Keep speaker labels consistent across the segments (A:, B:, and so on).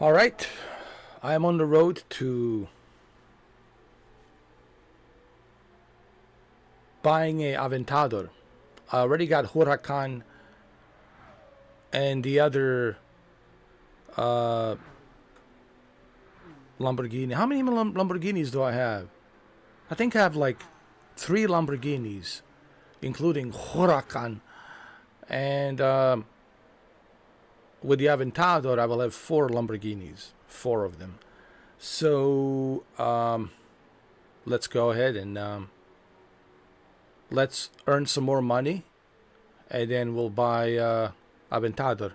A: All right, I am on the road to buying a Aventador. I already got Huracan and the other Lamborghini. How many Lamborghinis do I have? I think I have like 3 Lamborghinis, including Huracan. And with the Aventador, I will have 4 Lamborghinis, 4 of them. So let's go ahead and let's earn some more money, and then we'll buy Aventador.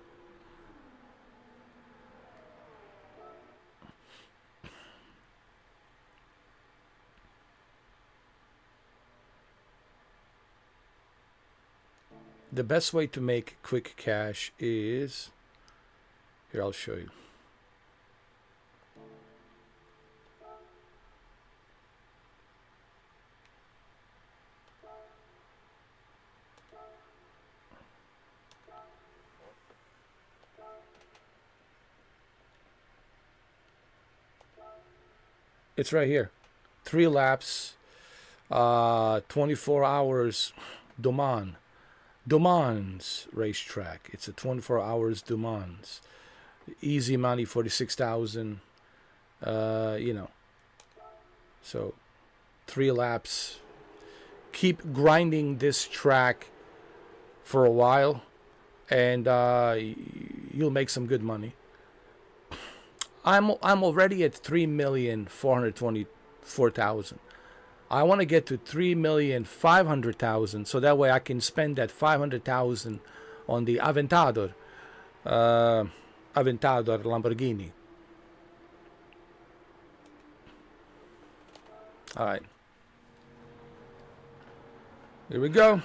A: The best way to make quick cash is, here I'll show you. It's right here. 3 laps, 24 hours, Dumans racetrack. It's a 24 hours Dumans. Easy money, 46,000. You know. So 3 laps. Keep grinding this track for a while, and you'll make some good money. I'm already at 3,424,000. I want to get to 3,500,000, so that way I can spend that 500,000 on the Aventador Lamborghini. All right, here we go.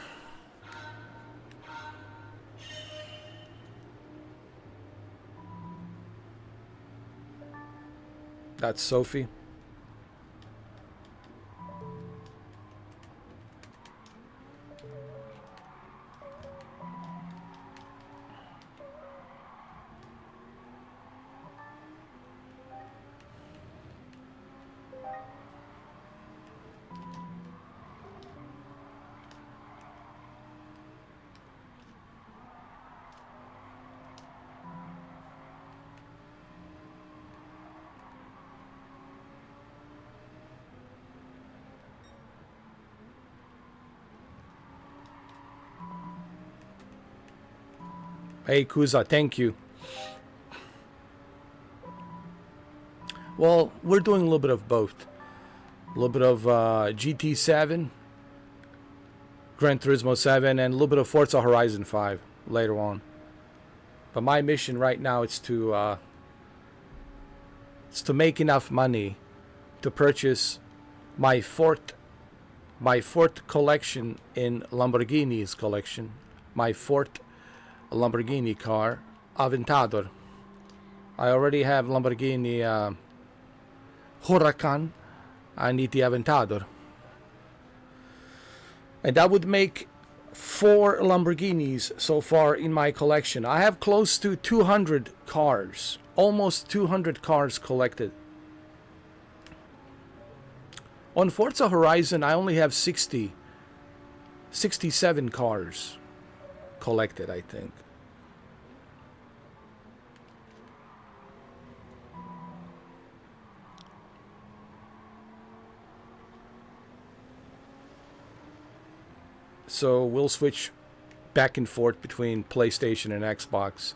A: That's Sophie. Hey, Kuza, thank you. Well, we're doing a little bit of both. A little bit of GT7, Gran Turismo 7, and a little bit of Forza Horizon 5 later on. But my mission right now is to make enough money to purchase my fourth collection in Lamborghini's collection. My fourth Lamborghini car, Aventador. I already have Lamborghini Huracan. I need the Aventador, and that would make 4 Lamborghinis so far in my collection. I have close to 200 cars, almost 200 cars collected. On Forza Horizon, I only have 67 cars collected, I think. So we'll switch back and forth between PlayStation and Xbox.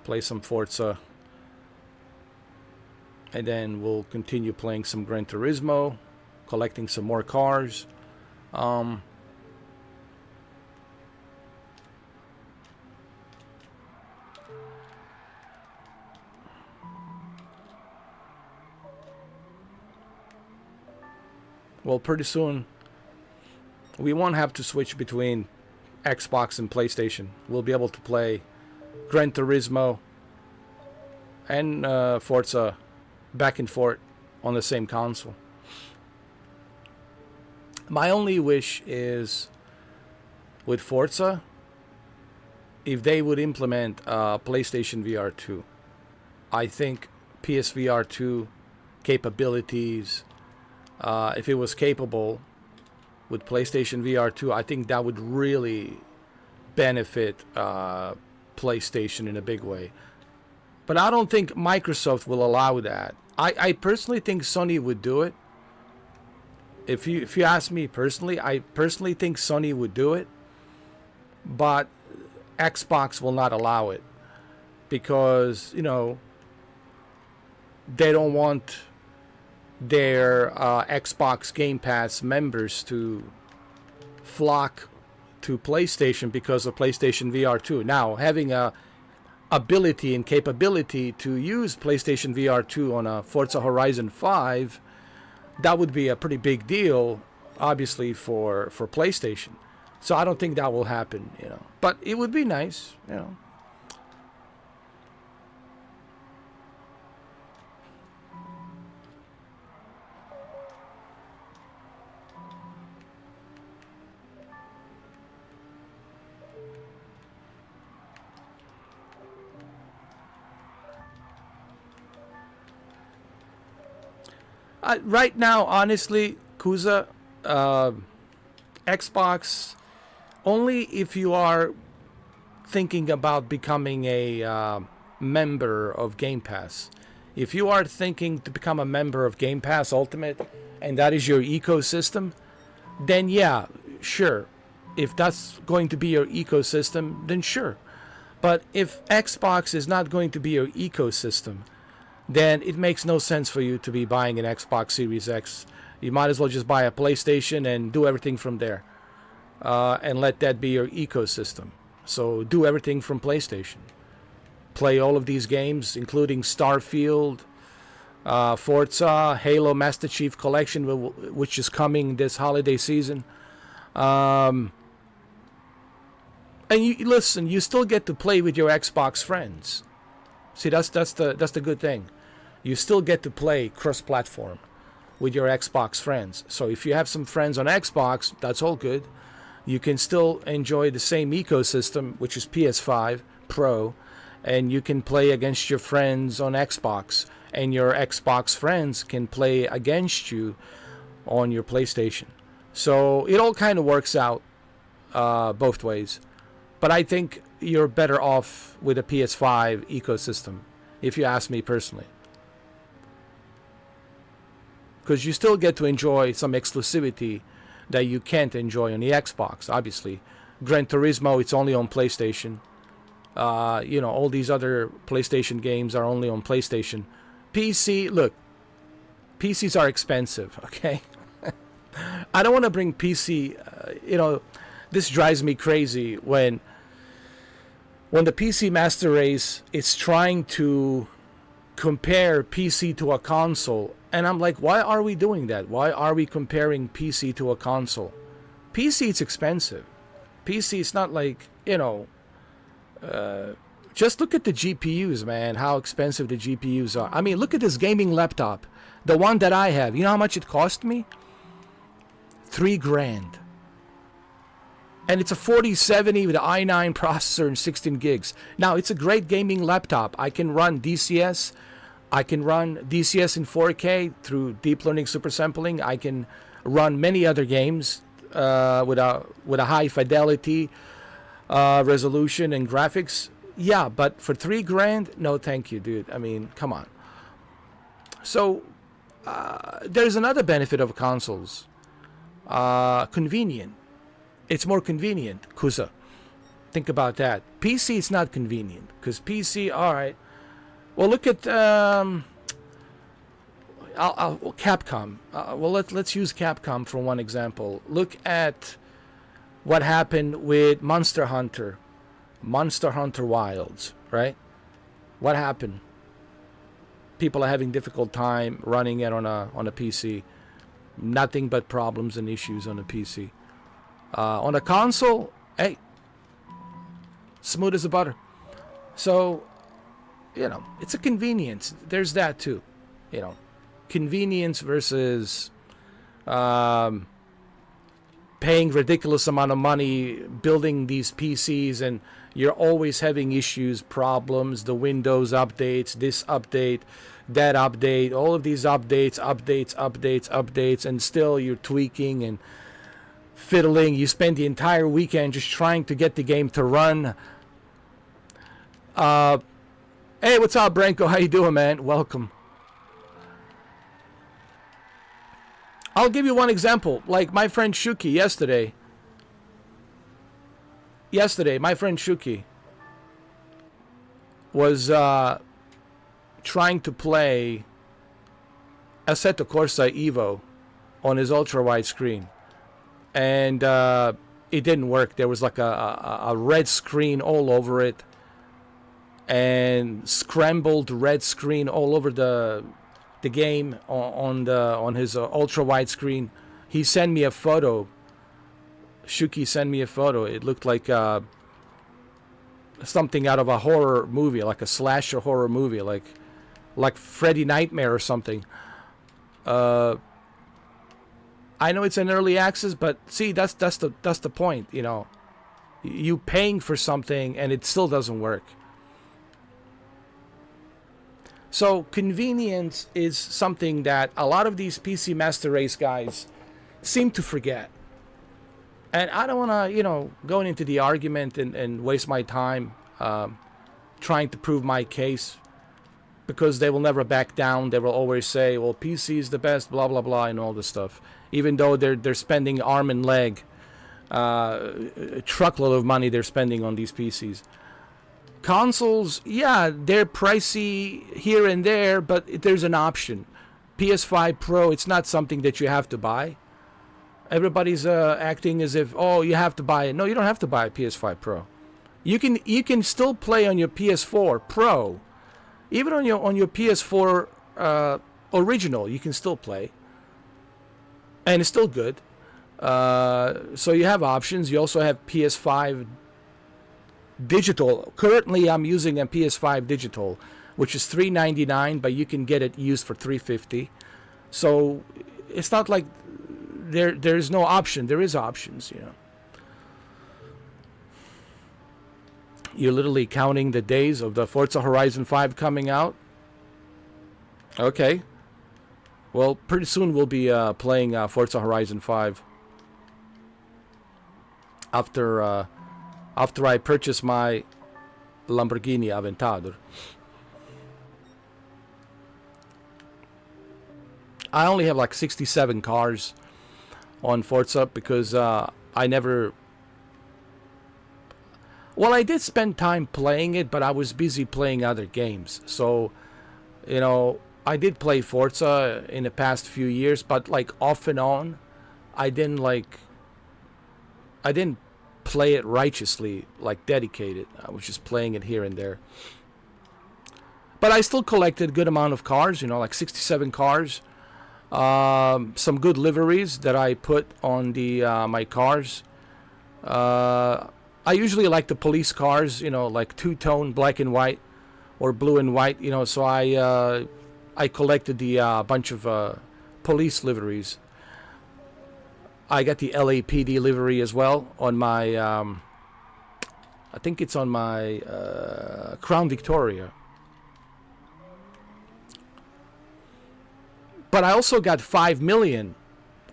A: Play some Forza. And then we'll continue playing some Gran Turismo, collecting some more cars. Well, pretty soon we won't have to switch between Xbox and PlayStation. We'll be able to play Gran Turismo and Forza back and forth on the same console. My only wish is, with Forza, if they would implement PlayStation VR 2. I think PSVR 2 capabilities, if it was capable with PlayStation VR 2, I think that would really benefit PlayStation in a big way. But I don't think Microsoft will allow that. I personally think Sony would do it. If you ask me personally, I personally think Sony would do it. But Xbox will not allow it because, they don't want their Xbox Game Pass members to flock to PlayStation because of PlayStation VR 2. Now, having a ability and capability to use PlayStation VR 2 on a Forza Horizon 5, that would be a pretty big deal, obviously, for PlayStation. So I don't think that will happen, But it would be nice, Right now, honestly, Kuza, Xbox, only if you are thinking about becoming a member of Game Pass. If you are thinking to become a member of Game Pass Ultimate, and that is your ecosystem, then yeah, sure. If that's going to be your ecosystem, then sure. But if Xbox is not going to be your ecosystem, then it makes no sense for you to be buying an Xbox Series X. You might as well just buy a PlayStation and do everything from there. And let that be your ecosystem. So do everything from PlayStation. Play all of these games, including Starfield, Forza, Halo Master Chief Collection, which is coming this holiday season. And you listen, you still get to play with your Xbox friends. See, that's the good thing. You still get to play cross-platform with your Xbox friends. So if you have some friends on Xbox, that's all good. You can still enjoy the same ecosystem, which is PS5 Pro, and you can play against your friends on Xbox, and your Xbox friends can play against you on your PlayStation. So it all kind of works out both ways. But I think you're better off with a PS5 ecosystem, if you ask me personally. Because you still get to enjoy some exclusivity that you can't enjoy on the Xbox, obviously. Gran Turismo, it's only on PlayStation. All these other PlayStation games are only on PlayStation. PC, look, PCs are expensive, okay? I don't want to bring PC, this drives me crazy when the PC Master Race is trying to compare PC to a console. And I'm like, why are we doing that? Why are we comparing PC to a console? PC is expensive. PC is not like, just look at the GPUs, man, how expensive the GPUs are. I mean, look at this gaming laptop. The one that I have, you know how much it cost me? $3,000. And it's a 4070 with an i9 processor and 16 gigs. Now, it's a great gaming laptop. I can run DCS. I can run DCS in 4K through deep learning super sampling. I can run many other games with a high fidelity resolution and graphics. Yeah, but for $3,000, no, thank you, dude. I mean, come on. So there's another benefit of consoles. Convenient. It's more convenient, Kusa. Think about that. PC is not convenient because PC, all right. Well, look at Capcom. Let's use Capcom for one example. Look at what happened with Monster Hunter Wilds, right? What happened? People are having difficult time running it on a PC. Nothing but problems and issues on a PC. On a console, hey, smooth as a butter. So, it's a convenience. There's that too. Convenience versus PC paying ridiculous amount of money building these PCs, and you're always having issues, problems, the Windows updates, this update, that update, all of these updates, and still you're tweaking and fiddling. You spend the entire weekend just trying to get the game to run. Hey, what's up, Branko? How you doing, man? Welcome. I'll give you one example. Like my friend Shuki yesterday. My friend Shuki was trying to play Assetto Corsa Evo on his ultra-wide screen. And it didn't work. There was like a red screen all over it. And scrambled red screen all over the game on his ultra wide screen. He sent me a photo. Shuki sent me a photo. It looked like something out of a horror movie, like a slasher horror movie, like Freddy Nightmare or something. I know it's an early access, but see, that's the point. You know, you paying for something and it still doesn't work. So convenience is something that a lot of these PC Master Race guys seem to forget. And I don't want to, go into the argument and waste my time trying to prove my case, because they will never back down. They will always say, well, PC is the best, blah, blah, blah, and all this stuff. Even though they're spending arm and leg, a truckload of money they're spending on these PCs. Consoles, yeah, they're pricey here and there, but there's an option. PS5 Pro, it's not something that you have to buy. Everybody's acting as if, oh, you have to buy it. No, you don't have to buy a PS5 Pro. You can still play on your PS4 Pro, even on your PS4 original. You can still play, and it's still good. So you have options. You also have PS5 digital. Currently I'm using a PS5 digital, which is $399, but you can get it used for $350. So it's not like there's no option. There is options. You're literally counting the days of the Forza Horizon 5 coming out. Okay, well, pretty soon we'll be playing Forza Horizon 5 after I purchase my Lamborghini Aventador. I only have like 67 cars on Forza because I never... Well, I did spend time playing it, but I was busy playing other games. So, I did play Forza in the past few years, but like off and on, I didn't play it righteously, like dedicated. I was just playing it here and there. But I still collected a good amount of cars, like 67 cars. Some good liveries that I put on my cars. I usually like the police cars, like two-tone black and white or blue and white, so I collected the bunch of police liveries. I got the LAPD livery as well on my, I think it's on my Crown Victoria. But I also got 5 million.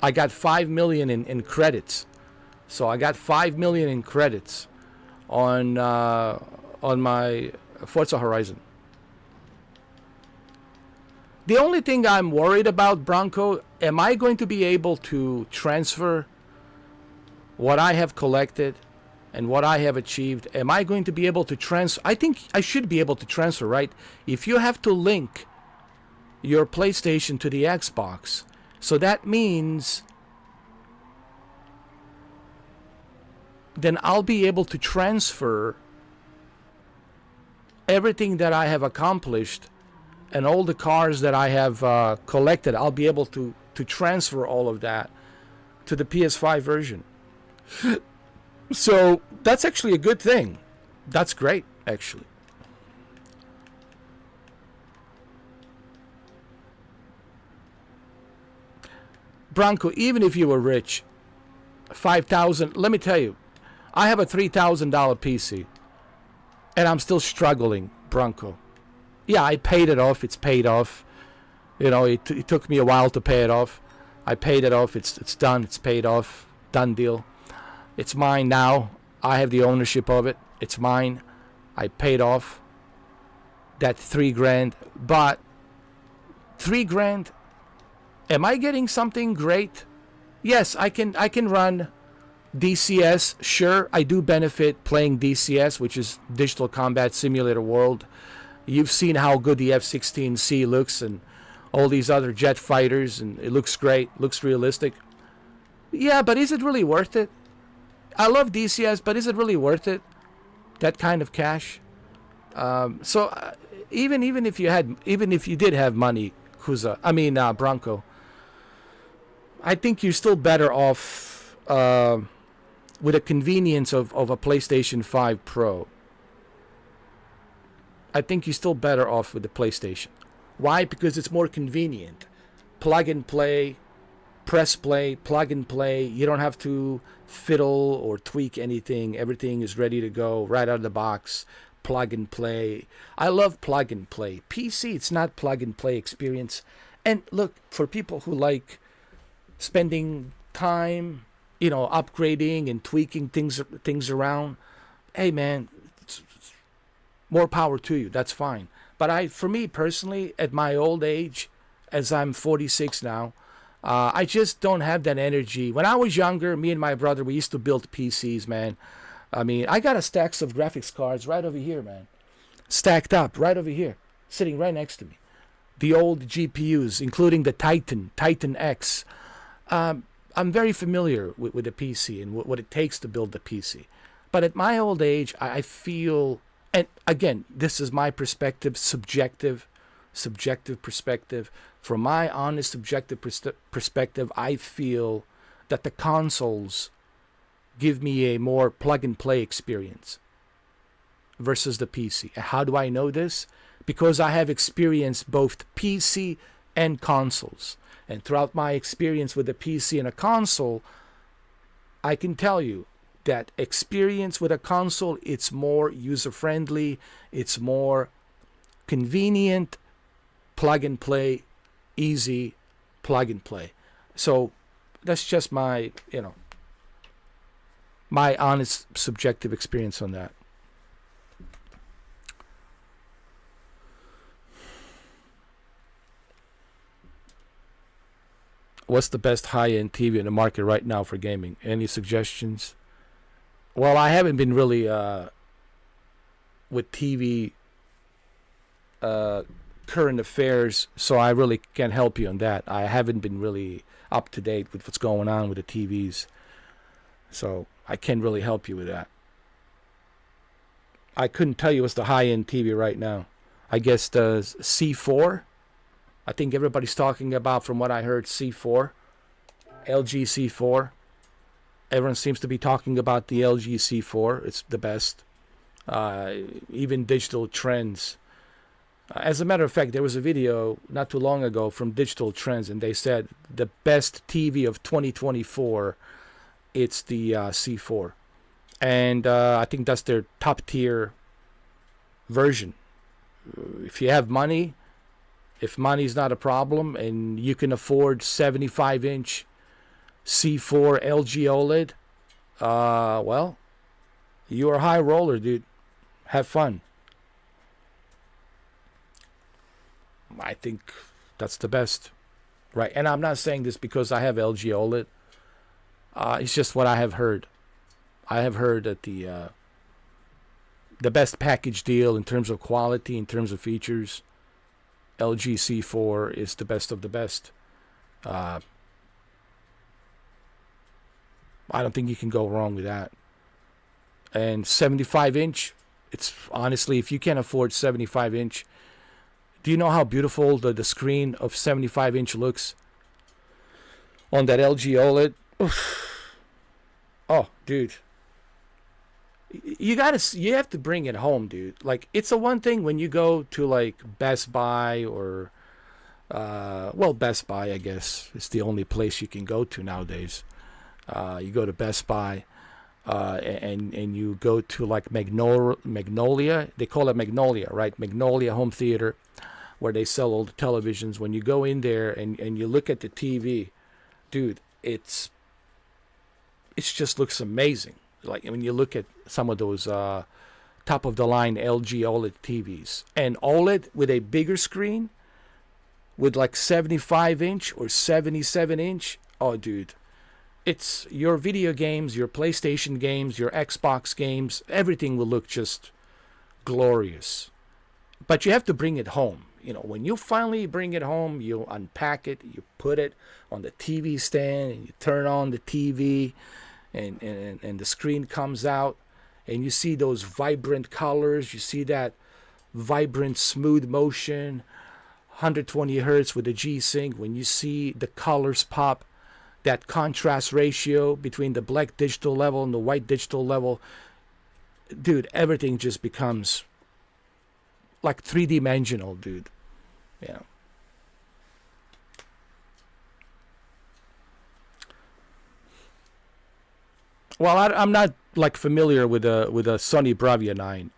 A: I got 5 million in credits. So I got 5 million in credits on my Forza Horizon. The only thing I'm worried about, Bronco, am I going to be able to transfer what I have collected and what I have achieved? Am I going to be able to transfer? I think I should be able to transfer, right? If you have to link your PlayStation to the Xbox, so that means then I'll be able to transfer everything that I have accomplished and all the cars that I have collected. I'll be able to transfer all of that to the PS5 version. So that's actually a good thing. That's great, actually. Bronco, even if you were rich, 5,000. Let me tell you, I have a $3,000 PC, and I'm still struggling, Bronco. Yeah, I paid it off. It's paid off. You know, it took me a while to pay it off. I paid it off. It's done. It's paid off. Done deal. It's mine now. I have the ownership of it. It's mine. I paid off that $3,000. But $3,000. Am I getting something great? Yes, I can run DCS. Sure, I do benefit playing DCS, which is Digital Combat Simulator World. You've seen how good the F-16C looks and all these other jet fighters, and it looks great, looks realistic. Yeah, but is it really worth it? I love DCS, but is it really worth it? That kind of cash? Even if you did have money, Bronco, I think you're still better off with the convenience of a PlayStation 5 Pro. I think you're still better off with the PlayStation. Why? Because it's more convenient. Plug and play, press play, plug and play. You don't have to fiddle or tweak anything. Everything is ready to go right out of the box. Plug and play. I love plug and play. PC, it's not plug and play experience. And look, for people who like spending time, upgrading and tweaking things around, hey man, more power to you. That's fine. But for me personally, at my old age, as I'm 46 now, I just don't have that energy. When I was younger, me and my brother, we used to build PCs, man. I mean, I got a stacks of graphics cards right over here, man. Stacked up right over here, sitting right next to me. The old GPUs, including the Titan X. I'm very familiar with the PC and what it takes to build the PC. But at my old age, I feel, and again, this is my perspective, subjective perspective. From my honest, subjective perspective, I feel that the consoles give me a more plug-and-play experience versus the PC. How do I know this? Because I have experienced both PC and consoles. And throughout my experience with a PC and a console, I can tell you that experience with a console, it's more user-friendly, it's more convenient, plug-and-play, easy, plug-and-play. So that's just my, my honest subjective experience on that. What's the best high-end TV in the market right now for gaming? Any suggestions? Well, I haven't been really with TV current affairs, so I really can't help you on that. I haven't been really up to date with what's going on with the TVs, so I can't really help you with that. I couldn't tell you what's the high-end TV right now. I guess the C4. I think everybody's talking about, from what I heard, C4. LG C4. Everyone seems to be talking about the LG C4. It's the best. Even Digital Trends. As a matter of fact, there was a video not too long ago from Digital Trends, and they said the best TV of 2024, it's the C4. And I think that's their top tier version. If you have money, if money's not a problem and you can afford 75-inch C4 LG OLED, well, you're a high roller, dude. Have fun. I think that's the best. Right, and I'm not saying this because I have LG OLED. It's just what I have heard. I have heard that the best package deal in terms of quality, in terms of features, LG C4 is the best of the best. I don't think you can go wrong with that. And 75-inch, it's honestly, if you can't afford 75-inch, do you know how beautiful the screen of 75-inch looks on that LG OLED? Oof. Oh, dude. You have to bring it home, dude. Like, it's a one thing when you go to like Best Buy or Best Buy, I guess, is the only place you can go to nowadays. You go to Best Buy, and you go to like Magnolia. They call it Magnolia, right? Magnolia Home Theater, where they sell all the televisions. When you go in there and you look at the TV, dude, it's just looks amazing. Like when you look at some of those top of the line LG OLED TVs, and OLED with a bigger screen, with like 75-inch or 77-inch. Oh, dude, it's your video games, your PlayStation games, your Xbox games, everything will look just glorious. But you have to bring it home. You know, when you finally bring it home, you unpack it, you put it on the TV stand, and you turn on the TV, and the screen comes out, and you see those vibrant colors, you see that vibrant smooth motion, 120 hertz with the G-Sync. When you see the colors pop, that contrast ratio between the black digital level and the white digital level, dude, everything just becomes like three-dimensional, dude. Yeah. Well, I'm not like familiar with a Sony Bravia 9,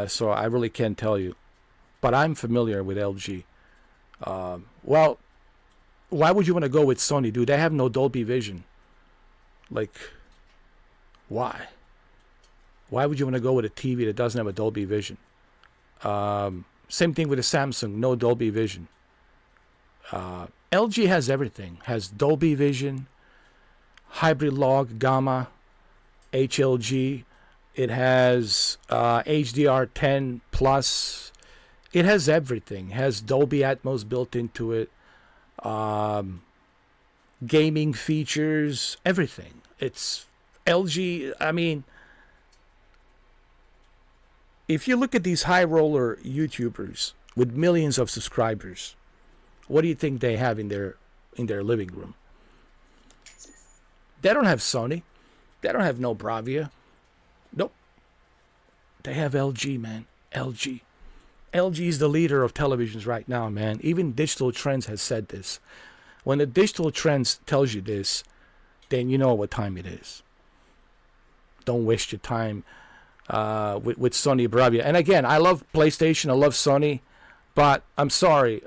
A: so I really can't tell you. But I'm familiar with LG. Well, why would you want to go with Sony, dude? They have no Dolby Vision. Like, why? Why would you want to go with a TV that doesn't have a Dolby Vision? Same thing with a Samsung, no Dolby Vision. LG has everything. Has Dolby Vision, hybrid log, gamma, HLG. It has HDR10 plus. It has everything. It has Dolby Atmos built into it. Gaming features, everything. It's LG. I mean, if you look at these high roller YouTubers with millions of subscribers, what do you think they have in their living room? They don't have Sony. They don't have no Bravia. Nope. They have LG, man. LG. LG is the leader of televisions right now, man. Even Digital Trends has said this. When the Digital Trends tells you this, then you know what time it is. Don't waste your time with Sony Bravia. And again, I love PlayStation. I love Sony. But I'm sorry.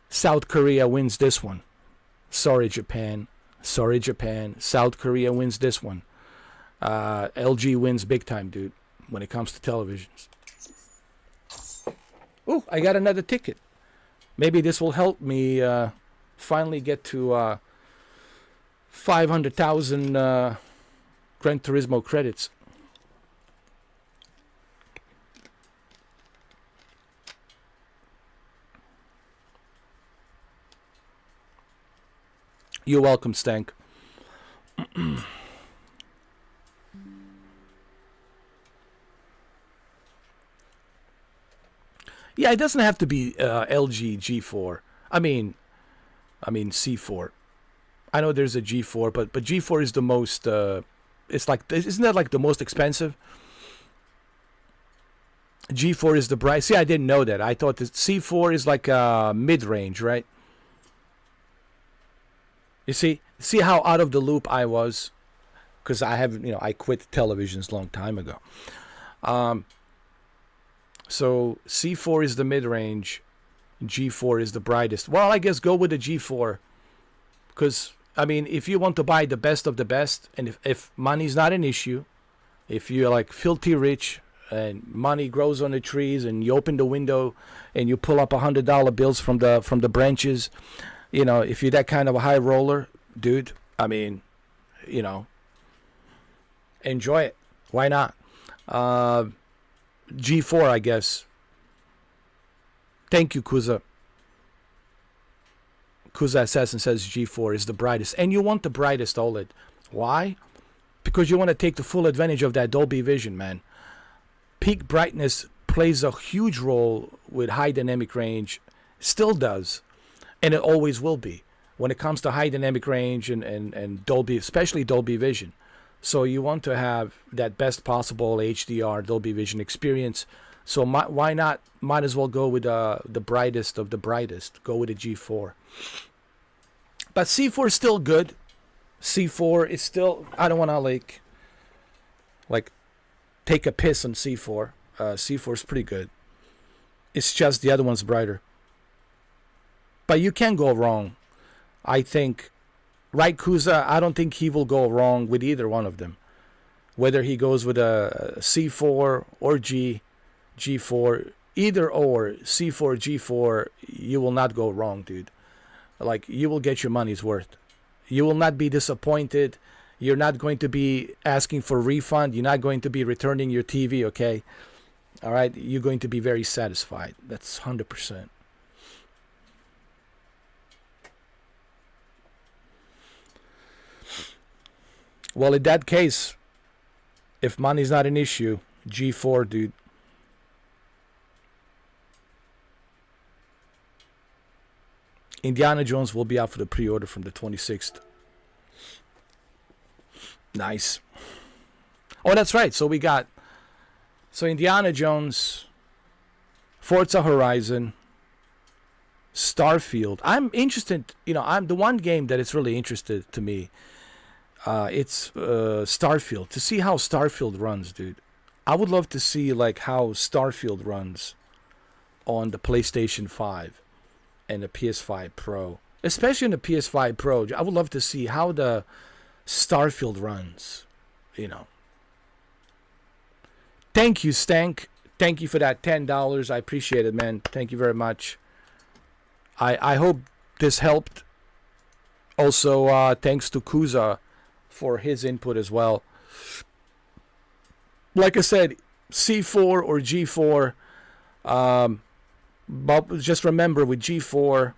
A: South Korea wins this one. Sorry, Japan. Sorry, Japan. South Korea wins this one. LG wins big time, dude, when it comes to televisions. Oh, I got another ticket. Maybe this will help me finally get to 500,000 Gran Turismo credits. You're welcome, Stank. Yeah, it doesn't have to be LG G4. I mean C4. I know there's a G4, but G4 is the most. It's like, isn't that like the most expensive? G4 is the bright. See, I didn't know that. I thought that C4 is like mid-range, right? You see how out of the loop I was, because I haven't, I quit televisions a long time ago. So C4 is the mid-range, G4 is the brightest. Well, I guess go with the G4, because I mean, if you want to buy the best of the best, and if money's not an issue, if you're like filthy rich and money grows on the trees, and you open the window and you pull up $100 bills from the branches, if you're that kind of a high roller, dude, I mean, enjoy it. Why not? G4, I guess. Thank you, Kuza. Kuza Assassin says G4 is the brightest. And you want the brightest OLED. Why? Because you want to take the full advantage of that Dolby Vision, man. Peak brightness plays a huge role with high dynamic range. Still does. And it always will be when it comes to high dynamic range and Dolby, especially Dolby Vision. So you want to have that best possible HDR Dolby Vision experience. So why not? Might as well go with the brightest of the brightest. Go with a G4. But C4 is still good. C4 is still. I don't want to like take a piss on C4. C4 is pretty good. It's just the other one's brighter. But you can go wrong. I think, right, Kuza? I don't think he will go wrong with either one of them. Whether he goes with a C4 or G4, either or, C4, G4, you will not go wrong, dude. Like, you will get your money's worth. You will not be disappointed. You're not going to be asking for a refund. You're not going to be returning your TV, okay? All right? You're going to be very satisfied. That's 100%. Well, in that case, if money's not an issue, G4, dude. Indiana Jones will be out for the pre-order from the 26th. Nice. Oh, that's right. So we got Indiana Jones, Forza Horizon, Starfield. I'm interested, I'm the one game that is really interested to me. It's Starfield. To see how Starfield runs, dude. I would love to see like how Starfield runs on the PlayStation 5 and the PS5 Pro. Especially in the PS5 Pro. I would love to see how the Starfield runs. Thank you, Stank. Thank you for that $10. I appreciate it, man. Thank you very much. I hope this helped. Also, thanks to Kuza for his input as well. Like I said, C4 or G4. But just remember, with G4,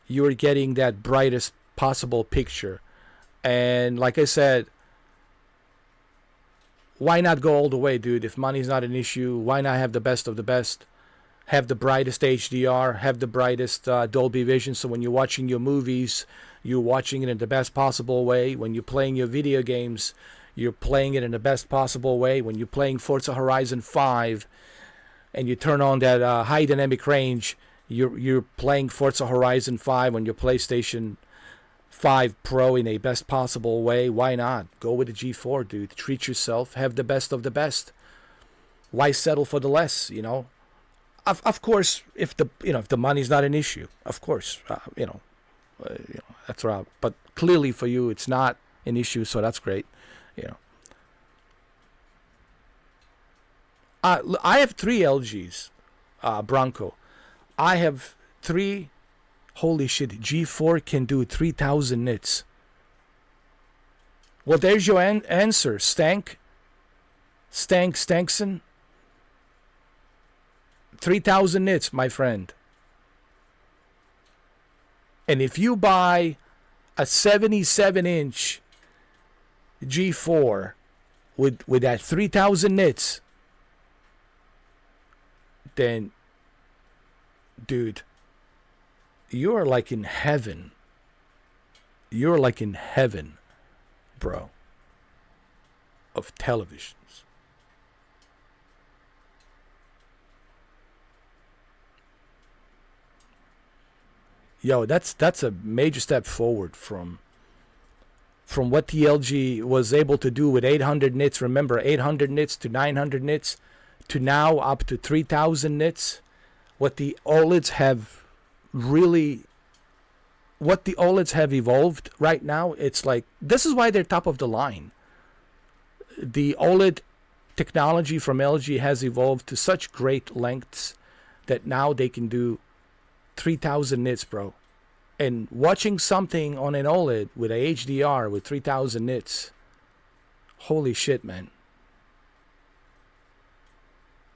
A: you're getting that brightest possible picture. And like I said, why not go all the way, dude? If money's not an issue, why not have the best of the best? Have the brightest HDR, have the brightest Dolby Vision, so when you're watching your movies, you're watching it in the best possible way. When you're playing your video games, you're playing it in the best possible way. When you're playing Forza Horizon 5 and you turn on that high dynamic range, you're playing Forza Horizon 5 on your PlayStation 5 Pro in a best possible way. Why not? Go with the G4, dude. Treat yourself. Have the best of the best. Why settle for the less, Of course, if the money's not an issue, of course, that's right. But clearly for you, it's not an issue, so that's great. I have 3 LGs, Bronco. I have 3. Holy shit! G4 can do 3,000 nits. Well, there's your answer, Stankson. 3,000 nits, my friend. And if you buy a 77-inch G4 with that 3,000 nits, then, dude, you're like in heaven. You're like in heaven, bro, of televisions. Yo, that's a major step forward from what the LG was able to do with 800 nits. Remember, 800 nits to 900 nits to now up to 3,000 nits. What the OLEDs have evolved right now, it's like, this is why they're top of the line. The OLED technology from LG has evolved to such great lengths that now they can do 3,000 nits, bro. And watching something on an OLED with a HDR with 3,000 nits, holy shit, man.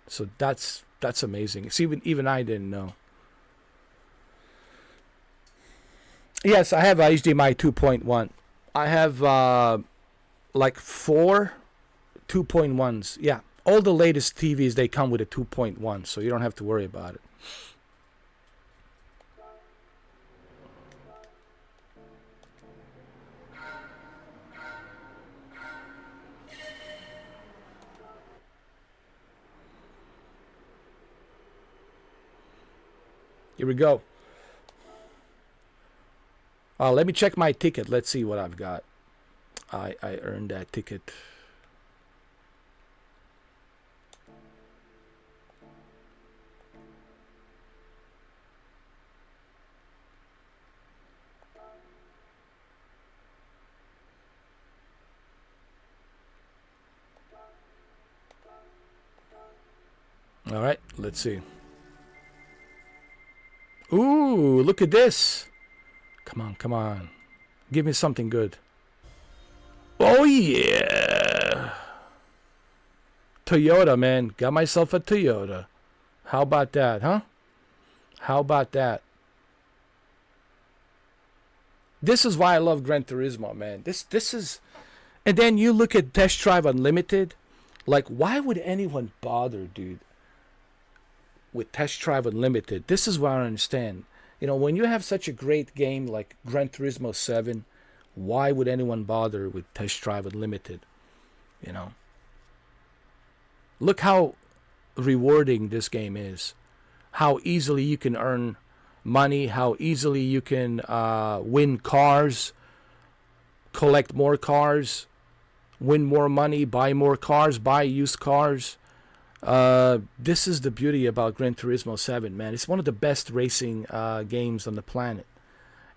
A: So that's amazing. It's even I didn't know. Yes, I have a HDMI 2.1. I have like 4 2.1s. Yeah, all the latest TVs, they come with a 2.1, so you don't have to worry about it. Here we go. Let me check my ticket. Let's see what I've got. I earned that ticket. All right, let's see. Ooh, look at this. Come on, come on. Give me something good. Oh, yeah. Toyota, man. Got myself a Toyota. How about that, huh? How about that? This is why I love Gran Turismo, man. This is... And then you look at Test Drive Unlimited. Like, why would anyone bother, dude, with Test Drive Unlimited? This is what I don't understand. You know, when you have such a great game like Gran Turismo 7, why would anyone bother with Test Drive Unlimited? You know? Look how rewarding this game is. How easily you can earn money. How easily you can win cars. Collect more cars. Win more money. Buy more cars. Buy used cars. This is the beauty about Gran Turismo 7, man. It's one of the best racing games on the planet.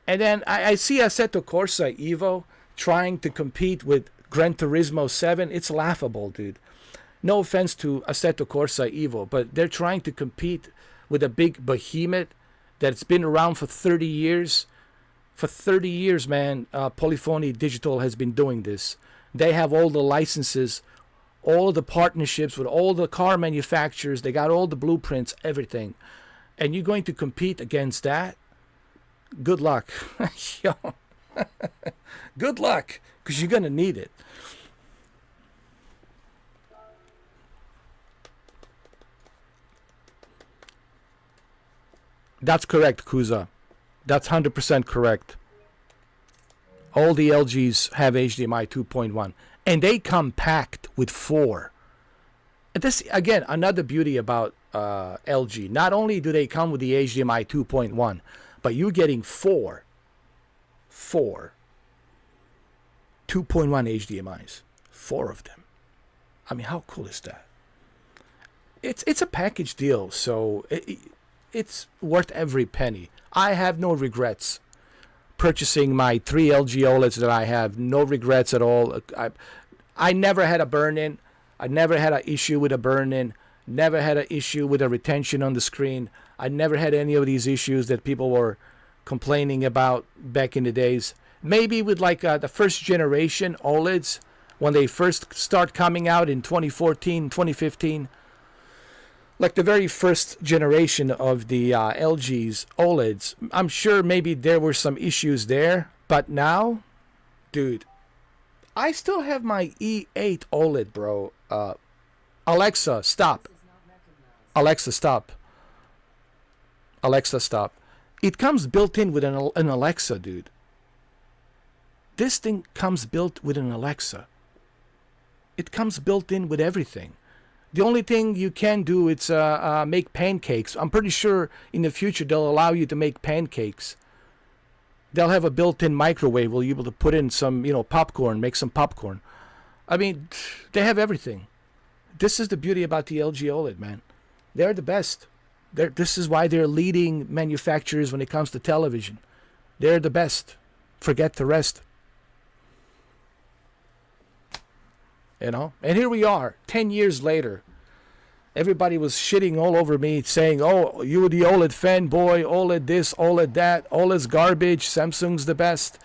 A: And then I see Assetto Corsa Evo trying to compete with Gran Turismo 7. It's laughable, dude. No offense to Assetto Corsa Evo, but they're trying to compete with a big behemoth that's been around for 30 years. For 30 years, man, Polyphony Digital has been doing this. They have all the licenses, all the partnerships with all the car manufacturers. They got all the blueprints, everything. And you're going to compete against that? Good luck. Yo. Good luck, because you're going to need it. That's correct, Kuza. That's 100% correct. All the LGs have HDMI 2.1. And they come packed with 4. And this, again, another beauty about LG. Not only do they come with the HDMI 2.1, but you're getting 4 2.1 HDMIs. 4 of them. I mean, how cool is that? It's a package deal, so it's worth every penny. I have no regrets purchasing my 3 LG OLEDs that I have. No regrets at all. I never had a burn-in. I never had an issue with a burn-in. Never had an issue with a retention on the screen. I never had any of these issues that people were complaining about back in the days. Maybe with like the first generation OLEDs, when they first start coming out in 2014, 2015. Like the very first generation of the LG's OLEDs, I'm sure maybe there were some issues there. But now, dude, I still have my E8 OLED, bro. Alexa, stop. Alexa, stop. Alexa, stop. It comes built in with an Alexa, dude. This thing comes built with an Alexa. It comes built in with everything. The only thing you can do is make pancakes. I'm pretty sure in the future they'll allow you to make pancakes. They'll have a built-in microwave where you'll be able to put in some, popcorn, make some popcorn. I mean, they have everything. This is the beauty about the LG OLED, man. They're the best. This is why they're leading manufacturers when it comes to television. They're the best. Forget the rest. And here we are, 10 years later. Everybody was shitting all over me, saying, oh, you were the OLED fanboy, OLED this, OLED that, OLED's garbage, Samsung's the best,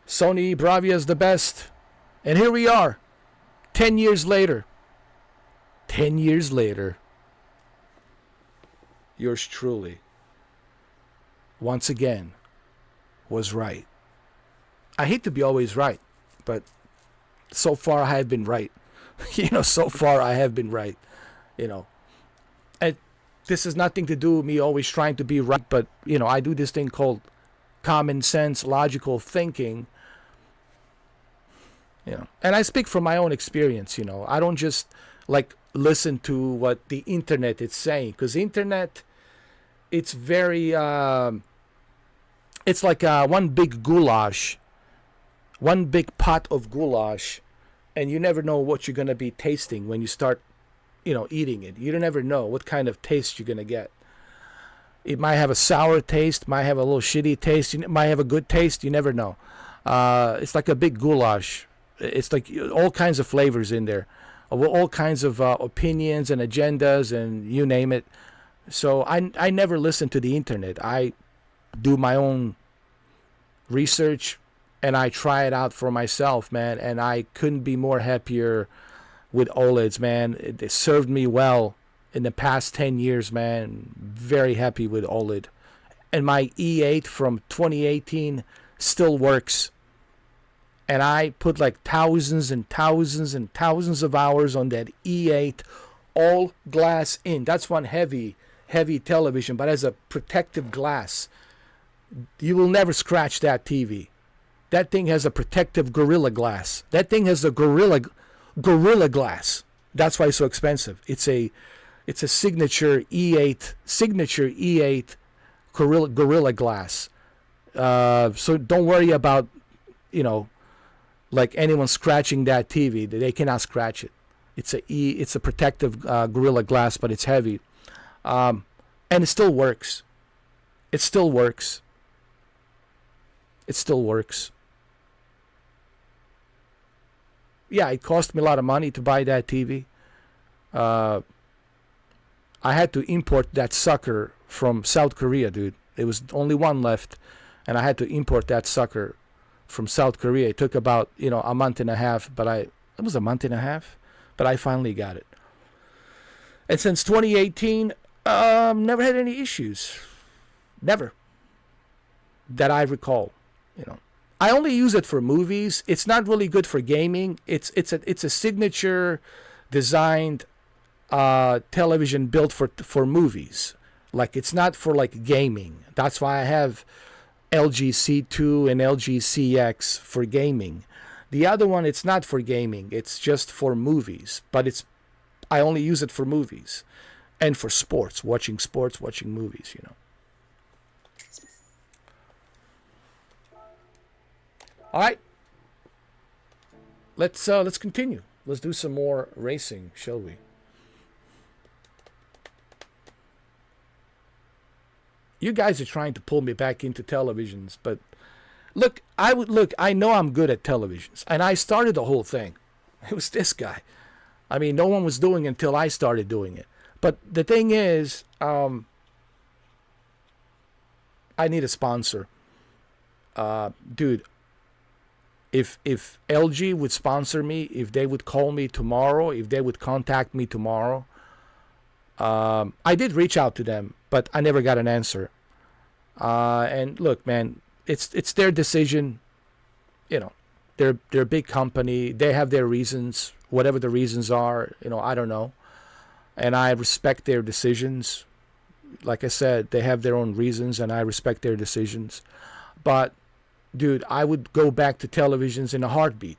A: Sony Bravia's the best. And here we are, 10 years later. 10 years later. Yours truly, once again, was right. I hate to be always right, but so far I have been right. So far I have been right. And this has nothing to do with me always trying to be right, but, I do this thing called common sense, logical thinking. And I speak from my own experience, I don't just listen to what the internet is saying, because the internet, it's very it's like one big goulash, one big pot of goulash, and you never know what you're gonna be tasting when you start, eating it. You don't ever know what kind of taste you're gonna get. It might have a sour taste, might have a little shitty taste, might have a good taste. You never know. It's like a big goulash. It's like all kinds of flavors in there, all kinds of opinions and agendas and you name it. So I never listen to the internet. I do my own research and I try it out for myself, man. And I couldn't be more happier with OLEDs, man. It served me well in the past 10 years, man. Very happy with OLED. And my E8 from 2018 still works. And I put like thousands and thousands and thousands of hours on that E8, all glass in. That's one heavy television, but as a protective glass. You will never scratch that TV. That thing has a protective Gorilla Glass. That thing has a Gorilla Glass. That's why it's so expensive. It's a signature E8 Gorilla Glass. So don't worry about, like anyone scratching that TV. They cannot scratch it. It's a protective Gorilla Glass, but it's heavy. And it still works. It still works. It still works. Yeah, it cost me a lot of money to buy that TV. I had to import that sucker from South Korea, dude. There was only one left, and I had to import that sucker from South Korea. It took about, a month and a half, it was a month and a half, but I finally got it. And since 2018, never had any issues. Never. That I recall, I only use it for movies. It's not really good for gaming. It's a signature designed television built for movies. Like it's not for like gaming. That's why I have LG C2 and LG CX for gaming. The other one, it's not for gaming. It's just for movies. But I only use it for movies and for sports, watching movies. All right. Let's continue. Let's do some more racing, shall we? You guys are trying to pull me back into televisions, but I know I'm good at televisions, and I started the whole thing. It was this guy. I mean, no one was doing it until I started doing it. But the thing is, I need a sponsor. Dude, if LG would sponsor me, if they would call me tomorrow, if they would contact me tomorrow, I did reach out to them, but I never got an answer. And look, man, it's their decision. They're a big company. They have their reasons, whatever the reasons are. I don't know, and I respect their decisions. Like I said, they have their own reasons, and I respect their decisions. But dude, I would go back to televisions in a heartbeat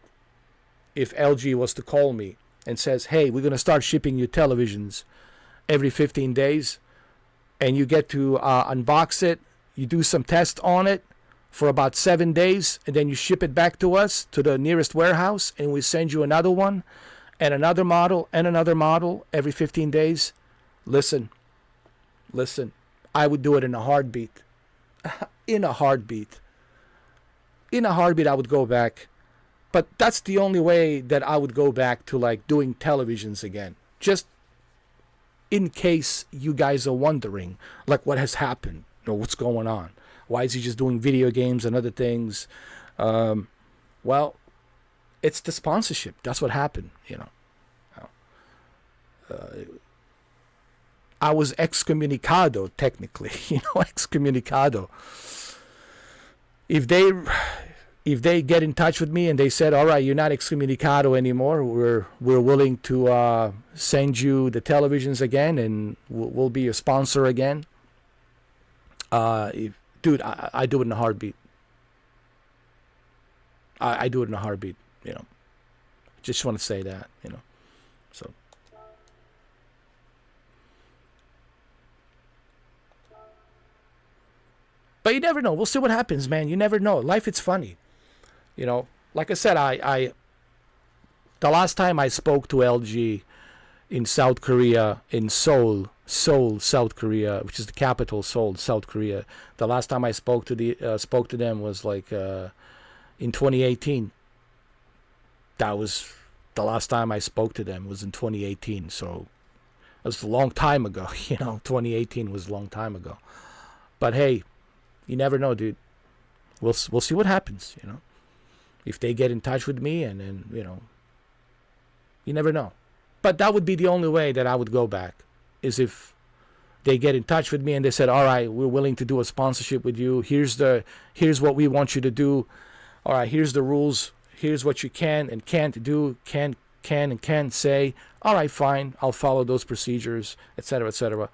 A: if LG was to call me and says, hey, we're going to start shipping you televisions every 15 days, and you get to unbox it, you do some tests on it for about 7 days, and then you ship it back to us, to the nearest warehouse, and we send you another one, and another model, and another model every 15 days. Listen, I would do it in a heartbeat. In a heartbeat. In a heartbeat, I would go back. But that's the only way that I would go back to like doing televisions again. Just in case you guys are wondering, like what has happened, what's going on. Why is he just doing video games and other things? Well, it's the sponsorship. That's what happened, I was excommunicado, technically, excommunicado. If they get in touch with me and they said, all right, you're not excommunicado anymore, we're willing to send you the televisions again, and we'll be your sponsor again. Dude, I do it in a heartbeat. I do it in a heartbeat, Just want to say that, So. But you never know. We'll see what happens, man. You never know. Life, it's funny. You know, like I said, I the last time I spoke to LG in South Korea, in Seoul, South Korea, which is the capital, Seoul, South Korea. The last time I spoke to them was like in 2018. That was the last time I spoke to them was in 2018. So it was a long time ago. 2018 was a long time ago. But hey, you never know, dude. We'll see what happens. If they get in touch with me, and then you never know. But that would be the only way that I would go back, is if they get in touch with me and they said, all right, we're willing to do a sponsorship with you. Here's what we want you to do. All right, here's the rules. Here's what you can and can't do, can and can't say. All right, fine. I'll follow those procedures, etc., etc.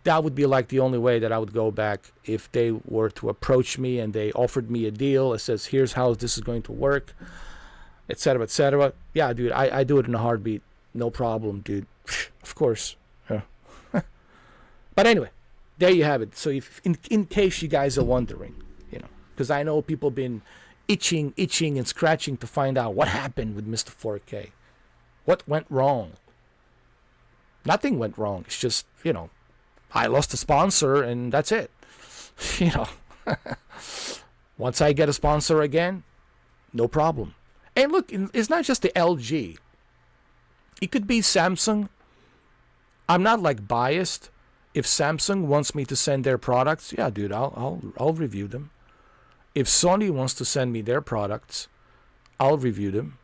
A: That would be like the only way that I would go back, if they were to approach me and they offered me a deal that says, here's how this is going to work, etc., etc. Yeah, dude, I do it in a heartbeat. No problem, dude. Of course. Yeah. But anyway, there you have it. So if in case you guys are wondering, because I know people been itching and scratching to find out what happened with Mr. 4K. What went wrong? Nothing went wrong. It's just, I lost a sponsor and that's it. Once I get a sponsor again, no problem. And look, it's not just the LG. It could be Samsung. I'm not like biased. If Samsung wants me to send their products, yeah, dude, I'll review them. If Sony wants to send me their products, I'll review them.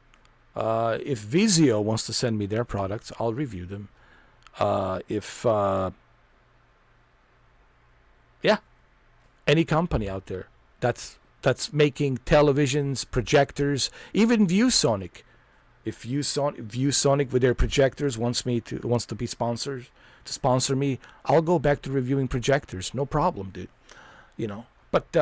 A: If Vizio wants to send me their products, I'll review them. Any company out there that's making televisions, projectors, even ViewSonic. If ViewSonic with their projectors wants to be sponsor me, I'll go back to reviewing projectors. No problem, dude. But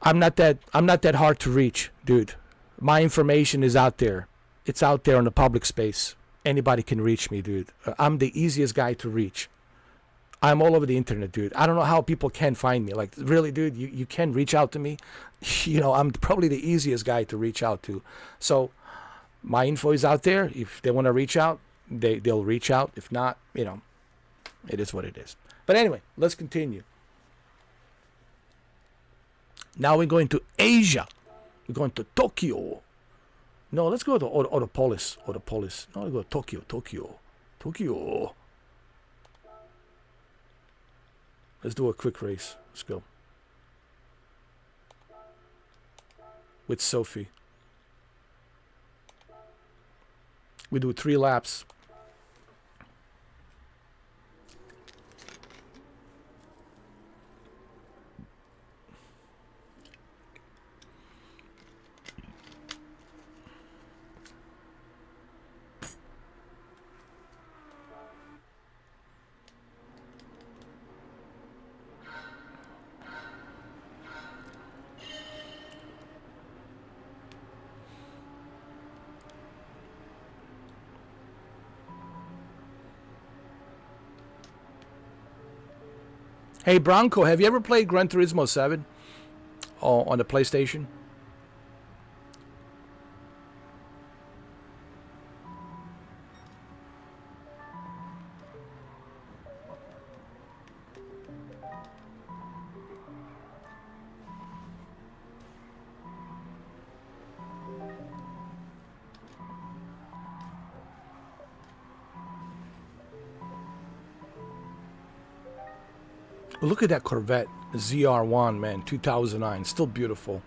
A: I'm not that hard to reach, dude. My information is out there. It's out there in the public space. Anybody can reach me, dude. I'm the easiest guy to reach. I'm all over the internet, dude. I don't know how people can find me. Like, really, dude, you can reach out to me. I'm probably the easiest guy to reach out to. So my info is out there. If they want to reach out, they'll reach out. If not, it is what it is. But anyway, let's continue. Now we're going to Asia. We're going to Tokyo. No, let's go to Autopolis. No, let's go to Tokyo. Let's do a quick race. Let's go. With Sophie. We do 3 laps. Hey, Bronco, have you ever played Gran Turismo 7 on the PlayStation? Look at that Corvette ZR1, man, 2009, still beautiful.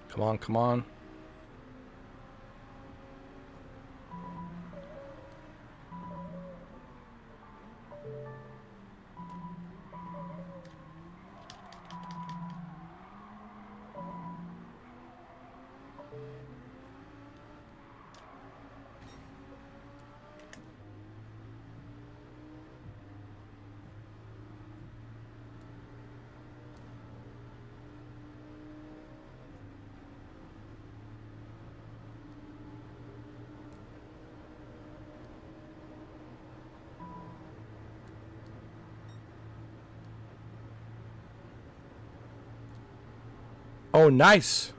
A: Come on, come on. Oh, nice.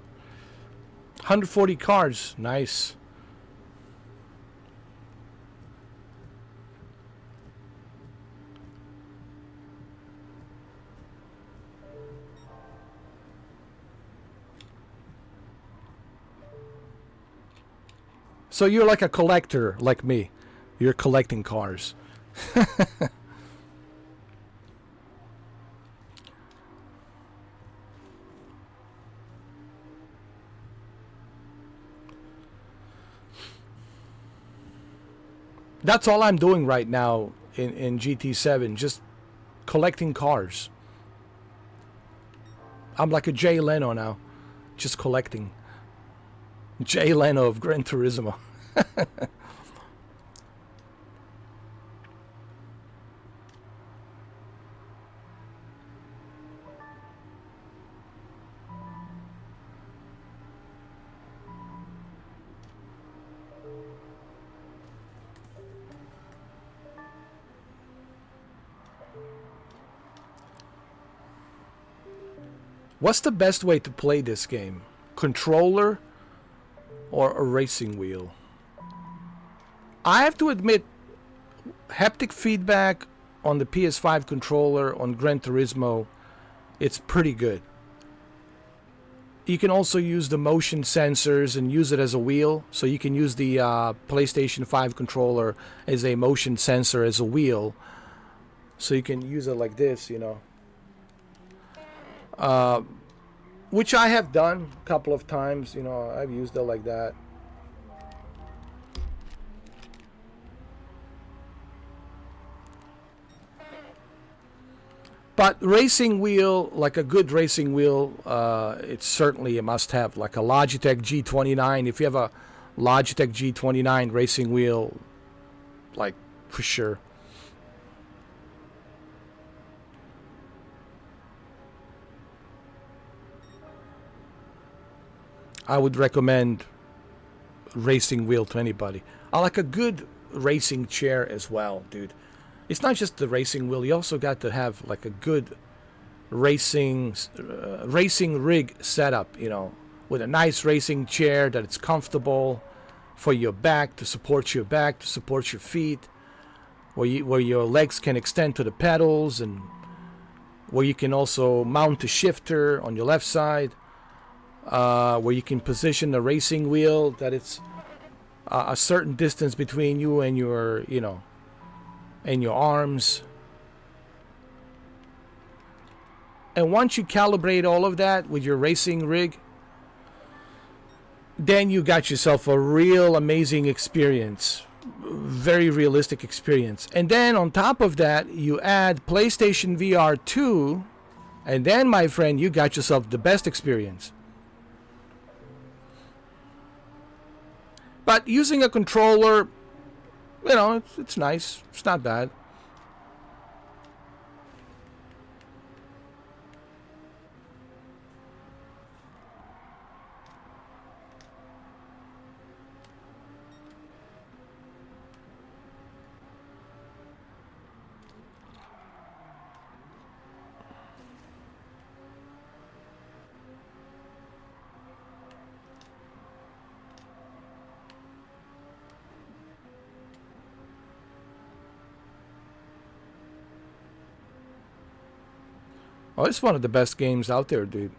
A: 140 cars. Nice. So you're like a collector, like me. You're collecting cars. That's all I'm doing right now in GT7, just collecting cars. I'm like a Jay Leno now, just collecting. Jay Leno of Gran Turismo. What's the best way to play this game? Controller or a racing wheel? I have to admit, haptic feedback on the PS5 controller on Gran Turismo, it's pretty good. You can also use the motion sensors and use it as a wheel. So you can use the PlayStation 5 controller as a motion sensor, as a wheel. So you can use it like this, you know. Which I have done a couple of times, you know, I've used it like that. But racing wheel, like a good racing wheel, it's certainly a must-have. Like a Logitech G29, if you have a Logitech G29 racing wheel, like for sure. I would recommend racing wheel to anybody. I like a good racing chair as well, dude. It's not just the racing wheel. You also got to have like a good racing rig setup, you know, with a nice racing chair that it's comfortable for your back, to support your back, to support your feet, where your legs can extend to the pedals, and where you can also mount a shifter on your left side. Where you can position the racing wheel that it's a certain distance between you and your, you know, and your arms. And once you calibrate all of that with your racing rig, then you got yourself a real amazing experience, very realistic experience. And then on top of that, you add PlayStation VR 2, and then, my friend, you got yourself the best experience. But using a controller, you know, it's nice. It's not bad. Oh, it's one of the best games out there, dude.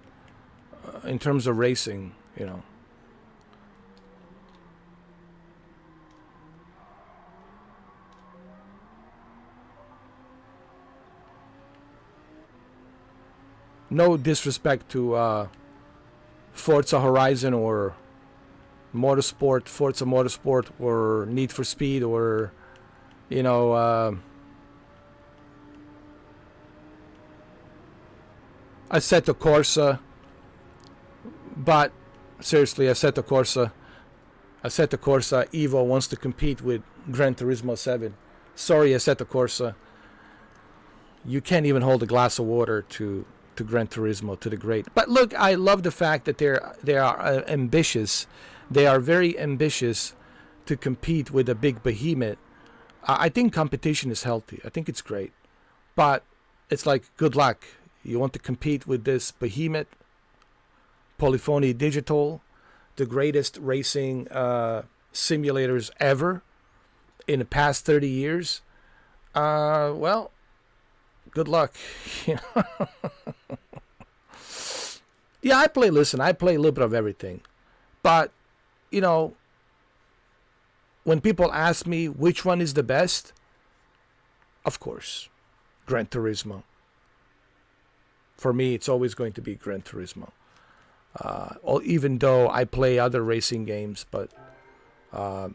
A: In terms of racing, you know. No disrespect to Forza Horizon or Forza Motorsport, or Need for Speed, or you know, Assetto Corsa. But seriously, Assetto Corsa Evo wants to compete with Gran Turismo 7. Sorry, Assetto Corsa, you can't even hold a glass of water to Gran Turismo, to the great. But look, I love the fact that they are ambitious. They are very ambitious to compete with a big behemoth. I think competition is healthy. I think it's great. But it's like, good luck. You want to compete with this behemoth, Polyphony Digital, the greatest racing simulators ever in the past 30 years. Well, good luck. Yeah, I play a little bit of everything. But, you know, when people ask me which one is the best, of course, Gran Turismo. For me, it's always going to be Gran Turismo. Even though I play other racing games, but I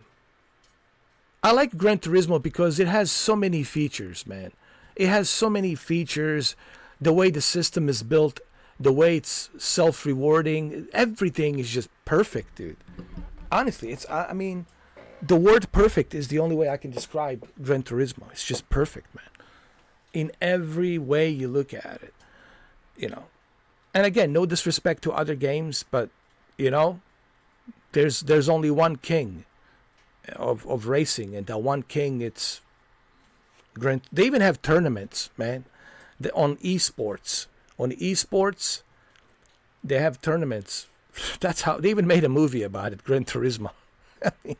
A: like Gran Turismo because it has so many features, man. It has so many features. The way the system is built, the way it's self-rewarding, everything is just perfect, dude. Honestly, I mean, the word perfect is the only way I can describe Gran Turismo. It's just perfect, man. In every way you look at it, you know. And again, no disrespect to other games, but, you know, there's only one king of racing, and that one king, it's Gran. They even have tournaments, man, on esports. On esports, they have tournaments. That's how they even made a movie about it, Gran Turismo. I mean,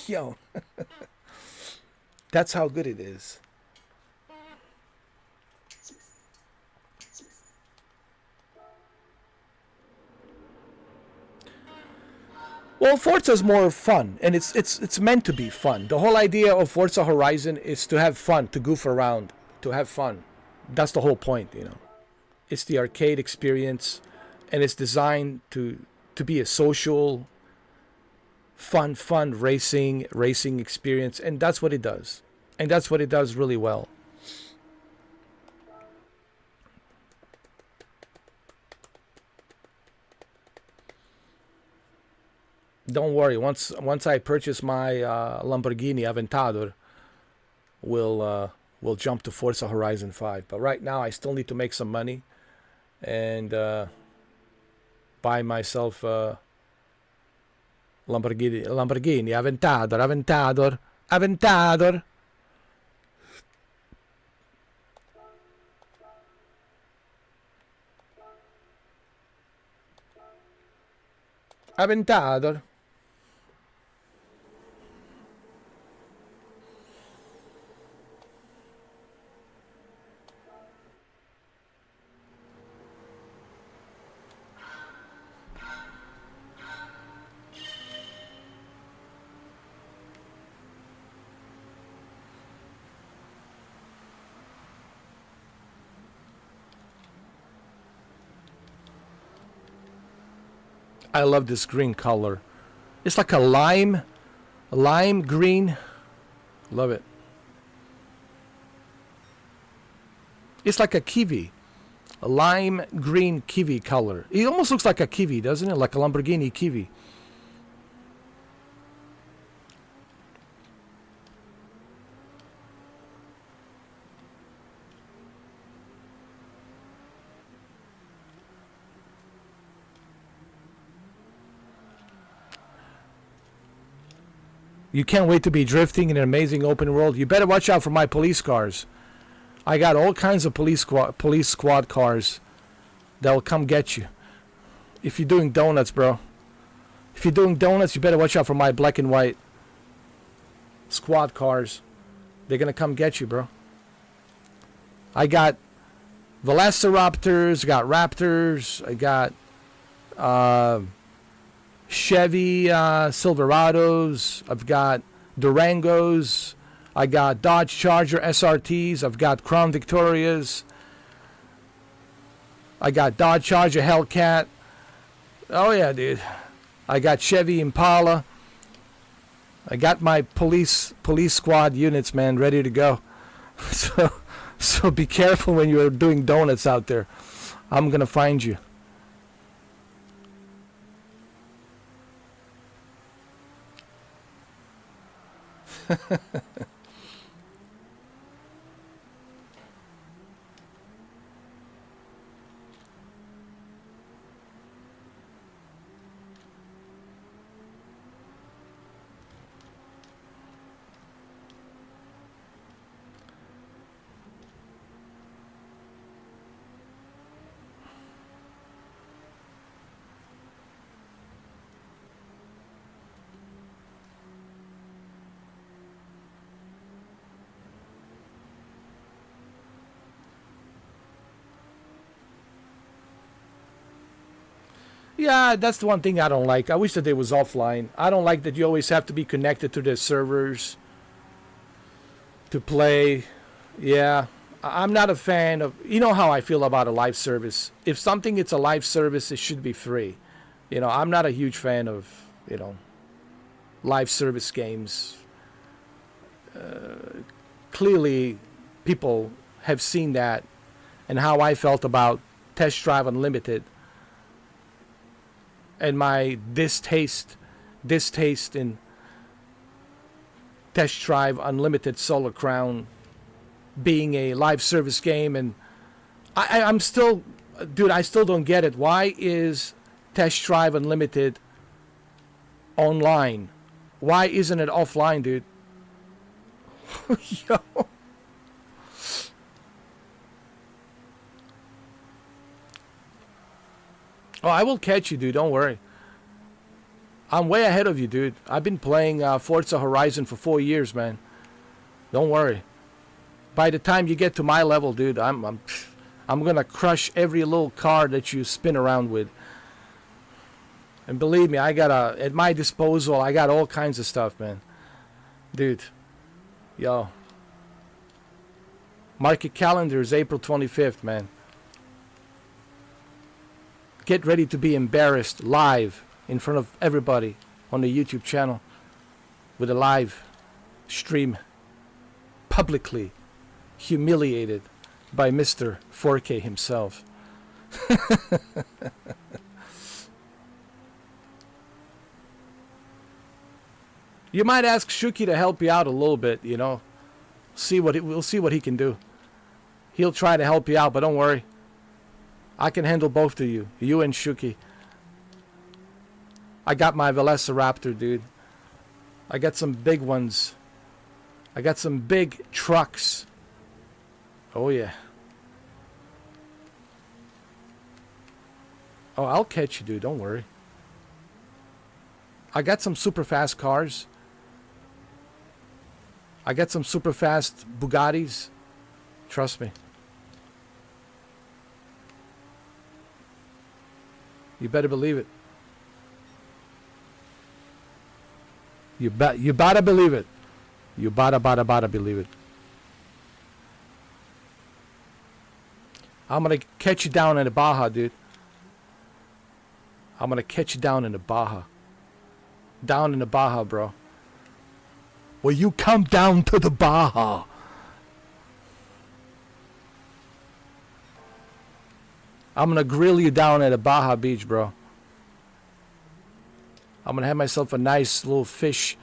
A: yo, that's how good it is. Well, Forza's more fun, and it's meant to be fun. The whole idea of Forza Horizon is to have fun, to goof around, to have fun. That's the whole point, you know. It's the arcade experience, and it's designed to be a social, fun racing experience, and that's what it does. And that's what it does really well. Don't worry. Once I purchase my Lamborghini Aventador, we'll jump to Forza Horizon 5. But right now, I still need to make some money and buy myself Lamborghini Aventador. Aventador. I love this green color. It's like a lime green. Love it. It's like a kiwi. A lime green kiwi color. It almost looks like a kiwi, doesn't it? Like a Lamborghini kiwi. You can't wait to be drifting in an amazing open world. You better watch out for my police cars. I got all kinds of police squad cars that will come get you. If you're doing donuts, bro. If you're doing donuts, you better watch out for my black and white squad cars. They're going to come get you, bro. I got Velociraptors, I got Raptors, I got Chevy Silverados, I've got Durangos, I got Dodge Charger SRTs, I've got Crown Victorias, I got Dodge Charger Hellcat. Oh yeah, dude. I got Chevy Impala. I got my police squad units, man, ready to go. So be careful when you're doing donuts out there. I'm gonna find you. Yeah, that's the one thing I don't like. I wish that it was offline. I don't like that you always have to be connected to the servers to play. Yeah, I'm not a fan of. You know how I feel about a live service. If something it's a live service, it should be free. I'm not a huge fan of live service games. Clearly, people have seen that, and how I felt about Test Drive Unlimited. And my distaste in Test Drive Unlimited Solar Crown being a live service game. And I'm still, dude, I still don't get it. Why is Test Drive Unlimited online? Why isn't it offline, dude? Yo. Oh, I will catch you, dude. Don't worry. I'm way ahead of you, dude. I've been playing Forza Horizon for 4 years, man. Don't worry. By the time you get to my level, dude, I'm gonna crush every little car that you spin around with. And believe me, at my disposal, I got all kinds of stuff, man. Dude, yo. Mark your calendars, April 25th, man. Get ready to be embarrassed live in front of everybody on the YouTube channel with a live stream, publicly humiliated by Mr. 4K himself. You might ask Shuki to help you out a little bit, We'll see what he can do. He'll try to help you out, but don't worry. I can handle both of you and Shuki. I got my Velociraptor, dude. I got some big ones. I got some big trucks. Oh, yeah. Oh, I'll catch you, dude. Don't worry. I got some super fast cars. I got some super fast Bugattis. Trust me. You better believe it. You better believe it. You better believe it. I'm gonna catch you down in the Baja, dude. I'm gonna catch you down in the Baja. Down in the Baja, bro. Will you come down to the Baja? I'm gonna grill you down at a Baja Beach, bro. I'm gonna have myself a nice little fish.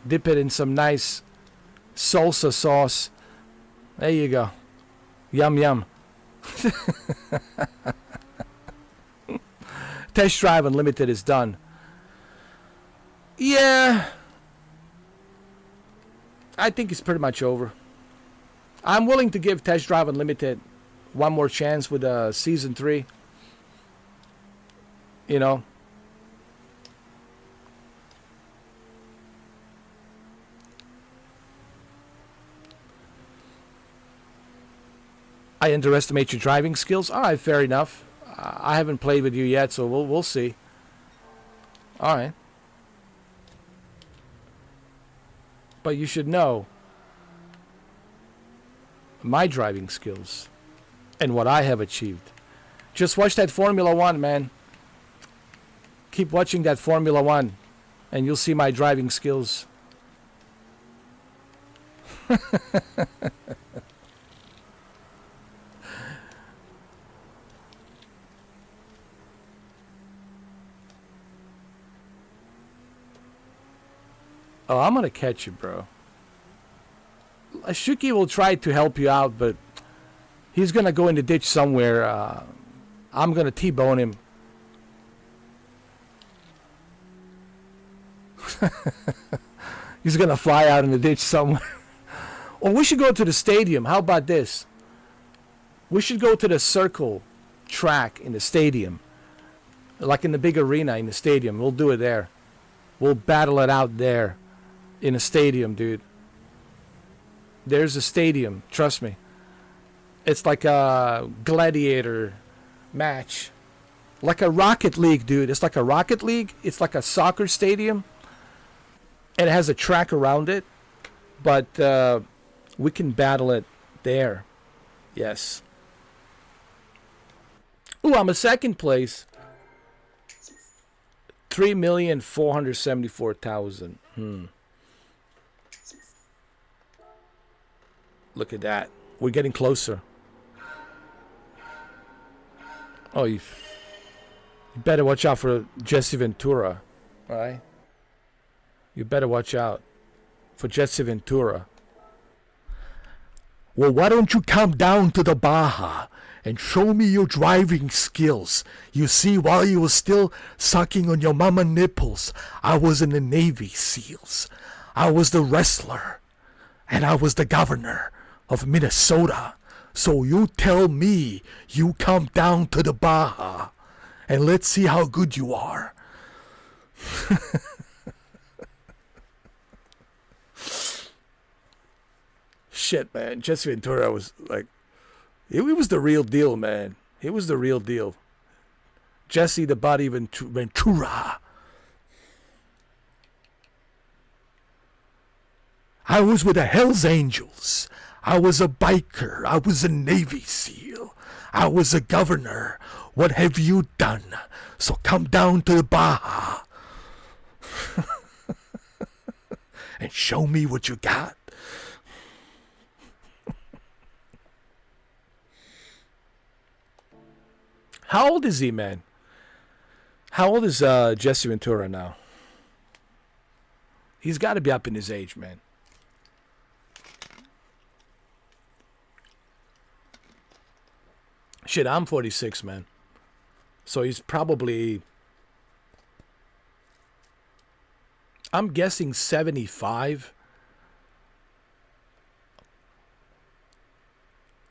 A: Dip it in some nice salsa sauce. There you go. Yum, yum. Test Drive Unlimited is done. Yeah. I think it's pretty much over. I'm willing to give Test Drive Unlimited one more chance with Season 3. I underestimate your driving skills. All right, fair enough. I haven't played with you yet, so we'll see. All right. But you should know my driving skills. and what I have achieved. Just watch that Formula One, man. Keep watching that Formula One, and you'll see my driving skills. Oh, I'm gonna catch you, bro. Shuki will try to help you out, but he's gonna go in the ditch somewhere. I'm gonna T-bone him. He's gonna fly out in the ditch somewhere. Or we should go to the stadium. How about this? We should go to the circle track in the stadium. Like in the big arena in the stadium. We'll do it there. We'll battle it out there. In a stadium, dude. There's a stadium. Trust me. It's like a gladiator match. Like a Rocket League, dude. It's like a Rocket League. It's like a soccer stadium. And it has a track around it. But we can battle it there. Yes. Ooh, I'm a second place. 3,474,000. Look at that. We're getting closer. Oh, you better watch out for Jesse Ventura. All right? You better watch out for Jesse Ventura. Well, why don't you come down to the Baja and show me your driving skills? You see, while you were still sucking on your mama nipples, I was in the Navy SEALs. I was the wrestler. And I was the governor of Minnesota. So you tell me you come down to the Baja and let's see how good you are. Shit, man. Jesse Ventura was like, he was the real deal, man. He was the real deal. Jesse the Body Ventura. I was with the Hells Angels. I was a biker. I was a Navy SEAL. I was a governor. What have you done? So come down to the Baja and show me what you got. How old is he, man? How old is Jesse Ventura now? He's got to be up in his age, man. Shit, I'm 46, man. So he's probably, I'm guessing 75.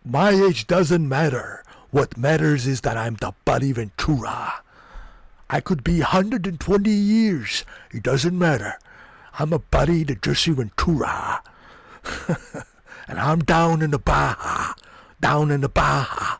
A: My age doesn't matter. What matters is that I'm the Buddy Ventura. I could be 120 years. It doesn't matter. I'm a buddy to Jesse Ventura. And I'm down in the Baja. Down in the Baja.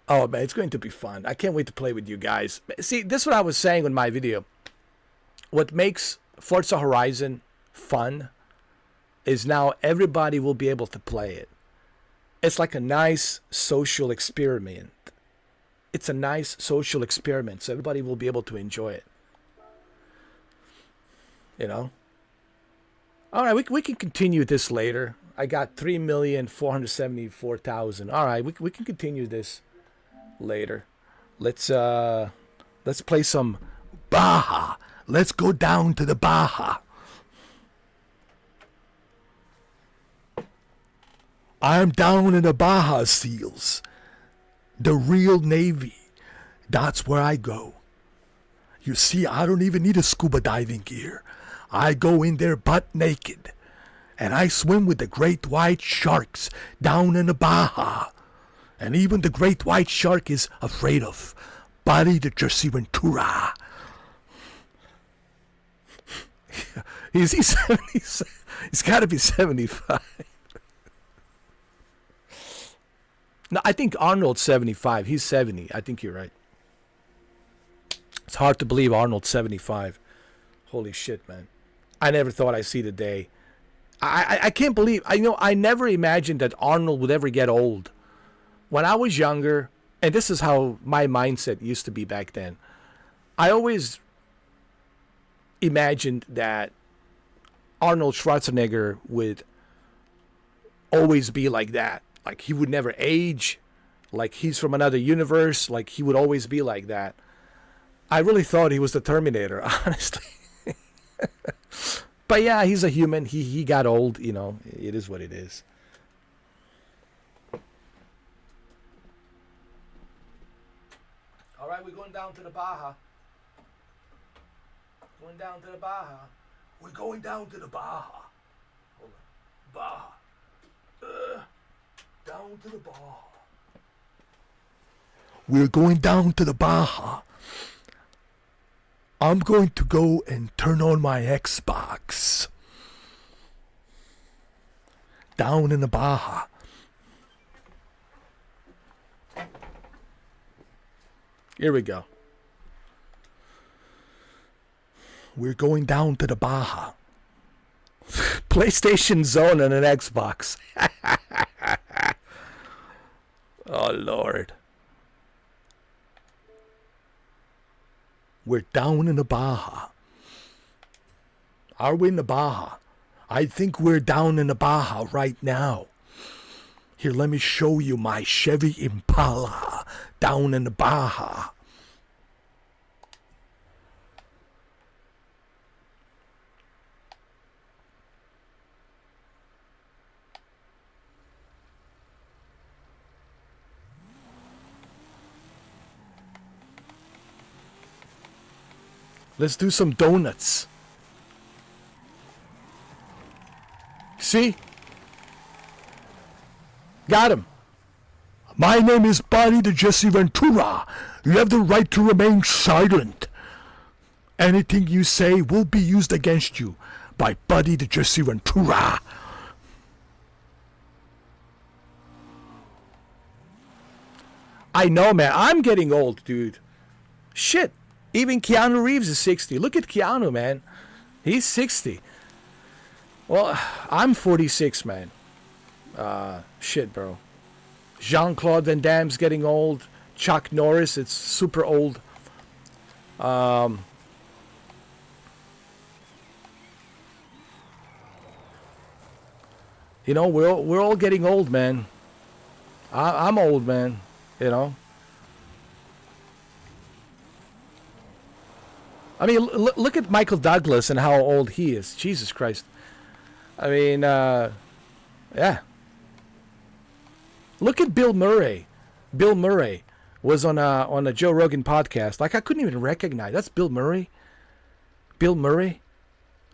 A: Oh man, it's going to be fun. I can't wait to play with you guys. See, this is what I was saying in my video. What makes Forza Horizon fun is now everybody will be able to play it. It's like a nice social experiment. It's a nice social experiment, so everybody will be able to enjoy it. You know? All right, we can continue this later. I got 3,474,000. All right, we can continue this later. Let's play some Baja. Let's go down to the Baja. I'm down in the Baja SEALs. The real Navy. That's where I go. You see, I don't even need a scuba diving gear. I go in there butt naked. And I swim with the great white sharks down in the Baja. And even the great white shark is afraid of Buddy the Jesse Ventura. Is he 70? He's got to be 75. No, I think Arnold's 75. He's 70. I think you're right. It's hard to believe Arnold's 75. Holy shit, man. I never thought I'd see the day. I can't believe, I never imagined that Arnold would ever get old. When I was younger, and this is how my mindset used to be back then, I always imagined that Arnold Schwarzenegger would always be like that. Like he would never age. Like he's from another universe. Like he would always be like that. I really thought he was the Terminator, honestly. But yeah, he's a human. He got old, It is what it is. All right, we're going down to the Baja. Going down to the Baja. We're going down to the Baja. Hold on. Baja. Down to the Baja. We're going down to the Baja. I'm going to go and turn on my Xbox. Down in the Baja. Here we go. We're going down to the Baja. PlayStation Zone and an Xbox. Oh, Lord. We're down in the Baja. Are we in the Baja? I think we're down in the Baja right now. Here, let me show you my Chevy Impala down in the Baja. Let's do some donuts. See? Got him. My name is Buddy the Jesse Ventura. You have the right to remain silent. Anything you say will be used against you by Buddy the Jesse Ventura. I know, man. I'm getting old, dude. Shit. Even Keanu Reeves is 60. Look at Keanu, man. He's 60. Well, I'm 46, man. Shit, bro. Jean-Claude Van Damme's getting old. Chuck Norris, it's super old. We're all getting old, man. I'm old, man. I mean, look at Michael Douglas and how old he is. Jesus Christ. I mean, yeah. Look at Bill Murray. Bill Murray was on a Joe Rogan podcast. Like, I couldn't even recognize. That's Bill Murray? Bill Murray?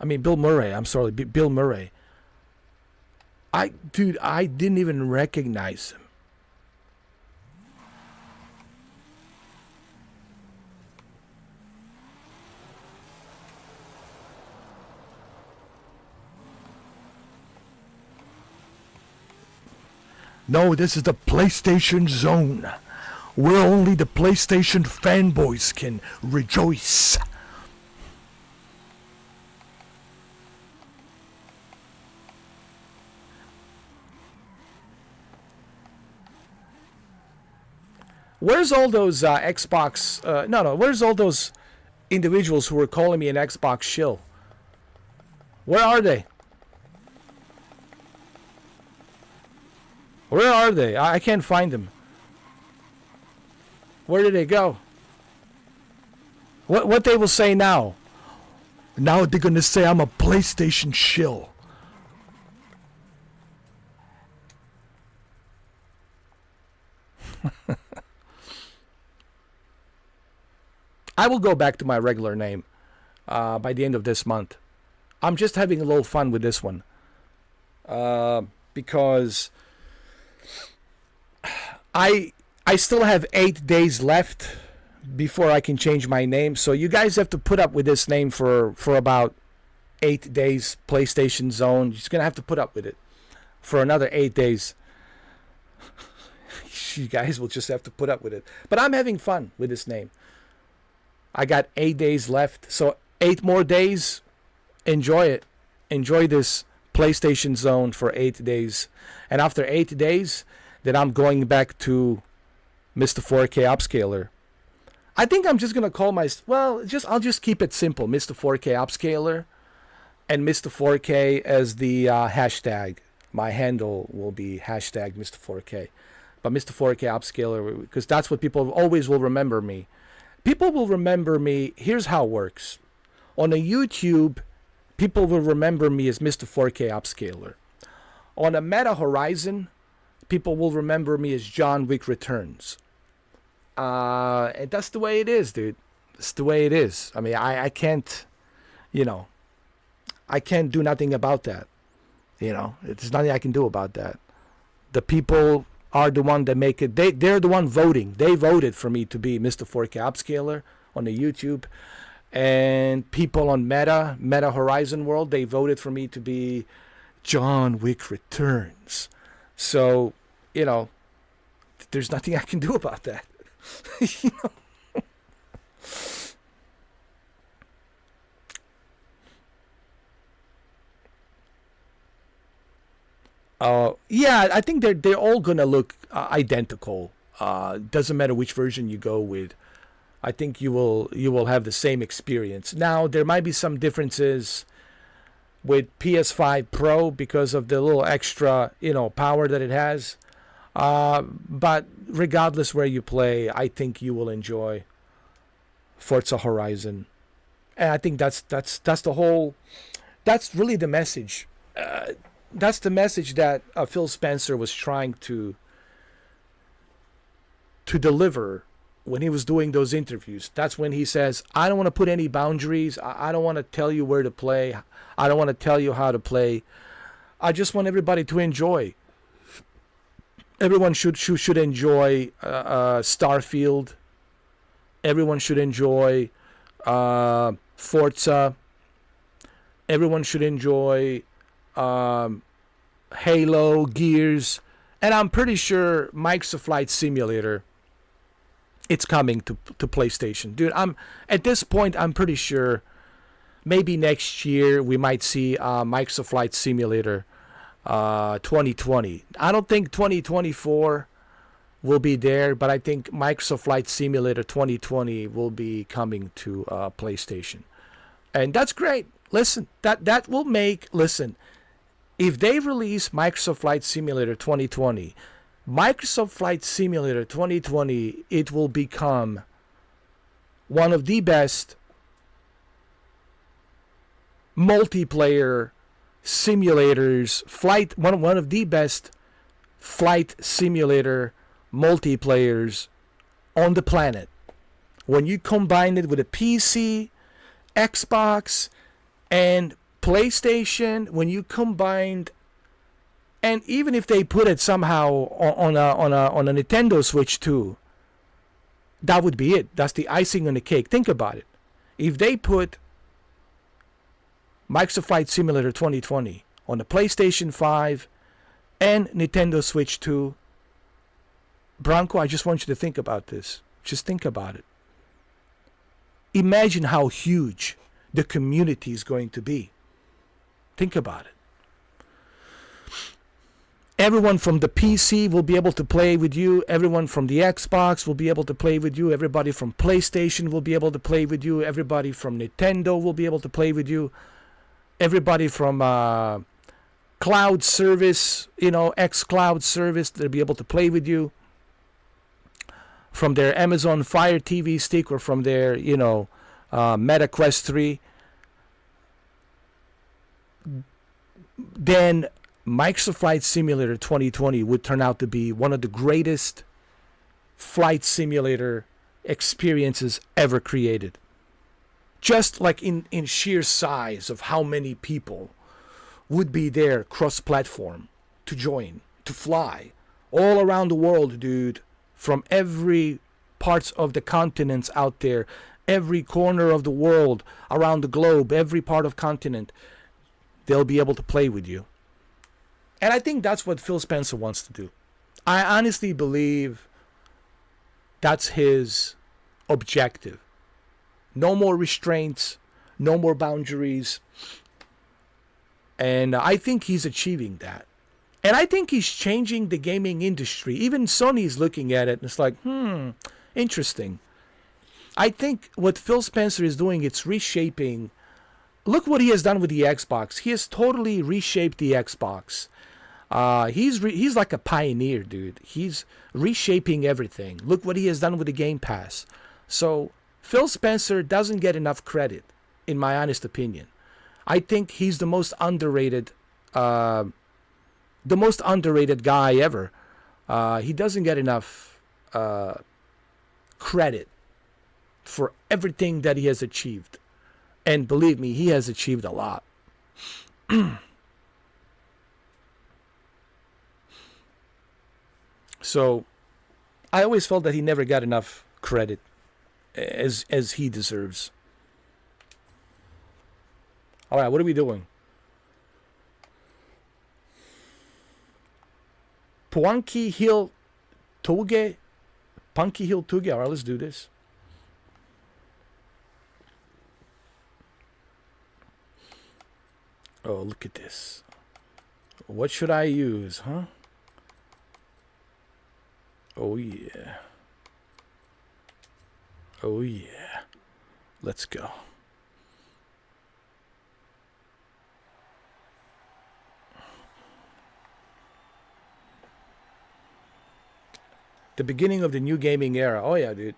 A: I mean, Bill Murray. I'm sorry. Bill Murray. I didn't even recognize him. No, this is the PlayStation Zone, where only the PlayStation fanboys can rejoice. Where's all those Xbox... where's all those individuals who were calling me an Xbox shill? Where are they? Where are they? I can't find them. Where did they go? What they will say now? Now they're going to say I'm a PlayStation shill. I will go back to my regular name by the end of this month. I'm just having a little fun with this one. Because I still have 8 days left before I can change my name. So you guys have to put up with this name for about 8 days. PlayStation Zone. You're just going to have to put up with it for another 8 days. You guys will just have to put up with it. But I'm having fun with this name. I got 8 days left. So 8 more days. Enjoy it. Enjoy this PlayStation zone for 8 days. And after 8 days, then I'm going back to Mr. 4K Upscaler. I think I'm just gonna call I'll just keep it simple, Mr. 4K Upscaler, and Mr. 4K as the hashtag. My handle will be hashtag Mr. 4K, but Mr. 4K Upscaler, because that's what people always will remember me. People will remember me. Here's how it works. On a YouTube, people will remember me as Mr. 4K Upscaler. On a Meta Horizon, people will remember me as John Wick Returns. And that's the way it is, dude. It's the way it is. I mean, I can't, I can't do nothing about that. There's nothing I can do about that. The people are the one that make it. They're the one voting. They voted for me to be Mr. 4K Upscaler on the YouTube. And people on Meta Horizon World, they voted for me to be John Wick Returns. So, there's nothing I can do about that. Yeah, I think they're all gonna look identical. Doesn't matter which version you go with. I think you will have the same experience. Now there might be some differences with PS5 Pro because of the little extra power that it has. But regardless where you play, I think you will enjoy Forza Horizon, and I think that's the whole. That's really the message. That's the message that Phil Spencer was trying to deliver when he was doing those interviews. That's when he says, "I don't want to put any boundaries. I don't want to tell you where to play. I don't want to tell you how to play. I just want everybody to enjoy." Everyone should enjoy Starfield. Everyone should enjoy Forza. Everyone should enjoy Halo, Gears, and I'm pretty sure Microsoft Flight Simulator. It's coming to PlayStation, dude. At this point, I'm pretty sure. Maybe next year we might see Microsoft Flight Simulator. 2020. I don't think 2024 will be there, but I think Microsoft Flight Simulator 2020 will be coming to PlayStation, and that's great. Listen, that will make. Listen, if they release Microsoft Flight Simulator 2020, Microsoft Flight Simulator 2020, it will become one of the best multiplayer simulators, one of the best flight simulator multiplayers on the planet. When you combine it with a PC, Xbox, and PlayStation, when you combined, and even if they put it somehow on a Nintendo Switch too, that would be it. That's the icing on the cake. Think about it. If they put Microsoft Flight Simulator 2020 on the PlayStation 5 and Nintendo Switch 2. Branko, I just want you to think about this. Just think about it. Imagine how huge the community is going to be. Think about it. Everyone from the PC will be able to play with you. Everyone from the Xbox will be able to play with you. Everybody from PlayStation will be able to play with you. Everybody from Nintendo will be able to play with you. Everybody from cloud service, xCloud service, they'll be able to play with you. From their Amazon Fire TV stick or from their, Meta Quest 3. Then Microsoft Flight Simulator 2020 would turn out to be one of the greatest flight simulator experiences ever created. Just like in sheer size of how many people would be there cross-platform to join, to fly all around the world, dude, from every parts of the continents out there, every corner of the world, around the globe, every part of continent, they'll be able to play with you. And I think that's what Phil Spencer wants to do. I honestly believe that's his objective. No more restraints, no more boundaries. And I think he's achieving that. And I think he's changing the gaming industry. Even Sony's looking at it and it's like, interesting. I think what Phil Spencer is doing, it's reshaping. Look what he has done with the Xbox. He has totally reshaped the Xbox. He's like a pioneer, dude. He's reshaping everything. Look what he has done with the Game Pass. So Phil Spencer doesn't get enough credit, in my honest opinion. I think he's the most underrated guy ever. He doesn't get enough credit for everything that he has achieved. And believe me, he has achieved a lot. So I always felt that he never got enough credit as he deserves. All right, what are we doing? Punky Hill Tuge. Punky Hill Tuge. All right, let's do this. Oh, look at this. What should I use, huh? Oh, yeah. Oh, yeah. Let's go. The beginning of the new gaming era. Oh, yeah, dude.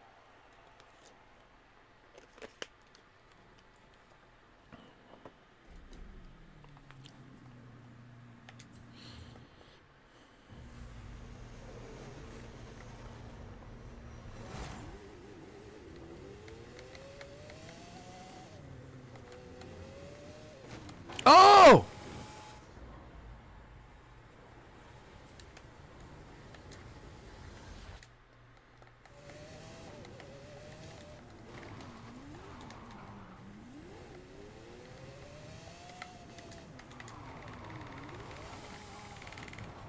A: Oh!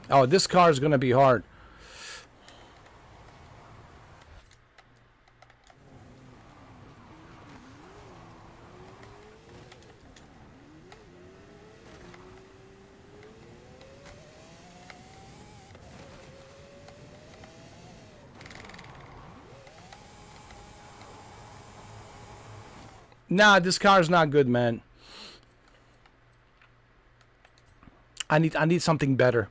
A: Oh, this car is going to be hard. Nah, this car is not good, man. I need something better.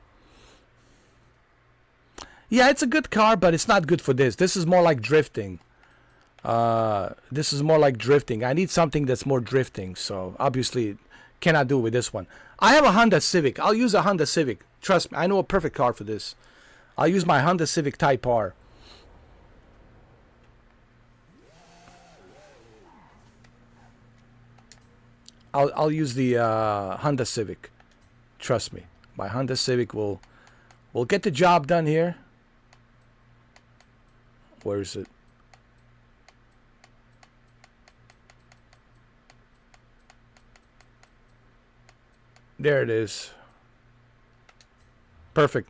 A: Yeah, it's a good car, but it's not good for this. This is more like drifting. I need something that's more drifting. So obviously, cannot do it with this one. I have a Honda Civic. I'll use a Honda Civic. Trust me, I know a perfect car for this. I'll use my Honda Civic Type R. I'll use the Honda Civic. Trust me, my Honda Civic will get the job done here. Where is it? There it is. Perfect.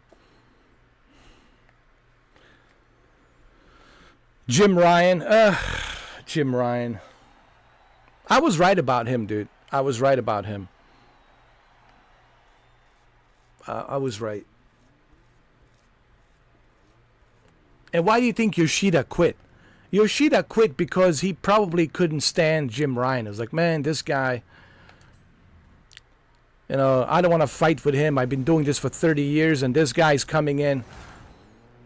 A: Jim Ryan. Jim Ryan. I was right about him, dude. I was right about him. I was right. And why do you think Yoshida quit? Yoshida quit because he probably couldn't stand Jim Ryan. It was like, man, this guy, I don't want to fight with him. I've been doing this for 30 years, and this guy's coming in,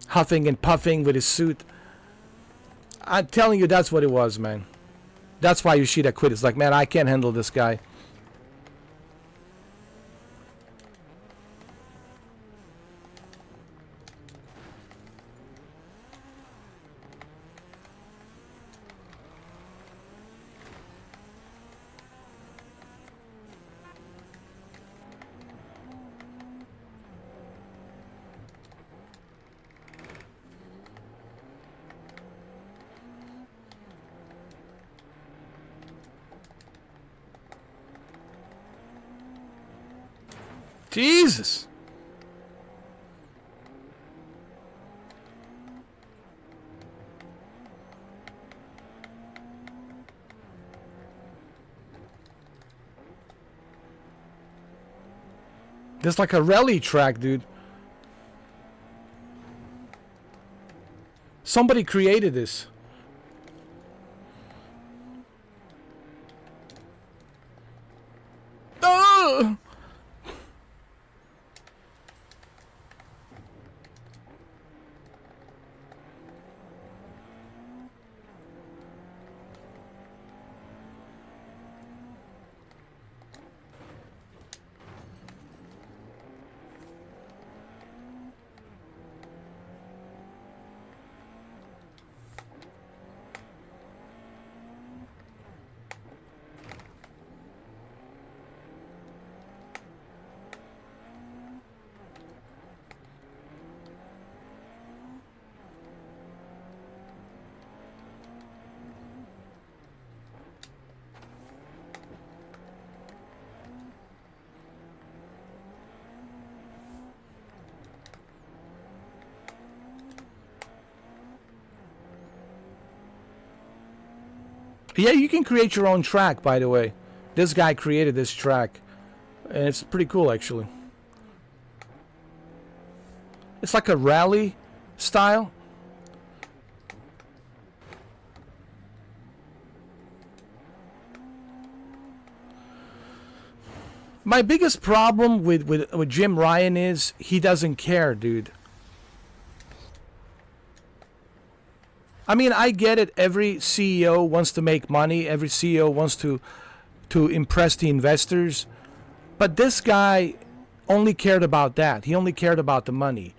A: huffing and puffing with his suit. I'm telling you, that's what it was, man. That's why Yoshida quit. It's like, man, I can't handle this guy. Jesus. There's like a rally track, dude. Somebody created this. Oh! Yeah, you can create your own track, by the way. This guy created this track. And it's pretty cool, actually. It's like a rally style. My biggest problem with Jim Ryan is he doesn't care, dude. I mean, I get it. Every CEO wants to make money. Every CEO wants to impress the investors. But this guy only cared about that. He only cared about the money.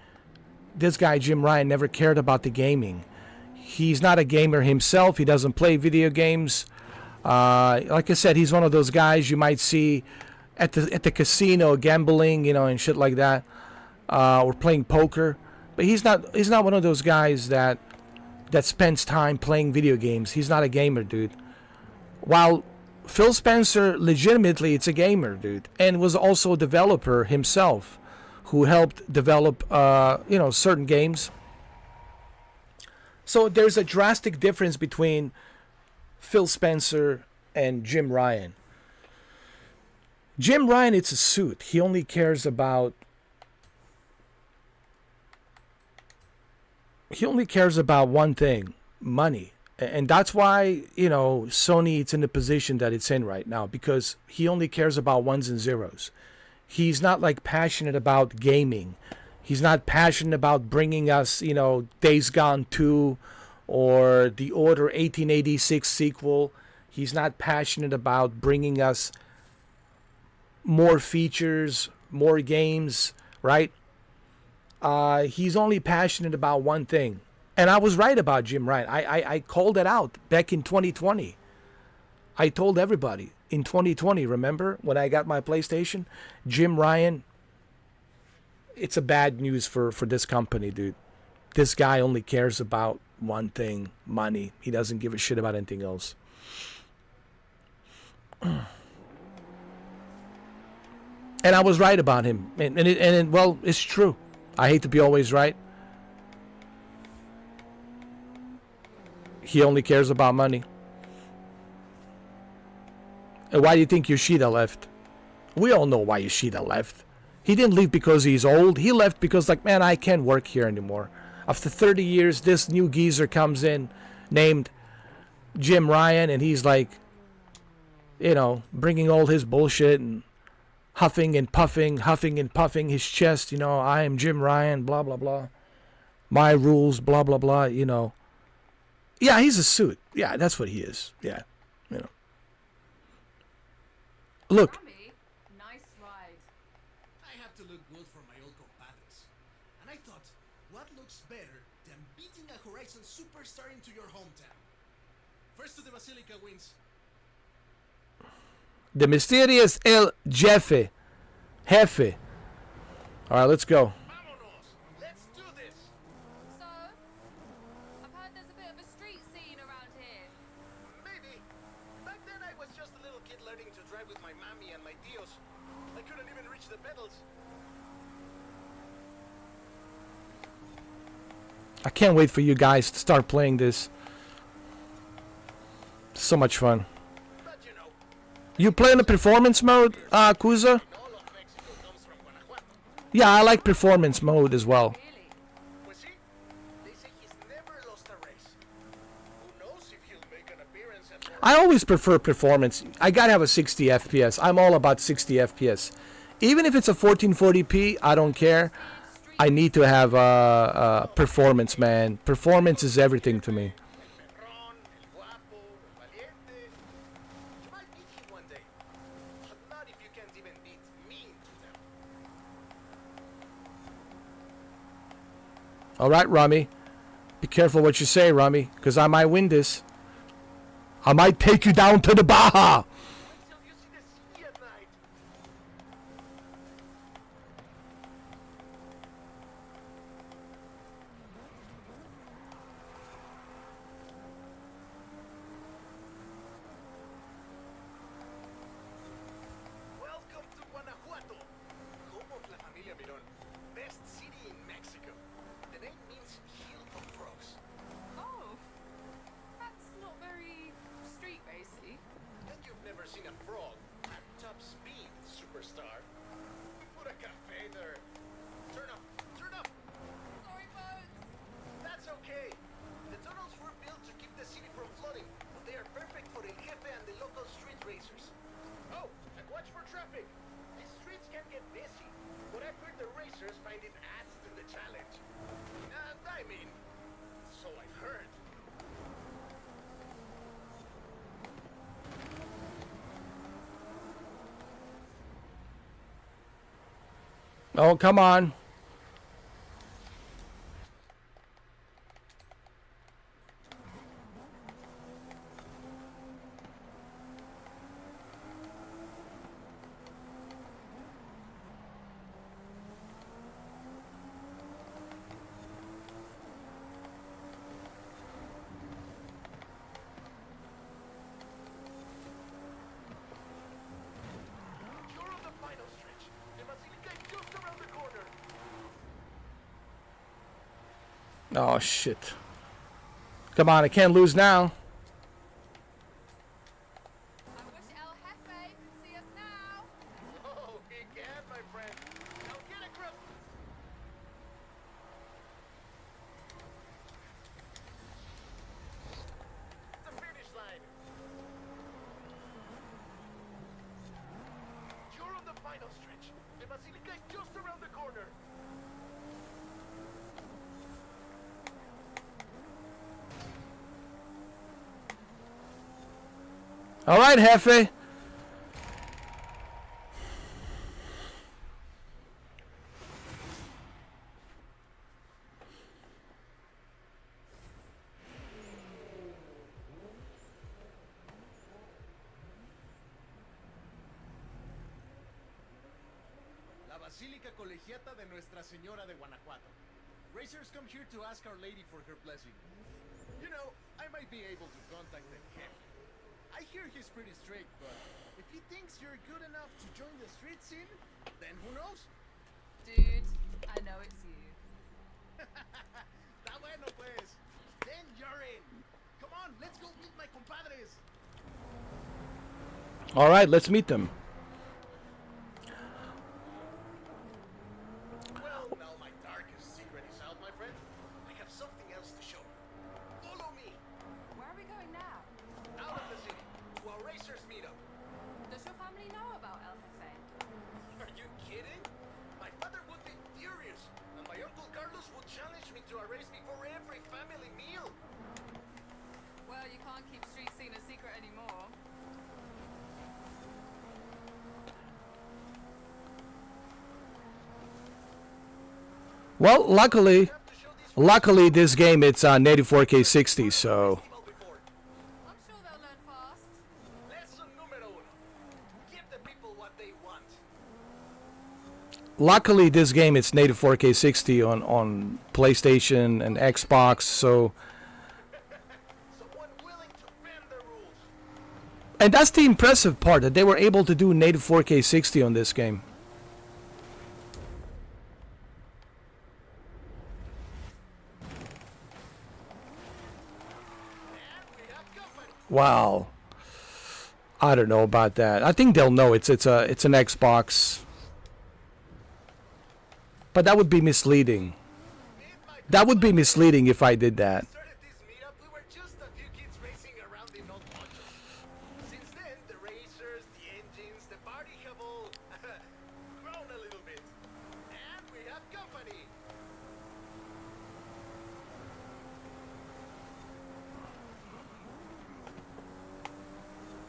A: This guy, Jim Ryan, never cared about the gaming. He's not a gamer himself. He doesn't play video games. Like I said, he's one of those guys you might see at the casino gambling, you know, and shit like that, or playing poker. But he's not one of those guys that spends time playing video games. He's not a gamer, dude. While Phil Spencer, legitimately, it's a gamer, dude, and was also a developer himself, who helped develop, certain games. So there's a drastic difference between Phil Spencer and Jim Ryan. Jim Ryan, it's a suit. He only cares about one thing, money. And that's why, Sony, it's in the position that it's in right now, because he only cares about ones and zeros. He's not like passionate about gaming. He's not passionate about bringing us, Days Gone 2 or the Order 1886 sequel. He's not passionate about bringing us more features, more games, right? He's only passionate about one thing. And I was right about Jim Ryan. I called it out back in 2020. I told everybody in 2020, remember when I got my PlayStation? Jim Ryan, it's a bad news for this company, dude. This guy only cares about one thing, money. He doesn't give a shit about anything else. And I was right about him. And well, it's true. I hate to be always right. He only cares about money. And why do you think Yoshida left? We all know why Yoshida left. He didn't leave because he's old. He left because, man, I can't work here anymore. After 30 years, this new geezer comes in named Jim Ryan, and he's bringing all his bullshit and huffing and puffing his chest, I am Jim Ryan, blah, blah, blah. My rules, blah, blah, blah, Yeah, he's a suit. Yeah, that's what he is. Yeah, Look.
B: Rami, nice ride.
C: I have to look good for my old compadres. And I thought, what looks better than beating a Horizon superstar into your hometown? First to the Basilica wins.
A: The mysterious El Jefe. Jefe. All right, let's go.
C: Vámonos! Let's do this!
B: So, I've heard there's a bit of a street scene around here.
C: Maybe. Back then I was just a little kid learning to drive with my mommy and my tios. I couldn't even reach the pedals.
A: I can't wait for you guys to start playing this. So much fun.
C: But
A: You play in the performance mode, Kuza?
C: all of Mexico comes from Guanajuato.
A: Yeah, I like performance mode as well.
B: Really?
C: Pues sí, they say he's never lost a race. Who knows if he'll make an appearance at
A: I always prefer performance. I gotta have a 60 FPS. I'm all about 60 FPS. Even if it's a 1440p, I don't care. I need to have performance, man. Performance is everything to me.
C: Perrón, el guapo, el valiente. You might beat him one day, but not if you can't even beat me to them.
A: All right, Rami. Be careful what you say, Rami, because I might win this. I might take you down to the Baja.
C: Wait till you see the sea at night. Welcome to Guanajuato, home of La Familia Mirón, best city in Mexico. The name means hill of frogs.
B: Oh, that's not very street racy.
C: And you've never seen a frog at top speed, superstar. Put a cafe there. Turn up, turn up.
B: Sorry, folks.
C: That's okay. The tunnels were built to keep the city from flooding, but they are perfect for El Jefe and the local street racers. Oh, and watch for traffic. These streets can get busy, but I've heard the racers find it adds to the challenge. I mean, so I've heard.
A: Oh, come on.
C: You're on the final stretch. The Basilica is just around the corner.
A: Oh, shit. Come on, I can't lose now.
B: I wish El Jefe could see us now.
C: Oh, he can, my friend. Now get across. The finish line. You're on the final stretch. The Basilica is just around the corner.
A: All right, Jefe.
C: La Basílica Colegiata de Nuestra Señora de Guanajuato. Racers come here to ask Our Lady for her blessing. You know, I might be able to contact the Jefe. I hear he's pretty strict, but if he thinks you're good enough to join the street scene, then who knows?
B: Dude, I know it's you.
C: Está bueno, pues. Then you're in. Come on, let's go meet my compadres.
A: All right, let's meet them.
C: Well, now my darkest secret is out, my friend. I have something else to show. Follow me.
B: Where are we going now?
C: Out of the city, to our racers meetup.
B: Does your family know about El Jefe?
C: Are you kidding? My father would be furious, and my uncle Carlos would challenge me to a race before every family meal.
B: Well, you can't keep street scene a secret anymore.
A: Well, luckily, this game it's native 4K 60, so
C: Well, before.
B: I'm sure they'll learn fast.
C: Lesson número uno. Give the people what they want.
A: luckily this game it's native 4K 60 on PlayStation and Xbox, so
C: Someone willing to bend the rules.
A: and that's the impressive part that they were able to do native 4K 60 on this game.
C: And we have company.
A: Wow. I don't know about that. I think they'll know it's an Xbox. But that would be misleading. That would be misleading if I did that.
C: Started this meetup, we were just a few kids racing around in old ponchos. Since then, the racers, the engines, the party have all grown a little bit. And we have company.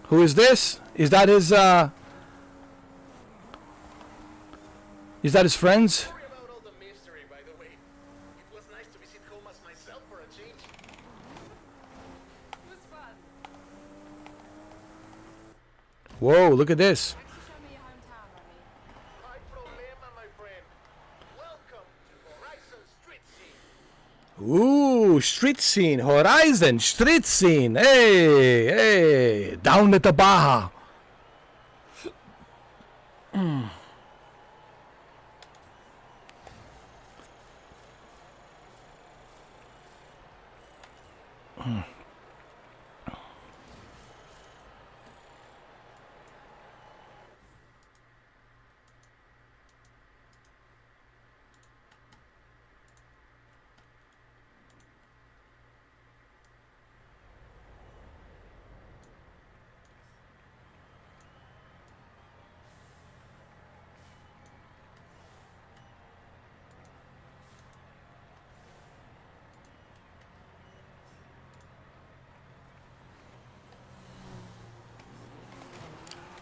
A: Who is this? Is that his friends?
C: Sorry about all the mystery, by the way. It was nice to visit home as myself for a change.
B: It was fun.
A: Whoa, look at this.
B: Thanks for showing me your hometown, Remy.
C: No problema, my friend. Welcome to Horizon Street Scene.
A: Ooh, street scene, Horizon, street scene. Hey, hey, down at the Baja.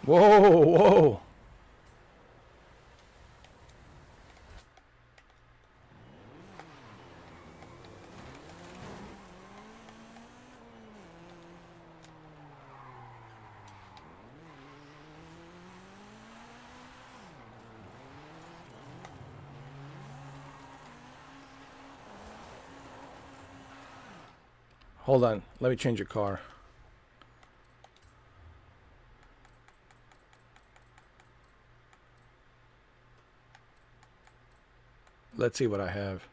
A: Whoa, whoa. Hold on, let me change your car. Let's see what I have.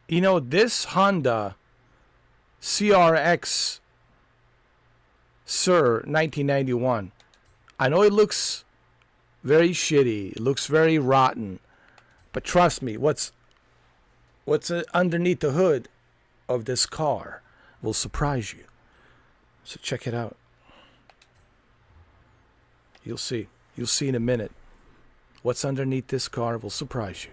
A: You know, this Honda CRX Sir 1991. I know it looks very shitty. It looks very rotten. But trust me, what's underneath the hood of this car will surprise you. So check it out. You'll see. You'll see in a minute. What's underneath this car will surprise you.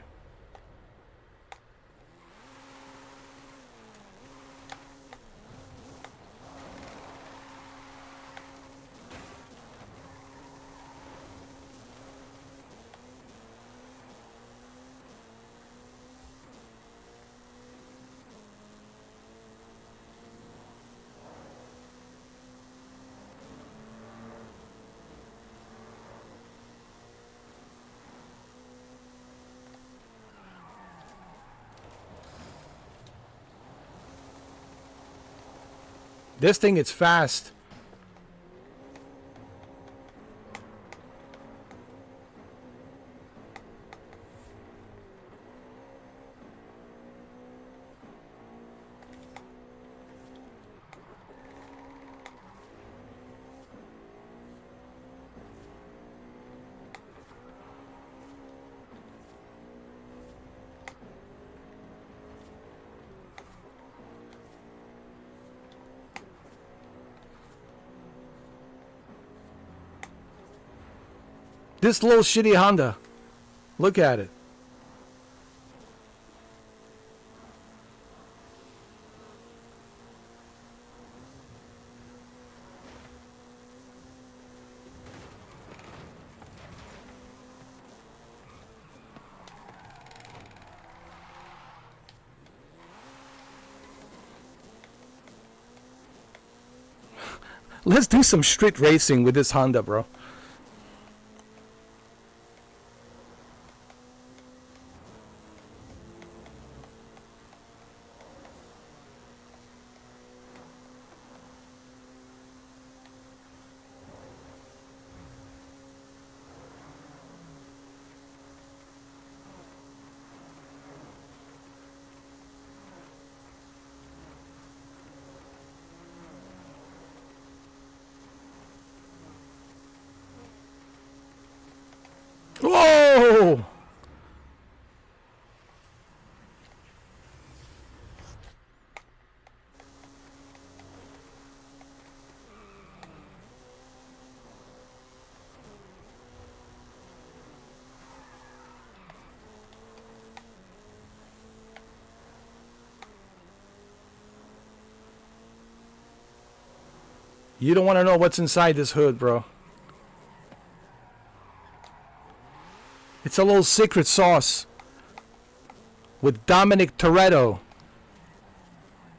A: This thing is fast. This little shitty Honda. Look at it. Let's do some street racing with this Honda, bro. Whoa! You don't want to know what's inside this hood, bro. It's a little secret sauce with Dominic Toretto.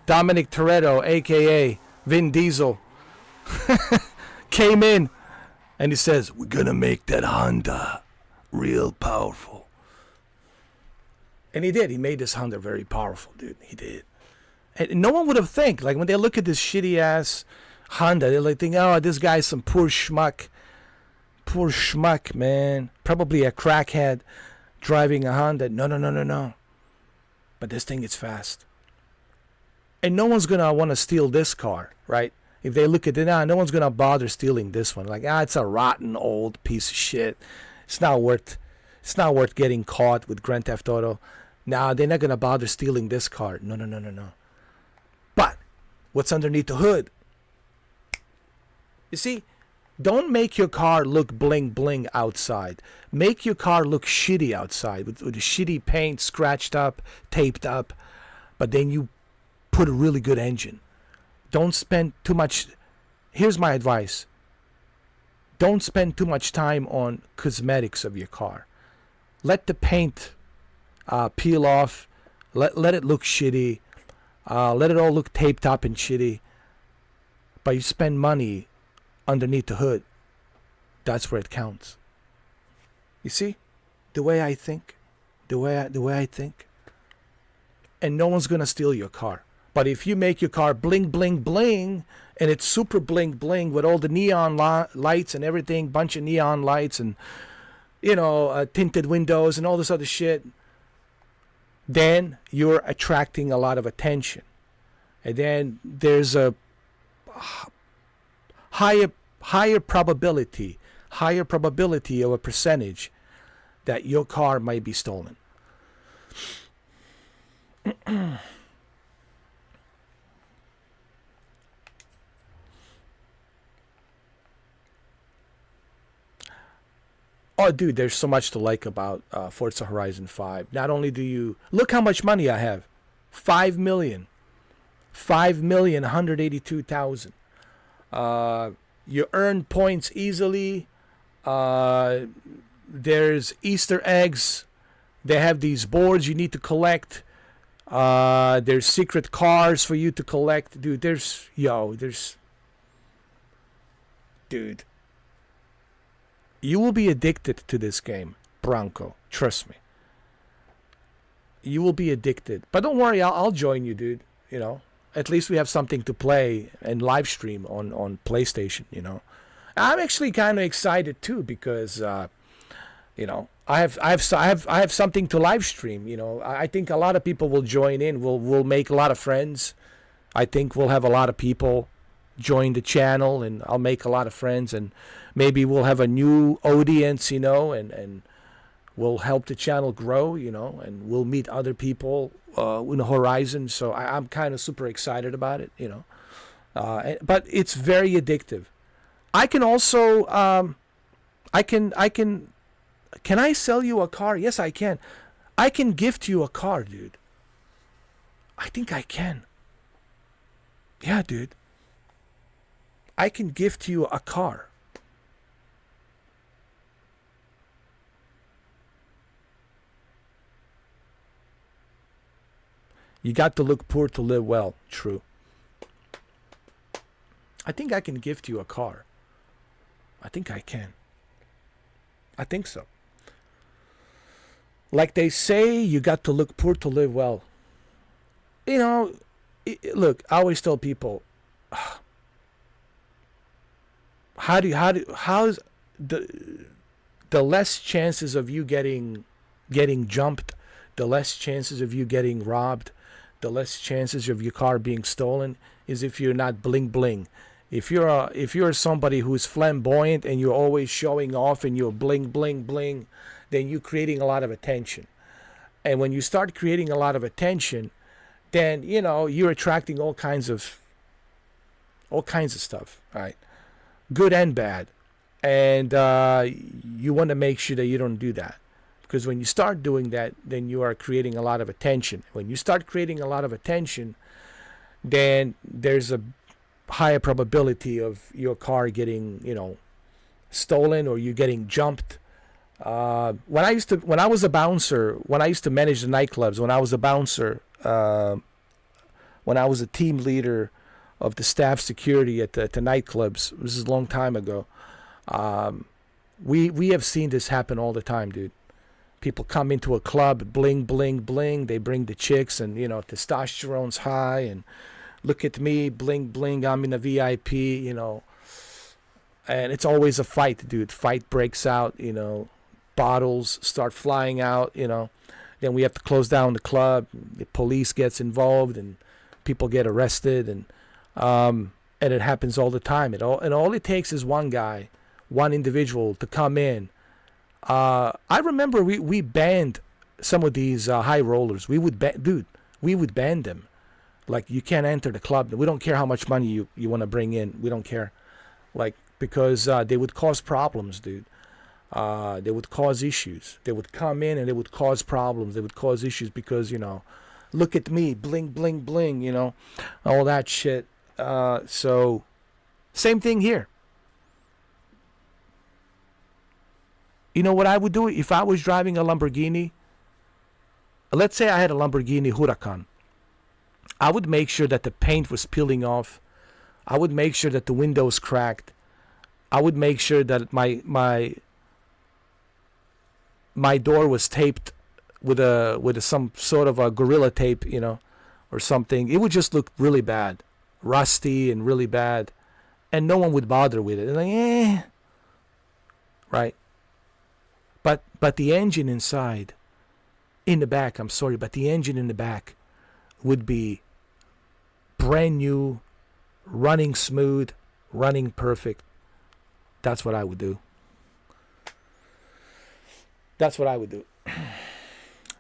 A: Dominic Toretto, a.k.a. Vin Diesel, came in and he says, we're going to make that Honda real powerful. And he did. He made this Honda very powerful, dude. He did. And no one would have think, like when they look at this shitty ass Honda, they're like thinking, oh, this guy's some poor schmuck. Poor schmuck, man. Probably a crackhead driving a Honda. No. But this thing is fast. And no one's going to want to steal this car, right? If they look at it now, no one's going to bother stealing this one. Like, it's a rotten old piece of shit. It's not worth getting caught with Grand Theft Auto. Nah, they're not going to bother stealing this car. No. But what's underneath the hood? You see, don't make your car look bling bling outside. Make your car look shitty outside with the shitty paint scratched up, taped up, but then you put a really good engine. Don't spend too much. Here's my advice. Don't spend too much time on cosmetics of your car. Let the paint peel off. Let it look shitty. Let it all look taped up and shitty. But you spend money underneath the hood. That's where it counts. You see? The way I think. The way I think. And no one's gonna steal your car. But if you make your car bling bling bling and it's super bling bling with all the neon lights and everything, bunch of neon lights and tinted windows and all this other shit, then you're attracting a lot of attention. And then there's a higher probability of a percentage that your car might be stolen. Oh, dude, there's so much to like about Forza Horizon 5. Not only do you... Look how much money I have. 5 million. 5,182,000. You earn points easily. There's Easter eggs. They have these boards you need to collect. There's secret cars for you to collect. Dude, Dude. You will be addicted to this game, Bronco. Trust me. You will be addicted. But don't worry, I'll join you, dude. At least we have something to play and live stream on PlayStation, I'm actually kind of excited too because I have something to live stream, I think a lot of people will join in. We'll make a lot of friends. I think we'll have a lot of people join the channel and I'll make a lot of friends and maybe we'll have a new audience, and we'll help the channel grow, and we'll meet other people in the horizon. So I'm kind of super excited about it, but it's very addictive. I can also, can I sell you a car? Yes, I can. I can gift you a car, dude. I think I can. Yeah, dude. I can gift you a car. You got to look poor to live well. True. I think I can gift you a car. I think I can. I think so. Like they say, you got to look poor to live well. Look, I always tell people, how's the less chances of you getting jumped, the less chances of you getting robbed, the less chances of your car being stolen is if you're not bling bling, If you're somebody who's flamboyant and you're always showing off and you're bling bling bling, then you're creating a lot of attention. And when you start creating a lot of attention, then you're attracting all kinds of stuff, right? Good and bad. And you want to make sure that you don't do that. Because when you start doing that, then you are creating a lot of attention. When you start creating a lot of attention, then there's a higher probability of your car getting, stolen or you getting jumped. When I used to manage the nightclubs, when I was a bouncer, when I was a team leader of the staff security at the nightclubs, this is a long time ago. We have seen this happen all the time, dude. People come into a club, bling, bling, bling. They bring the chicks and, testosterone's high and look at me, bling, bling. I'm in a VIP, and it's always a fight, dude. Fight breaks out, bottles start flying out, then we have to close down the club. The police gets involved and people get arrested and it happens all the time. And all it takes is one guy, one individual to come in. I remember we banned some of these high rollers. We would ban them. Like, you can't enter the club. We don't care how much money you want to bring in. We don't care. Like, because they would cause problems, dude. They would cause issues. They would come in and they would cause problems. They would cause issues because, look at me, bling, bling, bling, all that shit. So, same thing here. You know what I would do if I was driving a Lamborghini? Let's say I had a Lamborghini Huracan. I would make sure that the paint was peeling off. I would make sure that the windows cracked. I would make sure that my door was taped with some sort of a Gorilla tape, or something. It would just look really bad, rusty and really bad, and no one would bother with it. Like, right? But the engine inside, in the back, but the engine in the back would be brand new, running smooth, running perfect. That's what I would do. That's what I would do.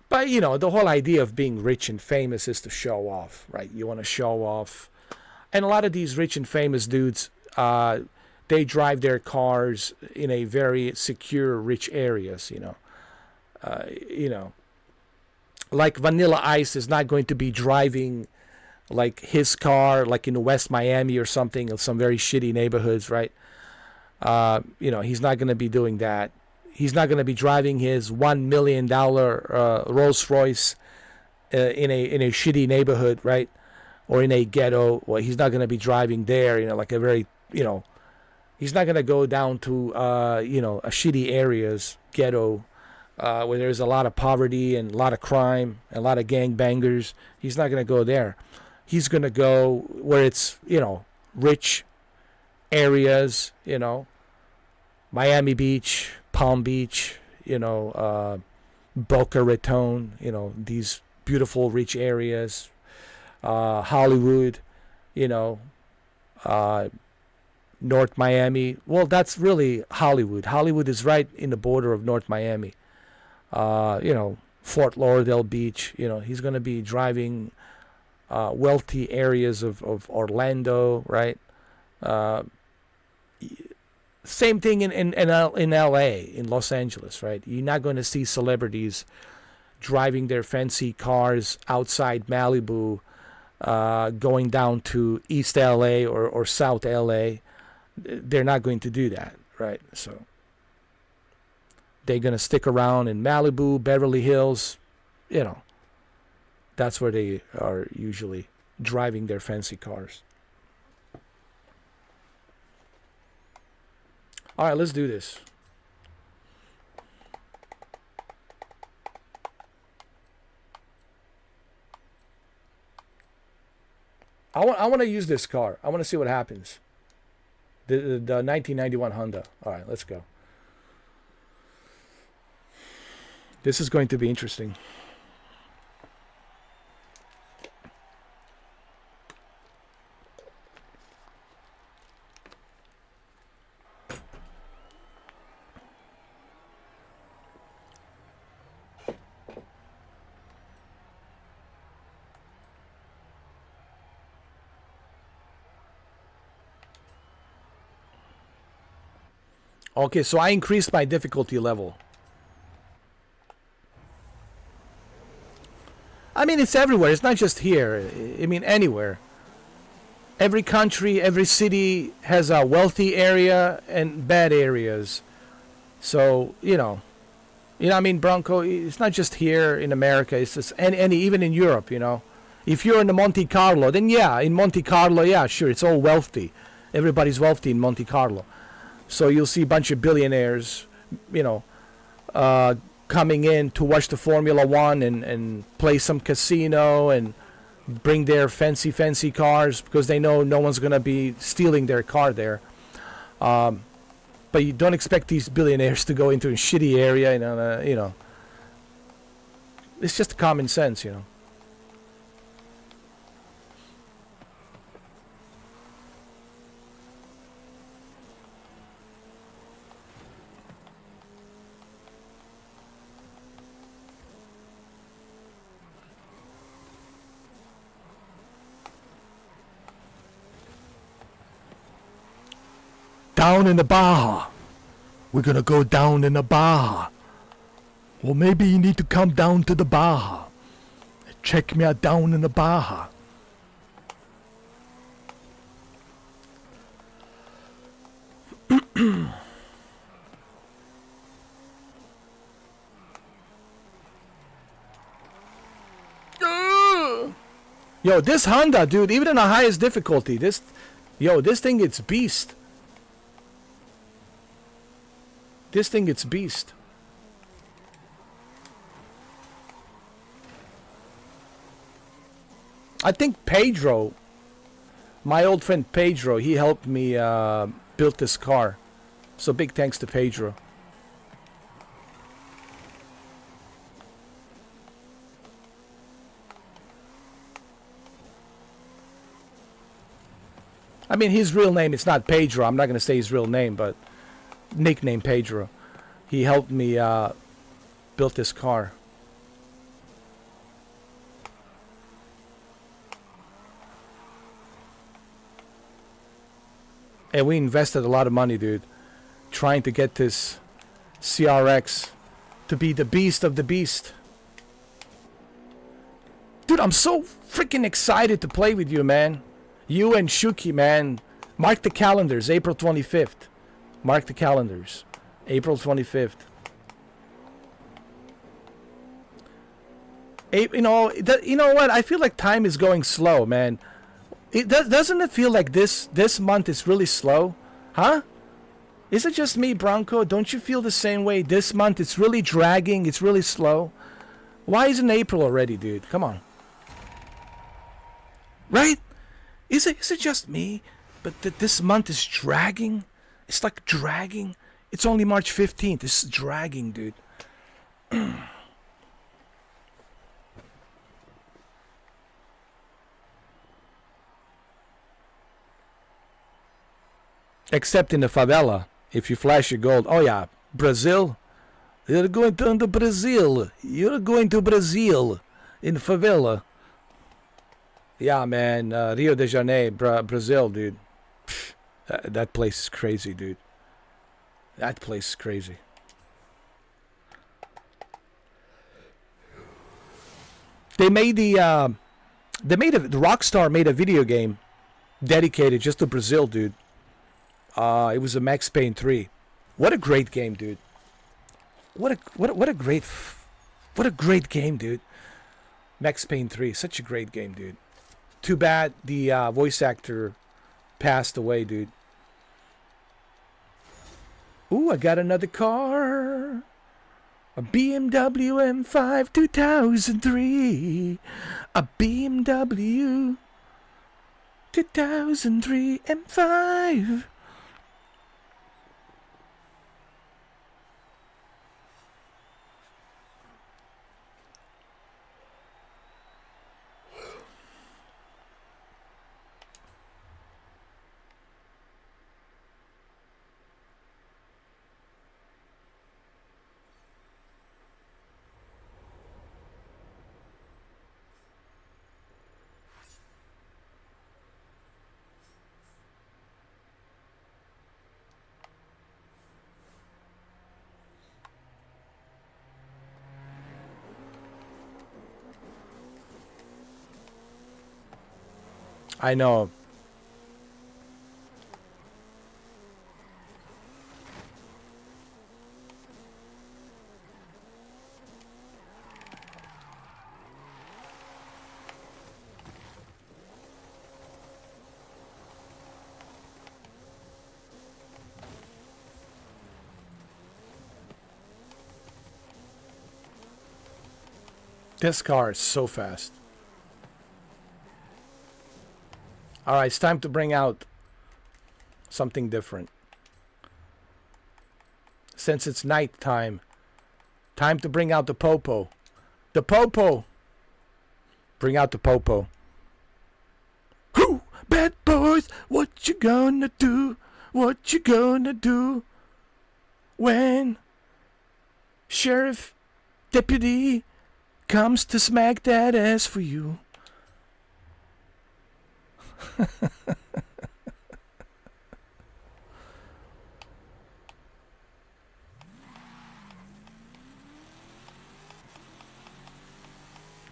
A: But, the whole idea of being rich and famous is to show off, right? You want to show off. And a lot of these rich and famous dudes, they drive their cars in a very secure, rich areas, Like Vanilla Ice is not going to be driving like his car like in West Miami or something, or some very shitty neighborhoods, right? He's not going to be doing that. He's not going to be driving his $1 million Rolls Royce in a shitty neighborhood, right? Or in a ghetto. Well, he's not going to be driving there, like a very, he's not going to go down to, a shitty areas, ghetto, where there's a lot of poverty and a lot of crime and a lot of gangbangers. He's not going to go there. He's going to go where it's, rich areas, Miami Beach, Palm Beach, Boca Raton, these beautiful rich areas, Hollywood, North Miami. Well, that's really Hollywood. Hollywood is right in the border of North Miami. Fort Lauderdale Beach. He's going to be driving wealthy areas of Orlando, right? Same thing in LA, in Los Angeles, right? You're not going to see celebrities driving their fancy cars outside Malibu, going down to East LA or South LA. They're not going to do that, right? So they're going to stick around in Malibu, Beverly Hills, That's where they are usually driving their fancy cars. All right, let's do this. I want to use this car. I want to see what happens. The 1991 Honda. All right, let's go. This is going to be interesting. Okay, so I increased my difficulty level. I mean, it's everywhere. It's not just here. I mean, anywhere. Every country, every city has a wealthy area and bad areas. So, I mean, Bronco, it's not just here in America. It's just any even in Europe, If you're in the Monte Carlo, then yeah, in Monte Carlo, yeah, sure, it's all wealthy. Everybody's wealthy in Monte Carlo. So you'll see a bunch of billionaires, coming in to watch the Formula One and play some casino and bring their fancy cars because they know no one's going to be stealing their car there. But you don't expect these billionaires to go into a shitty area, It's just common sense, Down in the Baja. We're gonna go down in the Baja. Well, maybe you need to come down to the Baja. Check me out down in the Baja. Yo, this Honda, dude, even in the highest difficulty, this thing, it's beast. This thing, it's beast. I think Pedro, my old friend Pedro, he helped me build this car. So big thanks to Pedro. I mean, his real name, it's not Pedro. I'm not going to say his real name, but nickname Pedro. He helped me build this car. And we invested a lot of money, dude, trying to get this CRX to be the beast of the beast. Dude, I'm so freaking excited to play with you, man. You and Shuki, man. Mark the calendars, April 25th. Mark the calendars, April 25th. You know what? I feel like time is going slow, man. Doesn't it feel like this month is really slow? Huh? Is it just me, Bronco? Don't you feel the same way? This month it's really dragging. It's really slow. Why isn't April already, dude? Come on. Right? Is it just me? But this month is dragging? It's like dragging. It's only March 15th. It's dragging, dude. Except in the favela. If you flash your gold. Oh yeah, Brazil. You're going to Brazil. You're going to Brazil. In favela. Yeah, man. Rio de Janeiro, Brazil, dude. Pfft, that place is crazy, dude. That place is crazy. The Rockstar made a video game dedicated just to Brazil, dude. It was a Max Payne 3. What a great game, dude. What a great game, dude. Max Payne 3, such a great game, dude. Too bad the voice actor passed away, dude. Ooh, I got another car. A BMW M5 2003. A BMW 2003 M5. I know. This car is so fast. Alright, it's time to bring out something different. Since it's night time to bring out the popo. The popo! Bring out the popo. Whoo! Bad boys, what you gonna do? What you gonna do? When Sheriff Deputy comes to smack that ass for you.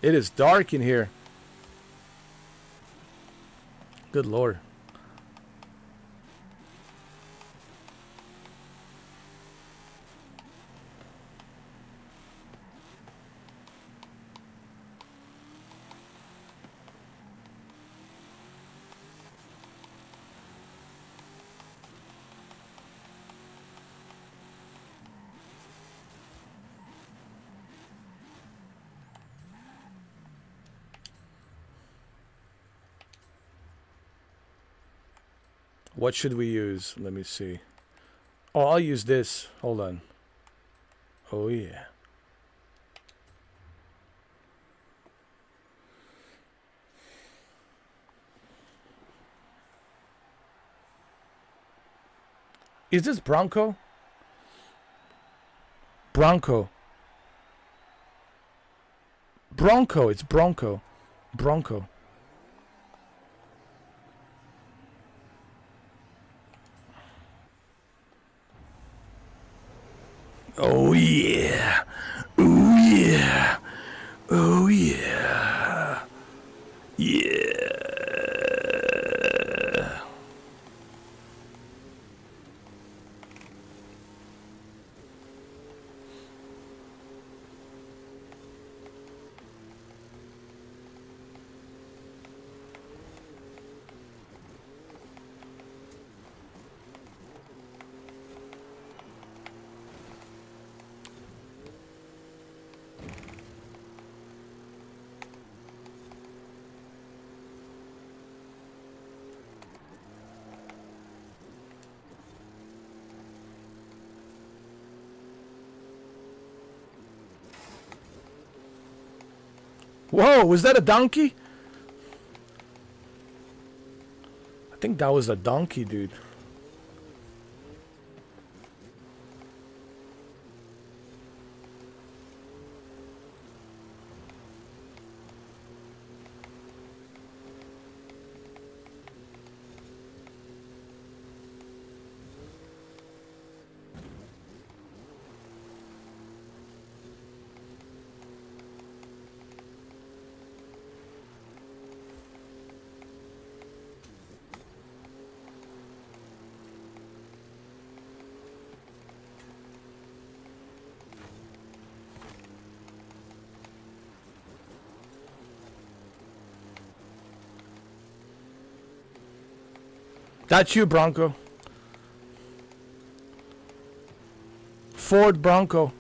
A: It is dark in here. Good Lord. What should we use? Let me see. Oh, I'll use this. Hold on. Oh, yeah. Is this Bronco? Bronco. Bronco. It's Bronco. Bronco. Oh yeah. Oh yeah. Oh yeah. Yeah. Whoa, was that a donkey? I think that was a donkey, dude. That's you, Bronco. Ford Bronco.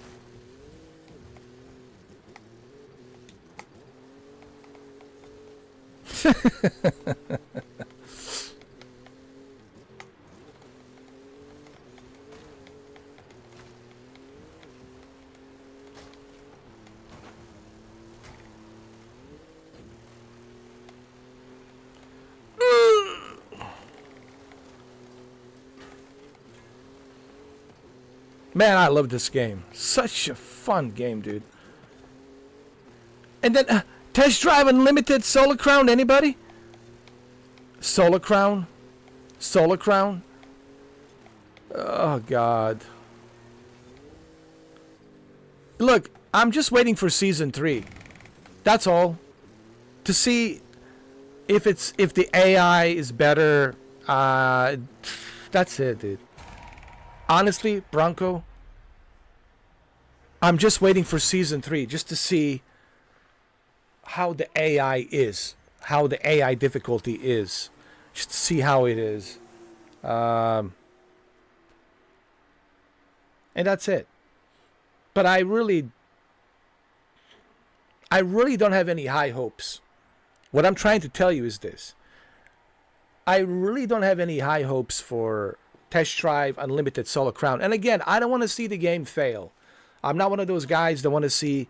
A: Man, I love this game. Such a fun game, dude. And then, Test Drive Unlimited Solar Crown, anybody? Solar Crown? Solar Crown? Oh, God. Look, I'm just waiting for Season 3. That's all. To see if the AI is better, that's it, dude. Honestly, Bronco, I'm just waiting for season 3 just to see how the AI is, how the AI difficulty is, just to see how it is. And that's it. But I really don't have any high hopes. What I'm trying to tell you is this. I really don't have any high hopes for Test Drive Unlimited Solo Crown. And again, I don't want to see the game fail. I'm not one of those guys that want to see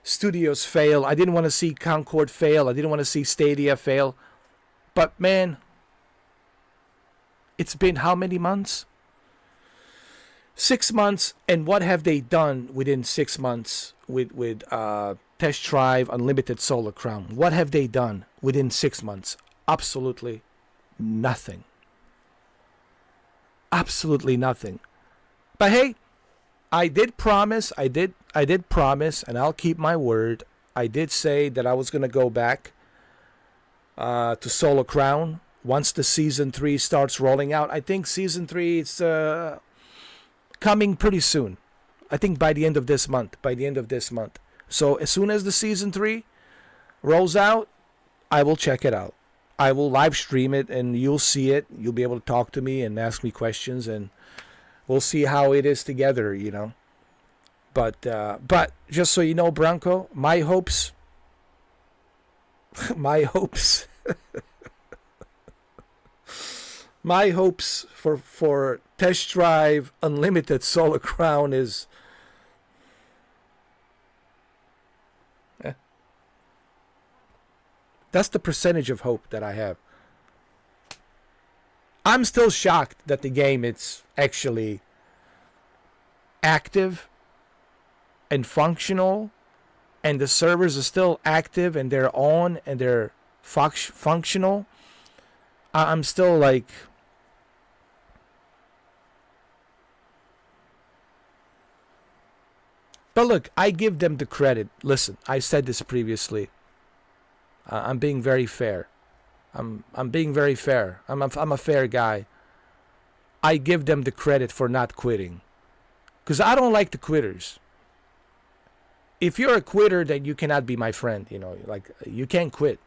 A: studios fail. I didn't want to see Concord fail. I didn't want to see Stadia fail. But man, it's been how many months? 6 months, and what have they done within 6 months with Test Drive Unlimited Solar Crown? What have they done within 6 months? Absolutely nothing. Absolutely nothing. But hey, I did promise, I did promise, and I'll keep my word. I did say that I was going to go back to Solar Crown once the season 3 starts rolling out. I think season 3 is coming pretty soon. I think by the end of this month. So as soon as the season 3 rolls out, I will check it out. I will live stream it and you'll see it. You'll be able to talk to me and ask me questions, and we'll see how it is together, you know. But just so you know, Bronco, my hopes my hopes for Test Drive Unlimited Solar Crown is that's the percentage of hope that I have. I'm still shocked that the game is actually active and functional, and the servers are still active and they're on and they're functional. I'm still like, but look, I give them the credit. Listen, I said this previously. I'm being very fair. I'm being very fair. I'm a fair guy. I give them the credit for not quitting, because I don't like the quitters. If you're a quitter, then you cannot be my friend. You know, like, you can't quit.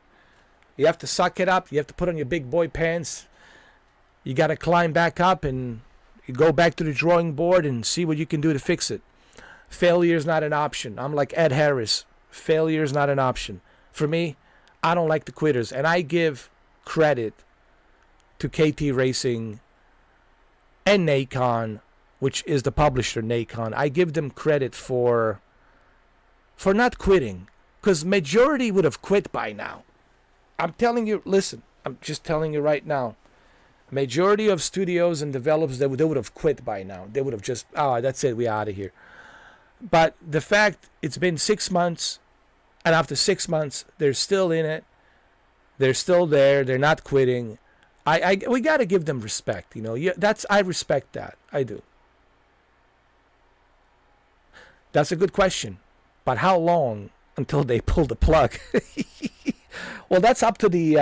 A: You have to suck it up. You have to put on your big boy pants. You got to climb back up and you go back to the drawing board and see what you can do to fix it. Failure is not an option. I'm like Ed Harris. Failure is not an option. For me, I don't like the quitters. And I give credit to KT Racing and Nacon, which is the publisher, Nacon. I give them credit for not quitting, because majority would have quit by now. I'm telling you, listen, I'm just telling you right now. Majority of studios and developers, they would have quit by now. They would have just, oh, that's it, we're out of here. But the fact it's been 6 months, and after 6 months, they're still in it. They're still there. They're not quitting. We got to give them respect. You know, I respect that. I do. That's a good question. But how long until they pull the plug? Well, that's up to the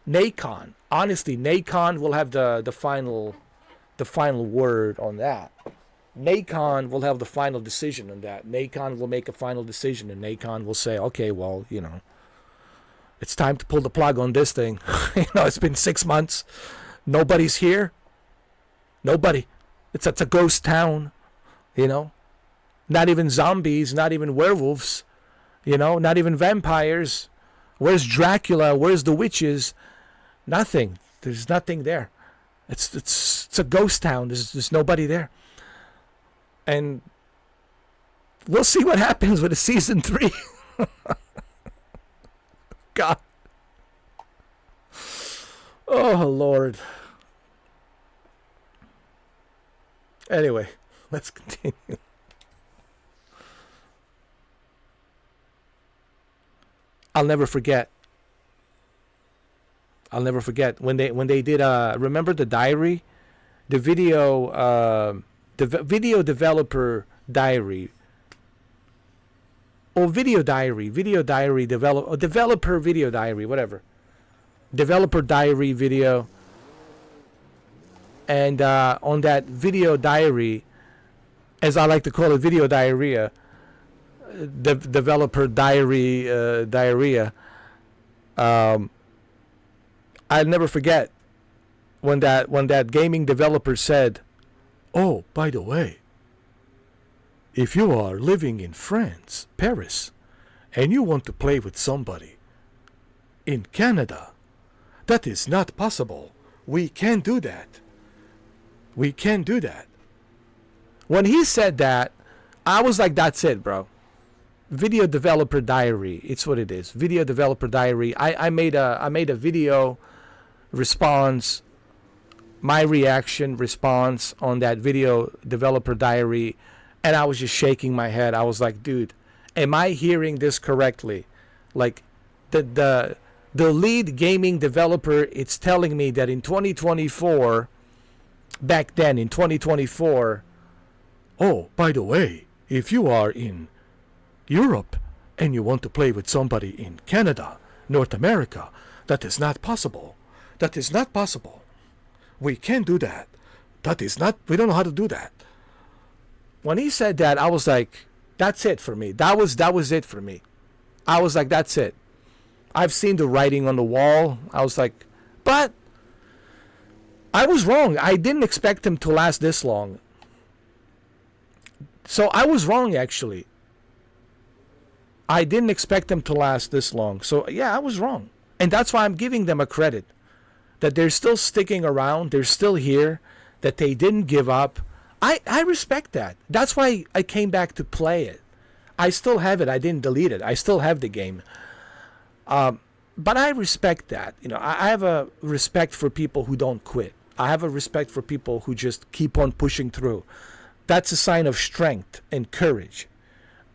A: Nacon. Honestly, Nacon will have the final word on that. Nacon will have the final decision on that. Nacon will make a final decision, and Nacon will say, okay, well, you know, it's time to pull the plug on this thing. You know, it's been 6 months. Nobody's here. Nobody. It's a ghost town, you know. Not even zombies, not even werewolves, you know, not even vampires. Where's Dracula? Where's the witches? Nothing. There's nothing there. It's a ghost town. There's nobody there. And we'll see what happens with the season 3. God. Oh, Lord. Anyway, let's continue. I'll never forget when they did remember the diary, the video developer diary. or video diary, developer video diary, whatever, developer diary video. And on that video diary, as I like to call it, video diarrhea, developer diary diarrhea. I'll never forget when that gaming developer said, "Oh, by the way, if you are living in France, Paris, and you want to play with somebody in Canada, that is not possible. We can't do that. We can't do that." When he said that, I was like, that's it, bro. Video developer diary. It's what it is. Video developer diary. I made a video response, my reaction response on that video developer diary, and I was just shaking my head. I was like, dude, am I hearing this correctly? Like the lead gaming developer, it's telling me that in 2024, back then in 2024, oh, by the way, if you are in Europe and you want to play with somebody in Canada, North America, that is not possible. That is not possible. We can't do that. We don't know how to do that. When he said that, I was like, that's it for me. That was it for me. I was like, that's it. I've seen the writing on the wall. I was like, but I was wrong. I didn't expect him to last this long. So I was wrong, actually. I didn't expect them to last this long. So yeah, I was wrong. And that's why I'm giving them a credit. That they're still sticking around. They're still here. That they didn't give up. I respect that. That's why I came back to play it. I still have it. I didn't delete it. I still have the game. But I respect that. You know, I have a respect for people who don't quit. I have a respect for people who just keep on pushing through. That's a sign of strength and courage.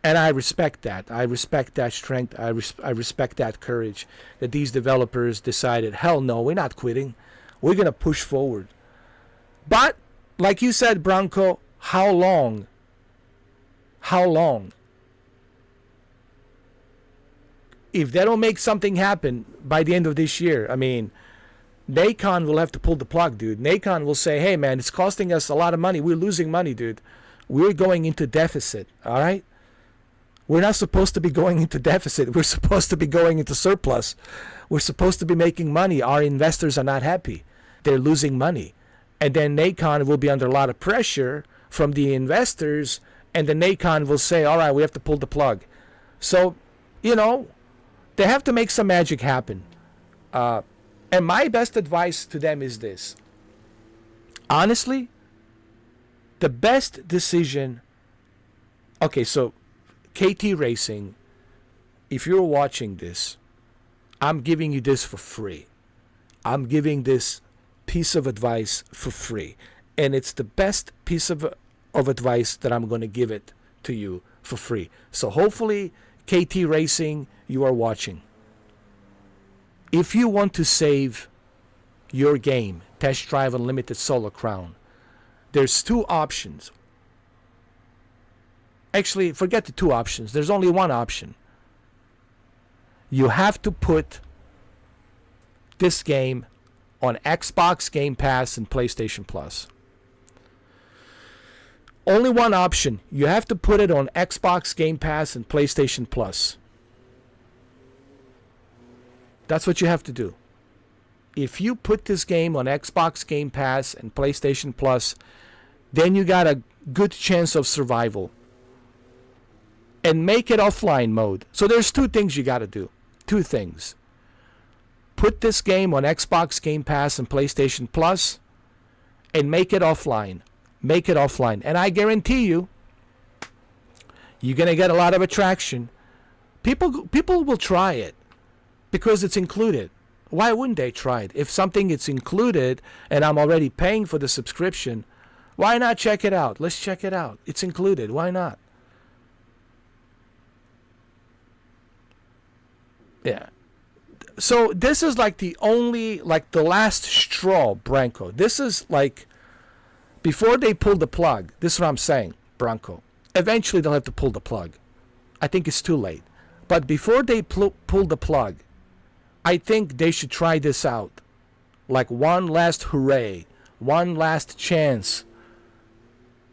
A: And I respect that. I respect that strength. I respect that courage that these developers decided, hell no, we're not quitting. We're going to push forward. But, like you said, Bronco, how long? How long? If they don't make something happen by the end of this year, I mean, Nacon will have to pull the plug, dude. Nacon will say, hey, man, it's costing us a lot of money. We're losing money, dude. We're going into deficit, all right? We're not supposed to be going into deficit. We're supposed to be going into surplus. We're supposed to be making money. Our investors are not happy. They're losing money. And then Nacon will be under a lot of pressure from the investors, and the Nacon will say, all right, we have to pull the plug. So, you know, they have to make some magic happen. And my best advice to them is this. Honestly, the best decision... Okay, so KT Racing, if you're watching this, I'm giving you this for free. I'm giving this piece of advice for free. And it's the best piece of advice that I'm going to give it to you for free. So hopefully, KT Racing, you are watching. If you want to save your game, Test Drive Unlimited Solar Crown, there's two options. Actually, forget the two options. There's only one option. You have to put this game on Xbox Game Pass and PlayStation Plus. Only one option. You have to put it on Xbox Game Pass and PlayStation Plus. That's what you have to do. If you put this game on Xbox Game Pass and PlayStation Plus, then you got a good chance of survival. And make it offline mode. So there's two things you got to do. Two things. Put this game on Xbox Game Pass and PlayStation Plus, and make it offline. Make it offline. And I guarantee you, you're going to get a lot of attraction. People will try it because it's included. Why wouldn't they try it? If something is included and I'm already paying for the subscription, why not check it out? Let's check it out. It's included. Why not? Yeah. So this is like the only, like the last straw, Branko. This is like, before they pull the plug, this is what I'm saying, Branko. Eventually they'll have to pull the plug. I think it's too late. But before they pull the plug, I think they should try this out. Like one last hooray, one last chance.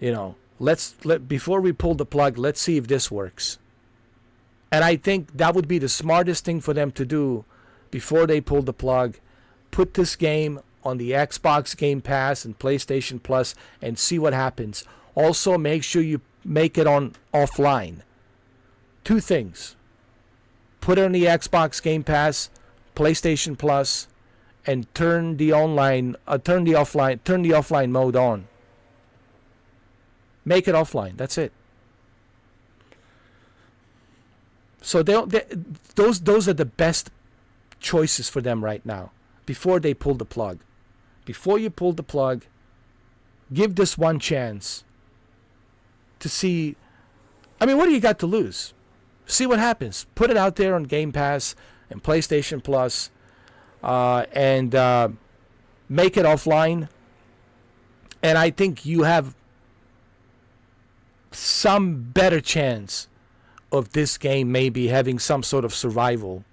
A: You know, before we pull the plug, let's see if this works. And I think that would be the smartest thing for them to do before they pull the plug. Put this game on the Xbox Game Pass and PlayStation Plus and see what happens. Also, make sure you make it on offline. Two things. Put it on the Xbox Game Pass, PlayStation Plus, and turn the offline mode on. Make it offline. That's it. So those are the best choices for them right now. Before they pull the plug, before you pull the plug, give this one chance to see. I mean, what do you got to lose? See what happens. Put it out there on Game Pass and PlayStation Plus, and make it offline. And I think you have some better chance of this game maybe having some sort of survival.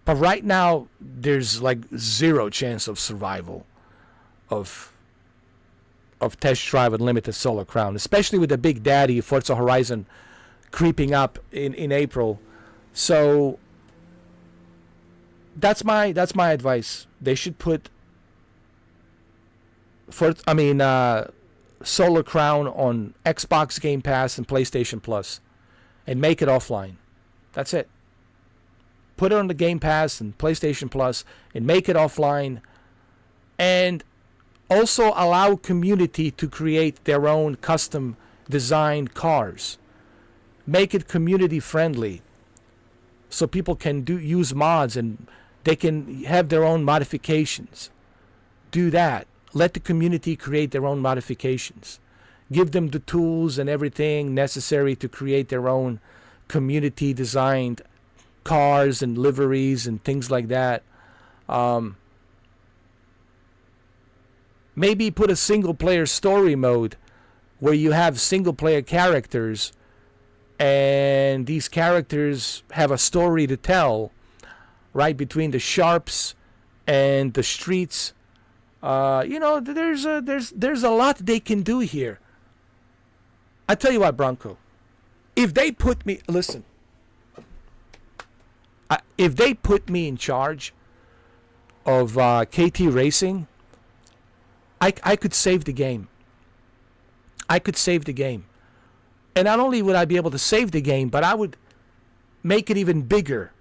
A: But right now, there's like zero chance of survival of Test Drive Unlimited Solar Crown, especially with the big daddy Forza Horizon creeping up in April. So that's my advice. They should put Solar Crown on Xbox Game Pass and PlayStation Plus and make it offline. That's it. Put it on the Game Pass and PlayStation Plus and make it offline, and also allow community to create their own custom designed cars. Make it community friendly so people can use mods and they can have their own modifications. Do that. Let the community create their own modifications. Give them the tools and everything necessary to create their own community designed cars and liveries and things like that. Maybe put a single player story mode where you have single player characters and these characters have a story to tell, right, between the sharps and the streets. There's a lot they can do here. I tell you what, Bronco, if they put me in charge of KT Racing, I could save the game. I could save the game. And not only would I be able to save the game, but I would make it even bigger.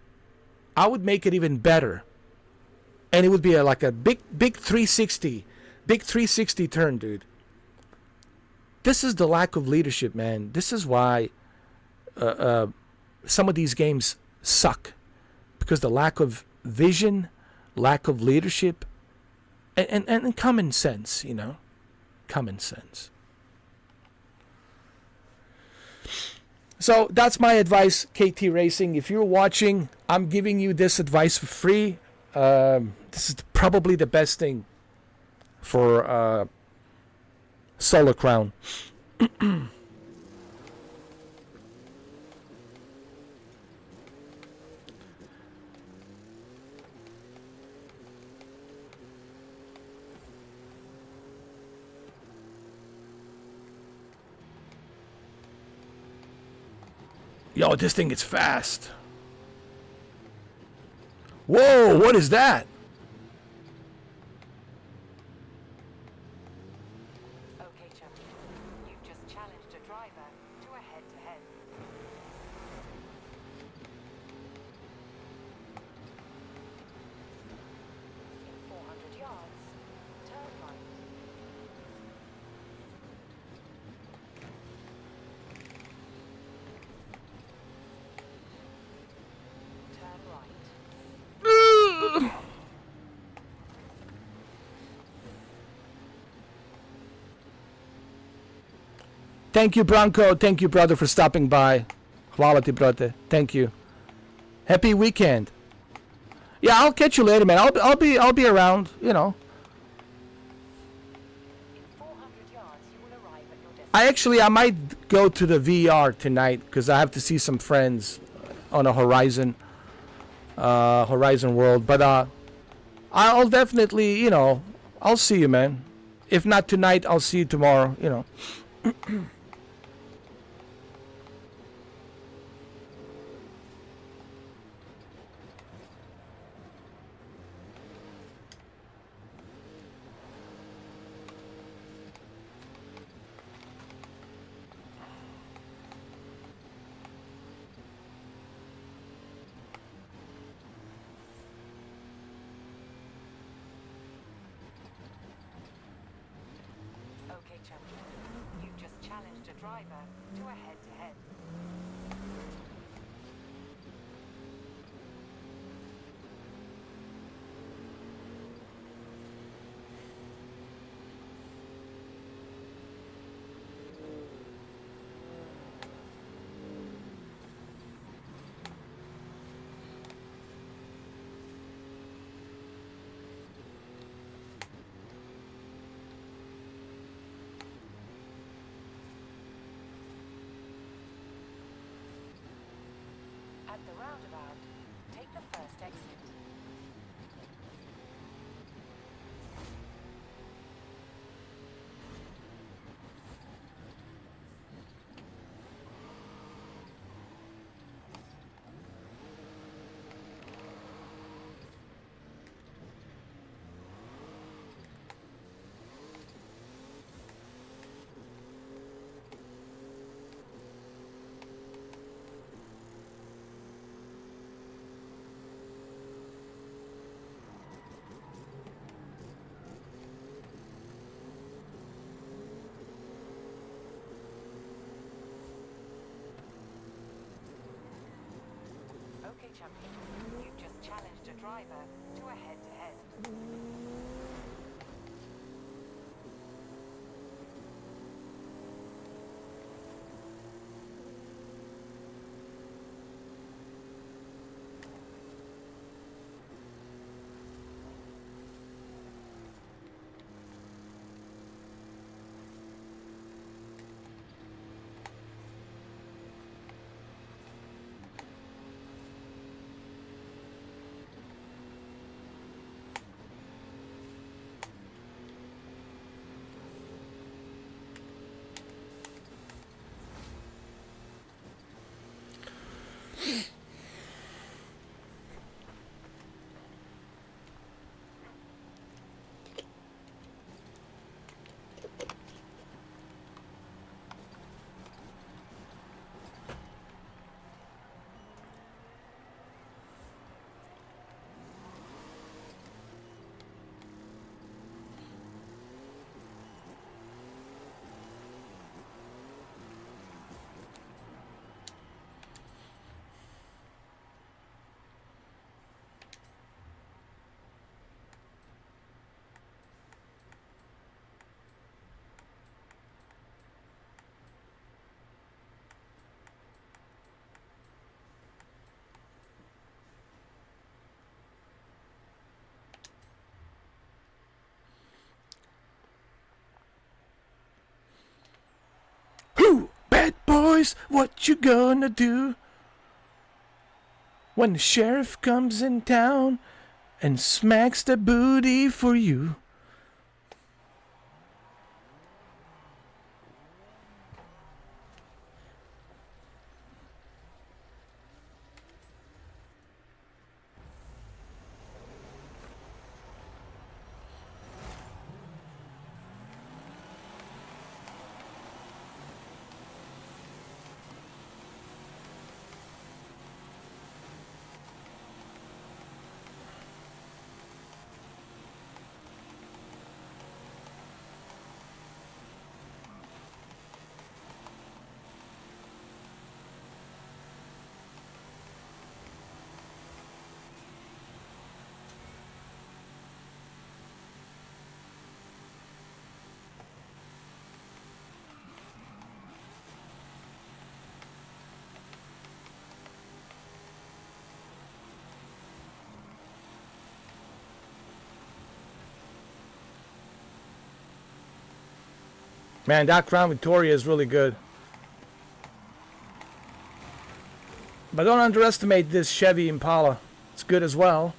A: I would make it even better. And it would be like a big 360 turn, dude. This is the lack of leadership, man. This is why some of these games suck. Because the lack of vision, lack of leadership, and common sense, common sense. So that's my advice, KT Racing. If you're watching, I'm giving you this advice for free. This is probably the best thing for Solar Crown. Yo, this thing is fast. Whoa, what is that?
D: Okay, champion. You've just challenged a driver to a head-to-head. In 400 yards, turn right. Turn right.
A: Thank you, Bronco. Thank you, brother, for stopping by. Hvala ti, brate. Thank you. Happy weekend. Yeah, I'll catch you later, man. I'll be around.
D: In 400 yards, you will arrive at your destination.
A: I might go to the VR tonight because I have to see some friends on a Horizon World. But I'll definitely, I'll see you, man. If not tonight, I'll see you tomorrow.
D: Okay, champion. You've just challenged a driver to a head-to-head. At the roundabout, take the first exit. Okay, champion. You've just challenged a driver to a head-to-head.
A: Who, bad boys, what you gonna do when the sheriff comes in town and smacks the booty for you? Man, that Crown Victoria is really good. But don't underestimate this Chevy Impala. It's good as well.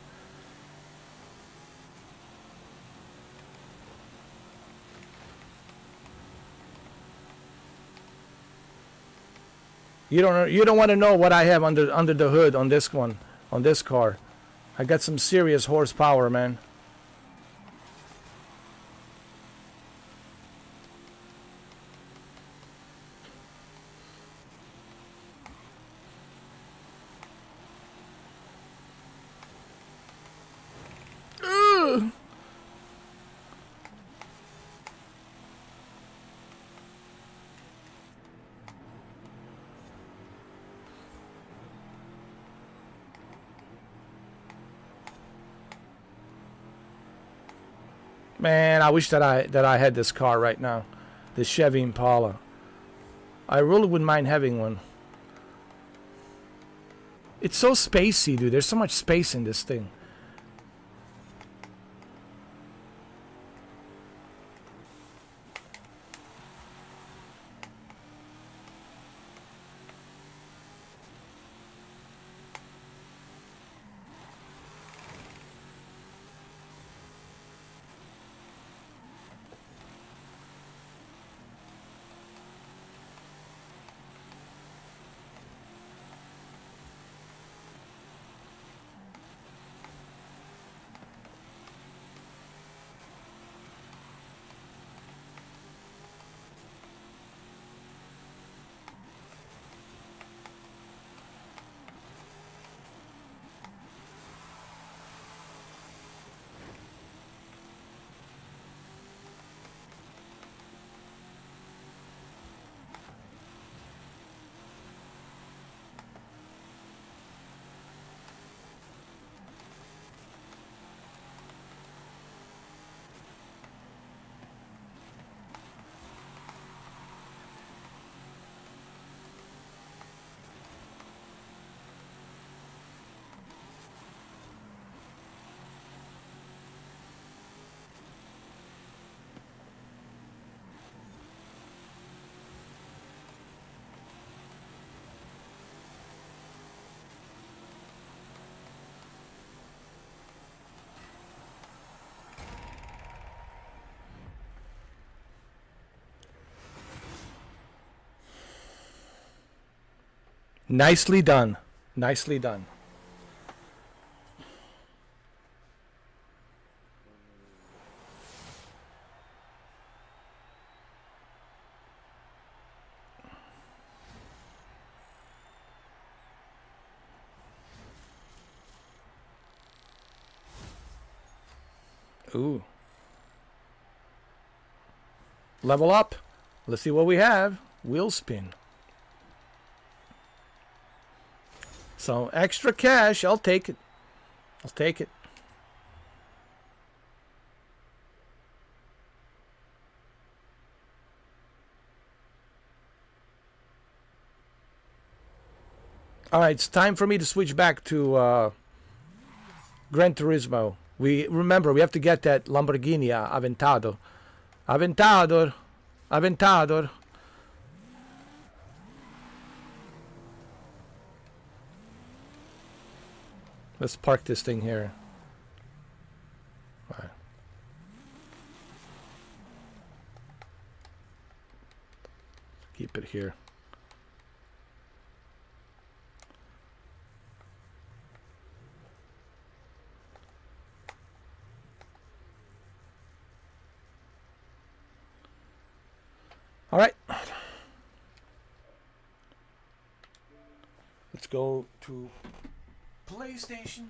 A: You don't want to know what I have under the hood on this one, on this car. I got some serious horsepower, man. Ugh. Man, I wish that I had this car right now, this Chevy Impala. I really wouldn't mind having one. It's so spacey, dude. There's so much space in this thing. Nicely done. Nicely done. Ooh. Level up. Let's see what we have. Wheel spin. So extra cash, I'll take it. I'll take it. All right, it's time for me to switch back to Gran Turismo. We have to get that Lamborghini Aventador. Aventador. Aventador. Let's park this thing here. All right. Keep it here. All right. Let's go to PlayStation.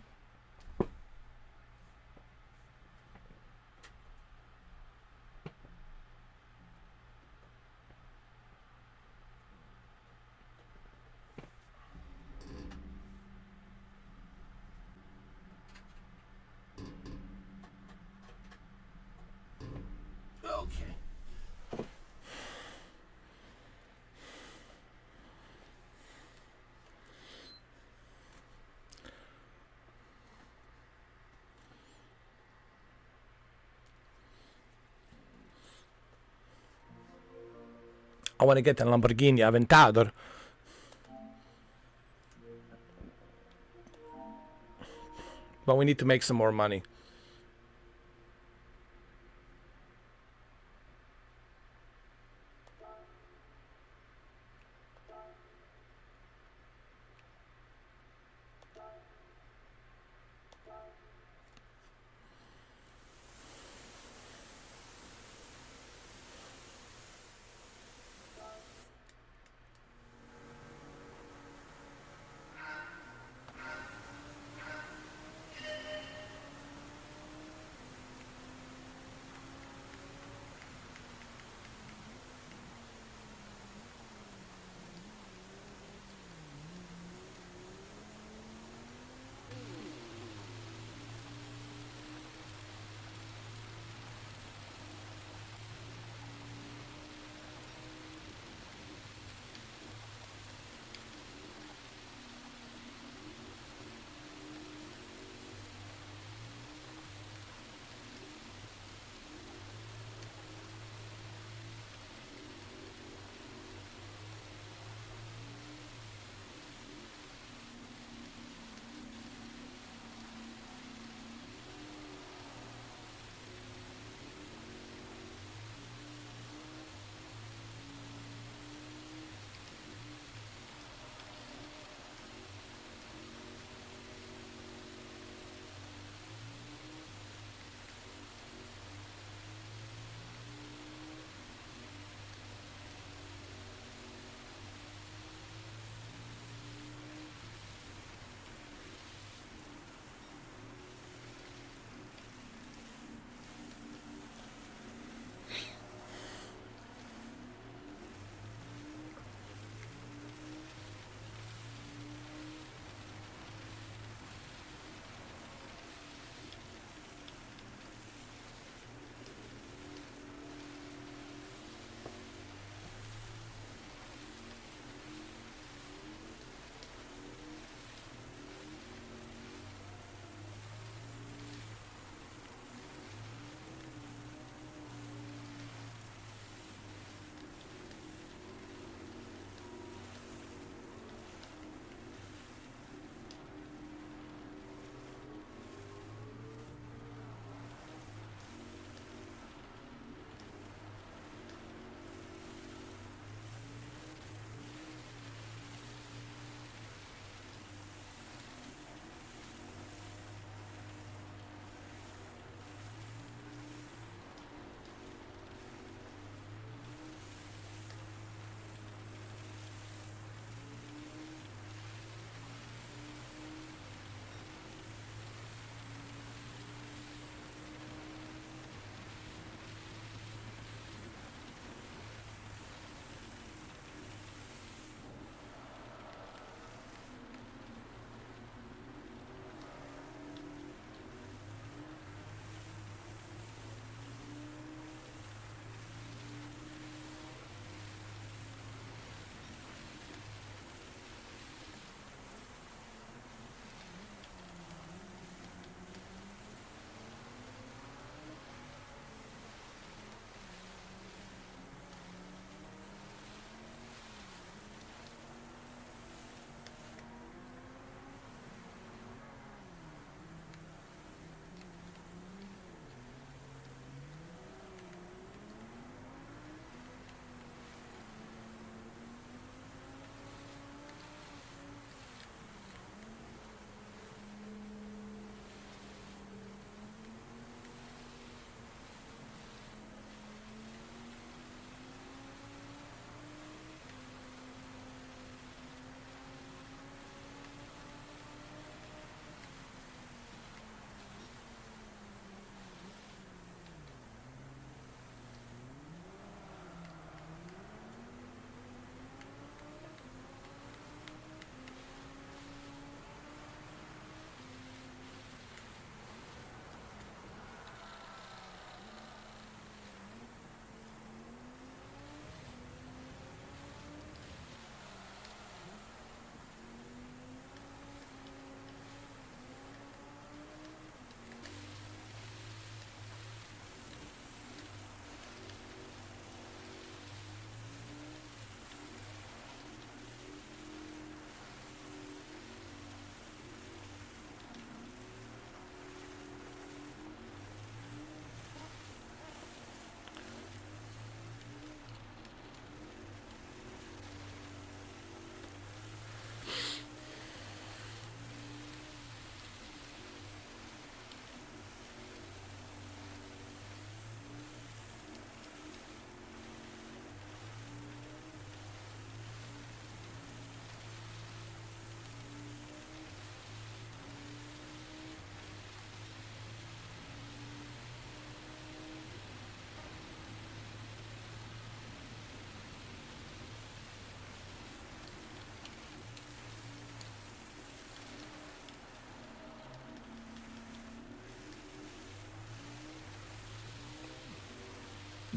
A: Okay. I want to get a Lamborghini Aventador. But we need to make some more money.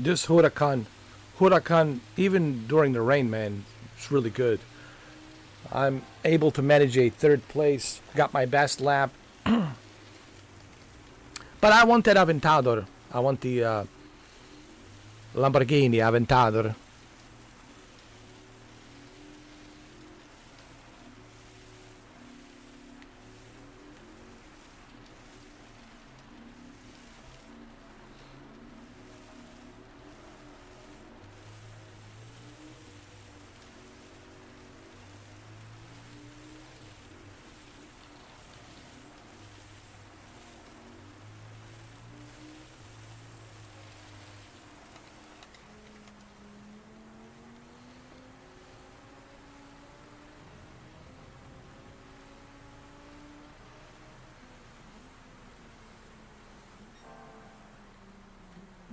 A: This Huracan, even during the rain, man, it's really good. I'm able to manage a third place. Got my best lap. But I want that Aventador. I want the Lamborghini Aventador.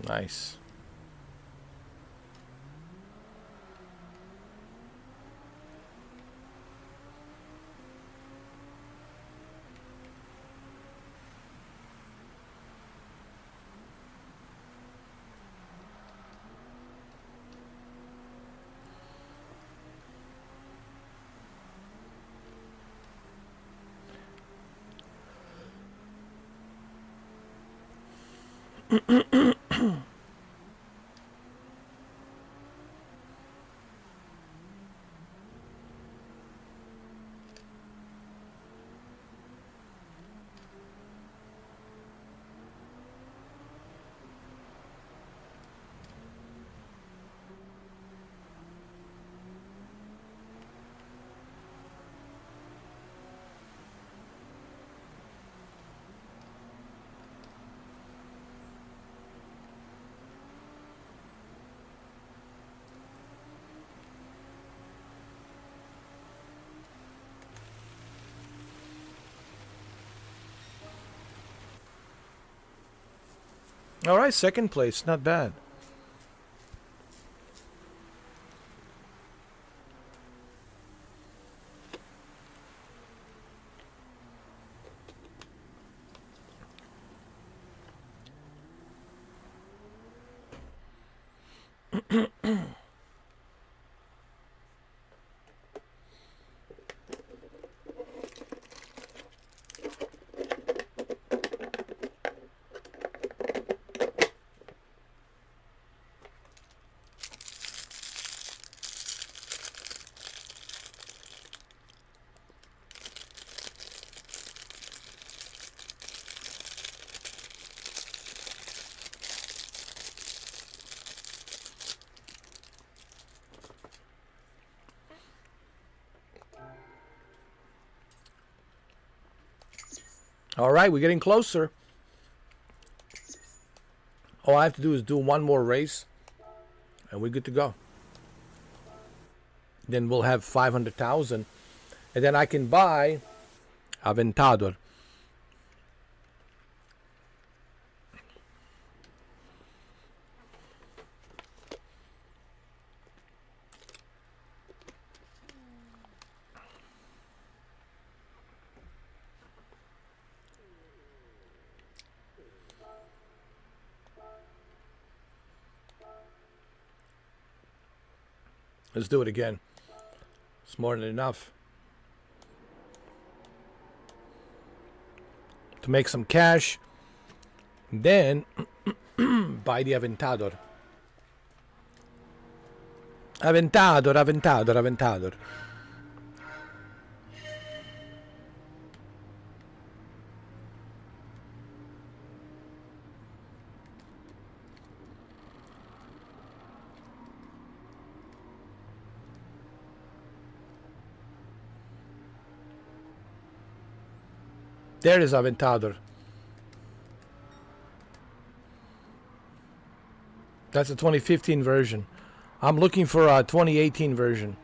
A: Nice. All right, second place, not bad. All right, we're getting closer. All I have to do is do one more race, and we're good to go. Then we'll have 500,000, and then I can buy Aventador. Let's do it again. It's more than enough to make some cash. Then buy the Aventador. Aventador, Aventador, Aventador. There is Aventador. That's a 2015 version. I'm looking for a 2018 version.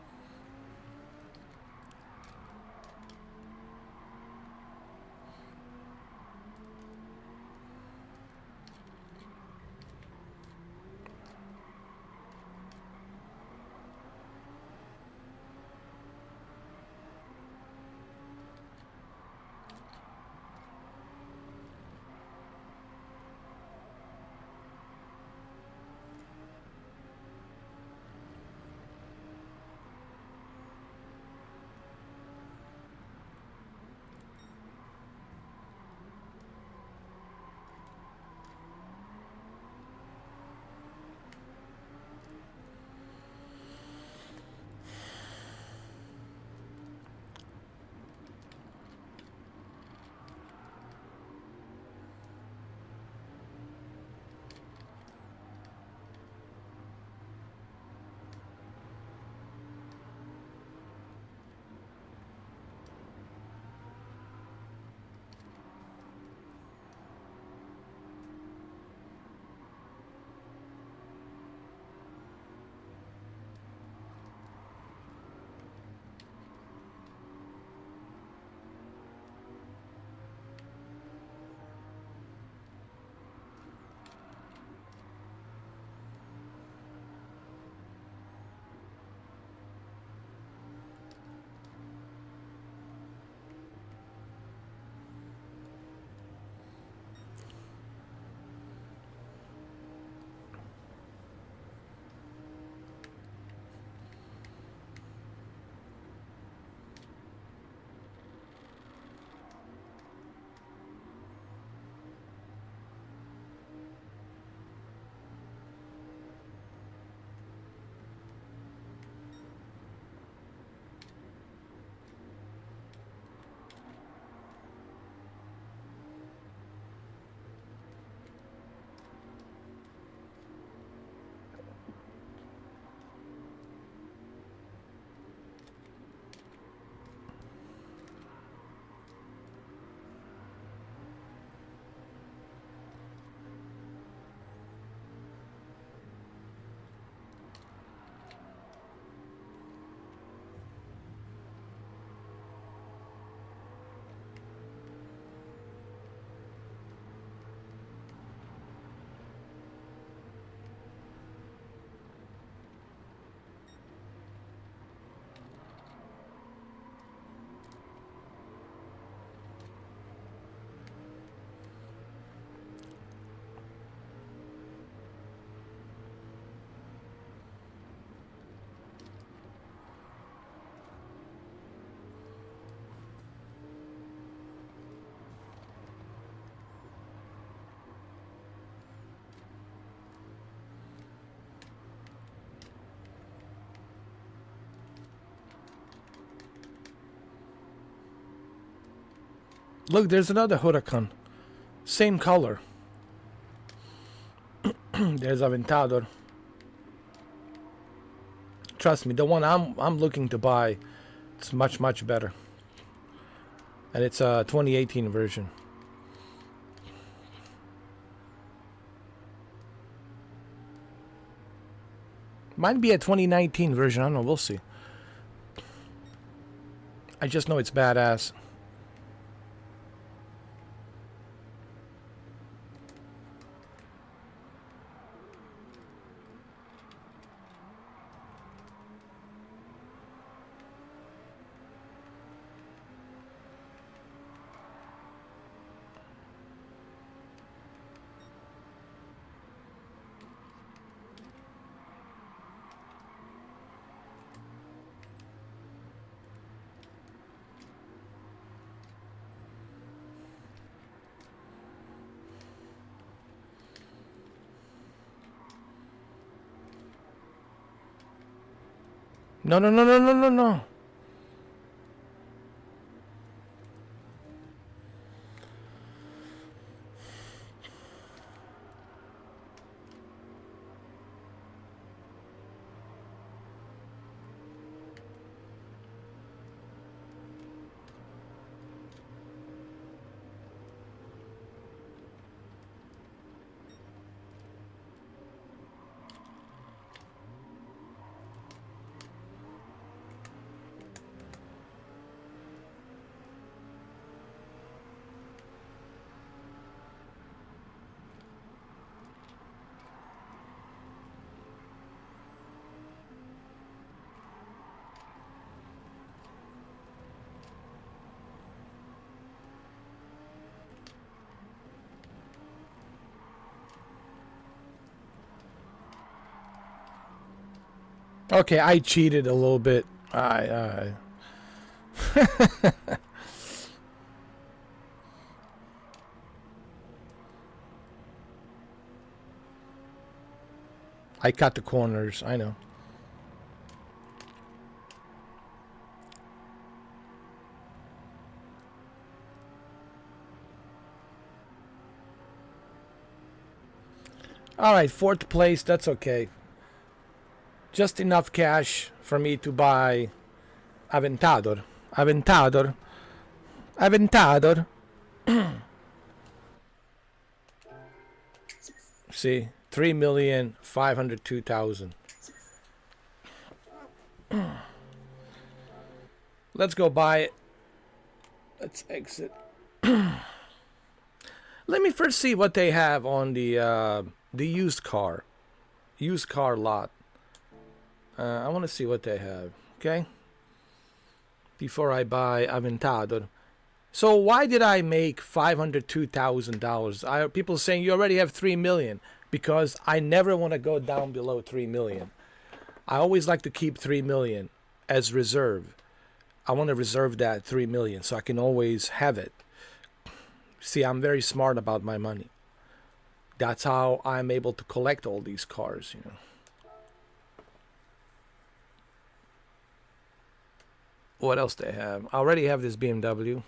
A: Look, there's another Huracan. Same color. There's Aventador. Trust me, the one I'm looking to buy, it's much better. And it's a 2018 version. Might be a 2019 version. I don't know. We'll see. I just know it's badass. No. Okay, I cheated a little bit. I cut the corners. I know. All right, fourth place. That's okay. Just enough cash for me to buy Aventador. See, 3,502,000. Let's go buy it. Let's exit. Let me first see what they have on the used car lot. I want to see what they have. Okay. Before I buy Aventador. So why did I make $502,000? People saying you already have 3 million, because I never want to go down below 3 million. I always like to keep 3 million as reserve. I want to reserve that 3 million so I can always have it. See, I'm very smart about my money. That's how I'm able to collect all these cars, you know. What else they have? I already have this BMW.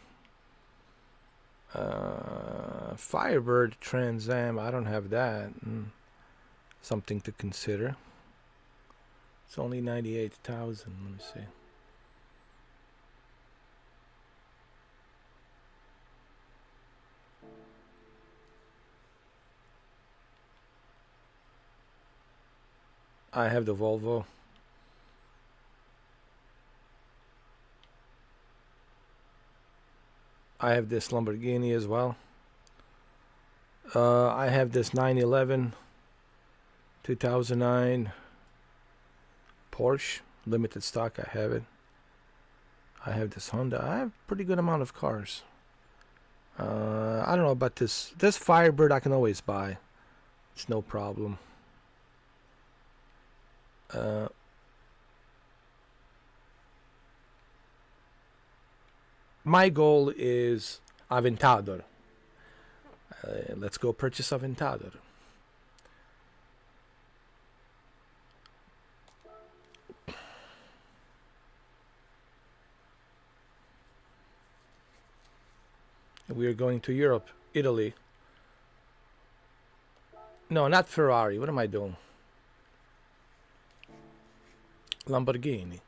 A: Firebird Trans Am. I don't have that. Something to consider. It's only 98,000. Let me see. I have the Volvo. I have this Lamborghini as well. I have this 911 2009 Porsche limited stock. I have it. I have this Honda. I have a pretty good amount of cars. I don't know about this Firebird. I can always buy. It's no problem. My goal is Aventador. Let's go purchase Aventador. We are going to Europe, Italy. No, not Ferrari. What am I doing? Lamborghini.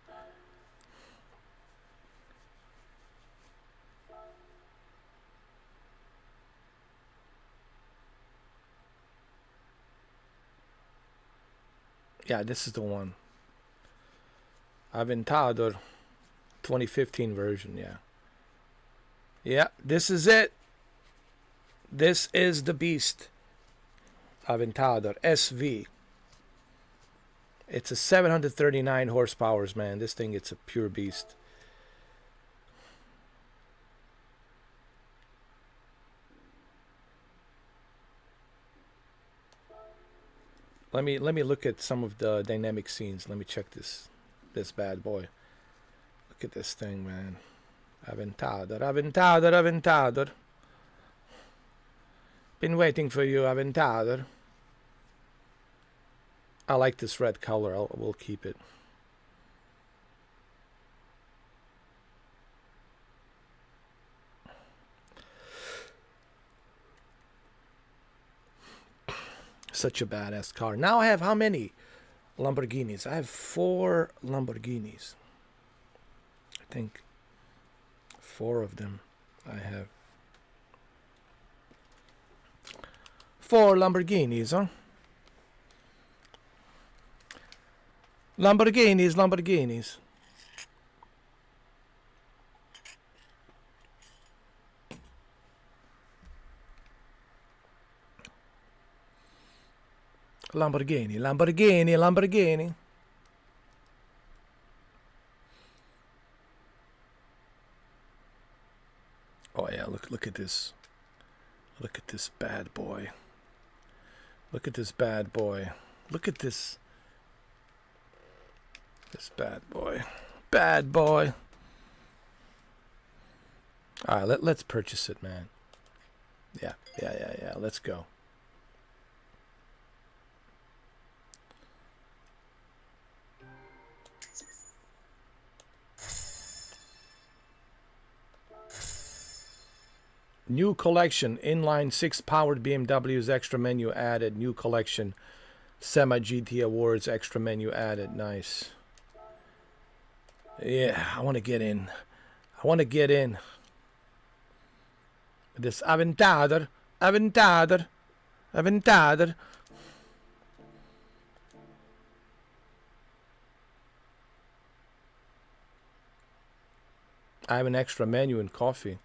A: Yeah, this is the one. Aventador 2015 version, yeah. Yeah, this is it. This is the beast. Aventador SV. It's a 739 horsepower, man. This thing, it's a pure beast. Let me look at some of the dynamic scenes. Let me check this bad boy. Look at this thing, man. Aventador, Aventador, Aventador. Been waiting for you, Aventador. I like this red color. We'll keep it. Such a badass car. Now I have how many Lamborghinis? I have 4 Lamborghinis. I think 4 of them I have. 4 Lamborghinis, huh? Lamborghinis, Lamborghinis. Lamborghini, Lamborghini, Lamborghini. Oh yeah, look at this. Look at this bad boy. Look at this bad boy. Look at this. This bad boy. Bad boy. Alright, let's purchase it, man. Yeah. Let's go. New collection, inline 6 powered BMWs, extra menu added. New collection, Sema GT Awards, extra menu added. Nice. Yeah, I want to get in. I want to get in. This Aventador, Aventador, Aventador. I have an extra menu in coffee.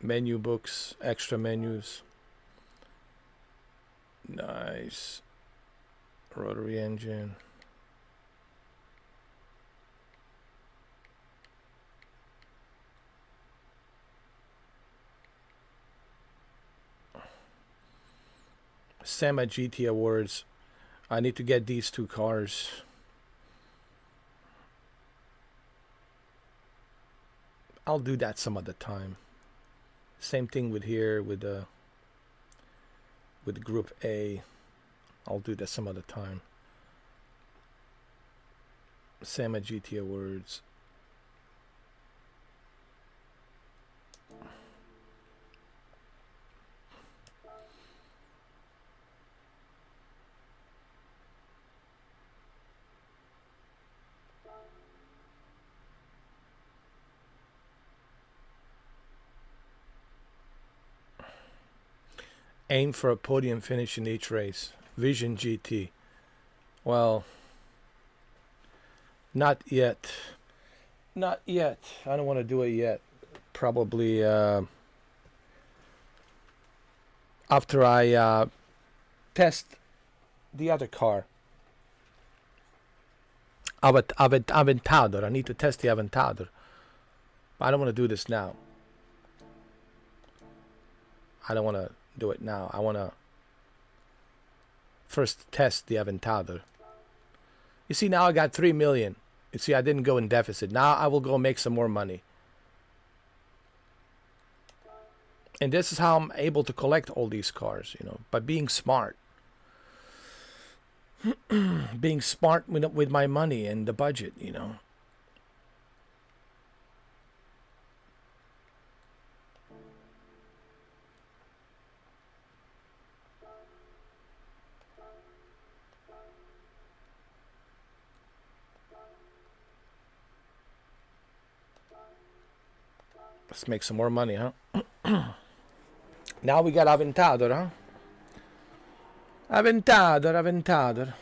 A: Menu books, extra menus. Nice. Rotary engine. Sema GT Awards. I need to get these 2 cars. I'll do that some other time. Same thing with here with Group A. I'll do that some other time. Sema GT Awards. Aim for a podium finish in each race. Vision GT. Well, not yet. Not yet. I don't want to do it yet. Probably after I test the other car. Aventador. I need to test the Aventador. But I don't want to do this now. I don't want to do it now. I want to first test the Aventador. You see, now I got 3 million. You see, I didn't go in deficit. Now I will go make some more money. And this is how I'm able to collect all these cars, you know, by being smart. Being smart with my money and the budget, you know. Let's make some more money, huh? Now we got Aventador, huh? Aventador, Aventador.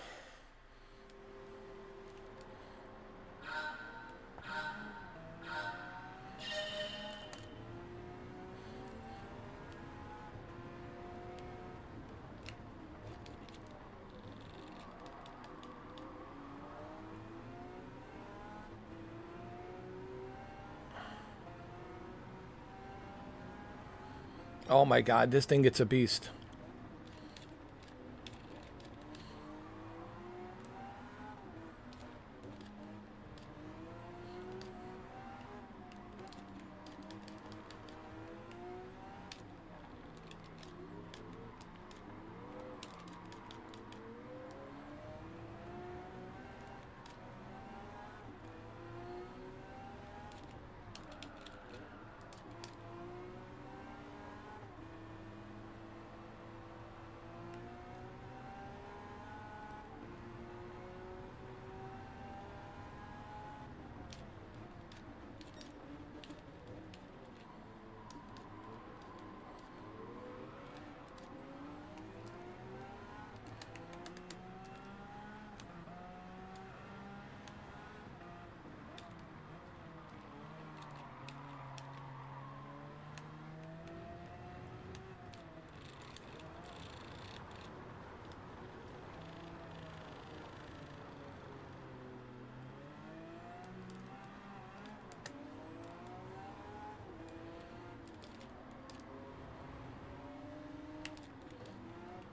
A: Oh my god, this thing gets a beast.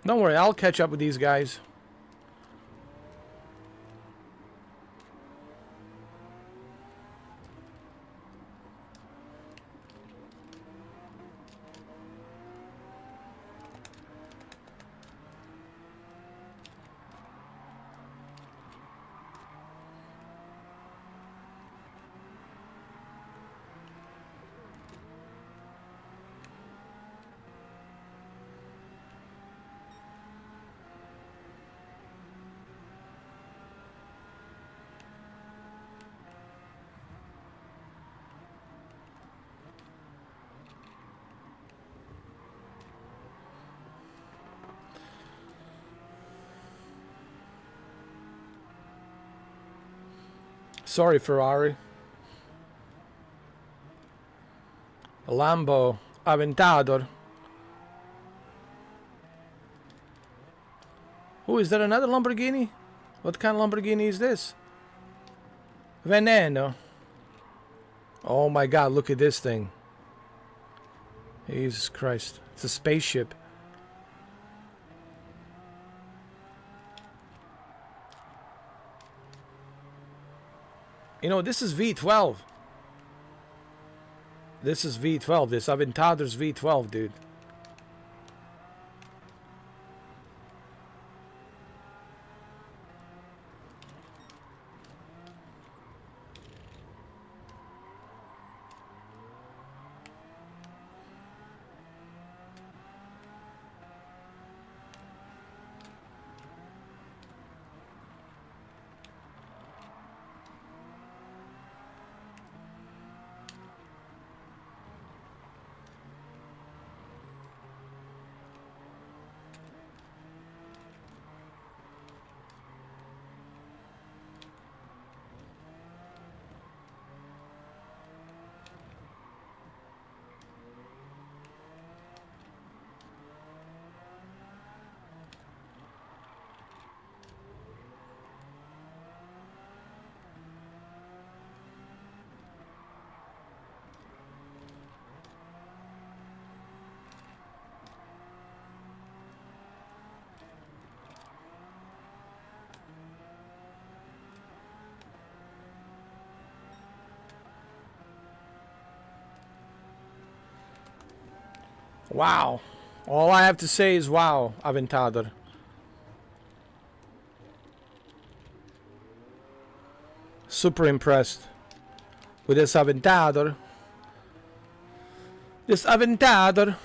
A: Don't worry, I'll catch up with these guys. Sorry, Ferrari. A Lambo Aventador. Oh, is that another Lamborghini? What kind of Lamborghini is this? Veneno. Oh my god, look at this thing. Jesus Christ. It's a spaceship. You know, this is V12. This is V12. This Aventador's V12, dude. Wow. All I have to say is wow, Aventador. Super impressed with this Aventador. This Aventador.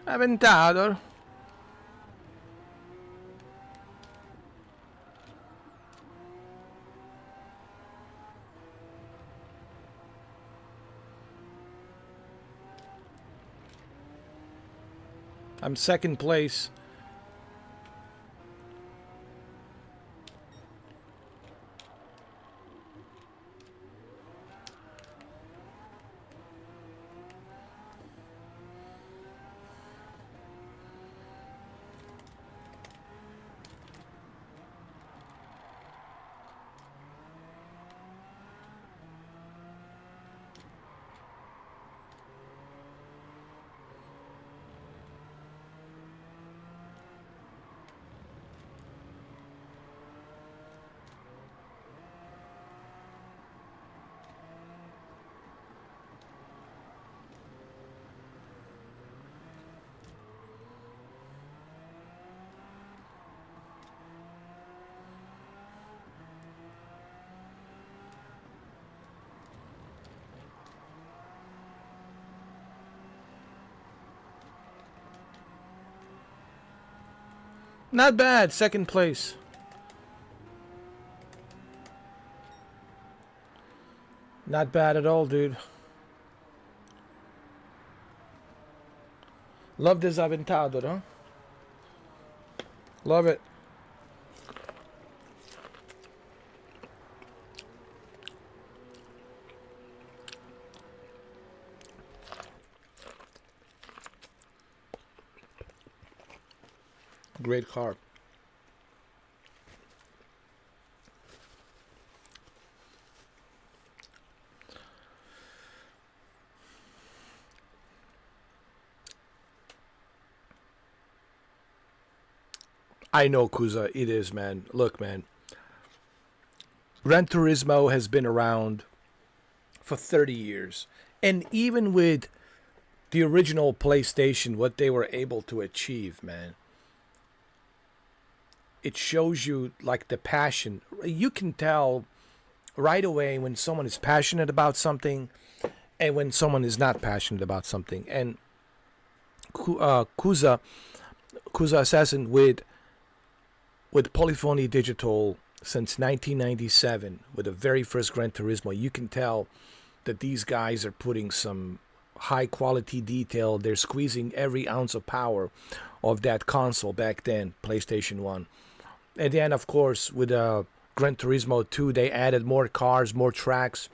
A: Aventador. I'm second place. Not bad, second place. Not bad at all, dude. Love this Aventador, huh? Love it. Great car. I know, Kuza, it is, man. Look, man. Gran Turismo has been around for 30 years. And even with the original PlayStation, what they were able to achieve, man, it shows you like the passion. You can tell right away when someone is passionate about something and when someone is not passionate about something. And Kuza Assassin with Polyphony Digital since 1997 with the very first Gran Turismo, you can tell that these guys are putting some high quality detail. They're squeezing every ounce of power of that console back then, PlayStation 1. And then, of course, with Gran Turismo 2, they added more cars, more tracks.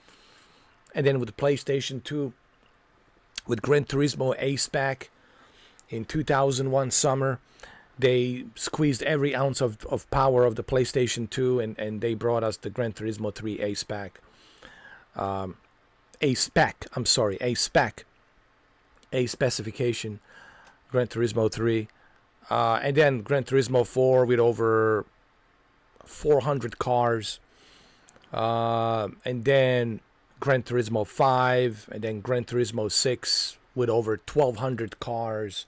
A: And then with the PlayStation 2, with Gran Turismo A-Spec in 2001 summer, they squeezed every ounce of power of the PlayStation 2, and they brought us the Gran Turismo 3 A-Spec. A specification, Gran Turismo 3. And then Gran Turismo 4 with over 400 cars. And then Gran Turismo 5, and then Gran Turismo 6 with over 1,200 cars.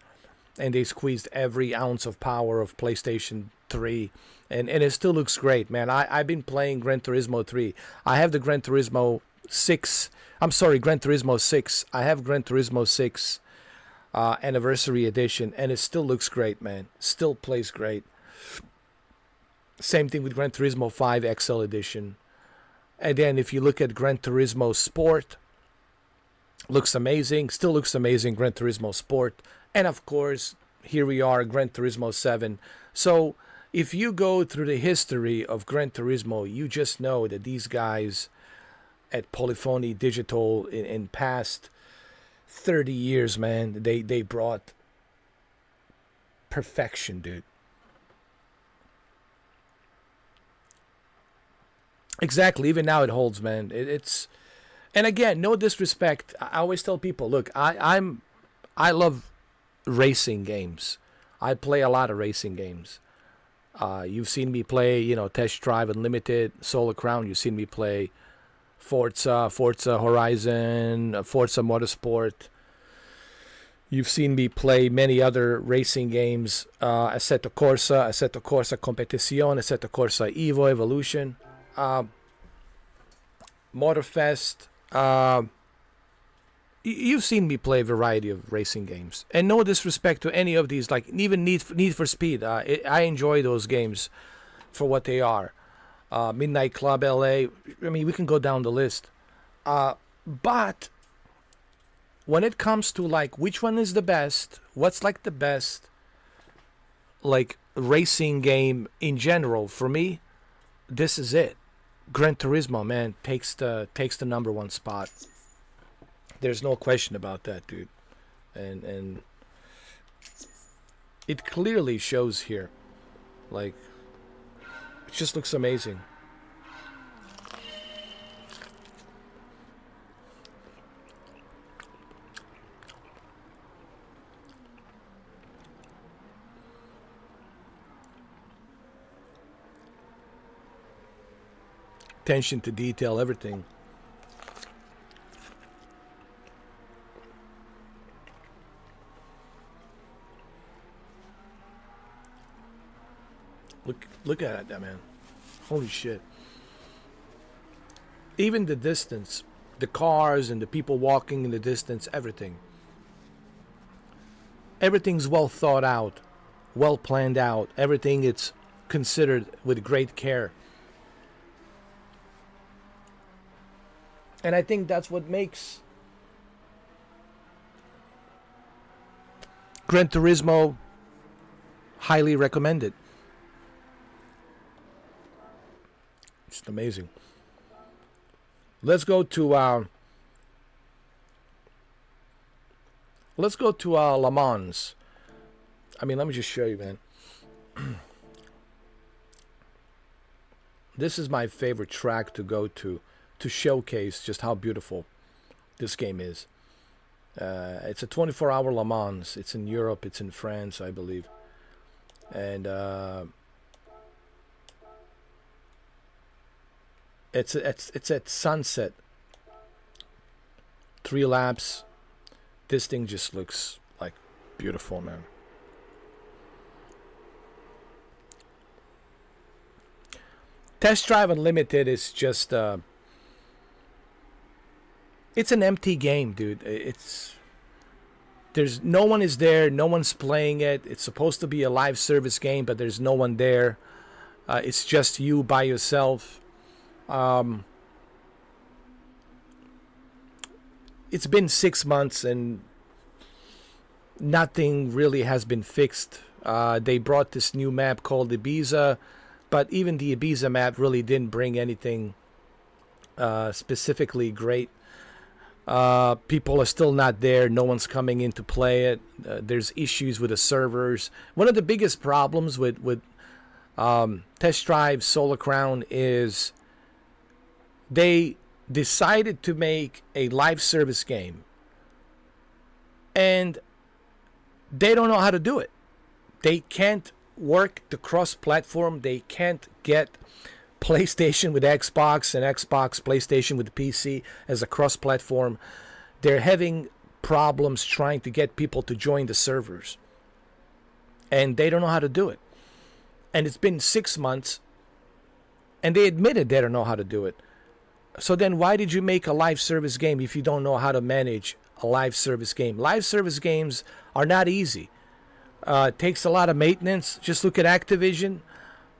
A: And they squeezed every ounce of power of PlayStation 3. And it still looks great, man. I've been playing Gran Turismo 3. I have the Gran Turismo 6. Gran Turismo 6. I have Gran Turismo 6 Anniversary Edition. And it still looks great, man. Still plays great. Same thing with Gran Turismo 5 XL Edition. And then if you look at Gran Turismo Sport, looks amazing. Still looks amazing, Gran Turismo Sport. And of course, here we are, Gran Turismo 7. So if you go through the history of Gran Turismo, you just know that these guys at Polyphony Digital in past 30 years, man, they brought perfection, dude. Exactly. Even now it holds, man. It's, and again, no disrespect. I always tell people, look, I love racing games. I play a lot of racing games. You've seen me play, Test Drive Unlimited, Solar Crown. You've seen me play Forza Horizon, Forza Motorsport. You've seen me play many other racing games. Assetto Corsa Competizione, Assetto Corsa Evo, Evolution, Motorfest. you've seen me play a variety of racing games, and no disrespect to any of these, like even Need for Speed. I enjoy those games for what they are. Midnight Club LA. I mean, we can go down the list. But when it comes to like which one is the best, what's like the best like racing game in general, for me, this is it. Gran Turismo, man, takes the number one spot. There's no question about that, dude. And it clearly shows here. Like, it just looks amazing. Attention to detail, everything. Look at that, man. Holy shit. Even the distance, the cars and the people walking in the distance, everything. Everything's well thought out, well planned out. Everything it's considered with great care. And I think that's what makes Gran Turismo highly recommended. It's amazing. Let's go to Le Mans. I mean, let me just show you, man. This is my favorite track to go to showcase just how beautiful this game is. It's a 24-hour Le Mans. It's in Europe. It's in France, I believe. And it's at sunset. 3 laps. This thing just looks like beautiful, man. Test Drive Unlimited is just it's an empty game, dude. There's no one is there, no one's playing it. It's supposed to be a live service game, but there's no one there. It's just you by yourself. It's been 6 months and nothing really has been fixed. They brought this new map called Ibiza, but even the Ibiza map really didn't bring anything specifically great. People are still not there. No one's coming in to play it. There's issues with the servers. One of the biggest problems with Test Drive Solar Crown is they decided to make a live service game, and they don't know how to do it. They can't work the cross-platform. They can't get PlayStation with Xbox and Xbox PlayStation with the PC as a cross-platform. They're having problems trying to get people to join the servers, and they don't know how to do it. And it's been 6 months, and they admitted they don't know how to do it. So then why did you make a live service game if you don't know how to manage a live service game? Live service games are not easy. It takes a lot of maintenance. Just look at Activision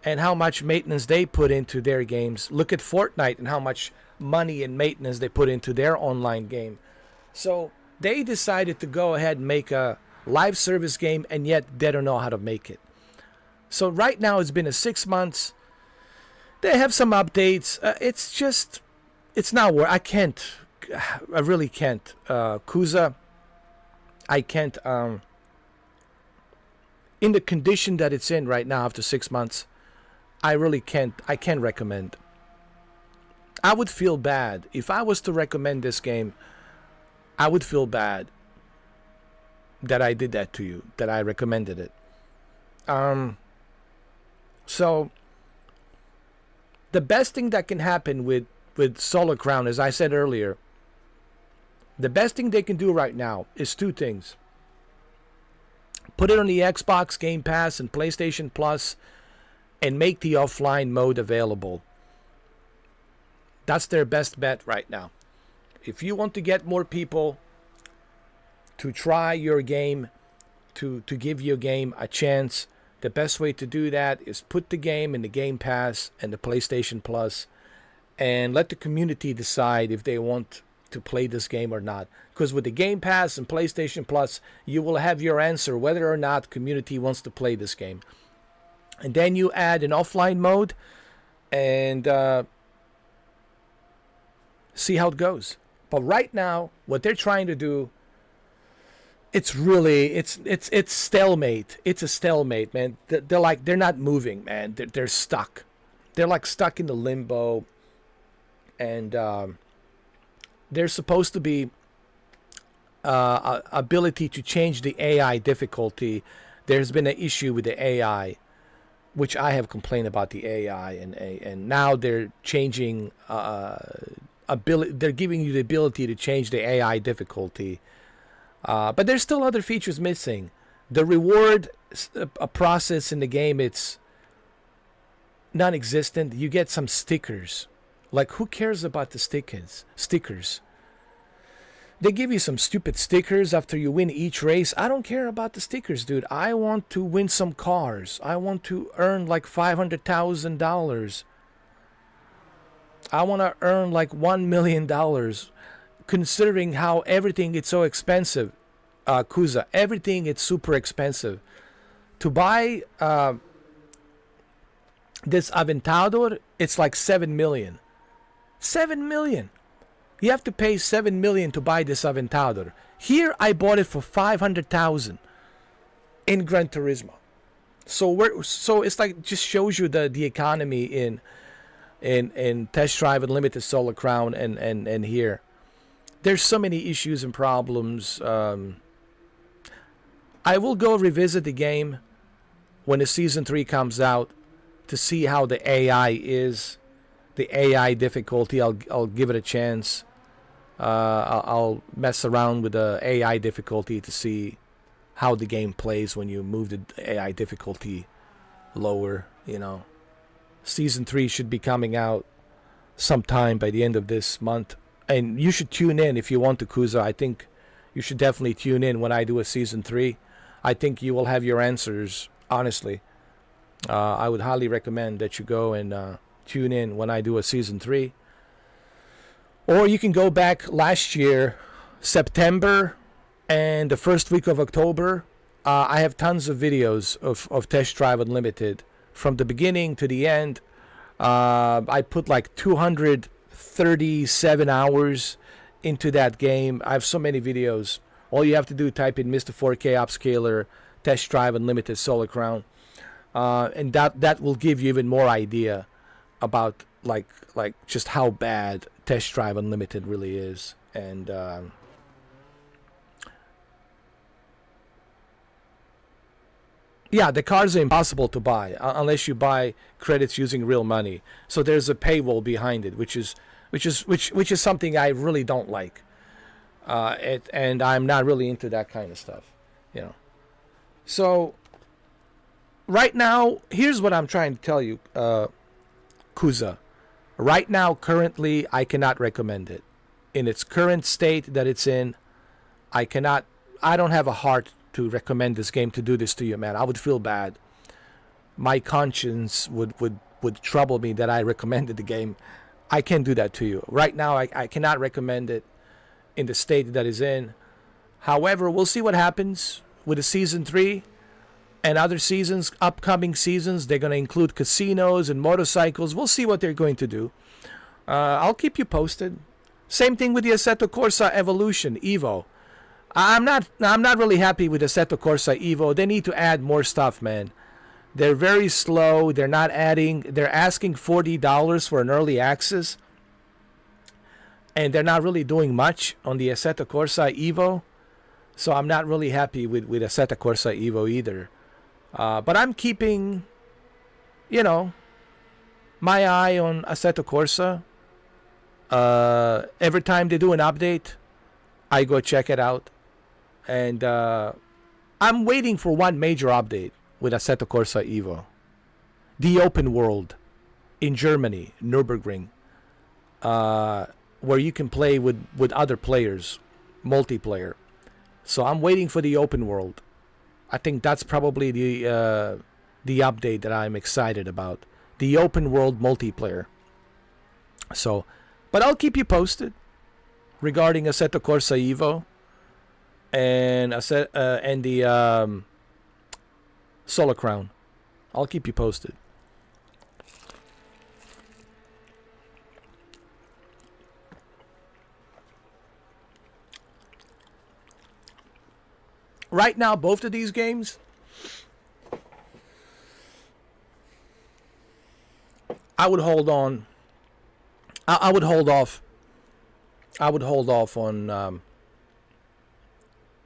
A: and how much maintenance they put into their games. Look at Fortnite and how much money and maintenance they put into their online game. So they decided to go ahead and make a live service game, and yet they don't know how to make it. So right now it's been 6 months. They have some updates. It's not where I really can't. Kuza, I can't. In the condition that it's in right now after 6 months, I really can't. I can't recommend. I would feel bad if I was to recommend this game. I would feel bad that I did that to you, that I recommended it. So the best thing that can happen with Solar Crown, as I said earlier, the best thing they can do right now is 2 things. Put it on the Xbox Game Pass and PlayStation Plus and make the offline mode available. That's their best bet right now. If you want to get more people to try your game, to give your game a chance, the best way to do that is put the game in the Game Pass and the PlayStation Plus, and let the community decide if they want to play this game or not. Because with the Game Pass and PlayStation Plus, you will have your answer whether or not community wants to play this game. And then you add an offline mode and see how it goes. But right now, what they're trying to do, it's stalemate. It's a stalemate, man. They're not moving, man. They're stuck. They're like stuck in the limbo, and there's supposed to be ability to change the AI difficulty. There's been an issue with the AI, which I have complained about the AI, and now they're changing ability. They're giving you the ability to change the AI difficulty. But there's still other features missing. The reward process in the game, it's non-existent. You get some stickers. Like, who cares about the stickers? They give you some stupid stickers after you win each race. I don't care about the stickers, dude. I want to win some cars. I want to earn like $500,000. I want to earn like $1 million. Considering how everything is so expensive, Kuza, everything is super expensive. To buy this Aventador, it's like $7 million. $7 million. You have to pay $7 million to buy this Aventador. Here, I bought it for $500,000 in Gran Turismo. So it's like, just shows you the economy in Test Drive Unlimited Solar Crown and here. There's so many issues and problems. I will go revisit the game when the Season 3 comes out to see how the AI is. The AI difficulty, I'll give it a chance. I'll mess around with the AI difficulty to see how the game plays when you move the AI difficulty lower, you know. Season 3 should be coming out sometime by the end of this month. And you should tune in if you want to, Kuza. I think you should definitely tune in when I do a Season 3. I think you will have your answers, honestly. I would highly recommend that you go and tune in when I do a Season 3. Or you can go back last year, September, and the first week of October. I have tons of videos of Test Drive Unlimited. From the beginning to the end, I put like 237 hours into that game. I have so many videos. All you have to do, type in Mr. 4K Upscaler, Test Drive Unlimited Solar Crown, and that will give you even more idea about like just how bad Test Drive Unlimited really is. And yeah, the cars are impossible to buy unless you buy credits using real money. So there's a paywall behind it, which is something I really don't like. And I'm not really into that kind of stuff, you know. So right now, here's what I'm trying to tell you, Kuza. Right now, currently, I cannot recommend it. In its current state that it's in, I don't have a heart to recommend this game to do this to you, man. I would feel bad. My conscience would trouble me that I recommended the game. I can't do that to you. Right now, I cannot recommend it in the state that is in. However, we'll see what happens with the Season 3 and other seasons, upcoming seasons. They're going to include casinos and motorcycles. We'll see what they're going to do. I'll keep you posted. Same thing with the Assetto Corsa Evolution Evo. I'm not really happy with Assetto Corsa Evo. They need to add more stuff, man. They're very slow. They're not adding. They're asking $40 for an early access, and they're not really doing much on the Assetto Corsa Evo. So I'm not really happy with Assetto Corsa Evo either. But I'm keeping, my eye on Assetto Corsa. Every time they do an update, I go check it out. And I'm waiting for one major update with Assetto Corsa Evo. The open world in Germany, Nürburgring, where you can play with other players, multiplayer. So I'm waiting for the open world. I think that's probably the update that I'm excited about. The open world multiplayer. So, but I'll keep you posted regarding Assetto Corsa Evo and the Solar Crown. I'll keep you posted. Right now, both of these games, I would hold on. I would hold off. I would hold off on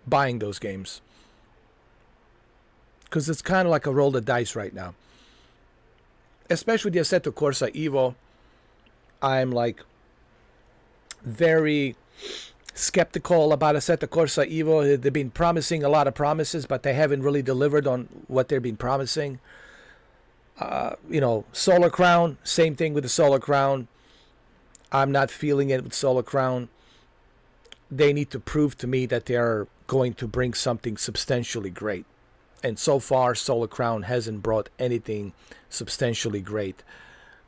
A: buying those games because it's kind of like a roll the dice right now. Especially the Assetto Corsa Evo, I'm like very skeptical about Assetto Corsa Evo. They've been promising a lot of promises, but they haven't really delivered on what they've been promising. Solar Crown, same thing with the Solar Crown. I'm not feeling it with Solar Crown. They need to prove to me that they are going to bring something substantially great. And so far, Solar Crown hasn't brought anything substantially great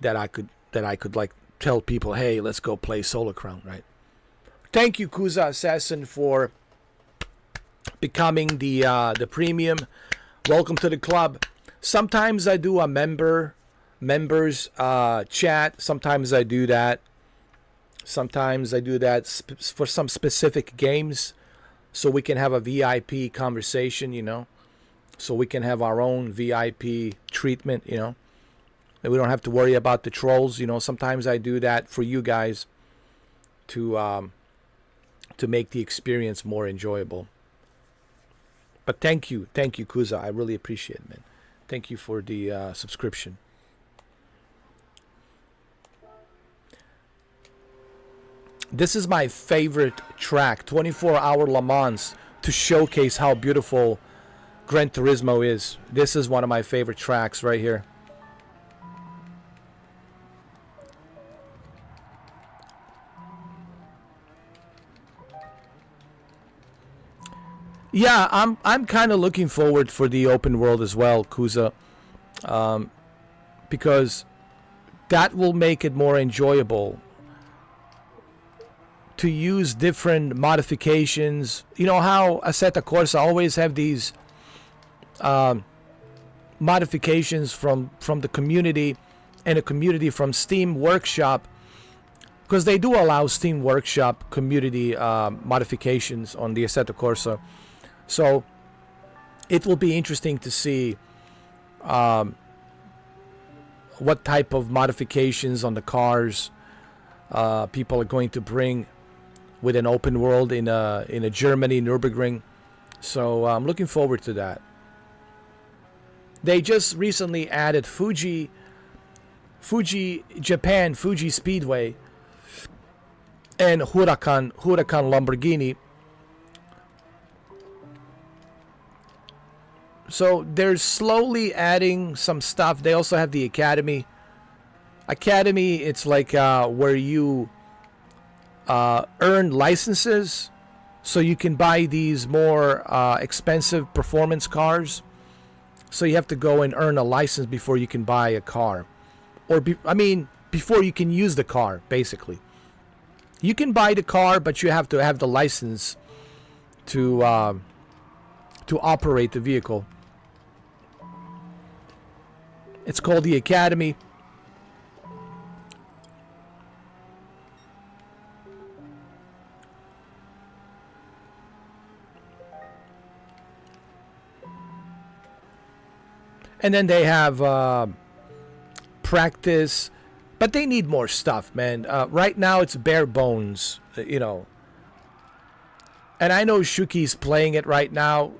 A: that I could like tell people, hey, let's go play Solar Crown, right? Thank you, Kuza Assassin, for becoming the premium. Welcome to the club. Sometimes I do a members chat. Sometimes I do that. Sometimes I do that for some specific games, so we can have a VIP conversation, so we can have our own VIP treatment, and we don't have to worry about the trolls. Sometimes I do that for you guys to make the experience more enjoyable. But thank you, Kuza. I really appreciate it, man. Thank you for the subscription. This is my favorite track, 24-hour Le Mans, to showcase how beautiful Gran Turismo is. This is one of my favorite tracks right here. Yeah, I'm kind of looking forward for the open world as well, Kuza, because that will make it more enjoyable to use different modifications. You know how Assetto Corsa always have these modifications from the community and a community from Steam Workshop, because they do allow Steam Workshop community modifications on the Assetto Corsa. So it will be interesting to see what type of modifications on the cars people are going to bring with an open world in a Germany Nürburgring. So I'm looking forward to that. They just recently added Fuji Japan, Fuji Speedway, and Huracan Lamborghini. So they're slowly adding some stuff. They also have the Academy. Academy, it's like where you earn licenses so you can buy these more expensive performance cars. So you have to go and earn a license before you can buy a car. Before you can use the car, basically. You can buy the car, but you have to have the license to operate the vehicle. It's called the Academy. And then they have practice, but they need more stuff, man. Right now it's bare bones, And I know Shuki's playing it right now.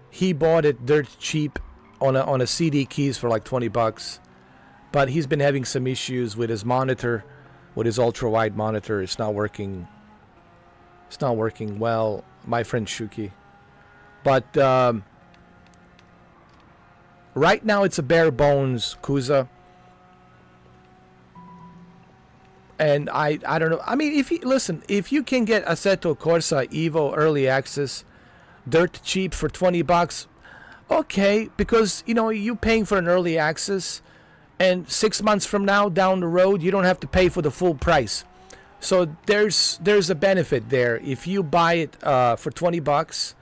A: He bought it dirt cheap on a CD keys for like $20, but he's been having some issues with his monitor, with his ultra wide monitor. It's not working. It's not working well, my friend Shuki. But right now it's a bare bones, Kuza. And I don't know. I mean, if you can get Assetto Corsa Evo early access dirt cheap for $20. Okay, because you paying for an early access, and 6 months from now down the road you don't have to pay for the full price. So there's a benefit there. If you buy it for $20,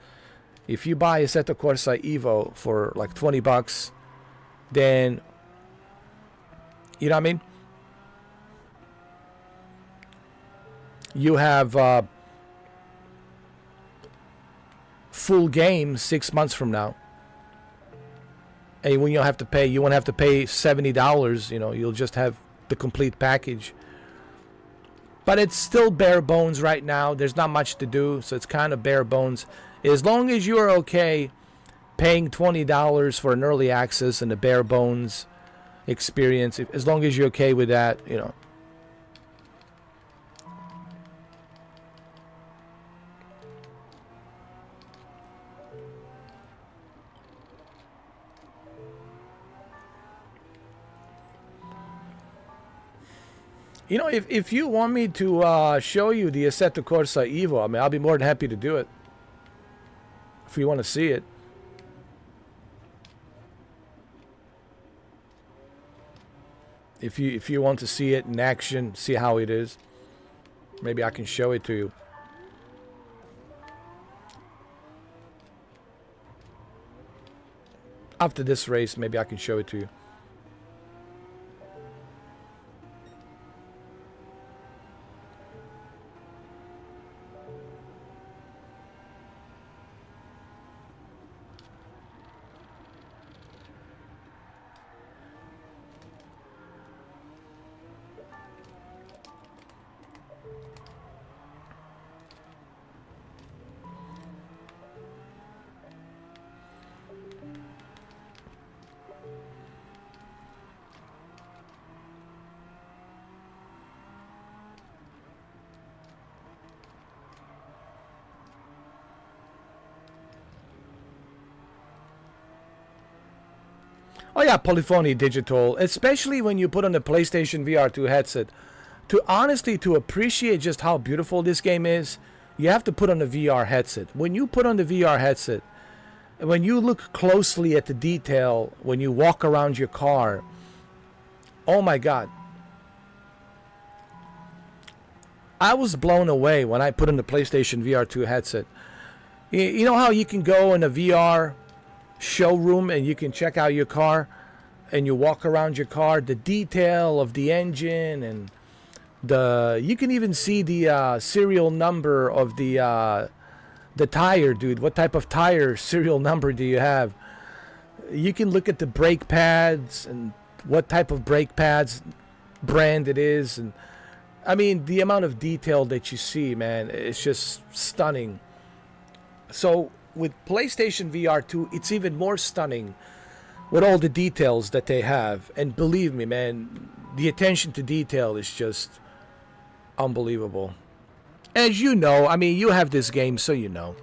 A: if you buy Assetto Corsa Evo for like $20, then you know what I mean. You have full game 6 months from now. And when you don't have to pay, you won't have to pay $70. You'll just have the complete package. But it's still bare bones right now. There's not much to do, so it's kind of bare bones. As long as you're okay paying $20 for an early access and a bare bones experience, as long as you're okay with that, if you want me to show you the Assetto Corsa Evo, I mean, I'll be more than happy to do it. If you want to see it. If you want to see it in action, see how it is, maybe I can show it to you. After this race, maybe I can show it to you. Oh yeah, polyphony digital, especially when you put on the PlayStation VR 2 headset. To appreciate just how beautiful this game is, you have to put on the VR headset. When you put on the VR headset, when you look closely at the detail, when you walk around your car, oh my God. I was blown away when I put on the PlayStation VR 2 headset. You know how you can go in a VR showroom and you can check out your car and you walk around your car, the detail of the engine, and you can even see the serial number of the tire, dude. What type of tire serial number do you have? You can look at the brake pads and what type of brake pads brand it is, and I mean the amount of detail that you see, man, it's just stunning. So with PlayStation VR 2, it's even more stunning with all the details that they have. And believe me, man, the attention to detail is just unbelievable. As you know, I mean, you have this game, so you know.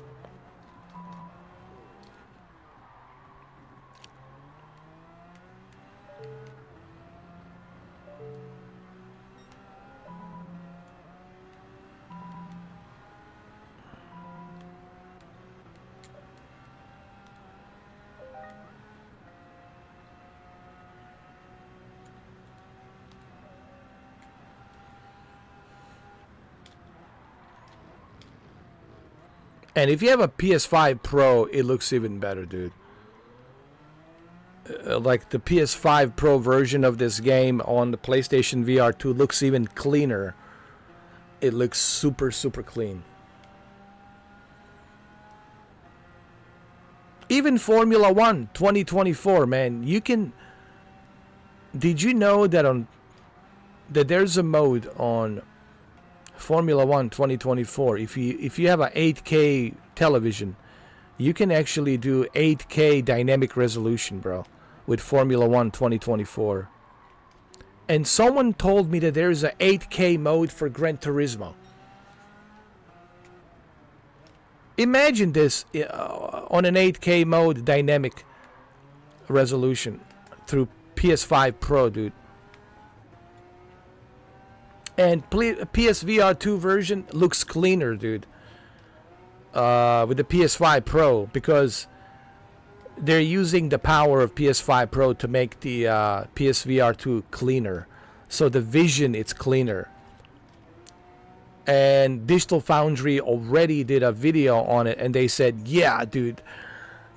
A: And if you have a PS5 Pro, it looks even better, dude. Like the PS5 Pro version of this game on the PlayStation VR 2 looks even cleaner. It looks super, super clean. Even Formula 1 2024, man, you can... Did you know that there's a mode on Formula 1 2024, if you have a 8K television, you can actually do 8K dynamic resolution, bro, with Formula 1 2024. And someone told me that there's a 8K mode for Gran Turismo. Imagine this on an 8K mode dynamic resolution through PS5 Pro, dude. And PSVR 2 version looks cleaner, dude. with the PS5 Pro, because they're using the power of PS5 Pro to make the PSVR 2 cleaner. So the vision, it's cleaner. And Digital Foundry already did a video on it, and they said, yeah, dude,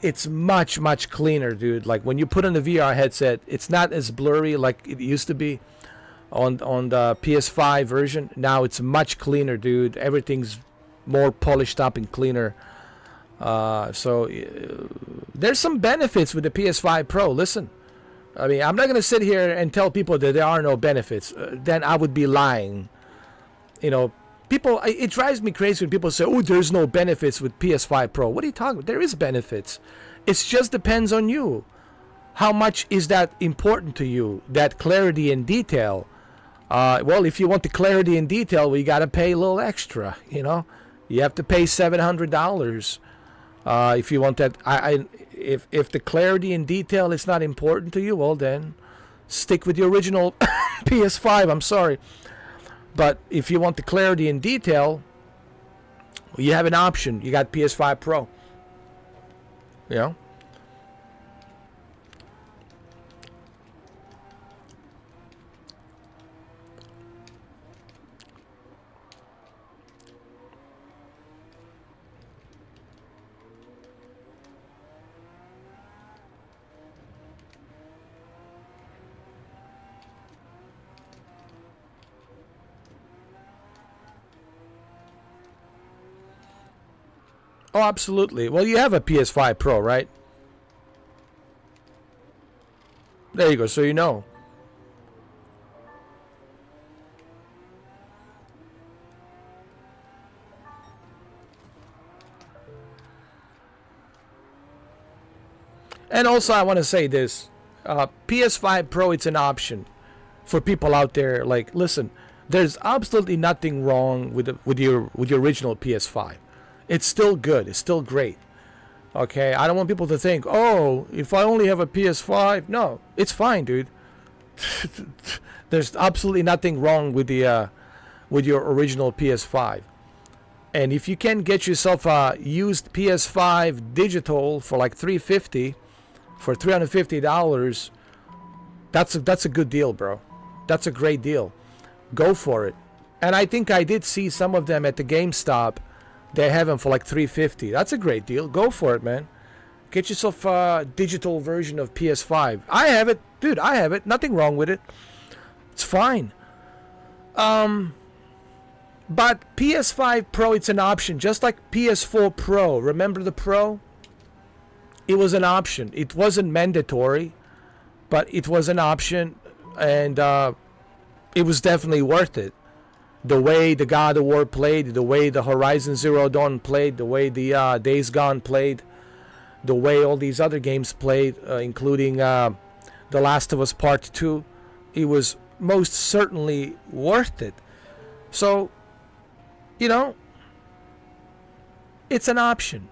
A: it's much, much cleaner, dude. Like when you put on the VR headset, it's not as blurry like it used to be on the PS5 version. Now it's much cleaner, dude. Everything's more polished up and cleaner. So there's some benefits with the PS5 Pro. Listen, I mean, I'm not going to sit here and tell people that there are no benefits. Then I would be lying. You know, people, it drives me crazy when people say, oh, there's no benefits with PS5 Pro. What are you talking about? There is benefits. It just depends on you. How much is that important to you? That clarity and detail. Well, if you want the clarity and detail, well, you got to pay a little extra, you know. You have to pay $700 if you want that. If the clarity and detail is not important to you, well, then stick with the original PS5. I'm sorry. But if you want the clarity and detail, well, you have an option. You got PS5 Pro. You know? Oh, absolutely. Well, you have a PS5 Pro, right? There you go. So you know. And also, I want to say this. PS5 Pro, it's an option for people out there. Like, listen, there's absolutely nothing wrong with your original PS5. It's still good. It's still great. Okay, I don't want people to think, oh, if I only have a PS5, no, it's fine, dude. There's absolutely nothing wrong with the with your original PS5. And if you can get yourself a used PS5 digital for like $350, for $350, that's a good deal, bro. That's a great deal. Go for it. And I think I did see some of them at the GameStop. They have them for like $350. That's a great deal. Go for it, man. Get yourself a digital version of PS5. I have it, dude. I have it. Nothing wrong with it. It's fine. But PS5 Pro, it's an option, just like PS4 Pro. Remember the Pro? It was an option. It wasn't mandatory, but it was an option, and it was definitely worth it. The way the God of War played, the way the Horizon Zero Dawn played, the way the Days Gone played, the way all these other games played, including The Last of Us Part 2, it was most certainly worth it. So, you know, it's an option.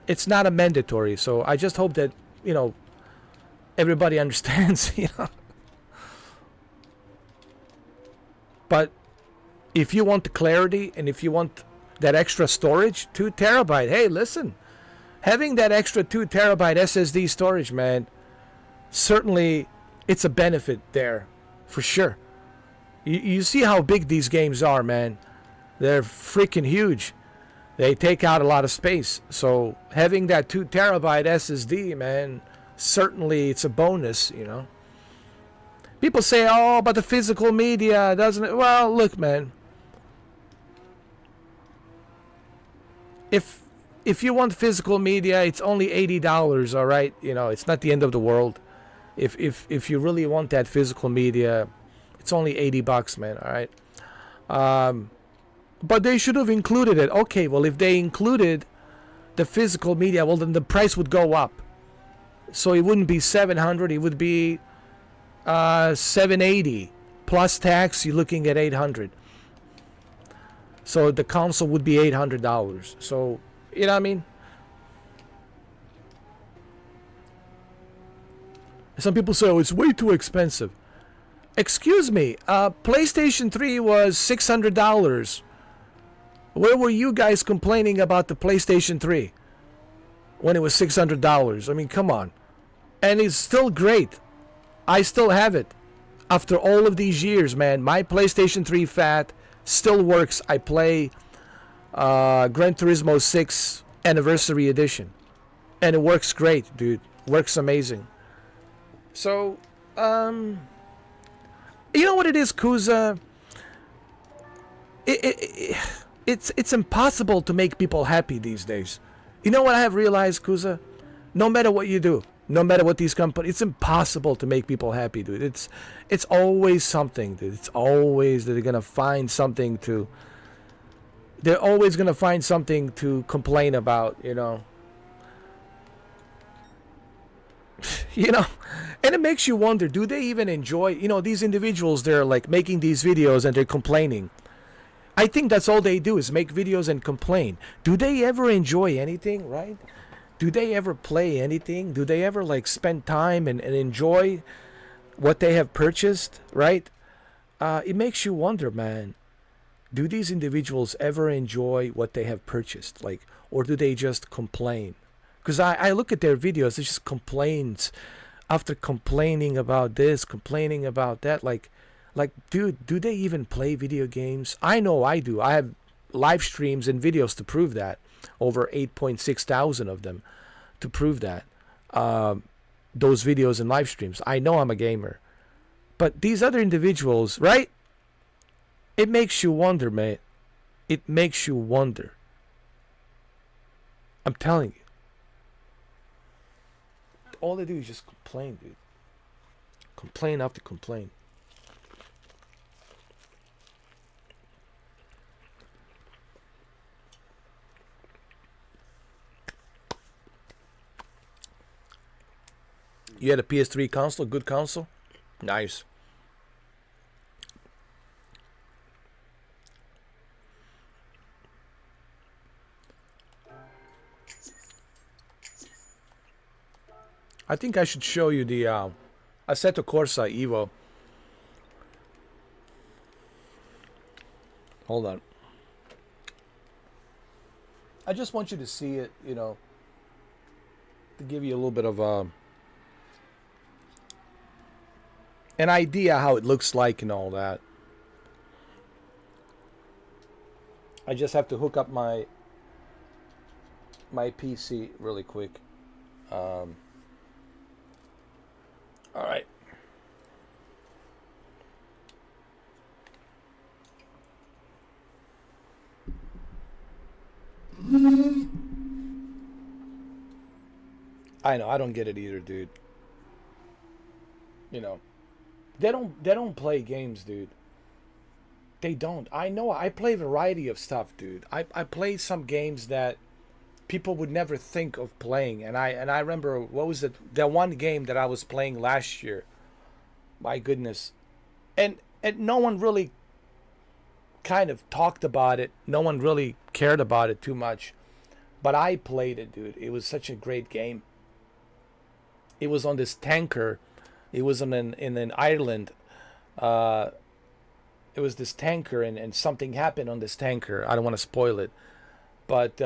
A: It's not a mandatory. So I just hope that, you know, everybody understands, you know. But if you want the clarity and if you want that extra storage, 2 terabyte, hey, listen, having that extra 2 terabyte SSD storage, man, certainly it's a benefit there for sure. You see how big these games are, man. They're freaking huge. They take out a lot of space. So having that 2 terabyte SSD, man, certainly it's a bonus, you know. People say, oh, but the physical media doesn't. Well, look, man. If you want physical media, it's only $80, all right? You know, it's not the end of the world. If you really want that physical media, it's only $80, man, all right? But they should have included it. Okay, well, if they included the physical media, well, then the price would go up. So it wouldn't be $700, it would be $780 plus tax. You're looking at $800. So the console would be $800. So, you know what I mean? Some people say, oh, it's way too expensive. Excuse me, PlayStation 3 was $600. Where were you guys complaining about the PlayStation 3 when it was $600? I mean, come on. And it's still great. I still have it. After all of these years, man, my PlayStation 3 Fat still works. I play Gran Turismo 6 Anniversary Edition. And it works great, dude. Works amazing. So, you know what it is, Kuza? It's impossible to make people happy these days. You know what I have realized, Kuza? No matter what you do, no matter what these companies, it's impossible to make people happy, dude. It's always something, dude. It's always that they're gonna find something to. They're always gonna find something to complain about, you know. You know, and it makes you wonder: do they even enjoy? You know, these individuals, they're like making these videos and they're complaining. I think that's all they do is make videos and complain. Do they ever enjoy anything, right? Do they ever play anything? Do they ever like spend time and enjoy what they have purchased, right? It makes you wonder, man. Do these individuals ever enjoy what they have purchased? Like, or do they just complain? Because I look at their videos, it's just complaints after complaining about this, complaining about that. Like, dude, do they even play video games? I know I do. I have live streams and videos to prove that. Over 8.6 thousand of them to prove that. Those videos and live streams. I know I'm a gamer. But these other individuals, right? It makes you wonder, man. It makes you wonder. I'm telling you. All they do is just complain, dude. Complain after complain. You had a PS3 console, good console? Nice. I think I should show you the Assetto Corsa Evo. Hold on. I just want you to see it, you know, to give you a little bit of an idea how it looks like and all that. I just have to hook up my PC really quick. All right. I know, I don't get it either, dude. You know, they don't play games, dude. They don't. I know, I play a variety of stuff, dude. I play some games that people would never think of playing, and I remember, what was it, that one game that I was playing last year, my goodness, and no one really kind of talked about it, no one really cared about it too much, but I played it, dude. It was such a great game. It was on this tanker. It was in an island. It was this tanker, and something happened on this tanker. I don't want to spoil it, but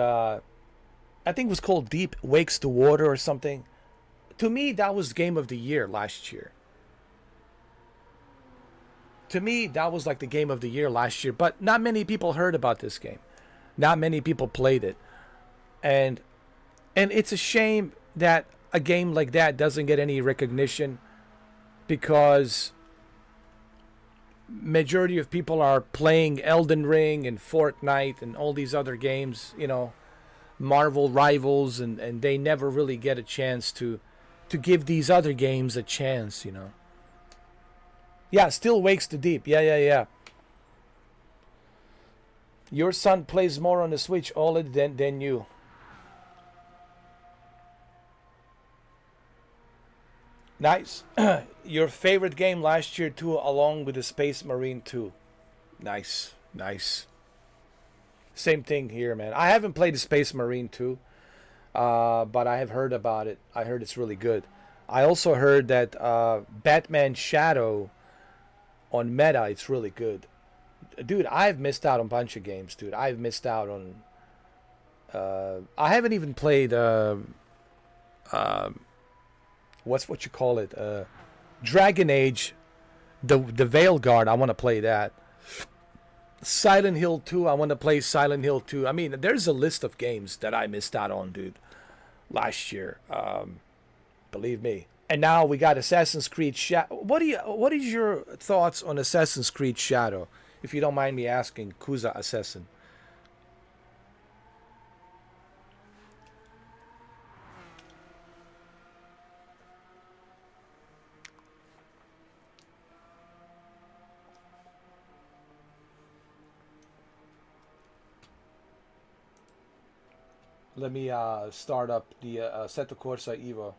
A: I think it was called Deep Wakes the Water or something. To me, that was game of the year last year. To me, that was like the game of the year last year. But not many people heard about this game. Not many people played it. And it's a shame that a game like that doesn't get any recognition, because majority of people are playing Elden Ring and Fortnite and all these other games, you know, Marvel Rivals, and they never really get a chance to give these other games a chance, you know. Yeah, Still Wakes the Deep. Yeah. Your son plays more on the Switch OLED than you. Nice. Your favorite game last year too, along with the Space Marine 2. Nice. Same thing here, man. I haven't played the Space Marine 2, but I have heard about it. I heard it's really good. I also heard that Batman Shadow on Meta, it's really good. dude, I've missed out on a bunch of games, dude. I've missed out on. I haven't even played. What's what you call it? Dragon Age, the Veil Guard. I want to play that. Silent Hill 2. I want to play Silent Hill 2. I mean, there's a list of games that I missed out on, dude, last year. Believe me. And now we got Assassin's Creed Shadow. What is your thoughts on Assassin's Creed Shadow? If you don't mind me asking, Kuza Assassin. Let me start up the Assetto Corsa Evo.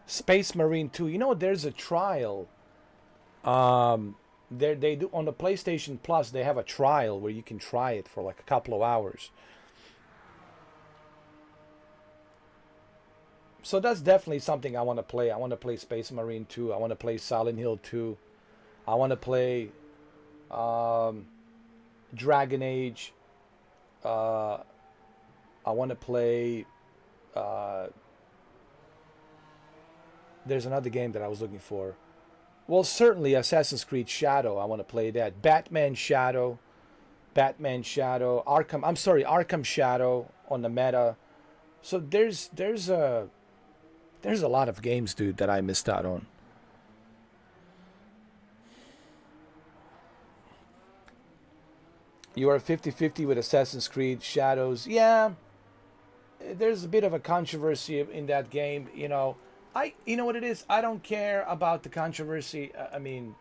A: Space Marine 2. You know, there's a trial. They do on the PlayStation Plus. They have a trial where you can try it for like a couple of hours. So that's definitely something I want to play. I want to play Space Marine 2. I want to play Silent Hill 2. I want to play Dragon Age. I want to play. There's another game that I was looking for. Well, certainly Assassin's Creed Shadow. I want to play that. Batman Shadow. Arkham. I'm sorry, Arkham Shadow on the Meta. So there's a lot of games, dude, that I missed out on. You are 50-50 with Assassin's Creed Shadows. Yeah, there's a bit of a controversy in that game. You know what it is? I don't care about the controversy. I mean,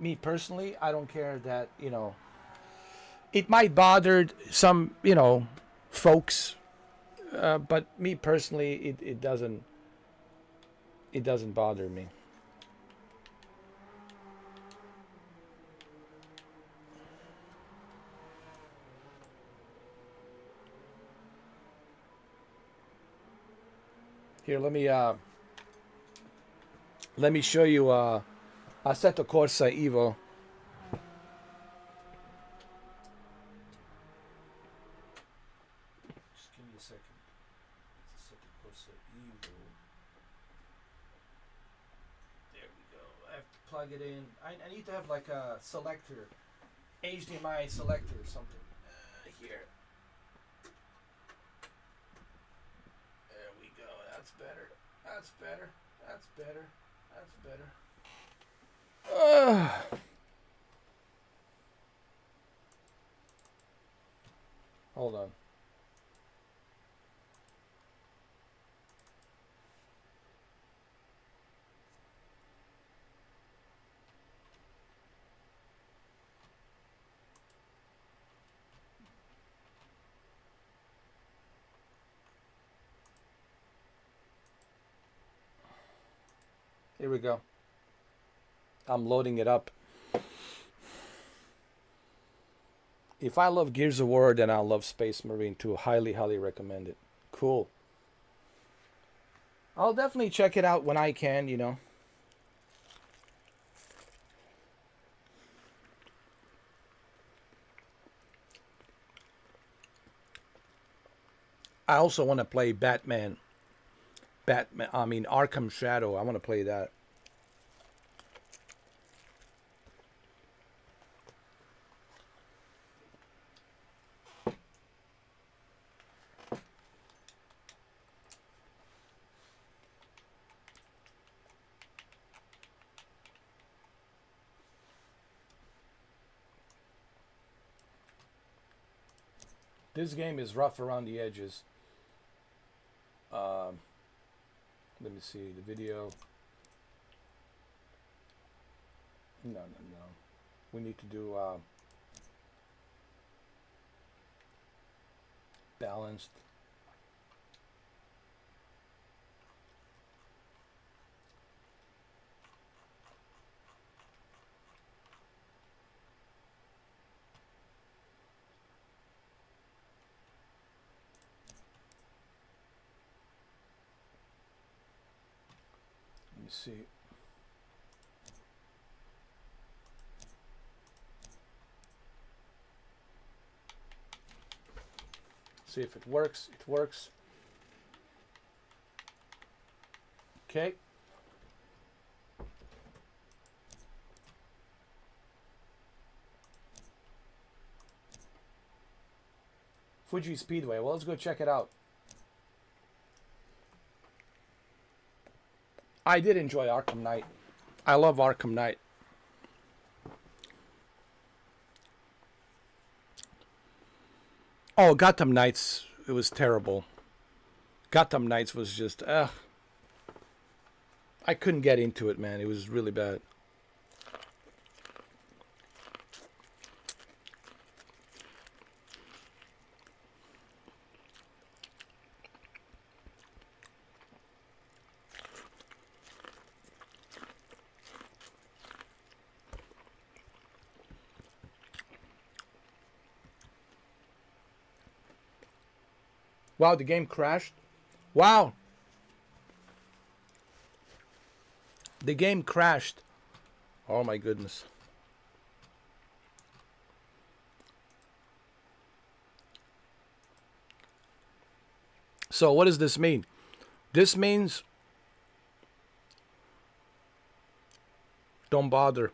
A: me personally, I don't care that, it might bother some, folks. But me personally, it doesn't bother me. Here, let me show you Assetto Corsa Evo. Just give me a second. Assetto Corsa Evo. There we go. I have to plug it in. I need to have like a selector, HDMI selector or something. Here. There we go. That's better. That's better. That's better. That's better. Hold on. Here we go. I'm loading it up. If I love Gears of War, then I'll love Space Marine 2. Highly, highly recommend it. Cool. I'll definitely check it out when I can. I also want to play Batman, Arkham Shadow. I want to play that. This game is rough around the edges. Let me see the video. No. We need to do balanced. Let me see. See if it works. It works. Okay. Fuji Speedway. Well, let's go check it out. I did enjoy Arkham Knight. I love Arkham Knight. Oh, Gotham Knights, it was terrible. Gotham Knights was just, I couldn't get into it, man. It was really bad. Wow, the game crashed. Wow. The game crashed. Oh my goodness. So what does this mean? This means don't bother.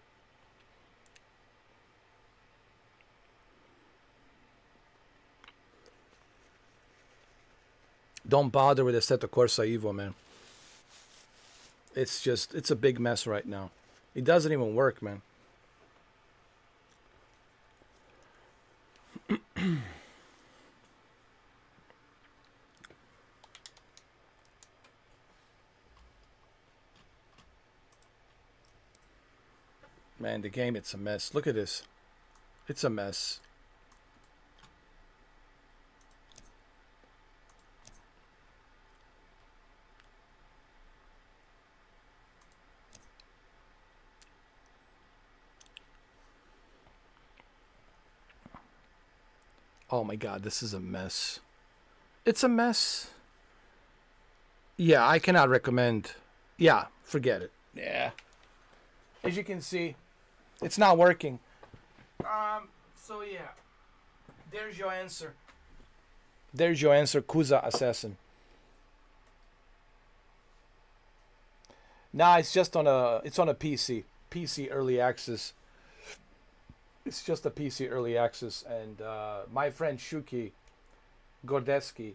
A: Don't bother with Assetto Corsa Evo, man. It's just, it's a big mess right now. It doesn't even work, man. Man, the game, it's a mess. Look at this. It's a mess. Oh my god, this is a mess. It's a mess. Yeah, I cannot recommend. Yeah, forget it. Yeah. As you can see, it's not working. So yeah. There's your answer. There's your answer, Kuza Assassin. Nah, it's just on a PC. PC early access. It's just a PC early access, and my friend Shuki Gordetsky,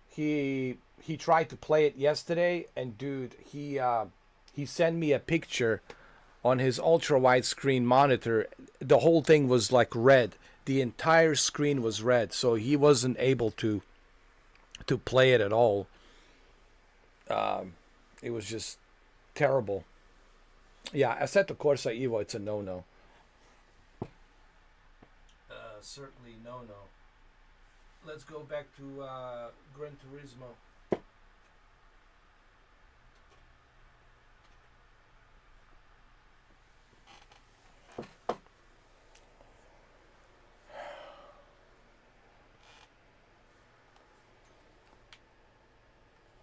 A: he tried to play it yesterday, and dude, he sent me a picture on his ultra wide screen monitor. The whole thing was like red. The entire screen was red, so he wasn't able to play it at all. It was just terrible. Yeah, Assetto Corsa Evo, it's a no-no. Certainly no-no. Let's go back to Gran Turismo.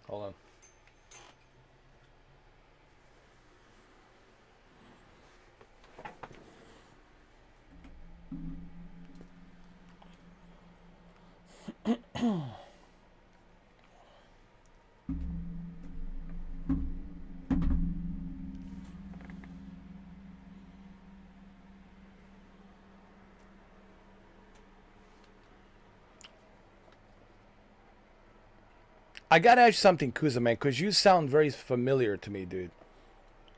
A: Hold on. I gotta ask you something, Kuza, man, because you sound very familiar to me, dude.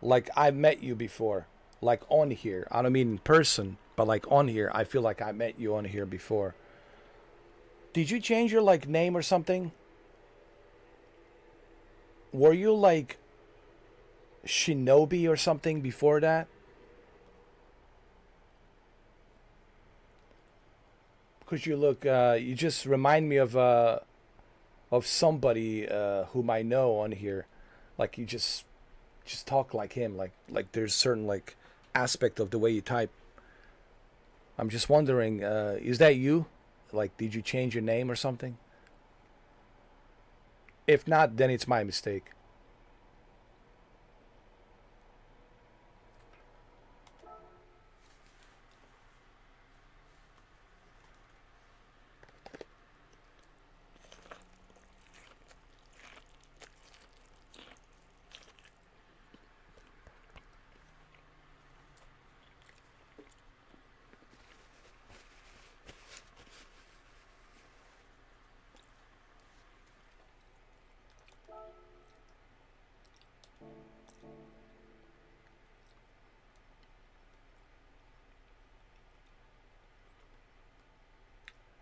A: Like I've met you before. Like on here. I don't mean in person, but like on here. I feel like I met you on here before. Did you change your like name or something? Were you like Shinobi or something before that? Cause you look, you just remind me of somebody whom I know on here. Like you just talk like him. Like there's certain like aspect of the way you type. I'm just wondering, is that you? Like, did you change your name or something? If not, then it's my mistake.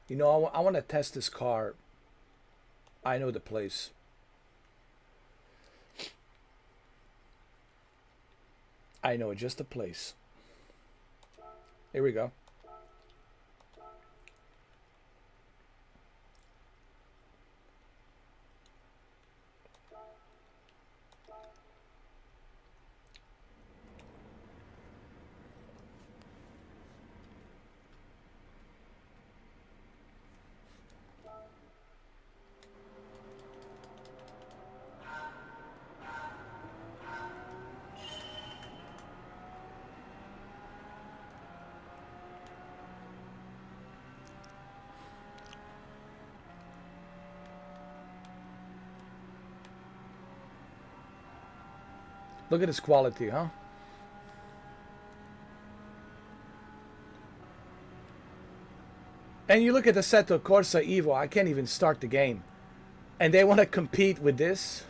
A: You know, I want to test this car. I know the place. I know just the place. Here we go. Look at this quality, huh? And you look at the Assetto Corsa Evo, I can't even start the game. And they want to compete with this?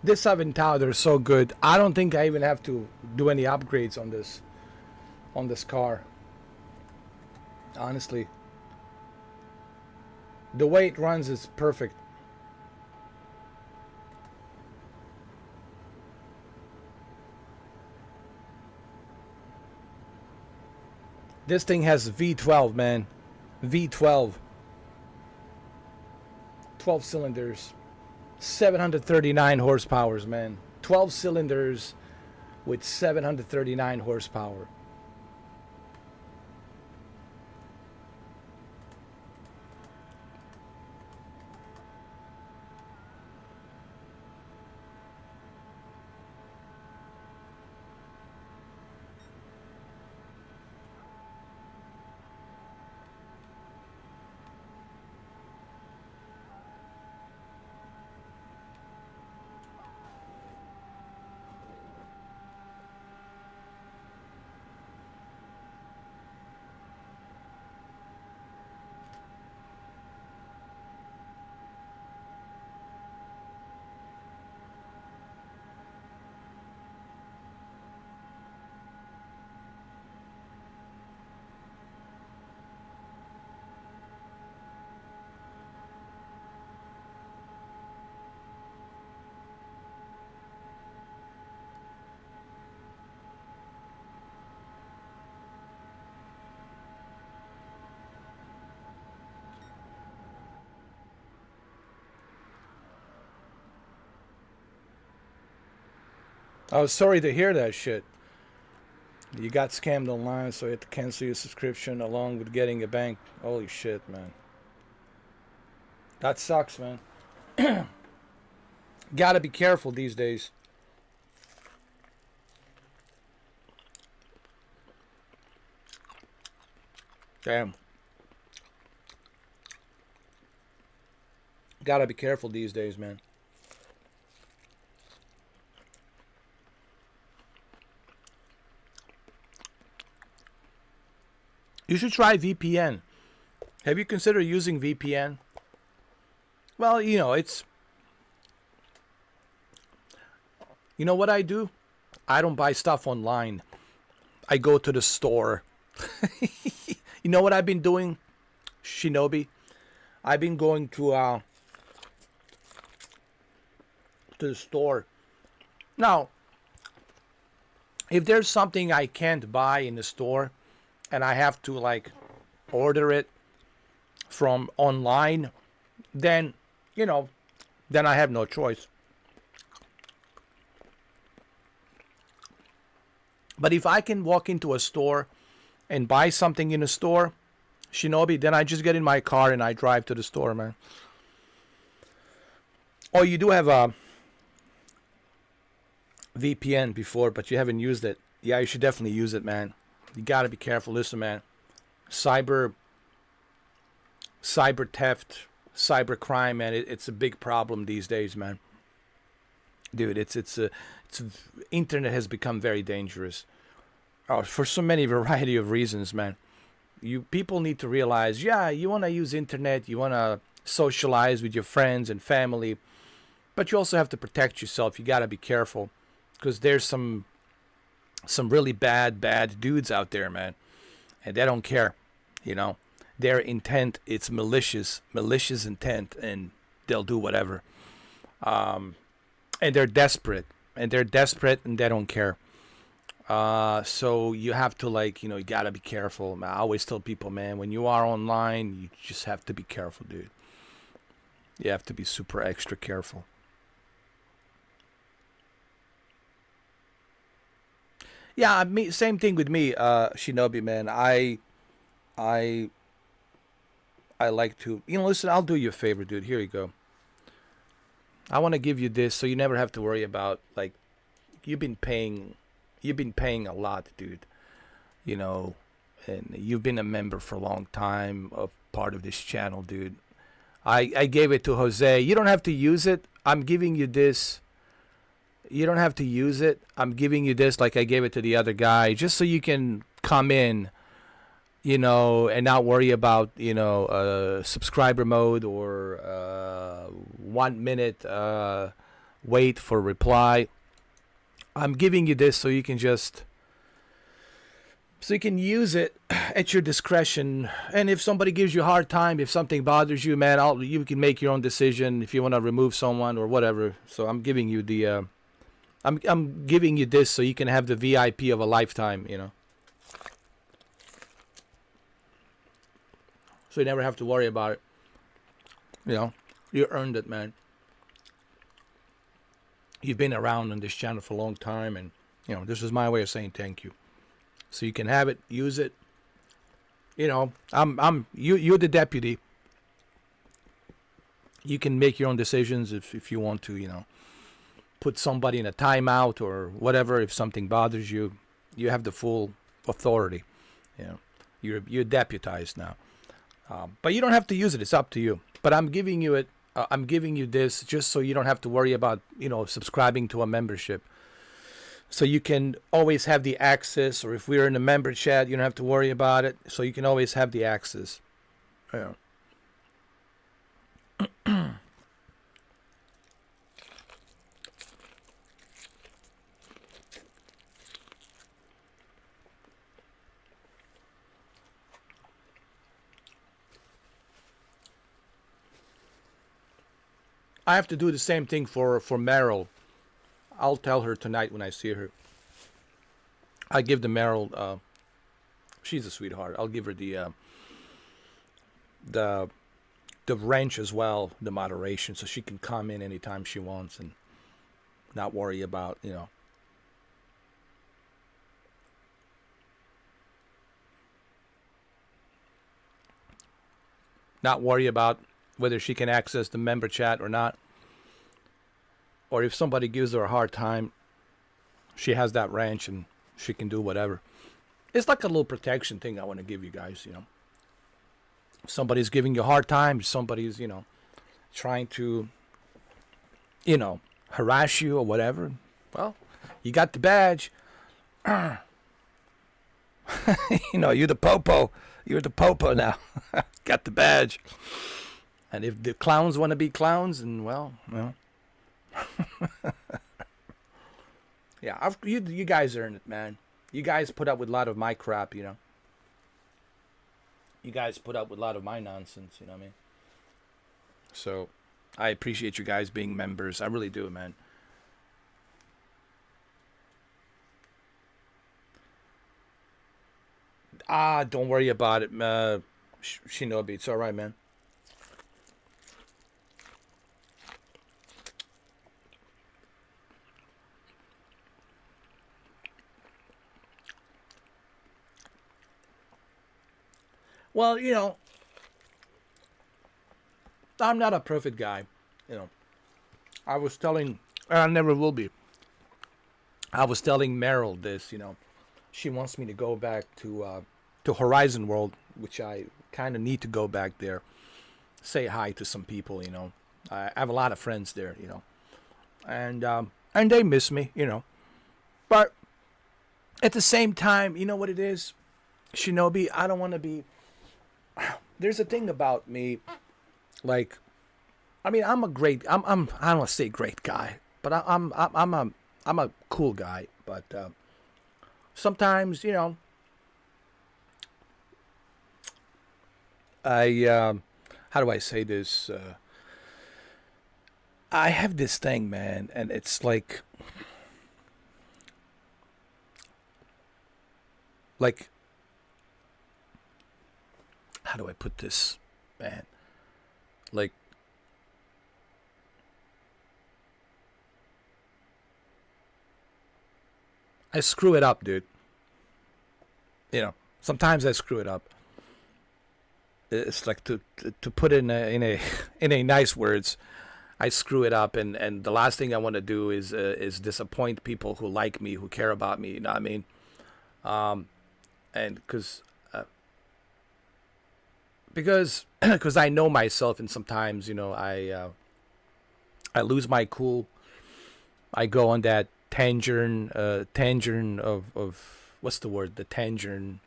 A: This Aventador is so good. I don't think I even have to do any upgrades on this car. Honestly, the way it runs is perfect. This thing has V12, man. V12. 12 cylinders. 739 horsepower, man. 12 cylinders with 739 horsepower. I was sorry to hear that shit. You got scammed online, so you had to cancel your subscription along with getting a bank. Holy shit, man. That sucks, man. Gotta be careful these days. Damn. Gotta be careful these days, man. You should try VPN. Have you considered using VPN? Well, you know, it's... You know what I do? I don't buy stuff online. I go to the store. You know what I've been doing, Shinobi? I've been going to the store. Now, if there's something I can't buy in the store and I have to like order it from online, then, you know, then I have no choice. But if I can walk into a store and buy something in a store, Shinobi, then I just get in my car and I drive to the store, man. Oh, you do have a VPN before, but you haven't used it. Yeah, you should definitely use it, man. You gotta be careful. Listen, man. Cyber theft, cyber crime, man. It's a big problem these days, man. Dude, it's internet has become very dangerous. Oh, for so many variety of reasons, man. People need to realize, yeah, you want to use internet, you want to socialize with your friends and family, but you also have to protect yourself. You got to be careful because there's some really bad dudes out there, man, and they don't care, you know. Their intent, it's malicious intent, and they'll do whatever. And they're desperate, and they don't care. So you have to, like, you know, you gotta be careful. I always tell people, man, when you are online, you just have to be careful, dude. You have to be super extra careful. Yeah, same thing with me, Shinobi, man. I like to, you know, listen, I'll do you a favor, dude. Here you go. I want to give you this so you never have to worry about, like, you've been paying a lot, dude, you know, and you've been a member for a long time of part of this channel, dude. I gave it to Jose. You don't have to use it. I'm giving you this. You don't have to use it. I'm giving you this like I gave it to the other guy, just so you can come in, you know, and not worry about, you know, subscriber mode or 1 minute wait for a reply. I'm giving you this so you can use it at your discretion. And if somebody gives you a hard time, if something bothers you, man, you can make your own decision if you want to remove someone or whatever. So I'm giving you I'm giving you this so you can have the VIP of a lifetime, you know. So you never have to worry about it. You know, you earned it, man. You've been around on this channel for a long time, and you know, this is my way of saying thank you. So you can have it, use it. You know, you're the deputy. You can make your own decisions if you want to, you know. Put somebody in a timeout or whatever if something bothers you. You have the full authority. You know, you're deputized now. But you don't have to use it. It's up to you. But I'm giving you it. I'm giving you this just so you don't have to worry about, you know, subscribing to a membership. So you can always have the access, or if we're in a member chat, you don't have to worry about it. So you can always have the access. Yeah. I have to do the same thing for Meryl. I'll tell her tonight when I see her. I give the Meryl. She's a sweetheart. I'll give her the wrench as well, the moderation, so she can come in anytime she wants and not worry about, you know. Not worry about whether she can access the member chat or not. Or if somebody gives her a hard time, she has that wrench and she can do whatever. It's like a little protection thing I want to give you guys, you know. Somebody's giving you a hard time, somebody's, you know, trying to, you know, harass you or whatever. Well, you got the badge. You know, you're the popo. You're the popo now. Got the badge. And if the clowns want to be clowns, and well, yeah, you guys earned it, man. You guys put up with a lot of my crap, you know. You guys put up with a lot of my nonsense, you know what I mean? So, I appreciate you guys being members. I really do, man. Don't worry about it, Shinobi. It's all right, man. Well, you know, I'm not a perfect guy, you know. I was telling, I never will be. I was telling Meryl this, you know. She wants me to go back to Horizon World, which I kind of need to go back there. Say hi to some people, you know. I have a lot of friends there, you know. And they miss me, you know. But at the same time, you know what it is? Shinobi, I don't want to be... There's a thing about me, like, I mean, I'm a great, I don't want to say great guy, but I'm a cool guy. But sometimes, you know, how do I say this? I have this thing, man, and it's like how do I put this, man? Like, I screw it up, dude. You know, sometimes I screw it up. It's like to put it in a nice words, I screw it up, and the last thing I want to do is disappoint people who like me, who care about me. You know what I mean? And because I know myself, and sometimes, you know, I lose my cool. I go on that tangent of what's the word? The tangent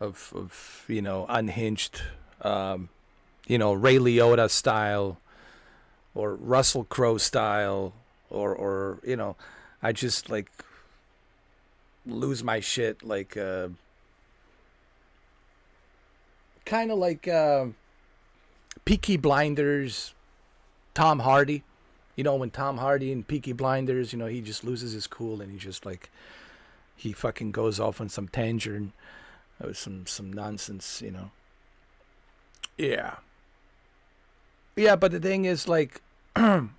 A: of you know, unhinged, you know, Ray Liotta style, or Russell Crowe style, or I just like lose my shit, like kind of like Peaky Blinders, Tom Hardy. When Tom Hardy in Peaky Blinders, he just loses his cool and he just like he fucking goes off on some tangent or some nonsense. Yeah. Yeah, but the thing is, like, I'm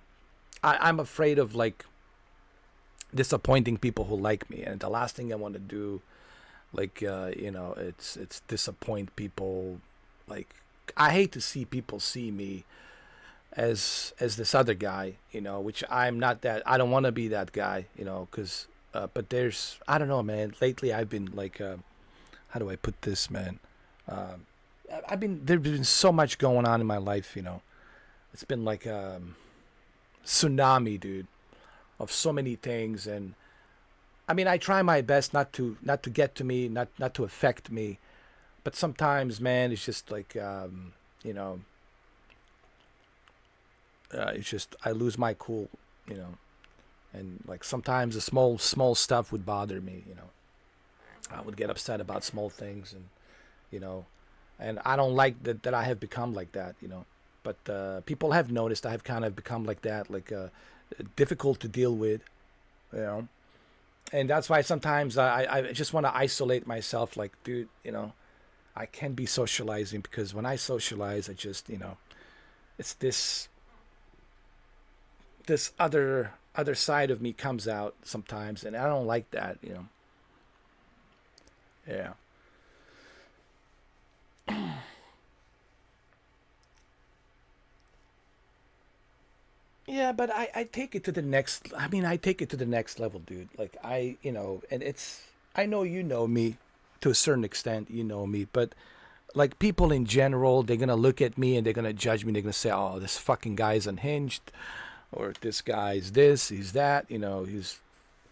A: afraid of like disappointing people who like me, and the last thing I want to do, like, it's disappoint people. Like, I hate to see people see me as this other guy, which I'm not that. I don't want to be that guy, because. But there's, I don't know, man. Lately, I've been like, how do I put this, man? There's been so much going on in my life, It's been like a tsunami, dude, of so many things, and I mean, I try my best not to get to me, not to affect me, but sometimes, man, it's just like, it's just I lose my cool, and like sometimes the small stuff would bother me, I would get upset about small things, and and I don't like that I have become like that, but people have noticed I have kind of become like that, like difficult to deal with, and that's why sometimes I just want to isolate myself, like, dude, I can't be socializing, because when I socialize, I just, it's this other side of me comes out sometimes, and I don't like that, Yeah. Yeah, but I take it to the next. I mean, I take it to the next level, dude. Like and I know you know me to a certain extent, me, but like people in general, they're gonna look at me and they're gonna judge me. They're gonna say, "Oh, this fucking guy's unhinged," or "This guy's this, he's that." He's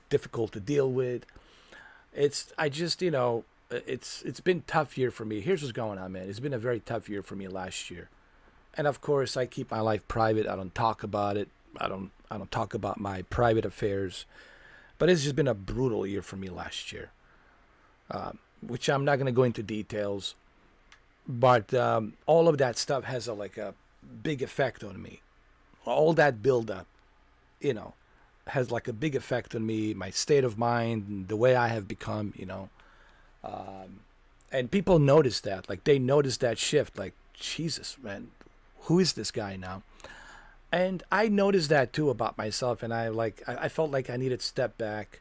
A: difficult to deal with. I just it's been tough year for me. Here's what's going on, man. It's been a very tough year for me last year. And of course, I keep my life private. I don't talk about it. I don't talk about my private affairs. But it's just been a brutal year for me last year, which I'm not gonna go into details. But all of that stuff has a big effect on me. All that build up, has like a big effect on me, my state of mind, and the way I have become. And people notice that. Like they notice that shift. Like, Jesus, man. Who is this guy now? And I noticed that too about myself, and I felt like I needed to step back.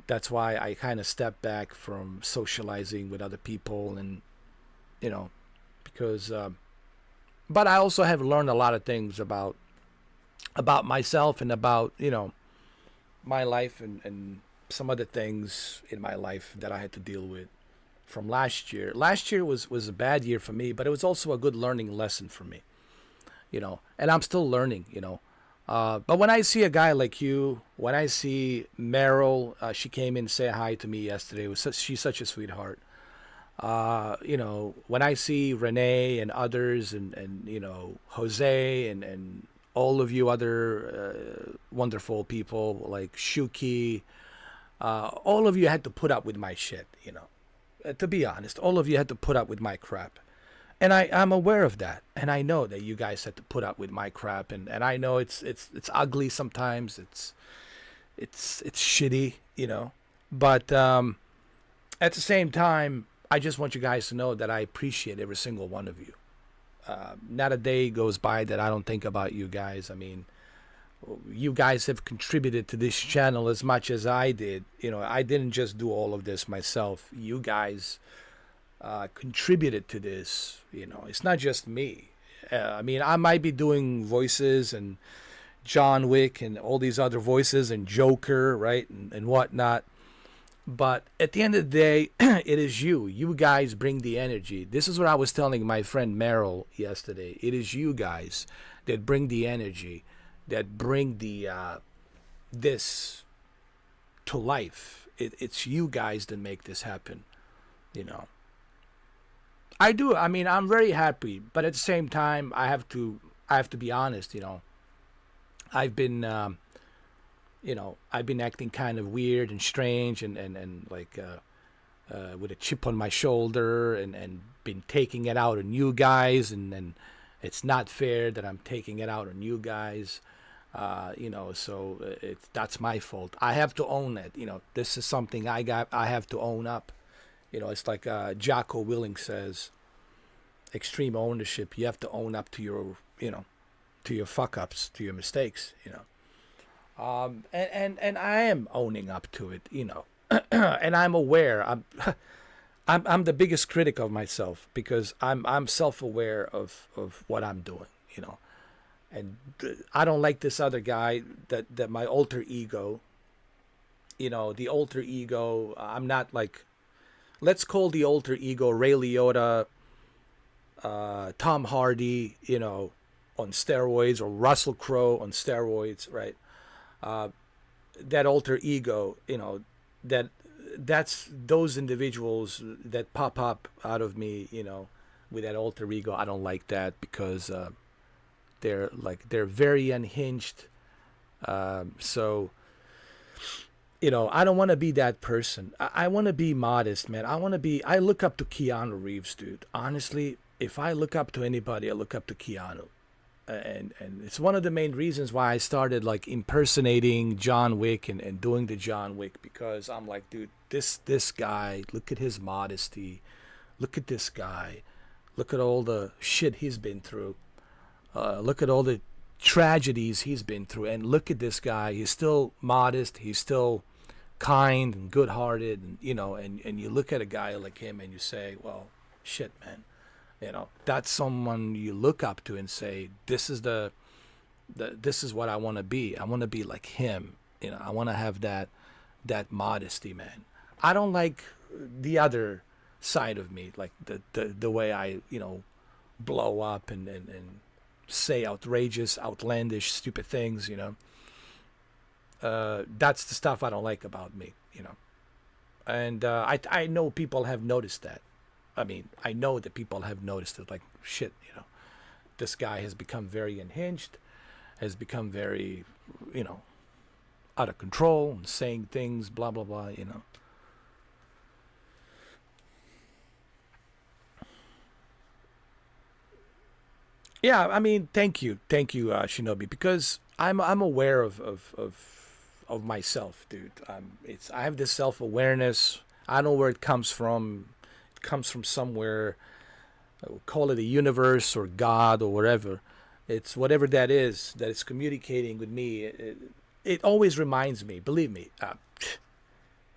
A: That's why I kind of stepped back from socializing with other people, and because but I also have learned a lot of things about myself and about my life, and some other things in my life that I had to deal with from last year. Last year was a bad year for me, but it was also a good learning lesson for me, and I'm still learning, but when I see a guy like you, when I see Meryl, she came in to say hi to me yesterday. She's such a sweetheart. When I see Renee and others, and Jose and all of you other wonderful people like Shuki, all of you had to put up with my shit, to be honest, all of you had to put up with my crap. And I'm aware of that. And I know that you guys had to put up with my crap. And I know it's ugly sometimes. It's shitty, But at the same time, I just want you guys to know that I appreciate every single one of you. Not a day goes by that I don't think about you guys. I mean, you guys have contributed to this channel as much as I did. I didn't just do all of this myself. You guys contributed to this. It's not just me. I mean, I might be doing voices and John Wick and all these other voices and Joker, right, and whatnot. But at the end of the day, it is you. You guys bring the energy. This is what I was telling my friend Meryl yesterday. It is you guys that bring the energy, that bring the this to life. It's you guys that make this happen. I do. I mean, I'm very happy, but at the same time, I have to be honest. I've been I've been acting kind of weird and strange and like with a chip on my shoulder and been taking it out on you guys, and it's not fair that I'm taking it out on you guys. So that's my fault. I have to own it. This is something I have to own up. It's like Jocko Willing says, extreme ownership. You have to own up to your, to your fuck ups, to your mistakes. And I am owning up to it. And I'm aware. I'm the biggest critic of myself because I'm self-aware of what I'm doing. And I don't like this other guy that my alter ego. The alter ego. I'm not like. Let's call the alter ego Ray Liotta, Tom Hardy, on steroids, or Russell Crowe on steroids, right? That alter ego, that's those individuals that pop up out of me, with that alter ego. I don't like that because they're very unhinged. So I don't want to be that person. I want to be modest, man. I look up to Keanu Reeves, dude. Honestly, if I look up to anybody, I look up to Keanu. And it's one of the main reasons why I started like impersonating John Wick and doing the John Wick, because I'm like, dude, this guy, look at his modesty. Look at this guy. Look at all the shit he's been through. Look at all the tragedies he's been through. And look at this guy. He's still modest. He's still kind and good-hearted. And you look at a guy like him and you say, well, shit, man. That's someone you look up to and say, this is this is what I want to be. I want to be like him. I want to have that modesty, man. I don't like the other side of me, like the way I, blow up and say outrageous, outlandish, stupid things, That's the stuff I don't like about me, And I know people have noticed that. I know that people have noticed it, like, shit, this guy has become very unhinged, has become very, out of control and saying things, blah, blah, blah, Yeah, thank you, Shinobi, because I'm aware of myself, dude. I have this self-awareness. I know where it comes from. It comes from somewhere. Call it a universe or God or whatever. It's whatever that is that it's communicating with me. It always reminds me. Believe me,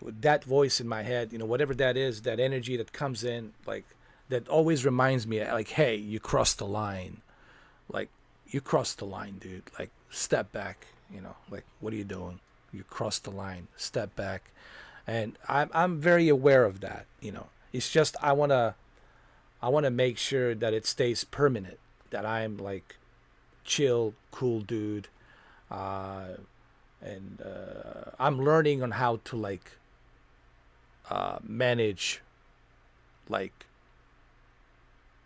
A: with that voice in my head, whatever that is, that energy that comes in, like that always reminds me, like, hey, you crossed the line. Like, you crossed the line, dude. Like, step back. Like, what are you doing? You crossed the line. Step back. And I'm very aware of that. It's just I wanna make sure that it stays permanent. That I'm like chill, cool dude. And I'm learning on how to like manage like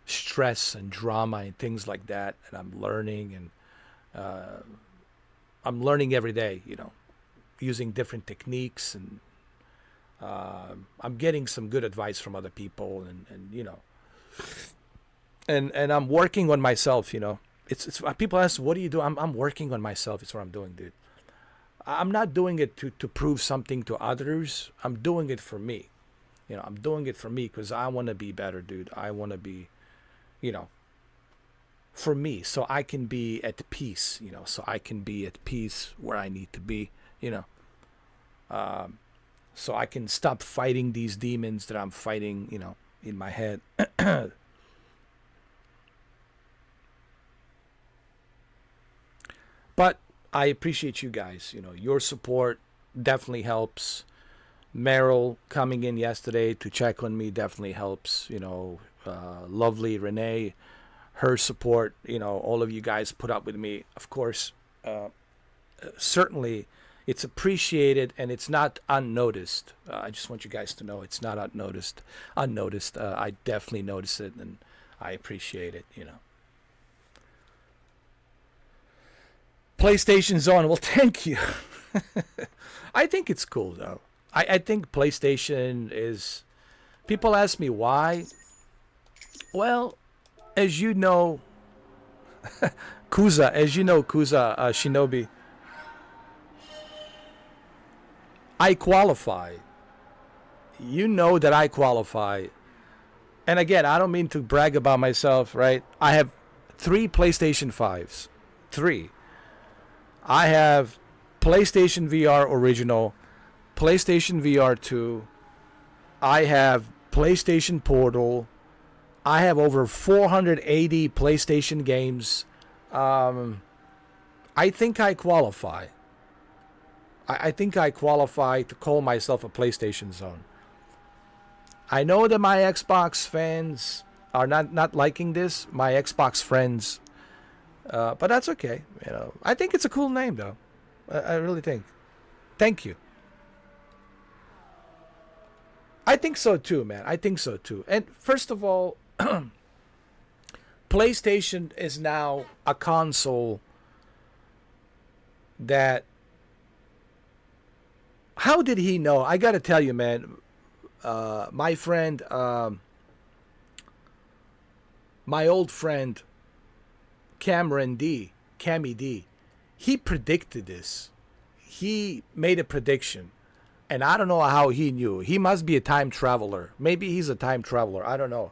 A: stress and drama and things like that. And I'm learning every day. Using different techniques, and I'm getting some good advice from other people, and I'm working on myself. It's people ask, what do you do? I'm working on myself. It's what I'm doing, dude. I'm not doing it to prove something to others. I'm doing it for me. I'm doing it for me because I want to be better, dude. I want to be, for me, so I can be at peace. So I can be at peace where I need to be. So I can stop fighting these demons that I'm fighting, in my head. But I appreciate you guys. Your support definitely helps. Meryl coming in yesterday to check on me definitely helps. Lovely Renee, her support. All of you guys put up with me. Of course, certainly it's appreciated and it's not unnoticed. I just want you guys to know it's not unnoticed. I definitely notice it and I appreciate it. PlayStation Zone. Well, thank you. I think it's cool though. I think PlayStation is. People ask me why. Well, as you know, Kuza, Shinobi, I qualify. You know that I qualify. And again, I don't mean to brag about myself, right? I have 3 PlayStation 5s. 3. I have PlayStation VR Original, PlayStation VR 2. I have PlayStation Portal. I have over 480 PlayStation games. I think I qualify. I think I qualify to call myself a PlayStation zone. I know that my Xbox fans are not liking this, my Xbox friends, but that's okay. I think it's a cool name though. I really think. Thank you. I think so too, man. I think so too. And first of all, PlayStation is now a console that. How did he know? I gotta tell you, man. My friend, my old friend, Cammy D, he predicted this. He made a prediction. And I don't know how he knew. He must be a time traveler. Maybe he's a time traveler. I don't know.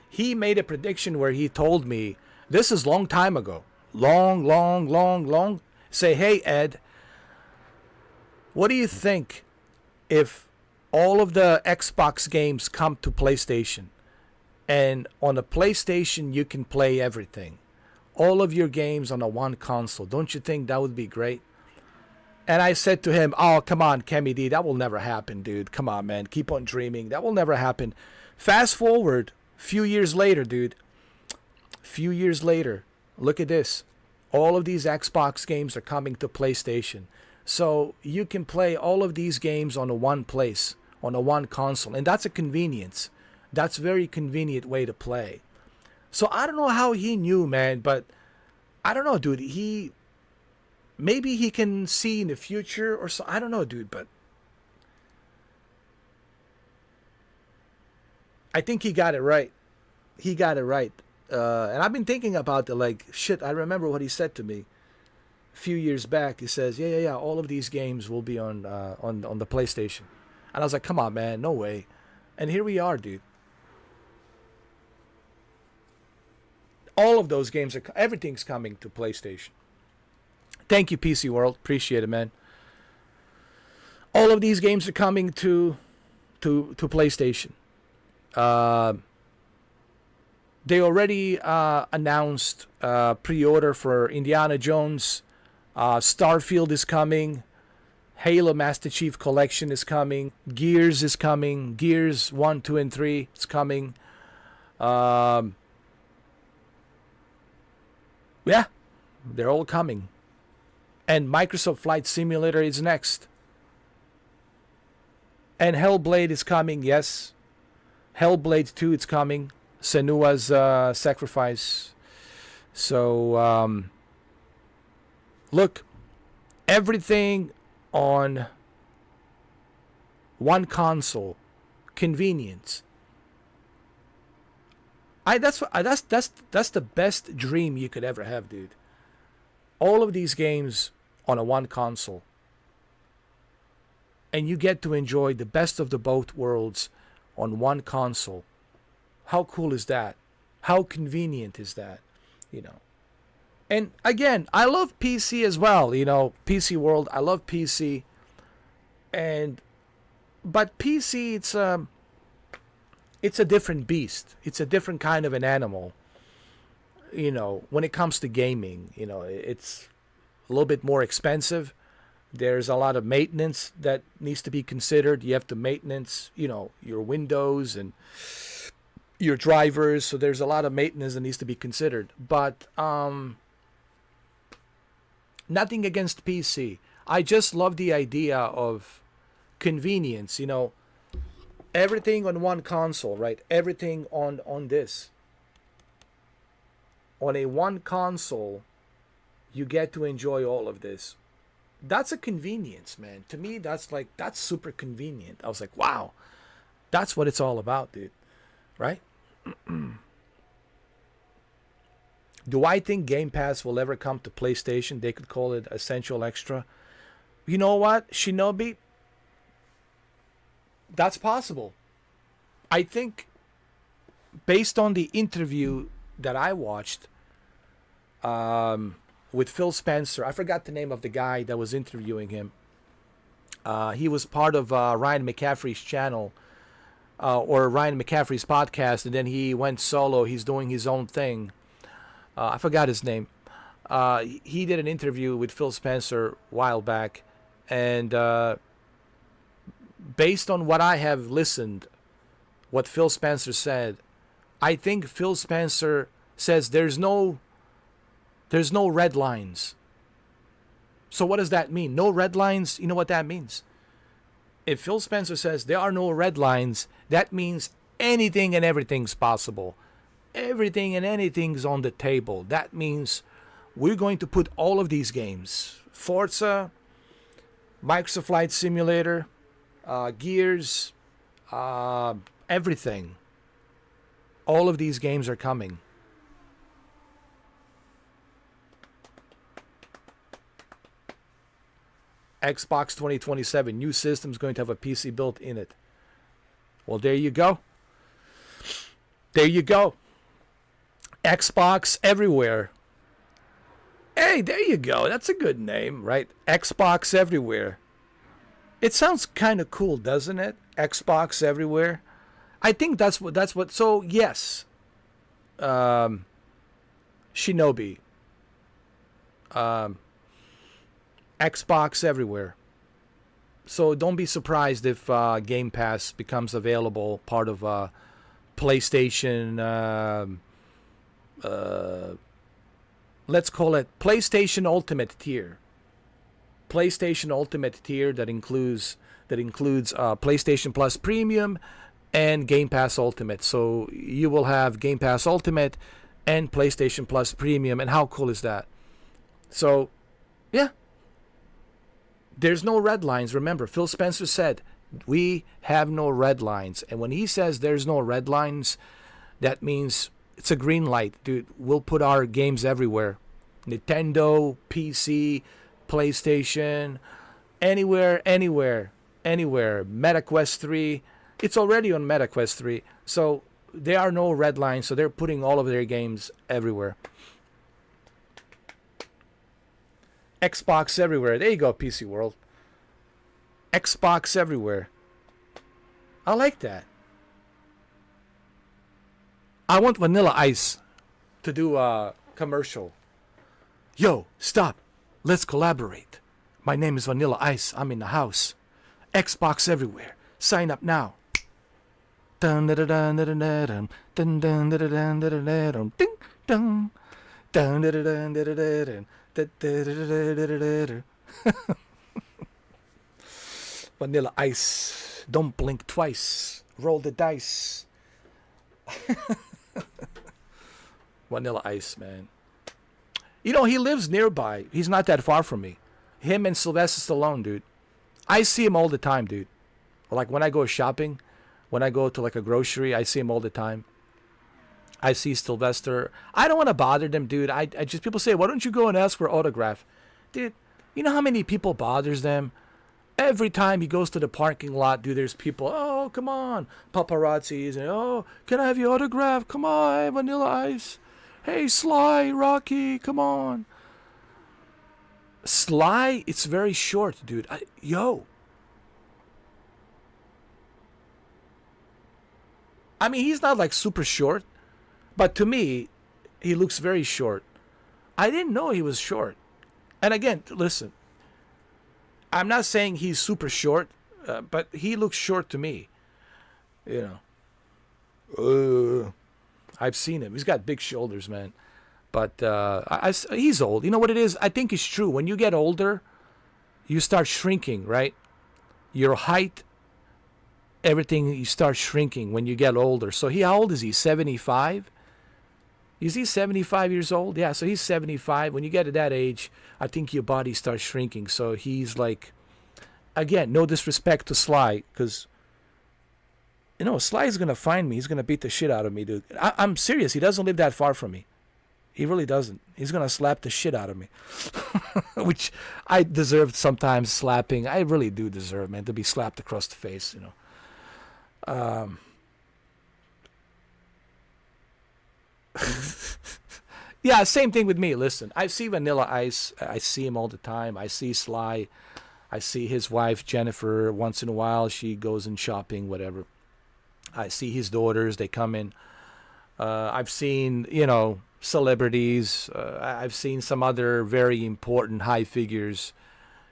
A: He made a prediction where he told me, this is long time ago. Long. Say, hey, Ed, what do you think if all of the Xbox games come to PlayStation? And on the PlayStation, you can play everything. All of your games on a one console. Don't you think that would be great? And I said to him, oh, come on, Kemi D, that will never happen, dude. Come on, man. Keep on dreaming. That will never happen. Fast forward, few years later, dude. Few years later, look at this. All of these Xbox games are coming to PlayStation. So you can play all of these games on a one place, on a one console. And that's a convenience. That's a very convenient way to play. So I don't know how he knew, man, but I don't know, dude. Maybe he can see in the future or so. I don't know, dude, but I think he got it right. He got it right. And I've been thinking about it, like, shit, I remember what he said to me a few years back. He says, yeah, all of these games will be on the PlayStation. And I was like, come on, man, no way. And here we are, dude. All of those games, everything's coming to PlayStation. Thank you, PC World. Appreciate it, man. All of these games are coming to PlayStation. They already announced pre-order for Indiana Jones. Starfield is coming. Halo Master Chief Collection is coming. Gears is coming. Gears 1, 2, and 3 is coming. Yeah, they're all coming. And Microsoft Flight Simulator is next. And Hellblade is coming, yes. Hellblade 2 is coming. Senua's Sacrifice. So, look, everything on one console, convenience. That's the best dream you could ever have, dude. All of these games on a one console, and you get to enjoy the best of the both worlds on one console. How cool is that? How convenient is that? And again, I love PC as well. PC World, I love PC. But PC, it's a different beast. It's a different kind of an animal. When it comes to gaming, it's a little bit more expensive. There's a lot of maintenance that needs to be considered. You have to maintenance, your Windows and your drivers. So there's a lot of maintenance that needs to be considered. But nothing against PC. I just love the idea of convenience. Everything on one console, right? Everything on this. On a one console, you get to enjoy all of this. that's a convenience, man. To me, that's super convenient. I was like, wow, that's what it's all about, dude. Right? Do I think Game Pass will ever come to PlayStation? They could call it Essential Extra. You know what, Shinobi? That's possible. I think, based on the interview that I watched with Phil Spencer, I forgot the name of the guy that was interviewing him. He was part of Ryan McCaffrey's channel, or Ryan McCaffrey's podcast, and then he went solo. He's doing his own thing. I forgot his name. He did an interview with Phil Spencer a while back, and based on what I have listened, what Phil Spencer said, I think Phil Spencer says there's no red lines. So what does that mean? No red lines? You know what that means? If Phil Spencer says there are no red lines, that means anything and everything's possible. Everything and anything's on the table. That means we're going to put all of these games, Forza, Microsoft Flight Simulator, Gears, everything. All of these games are coming. Xbox 2027, new system's going to have a PC built in it. Well, there you go. There you go. Xbox everywhere. Hey, there you go. That's a good name, right? Xbox everywhere. It sounds kind of cool, doesn't it? Xbox everywhere. I think that's what. So yes, Shinobi. Xbox everywhere. So don't be surprised if Game Pass becomes available, part of PlayStation. Let's call it PlayStation Ultimate tier. PlayStation Ultimate tier that includes PlayStation Plus Premium and Game Pass Ultimate. So you will have Game Pass Ultimate and PlayStation Plus Premium. And how cool is that? So, yeah. There's no red lines. Remember, Phil Spencer said, we have no red lines. And when he says there's no red lines, that means it's a green light, dude. We'll put our games everywhere. Nintendo, PC, PlayStation, anywhere. MetaQuest 3. It's already on MetaQuest 3. So there are no red lines. So they're putting all of their games everywhere. Xbox everywhere. There you go, PC World. Xbox everywhere. I like that. I want Vanilla Ice to do a commercial. Yo, stop. Let's collaborate. My name is Vanilla Ice. I'm in the house. Xbox everywhere. Sign up now. Dun dun dun dun dun dun dun dun dun dun dun ding dun dun dun dun dun dun. Vanilla Ice. Don't blink twice. Roll the dice. Vanilla Ice, man. You know, he lives nearby. He's not that far from me. Him and Sylvester Stallone, dude. I see him all the time, dude. Like when I go shopping, when I go to like a grocery, I see him all the time. I see Sylvester. I don't want to bother them, dude. I just, people say, why don't you go and ask for autograph? Dude, you know how many people bothers them? Every time he goes to the parking lot, dude, there's people, oh, come on, paparazzis, and oh, can I have your autograph? Come on, Vanilla Ice. Hey, Sly, Rocky, come on. Sly, it's very short, dude. Yo. I mean, he's not like super short, but to me, he looks very short. I didn't know he was short. And again, listen, I'm not saying he's super short, but he looks short to me. You know. I've seen him. He's got big shoulders, man. But he's old. You know what it is? I think it's true. When you get older, you start shrinking, right? Your height, everything, you start shrinking when you get older. So how old is he? 75? Is he 75 years old? Yeah, so he's 75. When you get to that age, I think your body starts shrinking. So he's like, again, no disrespect to Sly, because, you know, Sly's going to find me. He's going to beat the shit out of me, dude. I'm serious. He doesn't live that far from me. He really doesn't. He's going to slap the shit out of me. Which I deserve sometimes slapping. I really do deserve, man, to be slapped across the face, you know. Yeah, same thing with me. Listen, I see Vanilla Ice. I see him all the time. I see Sly. I see his wife, Jennifer, once in a while. She goes in shopping, whatever. I see his daughters. They come in. I've seen, you know, celebrities. I've seen some other very important high figures,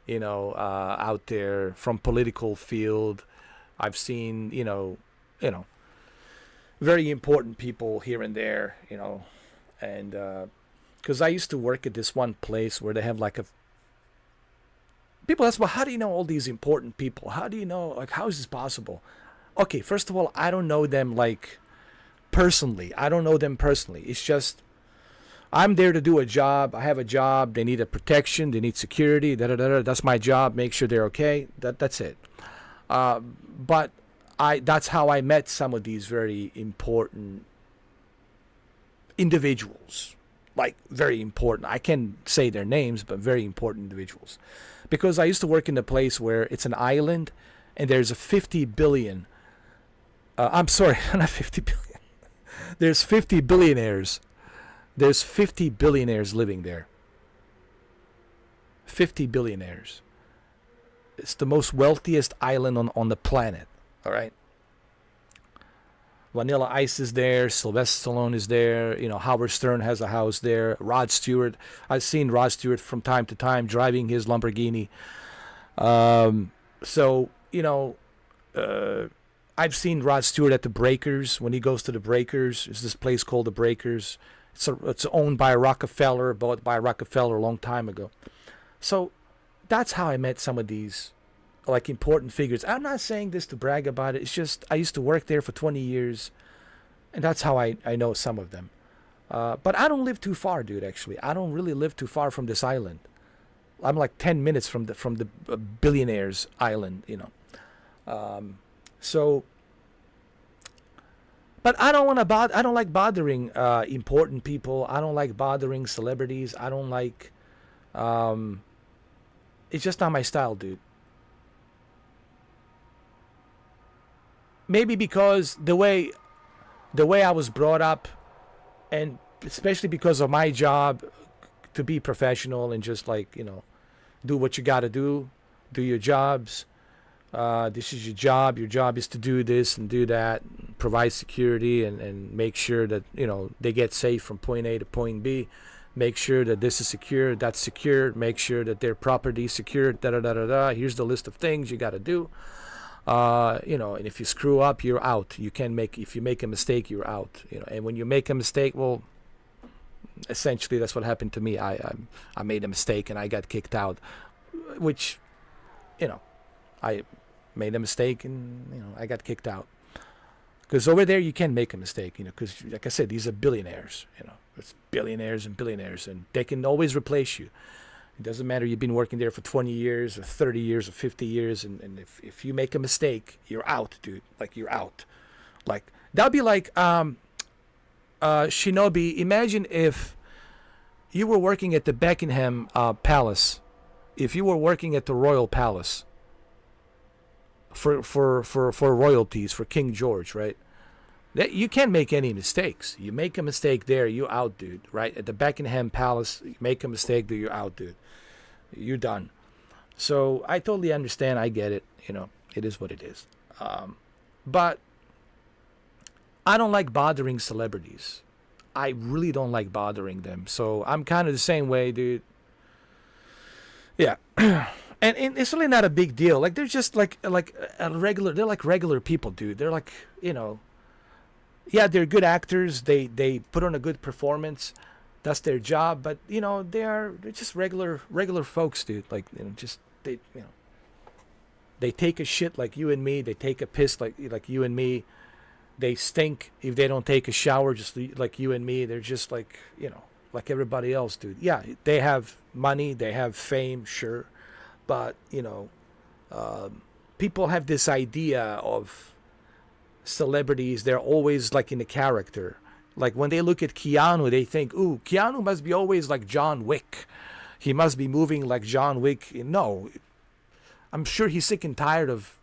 A: you know, out there from political field. I've seen, you know, very important people here and there, you know, and because I used to work at this one place where they have like a people ask, well, how do you know all these important people? How do you know, like, how is this possible? Okay, first of all, I don't know them like personally. I don't know them personally. It's just I'm there to do a job. I have a job. They need a protection. They need security. That's my job. Make sure they're okay. That's it. But that's how I met some of these very important individuals. Like, very important. I can't say their names, but very important individuals. Because I used to work in a place where it's an island and there's a 50 billion. I'm sorry, not 50 billion. There's 50 billionaires. There's 50 billionaires living there. 50 billionaires. It's the most wealthiest island on the planet. All right. Vanilla Ice is there. Sylvester Stallone is there. You know, Howard Stern has a house there. Rod Stewart. I've seen Rod Stewart from time to time driving his Lamborghini. So, you know, I've seen Rod Stewart at the Breakers. When he goes to the Breakers, it's this place called the Breakers. It's owned by Rockefeller, bought by Rockefeller a long time ago. So that's how I met some of these like important figures. I'm not saying this to brag about it. It's just I used to work there for 20 years, and that's how I know some of them. But I don't live too far, dude. Actually, I don't really live too far from this island. I'm like 10 minutes from the billionaires island, you know. So, but I don't want to bother. I don't like bothering important people. I don't like bothering celebrities. I don't like. It's just not my style, dude. Maybe because the way I was brought up, and especially because of my job, to be professional and just like, you know, do what you got to do your jobs. This is your job. Your job is to do this and do that, provide security and make sure that, you know, they get safe from point A to point B. Make sure that this is secure, that's secure. Make sure that their property is secure. Here's the list of things you got to do. You know, and if you screw up, you're out. If you make a mistake, you're out. You know, and when you make a mistake, well, essentially that's what happened to me. I made a mistake and I got kicked out, which, you know, I made a mistake and, you know, I got kicked out. Because over there you can make a mistake, you know, because like I said, these are billionaires, you know, it's billionaires and they can always replace you. It doesn't matter you've been working there for 20 years or 30 years or 50 years. And if you make a mistake, you're out, dude. Like, you're out. Like, that'd be like, Shinobi, imagine if you were working at the Buckingham Palace, if you were working at the Royal Palace for royalties, for King George, right? That you can't make any mistakes. You make a mistake there, you're out, dude, right? At the Buckingham Palace, you make a mistake there, you're out, dude. You're done. So I totally understand. I get it. You know, it is what it is. But I don't like bothering celebrities. I really don't like bothering them. So I'm kind of the same way, dude. Yeah. And it's really not a big deal. Like, they're just like a regular. They're like regular people, dude. They're like, you know. Yeah, they're good actors. They put on a good performance. That's their job. But you know, they're just regular folks, dude. Like, you know, just they take a shit like you and me. They take a piss like you and me. They stink if they don't take a shower, just like you and me. They're just like, like everybody else, dude. Yeah, they have money, they have fame, sure. But, people have this idea of celebrities. They're always like in a character. Like when they look at Keanu, they think, ooh, Keanu must be always like John Wick. He must be moving like John Wick. No, I'm sure he's sick and tired of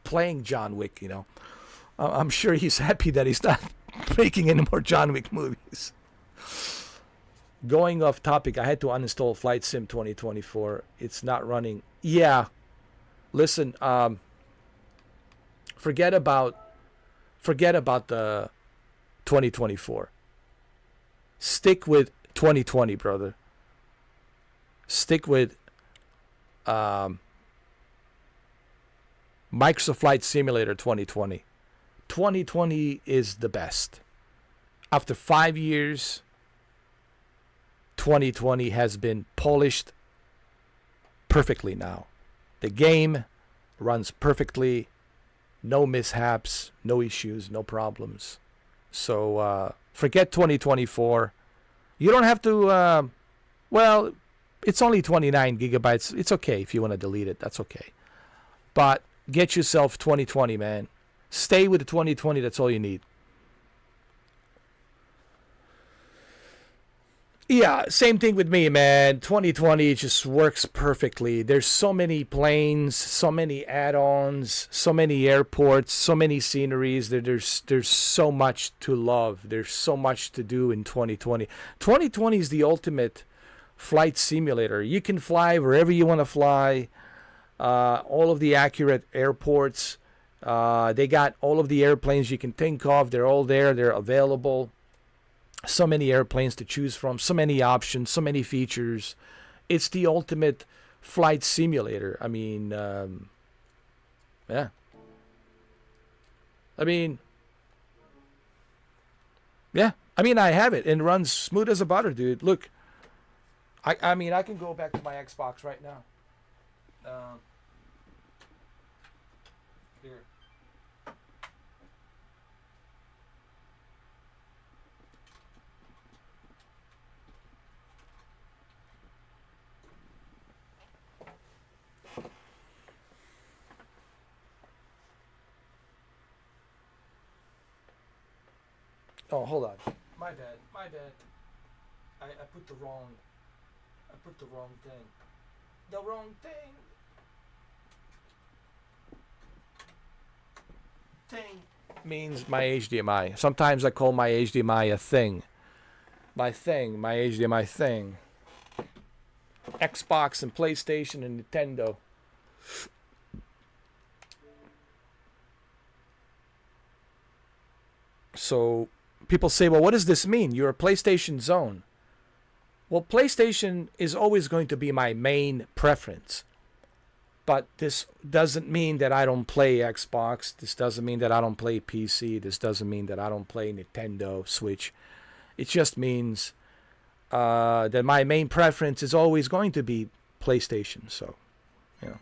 A: playing John Wick, I'm sure he's happy that he's not making any more John Wick movies. Going off topic, I had to uninstall Flight Sim 2024. It's not running. Yeah. Listen, forget about the 2024. Stick with 2020, brother. Stick with Microsoft Flight Simulator 2020. 2020 is the best. After 5 years, 2020 has been polished perfectly now. The game runs perfectly. No mishaps, no issues, no problems. So forget 2024. You don't have to, well, it's only 29 gigabytes. It's okay if you want to delete it. That's okay. But get yourself 2020, man. Stay with the 2020. That's all you need. Yeah, same thing with me, man. 2020 just works perfectly. There's so many planes, so many add-ons, so many airports, so many sceneries. There's so much to love. There's so much to do in 2020. 2020 is the ultimate flight simulator. You can fly wherever you want to fly. All of the accurate airports. They got all of the airplanes you can think of. They're all there. They're available. So many airplanes to choose from. So many options. So many features. It's the ultimate flight simulator. I mean, yeah. I mean, yeah. I mean, I have it and runs smooth as a butter, dude. Look, I mean, I can go back to my Xbox right now. Here. Oh, hold on. My bad. My bad. I put the wrong thing. The wrong thing. Thing means my HDMI. Sometimes I call my HDMI a thing. My HDMI thing. Xbox and PlayStation and Nintendo. So people say, well, what does this mean? You're a PlayStation zone. Well, PlayStation is always going to be my main preference. But this doesn't mean that I don't play Xbox. This doesn't mean that I don't play PC. This doesn't mean that I don't play Nintendo Switch. It just means that my main preference is always going to be PlayStation. So, you know.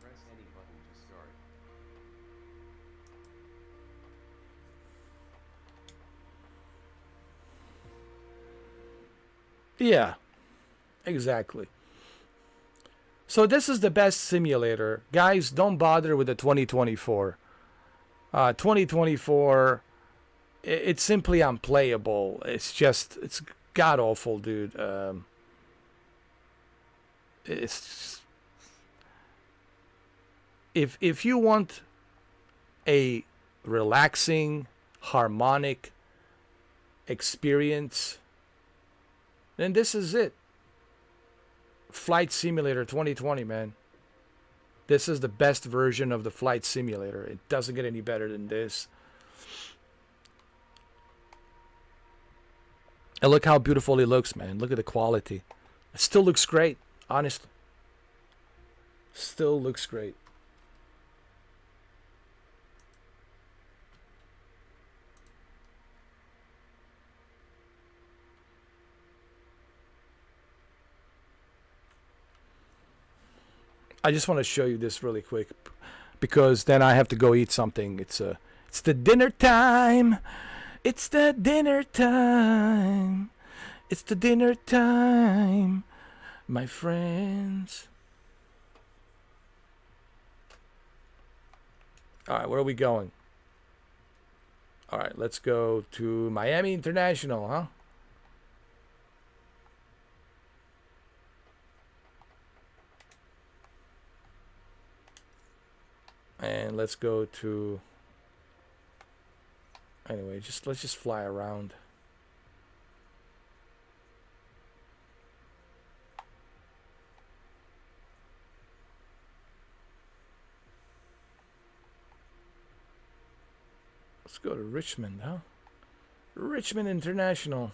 E: Press any button to start.
A: Yeah, exactly. So this is the best simulator. Guys, don't bother with the 2024. 2024, it's simply unplayable. It's god awful, dude. It's if you want a relaxing, harmonic experience, then this is it. Flight Simulator 2020, man. This is the best version of the flight simulator. It doesn't get any better than this. And look how beautiful it looks, man. Look at the quality. It still looks great, honestly. Still looks great. I just want to show you this really quick because then I have to go eat something. It's the dinner time. It's the dinner time. It's the dinner time, my friends. All right, where are we going? All right, let's go to Miami International, huh? And let's go to, anyway, let's just fly around. Let's go to Richmond, huh? Richmond International.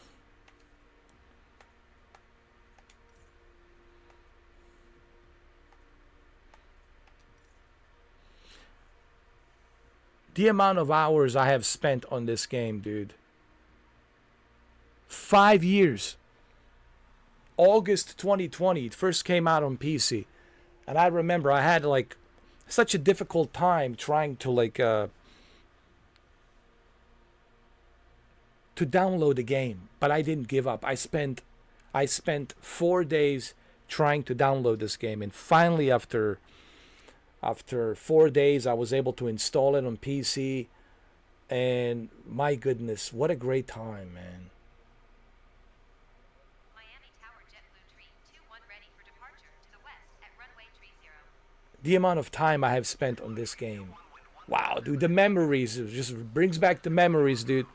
A: The amount of hours I have spent on this game, dude. 5 years. August 2020, it first came out on PC. And I remember I had like such a difficult time trying to to download the game, but I didn't give up. I spent 4 days trying to download this game, and finally after 4 days I was able to install it on PC, and my goodness, what a great time, man.
B: Miami Tower JetBlue Tree 21 ready for departure to the west at runway 30.
A: The amount of time I have spent on this game. Wow, dude, the memories, it just brings back the memories, dude.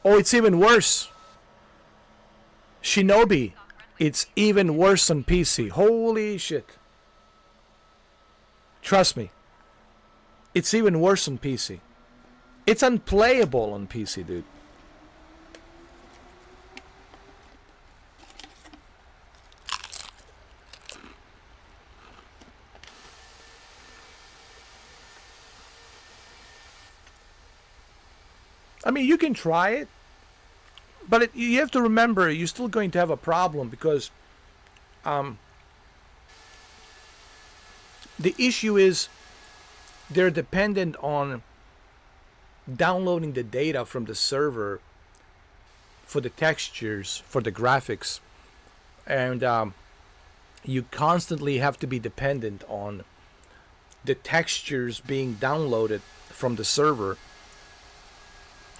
A: Oh, it's even worse. Shinobi, it's even worse on PC. Holy shit. Trust me. It's even worse on PC. It's unplayable on PC, dude. I mean, you can try it, but you have to remember you're still going to have a problem because the issue is they're dependent on downloading the data from the server for the textures, for the graphics, and you constantly have to be dependent on the textures being downloaded from the server.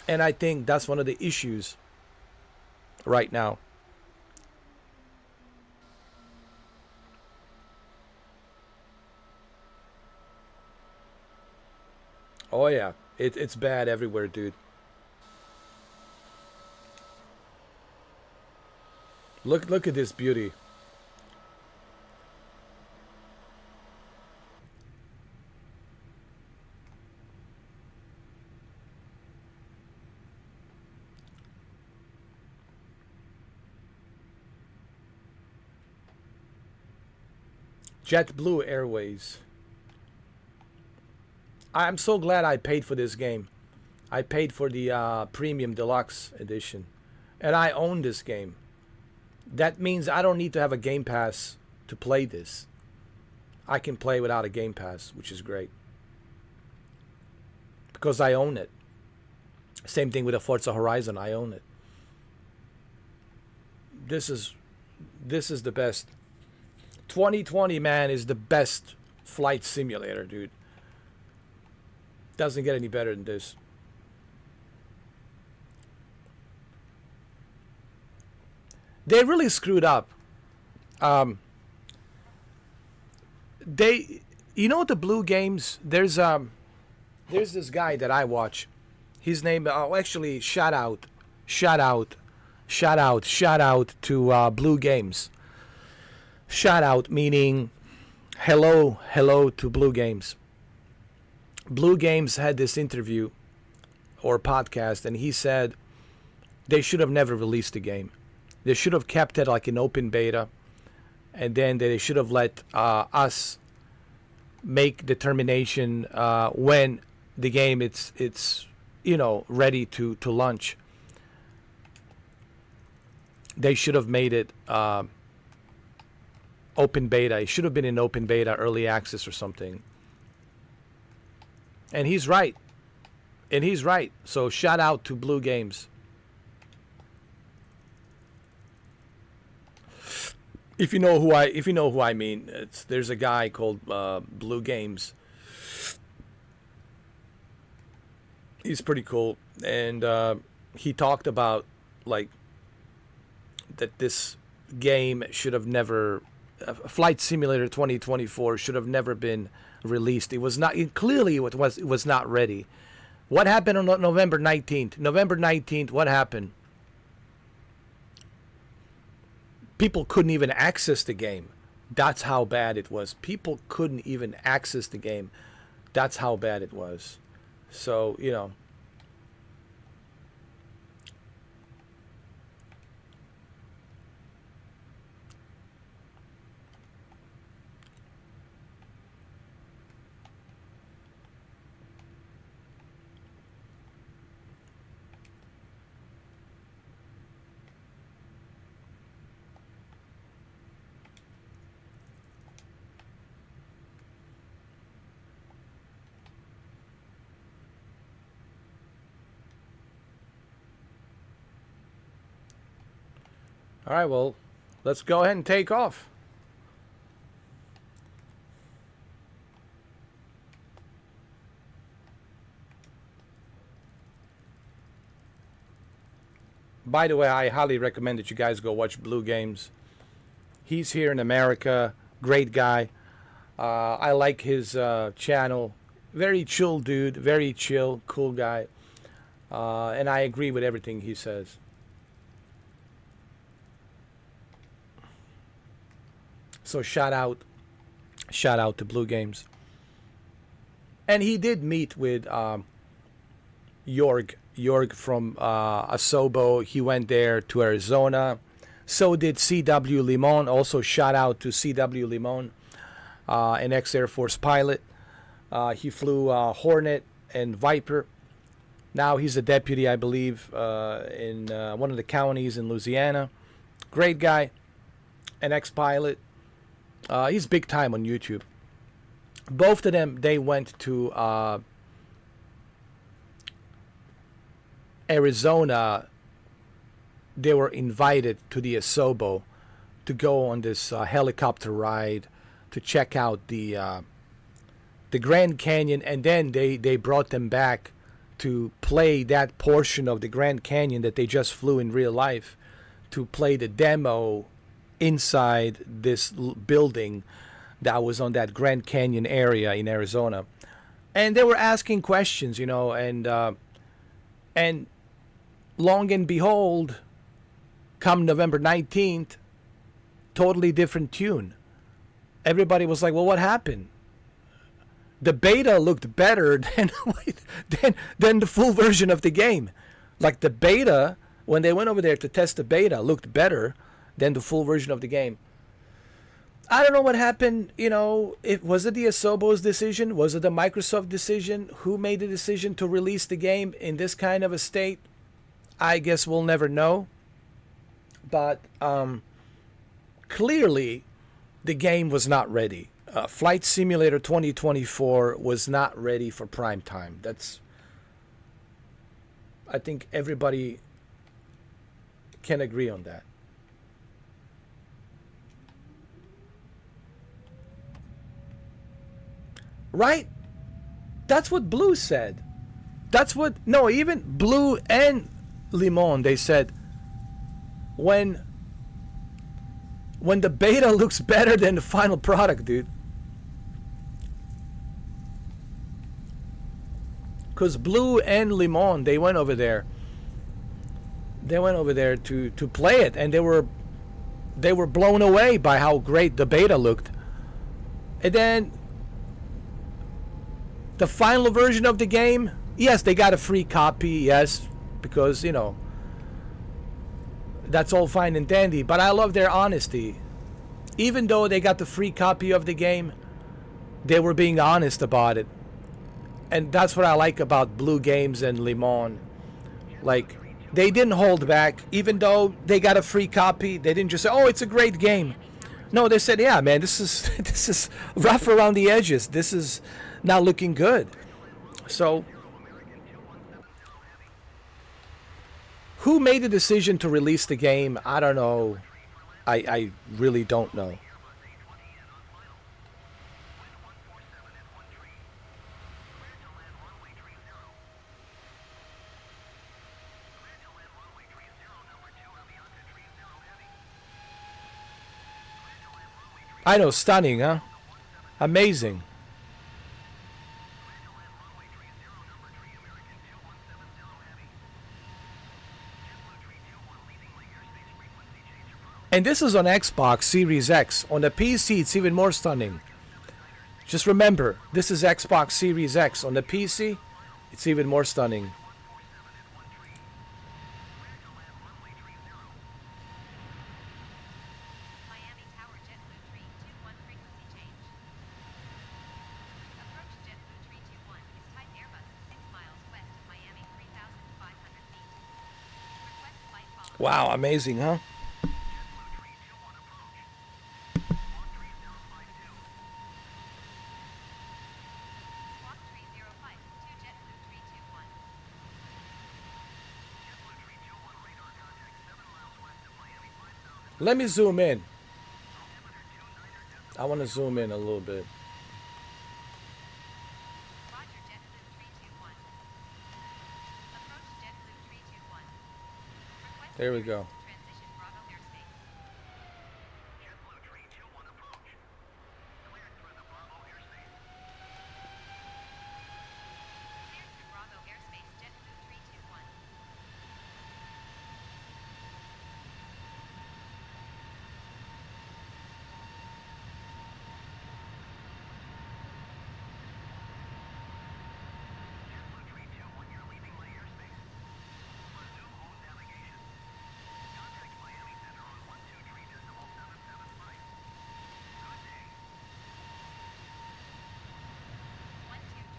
A: And I think that's one of the issues right now. Oh yeah, it's bad everywhere, dude. Look at this beauty. JetBlue Airways. I'm so glad I paid for this game. I paid for the Premium Deluxe Edition. And I own this game. That means I don't need to have a Game Pass to play this. I can play without a Game Pass, which is great. Because I own it. Same thing with the Forza Horizon, I own it. This is the best. 2020, man, is the best flight simulator, dude. Doesn't get any better than this. They really screwed up. You know the Blue Games? There's this guy that I watch. His name, actually, shout out to Blue Games. shout out meaning hello to Blue Games. Blue Games had this interview or podcast, and he said they should have never released the game. They should have kept it like an open beta, and then they should have let us make determination when the game it's ready to launch. They should have made it open beta. It should have been in open beta, early access or something. And he's right. So shout out to Blue Games. If you know who I mean, there's a guy called Blue Games. He's pretty cool, and he talked about like that this game should have never, Flight Simulator 2024 should have never been released. It was not, clearly it was not ready. What happened on November 19th? November 19th, what happened? People couldn't even access the game. That's how bad it was. People couldn't even access the game. That's how bad it was. So, all right, well, let's go ahead and take off. By the way, I highly recommend that you guys go watch Blue Games. He's here in America. Great guy. I like his channel. Very chill dude. Very chill, cool guy. And I agree with everything he says. So shout out to Blue Games. And he did meet with Jorg from Asobo. He went there to Arizona. So did CW Limon. Also shout out to CW Limon, an ex-Air Force pilot. He flew Hornet and Viper. Now he's a deputy, I believe, in one of the counties in Louisiana. Great guy, an ex-pilot. He's big time on YouTube. Both of them, they went to Arizona. They were invited to the Asobo to go on this helicopter ride to check out the Grand Canyon, and then they brought them back to play that portion of the Grand Canyon that they just flew in real life, to play the demo inside this building that was on that Grand Canyon area in Arizona. And they were asking questions, and long and behold, come November 19th, totally different tune. Everybody was like, well, what happened? The beta looked better than the full version of the game. Like the beta, when they went over there to test the beta, looked better than the full version of the game. I don't know what happened. Was it the Asobo's decision? Was it the Microsoft decision? Who made the decision to release the game in this kind of a state? I guess we'll never know. But clearly, the game was not ready. Flight Simulator 2024 was not ready for prime time. I think everybody can agree on that. Right? That's what Blue said. Even Blue and Limon, they said when the beta looks better than the final product, dude. Because Blue and Limon, they went over there to play it, and they were they were blown away by how great the beta looked. And then the final version of the game, yes, they got a free copy, yes, because, you know, that's all fine and dandy. But I love their honesty. Even though they got the free copy of the game, they were being honest about it. And that's what I like about Blue Games and Le Mans. Like, they didn't hold back. Even though they got a free copy, they didn't just say, oh, it's a great game. No, they said, yeah, man, this is this is rough around the edges. This is not looking good. So, who made the decision to release the game? I don't know. I really don't know. I know, stunning, huh? Amazing. And this is on Xbox Series X. On the PC, it's even more stunning. Just remember, this is Xbox Series X. On the PC, it's even more stunning.
B: Miami Tower JetBlue 321 frequency change. Approach JetBlue 321 is type Airbus 6 miles west of Miami 3,500 feet. Request flight follow.
A: Wow, amazing, huh?
B: Squawk 305 to JetBlue 321.
A: Let me zoom in. I want to zoom in a little bit.
B: Roger JetBlue 321. Approach JetBlue 321. Request
A: There we go.
B: transition Bravo airspace. Cleared to Bravo airspace JetBlue 321.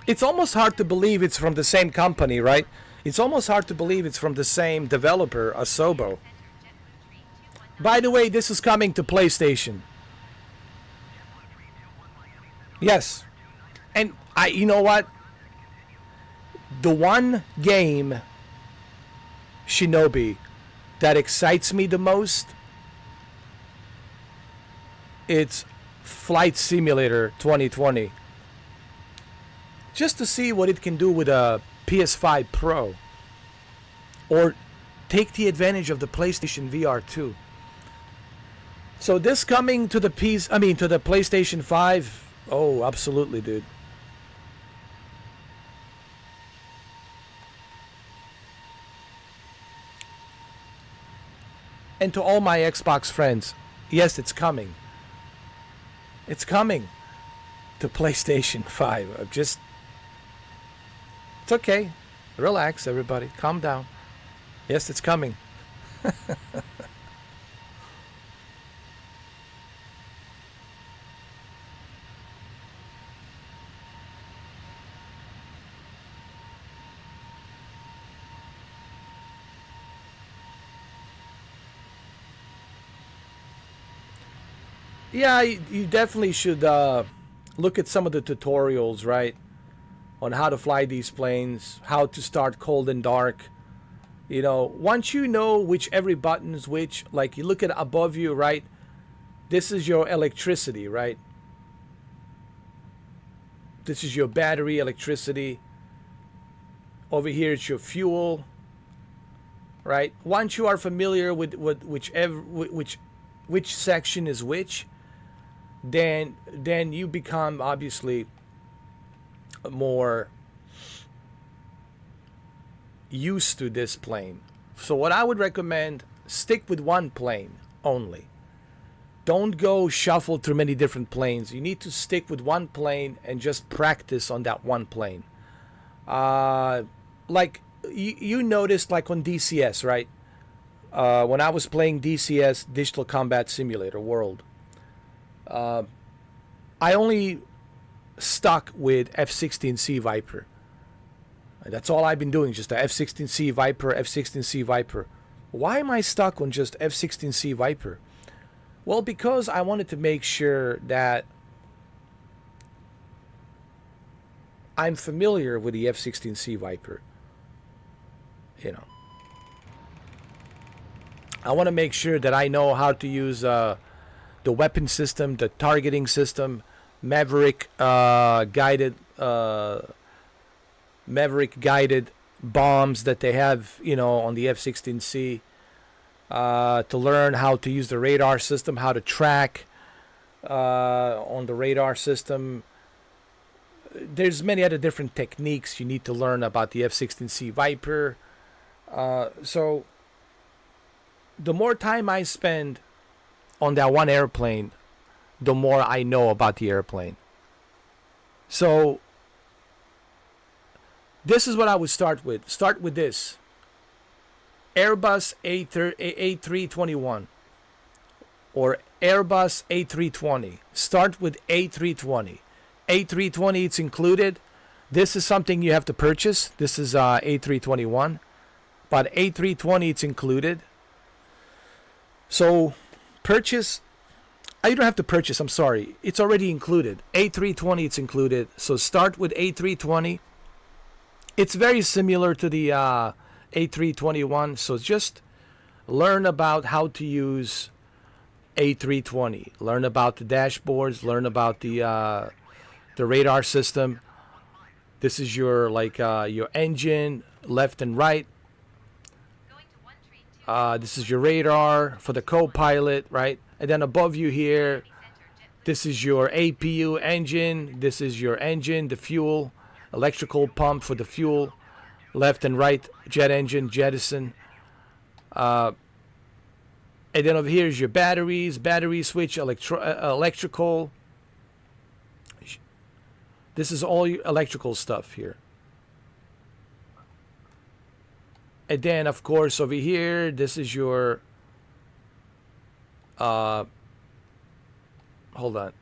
A: It's almost hard to believe it's from the same company, right? It's almost hard to believe it's from the same developer, Asobo. By the way, this is coming to PlayStation. Yes. And you know what? The one game, Shinobi, that excites me the most, it's Flight Simulator 2020. Just to see what it can do with a PS5 Pro. Or take the advantage of the PlayStation VR 2. So this coming to the to the PlayStation 5, oh, absolutely, dude. And to all my Xbox friends, yes, it's coming. It's coming to PlayStation 5. It's okay. Relax, everybody. Calm down. Yes, it's coming. Yeah, you definitely should look at some of the tutorials, right? On how to fly these planes, how to start cold and dark. You know, once you know which every button's which, like you look at above you, right? This is your electricity, right? This is your battery electricity. Over here it's your fuel, right? Once you are familiar with which section is which, then you become obviously more used to this plane. So what I would recommend, stick with one plane only. don't go shuffle through many different planes. You need to stick with one plane and just practice on that one plane. Like you noticed, like on DCS, right? When I was playing DCS, Digital Combat Simulator World, I only stuck with F-16C Viper. That's all I've been doing, just the F-16C Viper, F-16C Viper. Why am I stuck on just F-16C Viper? Well, because I wanted to make sure that I'm familiar with the F-16C Viper. You know, I want to make sure that I know how to use the weapon system, the targeting system, Maverick guided bombs that they have, you know, on the F-16C. To learn how to use the radar system, how to track on the radar system. There's many other different techniques you need to learn about the F-16C Viper. So the more time I spend on that one airplane, the more I know about the airplane. So this is what I would start with. Start with this. Airbus A321 or Airbus A320. Start with A320. A320, it's included. This is something you have to purchase. This is A321. But A320, it's included. So purchase. You don't have to purchase, I'm sorry. It's already included. A320, it's included. So start with A320. It's very similar to the A321. So just learn about how to use A320. Learn about the dashboards. Learn about the radar system. This is your your engine, left and right.
B: Going to 132.
A: This is your radar for the co-pilot, right? And then above you here, this is your APU engine. This is your engine, the fuel, electrical pump for the fuel, left and right, jet engine, jettison. And then over here is your batteries, battery switch, electrical. This is all your electrical stuff here. And then, of course, over here, this is your... hold on.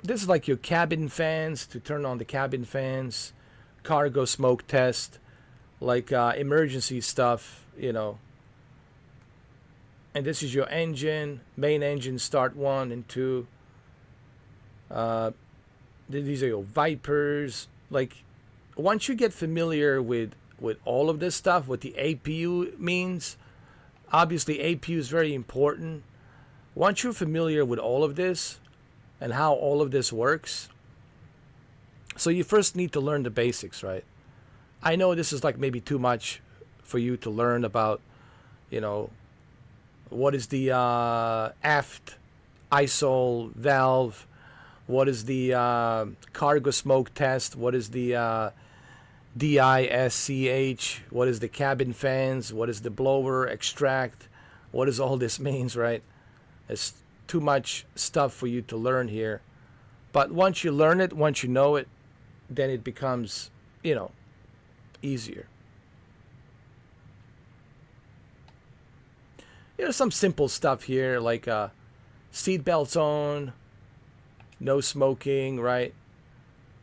A: This is like your cabin fans, to turn on the cabin fans, cargo smoke test, like emergency stuff, you know. And this is your engine, main engine, start 1 and 2. These are your Vipers. Like, once you get familiar with all of this stuff, what the APU means, obviously APU is very important. Once you're familiar with all of this and how all of this works, so you first need to learn the basics, right? I know this is like maybe too much for you to learn about, you know, what is the aft ISOL valve, what is the cargo smoke test, what is the DISCH, what is the cabin fans, what is the blower extract, what does all this means, right? It's too much stuff for you to learn here. But once you learn it, once you know it, then it becomes, you know, easier. There's some simple stuff here, like seat belts on, no smoking, right?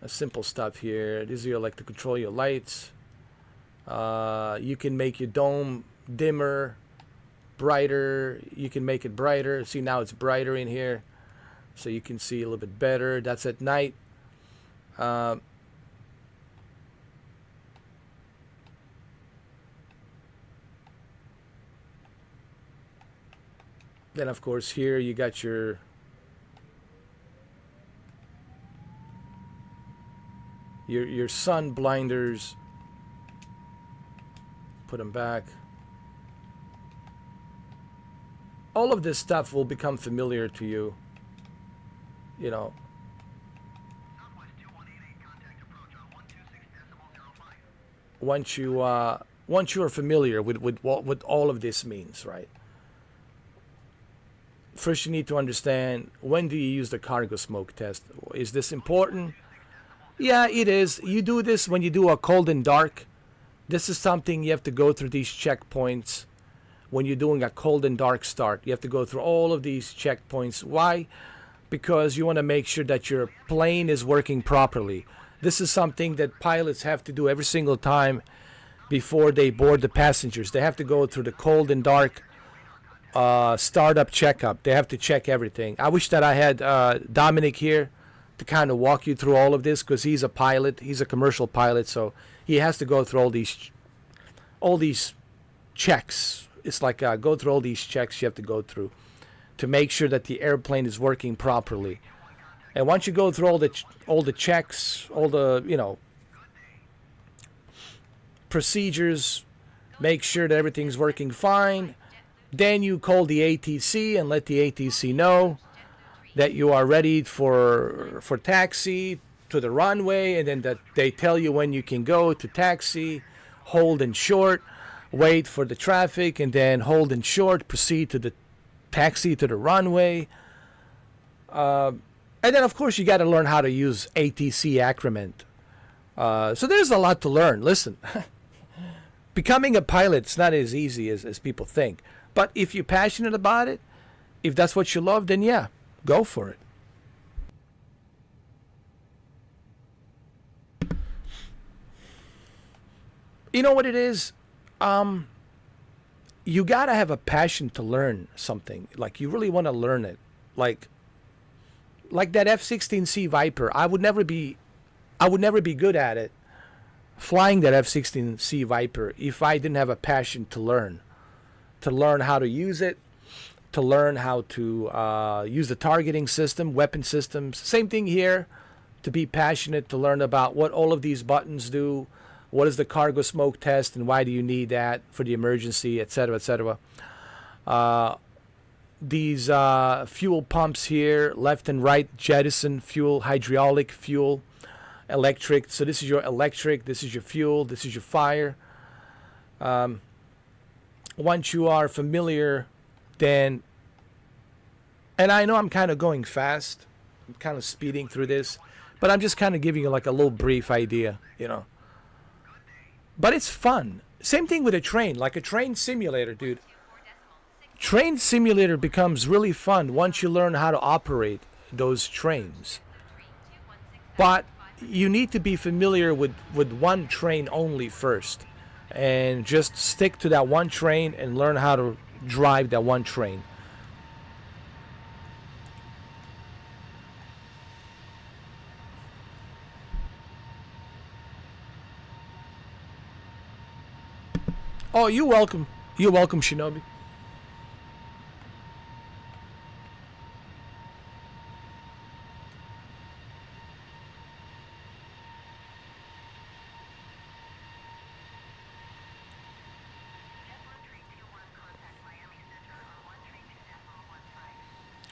A: Simple stuff here. This is your, like, to control your lights. You can make your dome dimmer, brighter. You can make it brighter. See, now it's brighter in here, so you can see a little bit better. That's at night. Then, of course, here you got your sun blinders. Put them back. All of this stuff will become familiar to you. You know. once you are familiar with what all of this means, right? First, you need to understand, when do you use the cargo smoke test? Is this important? Yeah, it is. You do this when you do a cold and dark. This is something you have to go through these checkpoints when you're doing a cold and dark start. You have to go through all of these checkpoints. Why? Because you want to make sure that your plane is working properly. This is something that pilots have to do every single time before they board the passengers. They have to go through the cold and dark startup checkup. They have to check everything. I wish that I had Dominic here to kind of walk you through all of this, because he's a pilot. He's a commercial pilot, so he has to go through all these checks. It's like go through all these checks you have to go through to make sure that the airplane is working properly. And once you go through all the checks, all the procedures, make sure that everything's working fine. Then you call the ATC and let the ATC know that you are ready for taxi to the runway, and then that they tell you when you can go to taxi, hold and short, wait for the traffic, and then hold and short, proceed to the taxi to the runway. And then, of course, you got to learn how to use ATC acronym. So there's a lot to learn. Listen, becoming a pilot is not as easy as people think. But if you're passionate about it, if that's what you love, then yeah, go for it. You know what it is? You gotta have a passion to learn something. Like, you really want to learn it. Like that F-16C Viper. I would never be good at it, flying that F-16C Viper, if I didn't have a passion to learn how to use it, to learn how to use the targeting system, weapon systems. Same thing here, to be passionate, to learn about what all of these buttons do, what is the cargo smoke test, and why do you need that for the emergency, etc., etc. These fuel pumps here, left and right, jettison fuel, hydraulic fuel, electric. So this is your electric, this is your fuel, this is your fire. Once you are familiar, then, and I know I'm kind of going fast, I'm kind of speeding through this, but I'm just kind of giving you like a little brief idea, But it's fun. Same thing with a train, like a train simulator, dude. Train simulator becomes really fun once you learn how to operate those trains. But you need to be familiar with one train only first. And just stick to that one train and learn how to drive that one train. Oh, you're welcome. You're welcome, Shinobi.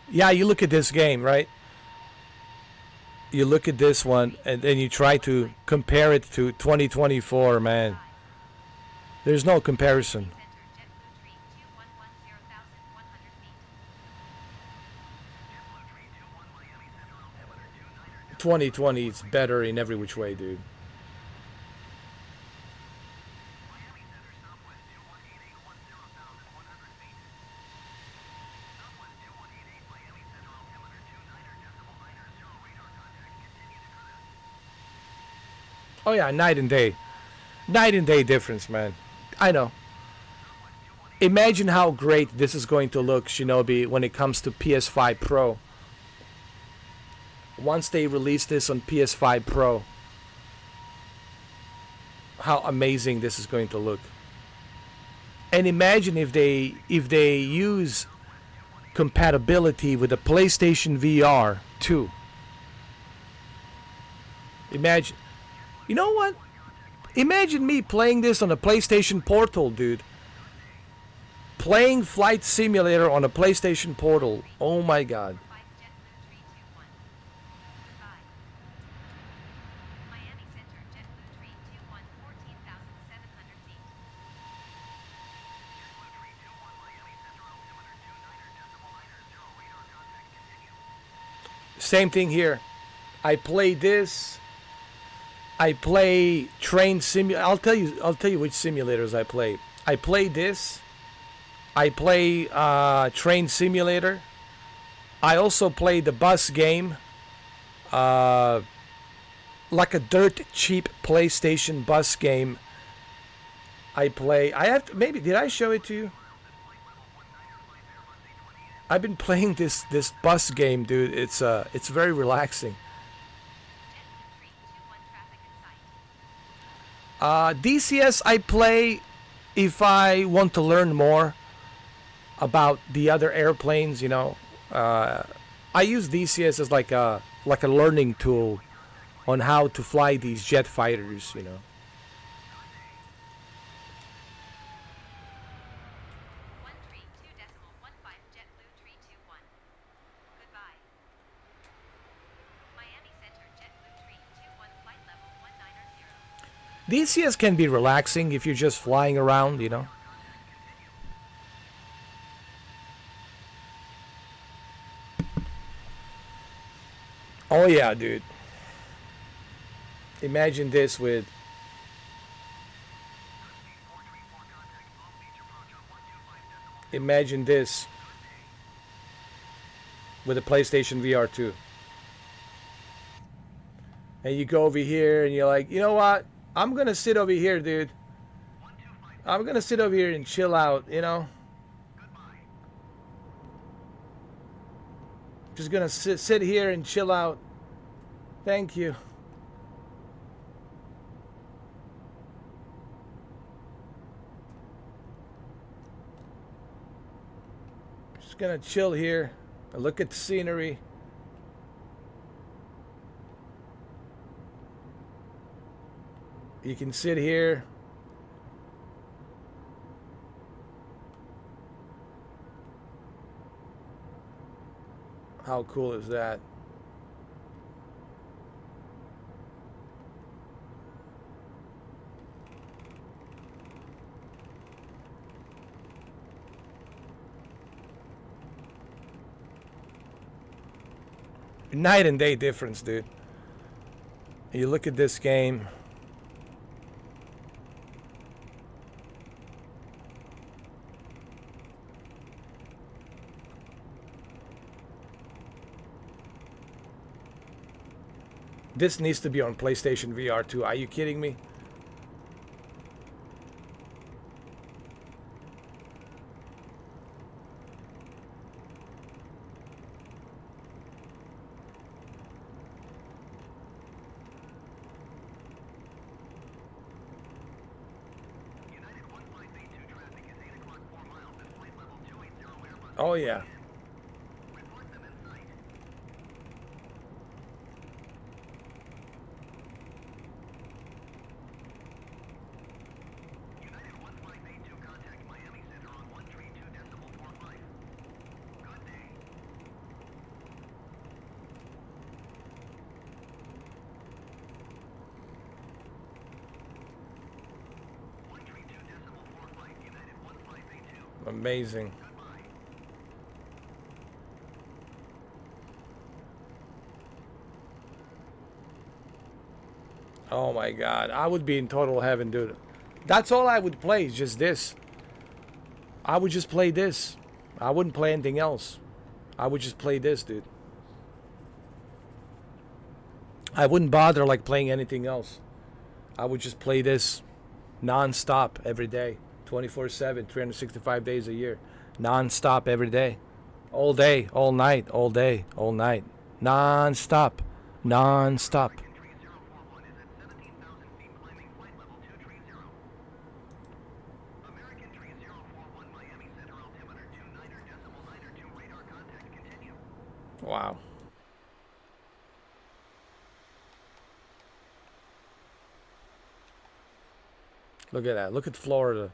A: Yeah, you look at this game, right? You look at this one, and then you try to compare it to 2024, man. There's no comparison. 2020 is better in every which way, dude. Oh yeah, night and day. Night and day difference, man. I know. Imagine how great this is going to look, Shinobi, when it comes to PS5 Pro. Once they release this on PS5 Pro, how amazing this is going to look. And imagine if they use compatibility with the PlayStation VR too. Imagine. You know what? Imagine me playing this on a PlayStation Portal, dude. Playing Flight Simulator on a PlayStation Portal. Oh my god. Same thing here. I play this. I play train simulator. I'll tell you which simulators I play. I play this. I play train simulator. I also play the bus game. Like a dirt cheap PlayStation bus game. I play. I have to, maybe did I show it to you? I've been playing this bus game, dude. It's very relaxing. DCS I play if I want to learn more about the other airplanes. You know, I use DCS as like a learning tool on how to fly these jet fighters. You know.
B: 132.15 JetBlue 321. Goodbye. Miami Center JetBlue 321 flight level 190.
A: DCS can be relaxing if you're just flying around. You know. Oh yeah, dude. Imagine this with imagine this with a PlayStation VR 2. And you go over here and you're like, you know what? I'm gonna sit over here, dude. I'm gonna sit over here and chill out, you know? Just gonna sit here and chill out. Thank you. Just gonna chill here. Look at the scenery. You can sit here. How cool is that? Night and day difference, dude. You look at this game. This needs to be on PlayStation VR 2. Are you kidding me? Oh yeah. Amazing. Oh my god, I would be in total heaven, dude. That's all I would play, is just this. I would just play this. I wouldn't play anything else. I would just play this, dude. I wouldn't bother like playing anything else. I would just play this non-stop every day, 24/7, 365 days a year, non-stop every day, all day, all night, all day, all night, non-stop, non-stop. Wow. Look at that. Look at Florida.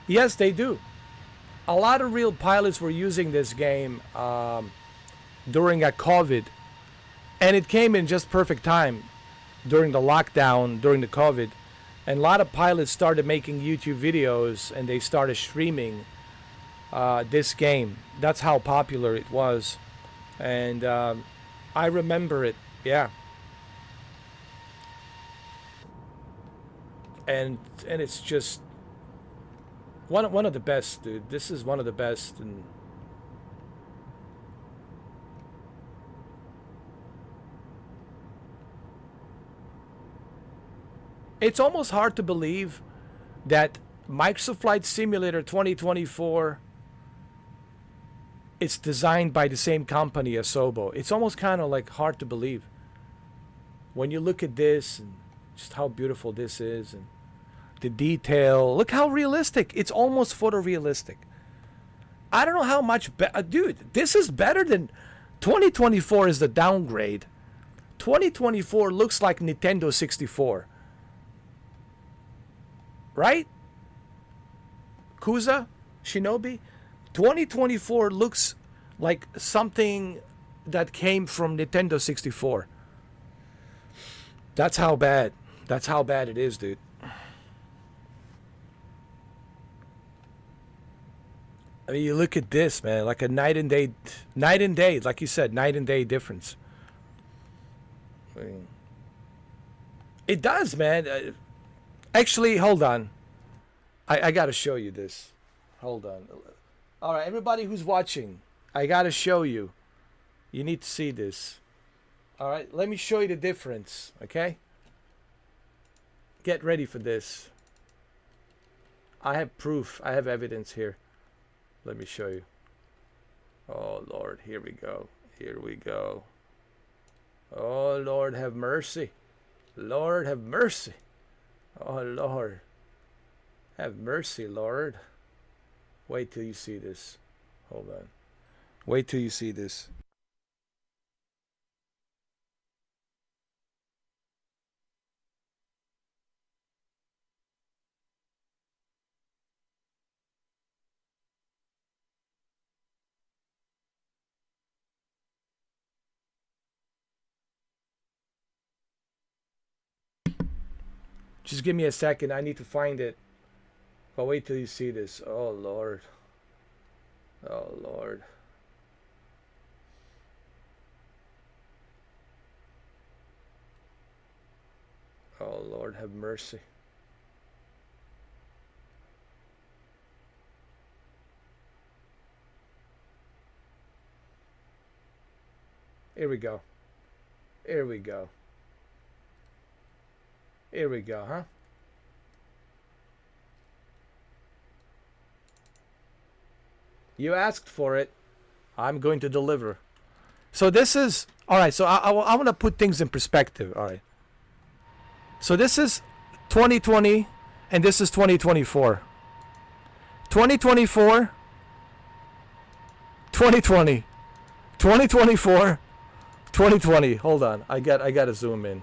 A: Yes, they do. A lot of real pilots were using this game during a COVID, and it came in just perfect time during the lockdown, during the COVID, and a lot of pilots started making YouTube videos and they started streaming this game. That's how popular it was, and I remember it. Yeah, and it's just one of the best, dude. This is one of the best, and it's almost hard to believe that Microsoft Flight Simulator 2024 it's designed by the same company as Sobo. It's almost kind of like hard to believe when you look at this and just how beautiful this is and the detail. Look how realistic. It's almost photorealistic. I don't know how much dude, this is better than 2024 is the downgrade. 2024 looks like Nintendo 64. Right? Kuza? Shinobi? 2024 looks like something that came from Nintendo 64. That's how bad. That's how bad it is, dude. I mean, you look at this, man, like a night and day, like you said, night and day difference. I mean, it does, man. Actually, hold on. I got to show you this. Hold on. All right, everybody who's watching, I got to show you. You need to see this. All right, let me show you the difference, okay? Get ready for this. I have proof. I have evidence here. Let me show you. Oh, Lord, here we go. Here we go. Oh, Lord, have mercy. Lord, have mercy. Oh, Lord. Have mercy, Lord. Wait till you see this. Hold on. Wait till you see this. Just give me a second. I need to find it. But wait till you see this. Oh, Lord. Oh, Lord. Oh, Lord, have mercy. Here we go. Here we go. Here we go, huh? You asked for it. I'm going to deliver. So this is... Alright, so I want to put things in perspective. Alright. So this is 2020 and this is 2024. 2024. 2020. 2024. 2020. Hold on. I got to zoom in.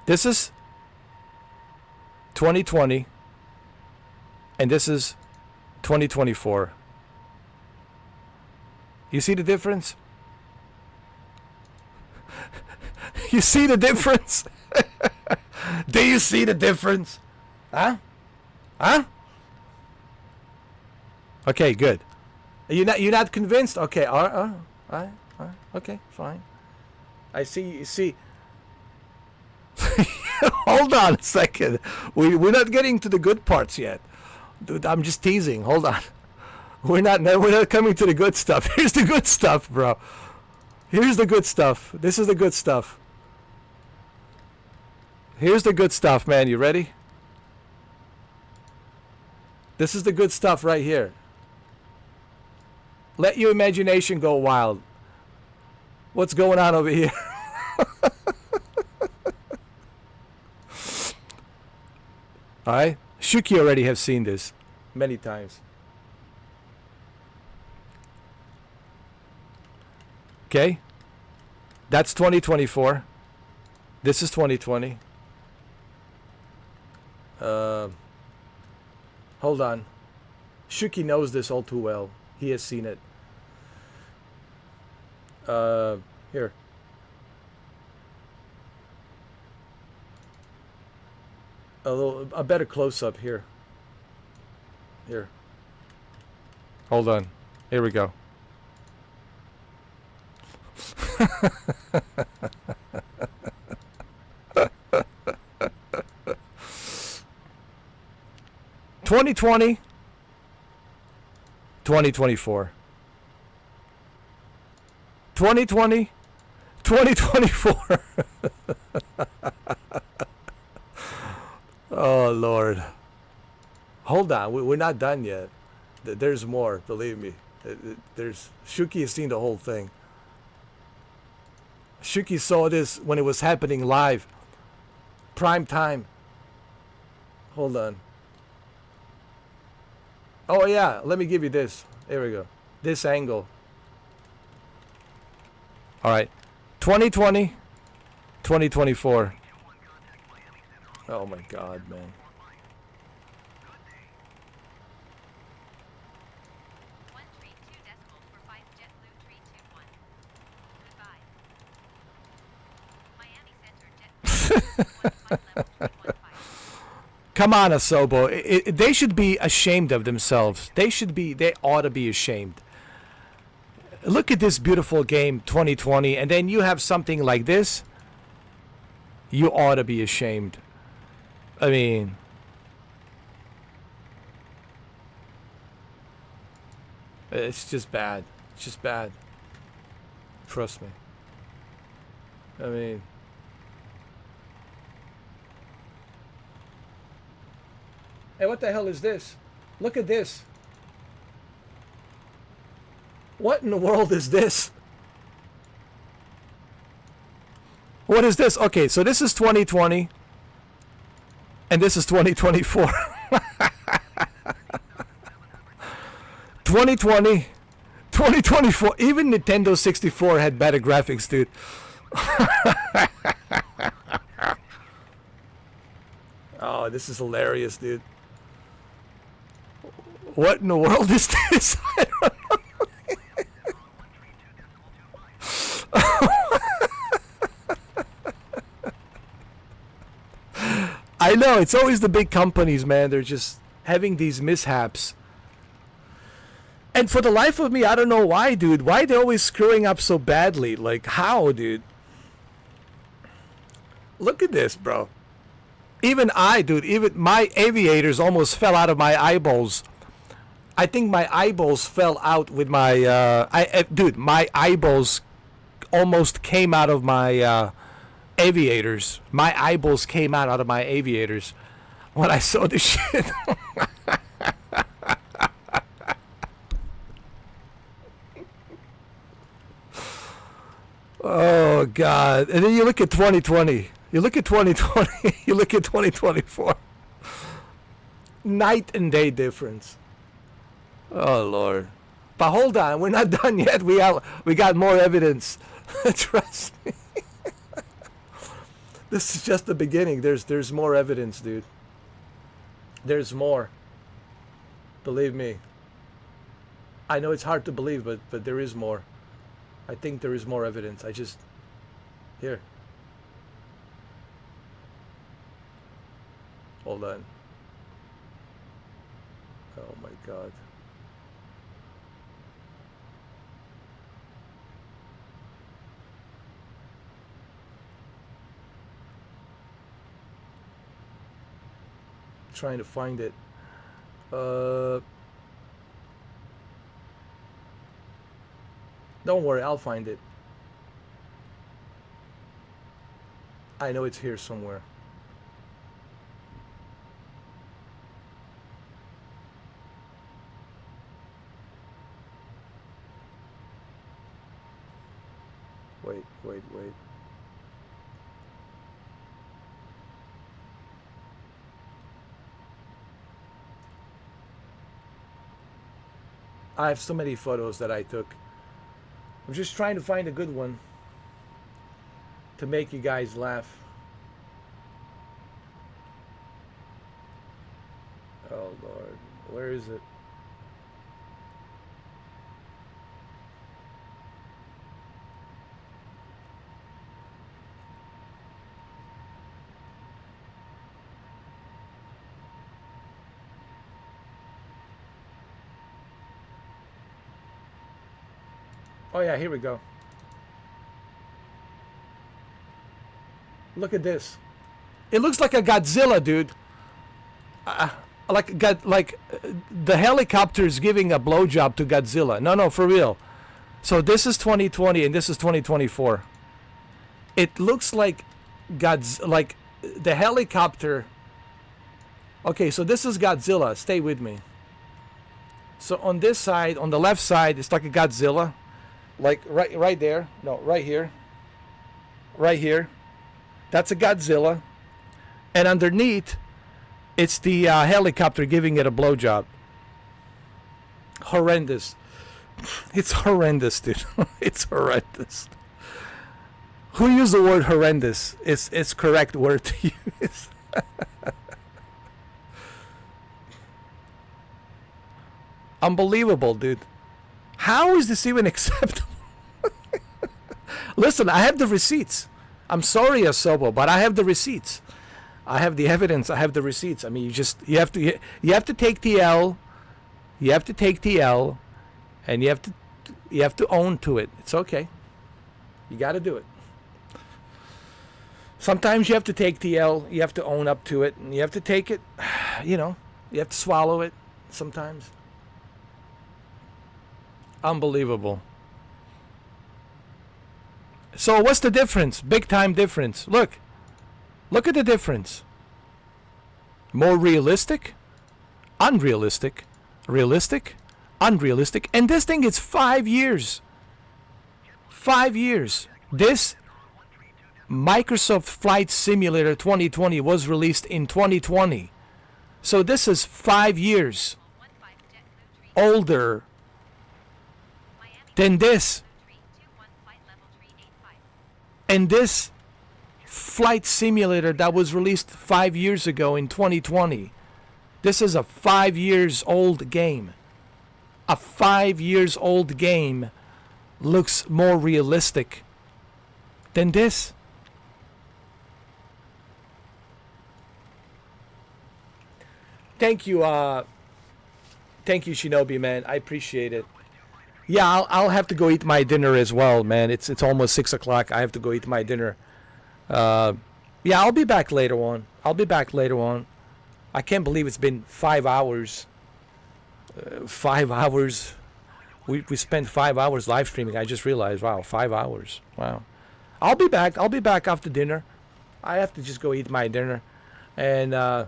A: This is 2020 and this is 2024. You see the difference? You see the difference? Do you see the difference? Huh? Huh? Okay, good. You're not convinced? Okay, all right, okay, fine. I see. You see. Hold on a second. We're not getting to the good parts yet. Dude, I'm just teasing. Hold on. We're not coming to the good stuff. Here's the good stuff, bro. Here's the good stuff. This is the good stuff. Here's the good stuff, man. You ready? This is the good stuff right here. Let your imagination go wild. What's going on over here? Alright? Shuki already have seen this many times. Okay? That's 2024. This is 2020. Hold on. Shuki knows this all too well. He has seen it. Here. A better close-up here. Here. Hold on. Here we go. (2020) 2024 2020 2024 Oh Lord, hold on, we're not done yet. There's more, believe me. There's Shuki has seen the whole thing. Shuki saw this when it was happening live, prime time. Hold on. Oh yeah, let me give you this. There we go. This angle. All right. 2020, 2024. Oh my God, man.
B: One tree, 2 decibels for 5 JetBlue 321. Goodbye. Miami Center JetBlue 1 level 315.
A: Come on, Asobo. They should be ashamed of themselves. They ought to be ashamed. Look at this beautiful game, 2020, and then you have something like this. You ought to be ashamed. I mean, it's just bad. It's just bad. Trust me. I mean, hey, what the hell is this? Look at this. What in the world is this? What is this? Okay, so this is 2020. And this is 2024. 2020. 2024. Even Nintendo 64 had better graphics, dude. Oh, this is hilarious, dude. What in the world is this? I don't know. I know, it's always the big companies, man. They're just having these mishaps. And for the life of me, I don't know why, dude. Why they always screwing up so badly? Like, how, dude? Look at this, bro. Even my aviators almost fell out of my eyeballs. I think my eyeballs fell out with my, dude, my eyeballs almost came out of my, aviators. My eyeballs came out of my aviators when I saw this shit. Oh God. And then you look at 2020. You look at 2020. You look at 2024. Night and day difference. Oh Lord. But hold on, we're not done yet. We got more evidence. Trust me. This is just the beginning. There's more evidence, dude. There's more. Believe me. I know it's hard to believe, but there is more. I think there is more evidence. Here. Hold on. Oh my God. Trying to find it. Don't worry, I'll find it. I know it's here somewhere. Wait. I have so many photos that I took. I'm just trying to find a good one to make you guys laugh. Where is it? Oh yeah, here we go. Look at this. It looks like a Godzilla, dude. The helicopter is giving a blowjob to Godzilla. No, for real. So this is 2020 and this is 2024. It looks like like the helicopter. Okay, so this is Godzilla. Stay with me. So on this side, on the left side, it's like a Godzilla. Like right there. No, right here. Right here. That's a Godzilla. And underneath, it's the helicopter giving it a blowjob. Horrendous. It's horrendous, dude. It's horrendous. Who used the word horrendous? It's correct word to use. Unbelievable, dude. How is this even acceptable? Listen, I have the receipts. I'm sorry, Asobo, but I have the receipts. I have the evidence. I have the receipts. I mean, you have to take the L. You have to take the L, and you have to own to it. It's okay. You got to do it. Sometimes you have to take the L. You have to own up to it, and you have to take it. You know, you have to swallow it sometimes. Unbelievable. So what's the difference? Big time difference. Look at the difference. More realistic, unrealistic, realistic, unrealistic, and this thing is 5 years. 5 years. This Microsoft Flight Simulator 2020 was released in 2020. So this is 5 years older than this. And this flight simulator that was released 5 years ago in 2020. This is a 5 years old game. A 5 years old game looks more realistic than this. Thank you, Shinobi, man. I appreciate it. Yeah, I'll have to go eat my dinner as well, man. It's almost 6 o'clock. I have to go eat my dinner. Yeah, I'll be back later on. I can't believe it's been 5 hours. 5 hours. We spent 5 hours live streaming. I just realized, wow, 5 hours. Wow. I'll be back after dinner. I have to just go eat my dinner. And I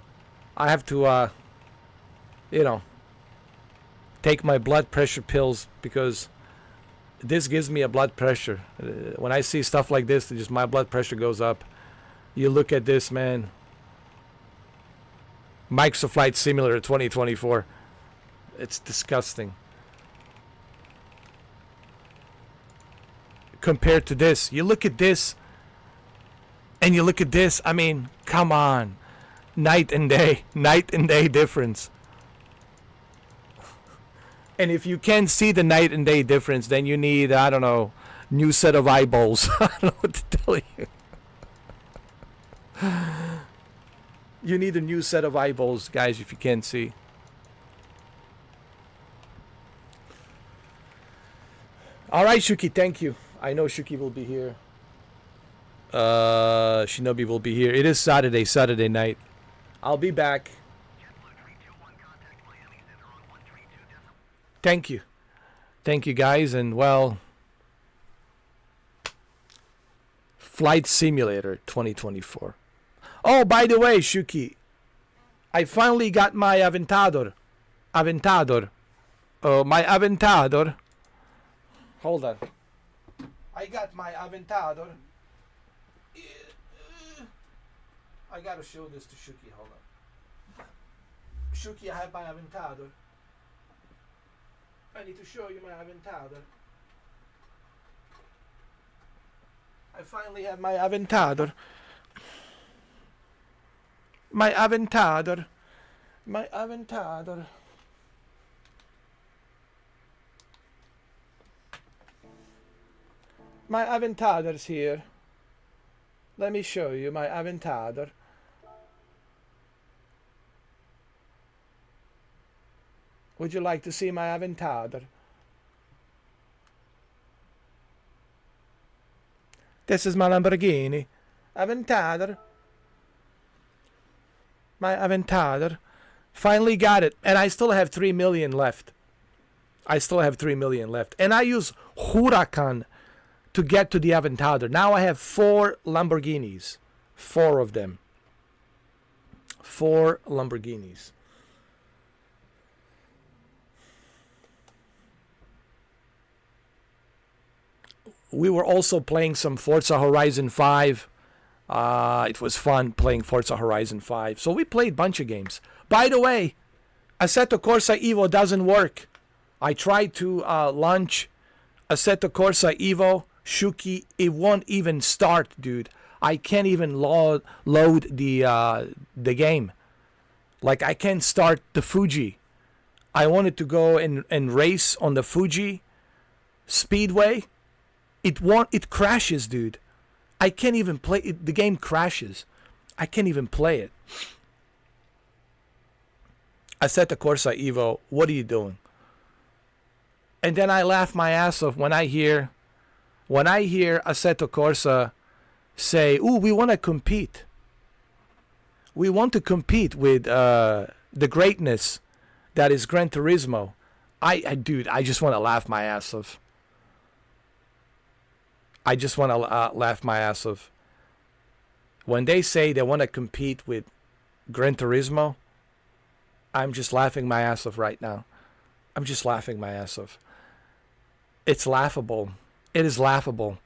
A: have to, take my blood pressure pills because this gives me a blood pressure. When I see stuff like this, just my blood pressure goes up. You look at this, man. Microsoft Flight Simulator 2024. It's disgusting. Compared to this, you look at this and you look at this. I mean, come on. Night and day difference. And if you can't see the night and day difference, then you need, I don't know, new set of eyeballs. I don't know what to tell you. You need a new set of eyeballs, guys, if you can't see. All right, Shuki, thank you. I know Shuki will be here. Shinobi will be here. It is Saturday night. I'll be back. Thank you. Thank you, guys. And, well, Flight Simulator 2024. Oh, by the way, Shuki, I finally got my Aventador. My Aventador. Hold on. I got my Aventador. I gotta show this to Shuki. Hold on. Shuki, I have my Aventador. I need to show you my Aventador. I finally have my Aventador. My Aventador. My Aventador's here. Let me show you my Aventador. Would you like to see my Aventador? This is my Lamborghini. Aventador. My Aventador. Finally got it. And I still have 3 million left. I still have 3 million left. And I use Huracan to get to the Aventador. Now I have 4 Lamborghinis. 4 of them. 4 Lamborghinis. We were also playing some Forza Horizon 5. It was fun playing Forza Horizon 5. So we played a bunch of games. By the way, Assetto Corsa Evo doesn't work. I tried to launch Assetto Corsa Evo. Shuki, it won't even start, dude. I can't even load the game. Like, I can't start the Fuji. I wanted to go and race on the Fuji Speedway. It crashes, dude. I can't even play it. The game crashes. I can't even play it. Assetto Corsa Evo, what are you doing? And then I laugh my ass off when I hear Assetto Corsa say, "Ooh, we want to compete. We want to compete with the greatness that is Gran Turismo." Dude, I just want to laugh my ass off. I just want to laugh my ass off. When they say they want to compete with Gran Turismo, I'm just laughing my ass off right now. I'm just laughing my ass off. It's laughable. It is laughable.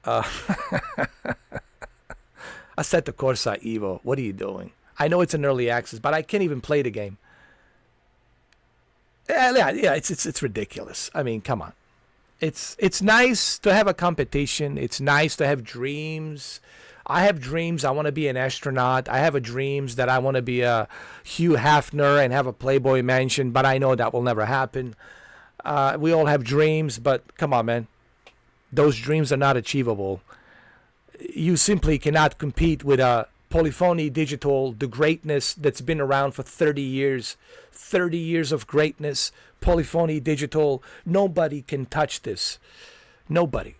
A: Assetto Corsa Evo, what are you doing? I know it's an early access, but I can't even play the game. Yeah, it's ridiculous. I mean, come on. It's nice to have a competition. It's nice to have dreams. I have dreams. I want to be an astronaut. I have dreams that I want to be a Hugh Hefner and have a Playboy mansion, but I know that will never happen. We all have dreams, but come on, man. Those dreams are not achievable. You simply cannot compete with a Polyphony Digital, the greatness that's been around for 30 years. 30 years of greatness. Polyphony Digital. Nobody can touch this. Nobody.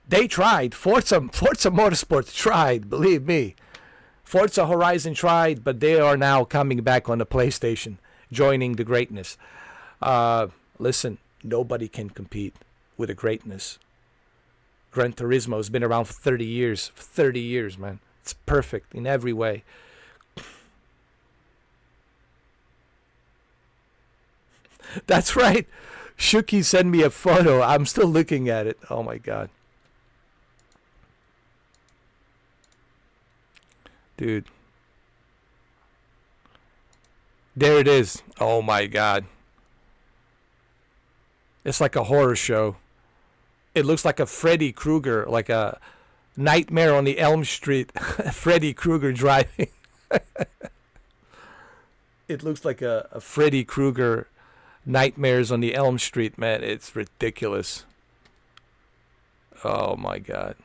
A: They tried. Forza Motorsport tried, believe me. Forza Horizon tried, but they are now coming back on the PlayStation, joining the greatness. Listen, nobody can compete with the greatness. Gran Turismo has been around for 30 years. 30 years, man. It's perfect in every way. That's right. Shuki sent me a photo. I'm still looking at it. Oh my god. Dude. There it is. Oh my god. It's like a horror show. It looks like a Freddy Krueger, like a Nightmare on the Elm Street. Freddy Krueger driving. It looks like a Freddy Krueger Nightmares on the Elm Street, man. It's ridiculous. Oh my god.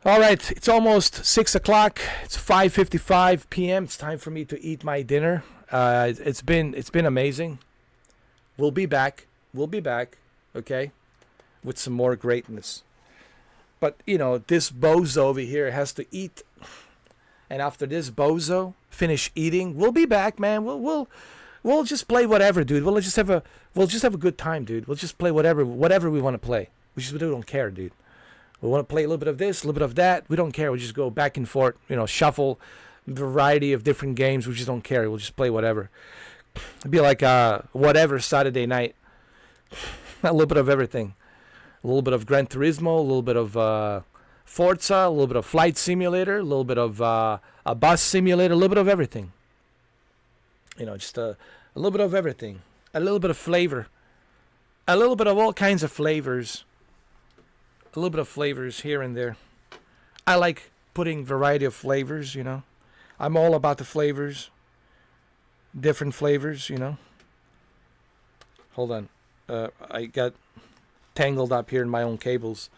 A: All right, it's almost 6 o'clock. It's 5:55 p.m. It's time for me to eat my dinner. It's been amazing. We'll be back. Okay, with some more greatness. But you know, this bozo over here has to eat, and after this bozo finish eating, we'll be back, man. We'll just play whatever, dude. We'll just have a good time, dude. We'll just play whatever we want to play. We don't care, dude. We want to play a little bit of this, a little bit of that. We don't care. We just go back and forth, shuffle, variety of different games. We just don't care. We'll just play whatever. It'd be like whatever Saturday night. A little bit of everything. A little bit of Gran Turismo, a little bit of Forza, a little bit of Flight Simulator, a little bit of a bus simulator, a little bit of everything. Just a little bit of everything. A little bit of flavor. A little bit of all kinds of flavors. A little bit of flavors here and there. I like putting variety of flavors, I'm all about the flavors. Different flavors, Hold on. I got tangled up here in my own cables.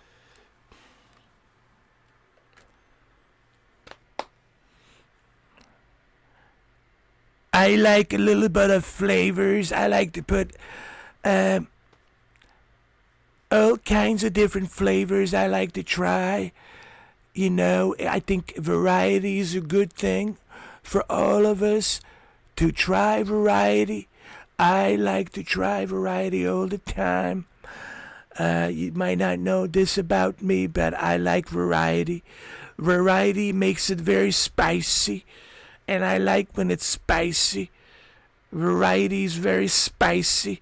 A: I like a little bit of flavors. I like to put all kinds of different flavors I like to try. You know, I think variety is a good thing for all of us to try variety. I like to try variety all the time. You might not know this about me, but I like variety. Variety makes it very spicy, and I like when it's spicy. Variety is very spicy.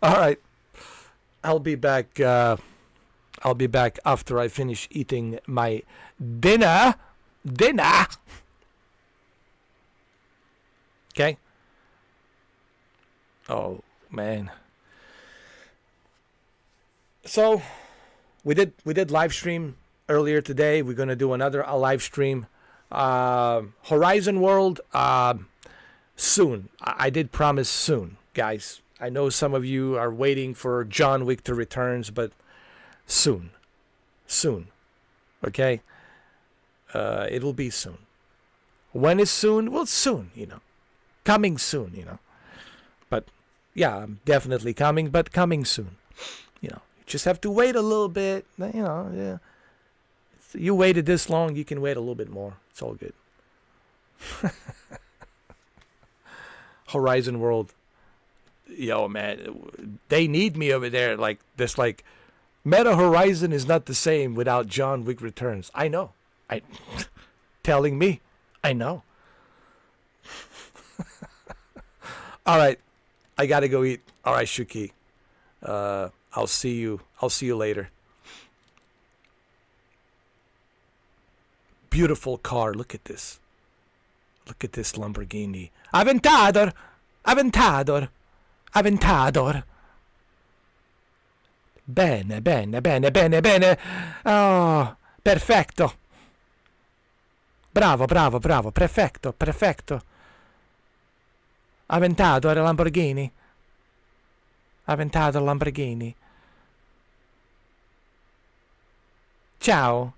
A: All right. I'll be back after I finish eating my dinner. Okay? Oh, man. So, we did live stream earlier today. We're going to do another live stream. Horizon World soon. I did promise soon, guys. I know some of you are waiting for John Wick to returns, but soon. Okay? It will be soon. When is soon? Well, soon, Coming soon, But, yeah, I'm definitely coming, but coming soon. You just have to wait a little bit, yeah. You waited this long, you can wait a little bit more. It's all good. Horizon World. Yo, man, they need me over there. Meta Horizon is not the same without John Wick Returns. I know. Telling me. I know. All right. I got to go eat. All right, Shuki. I'll see you later. Beautiful car. Look at this. Look at this Lamborghini. Aventador. Bene. Oh, perfetto. Bravo. Perfetto. Aventador Lamborghini. Ciao.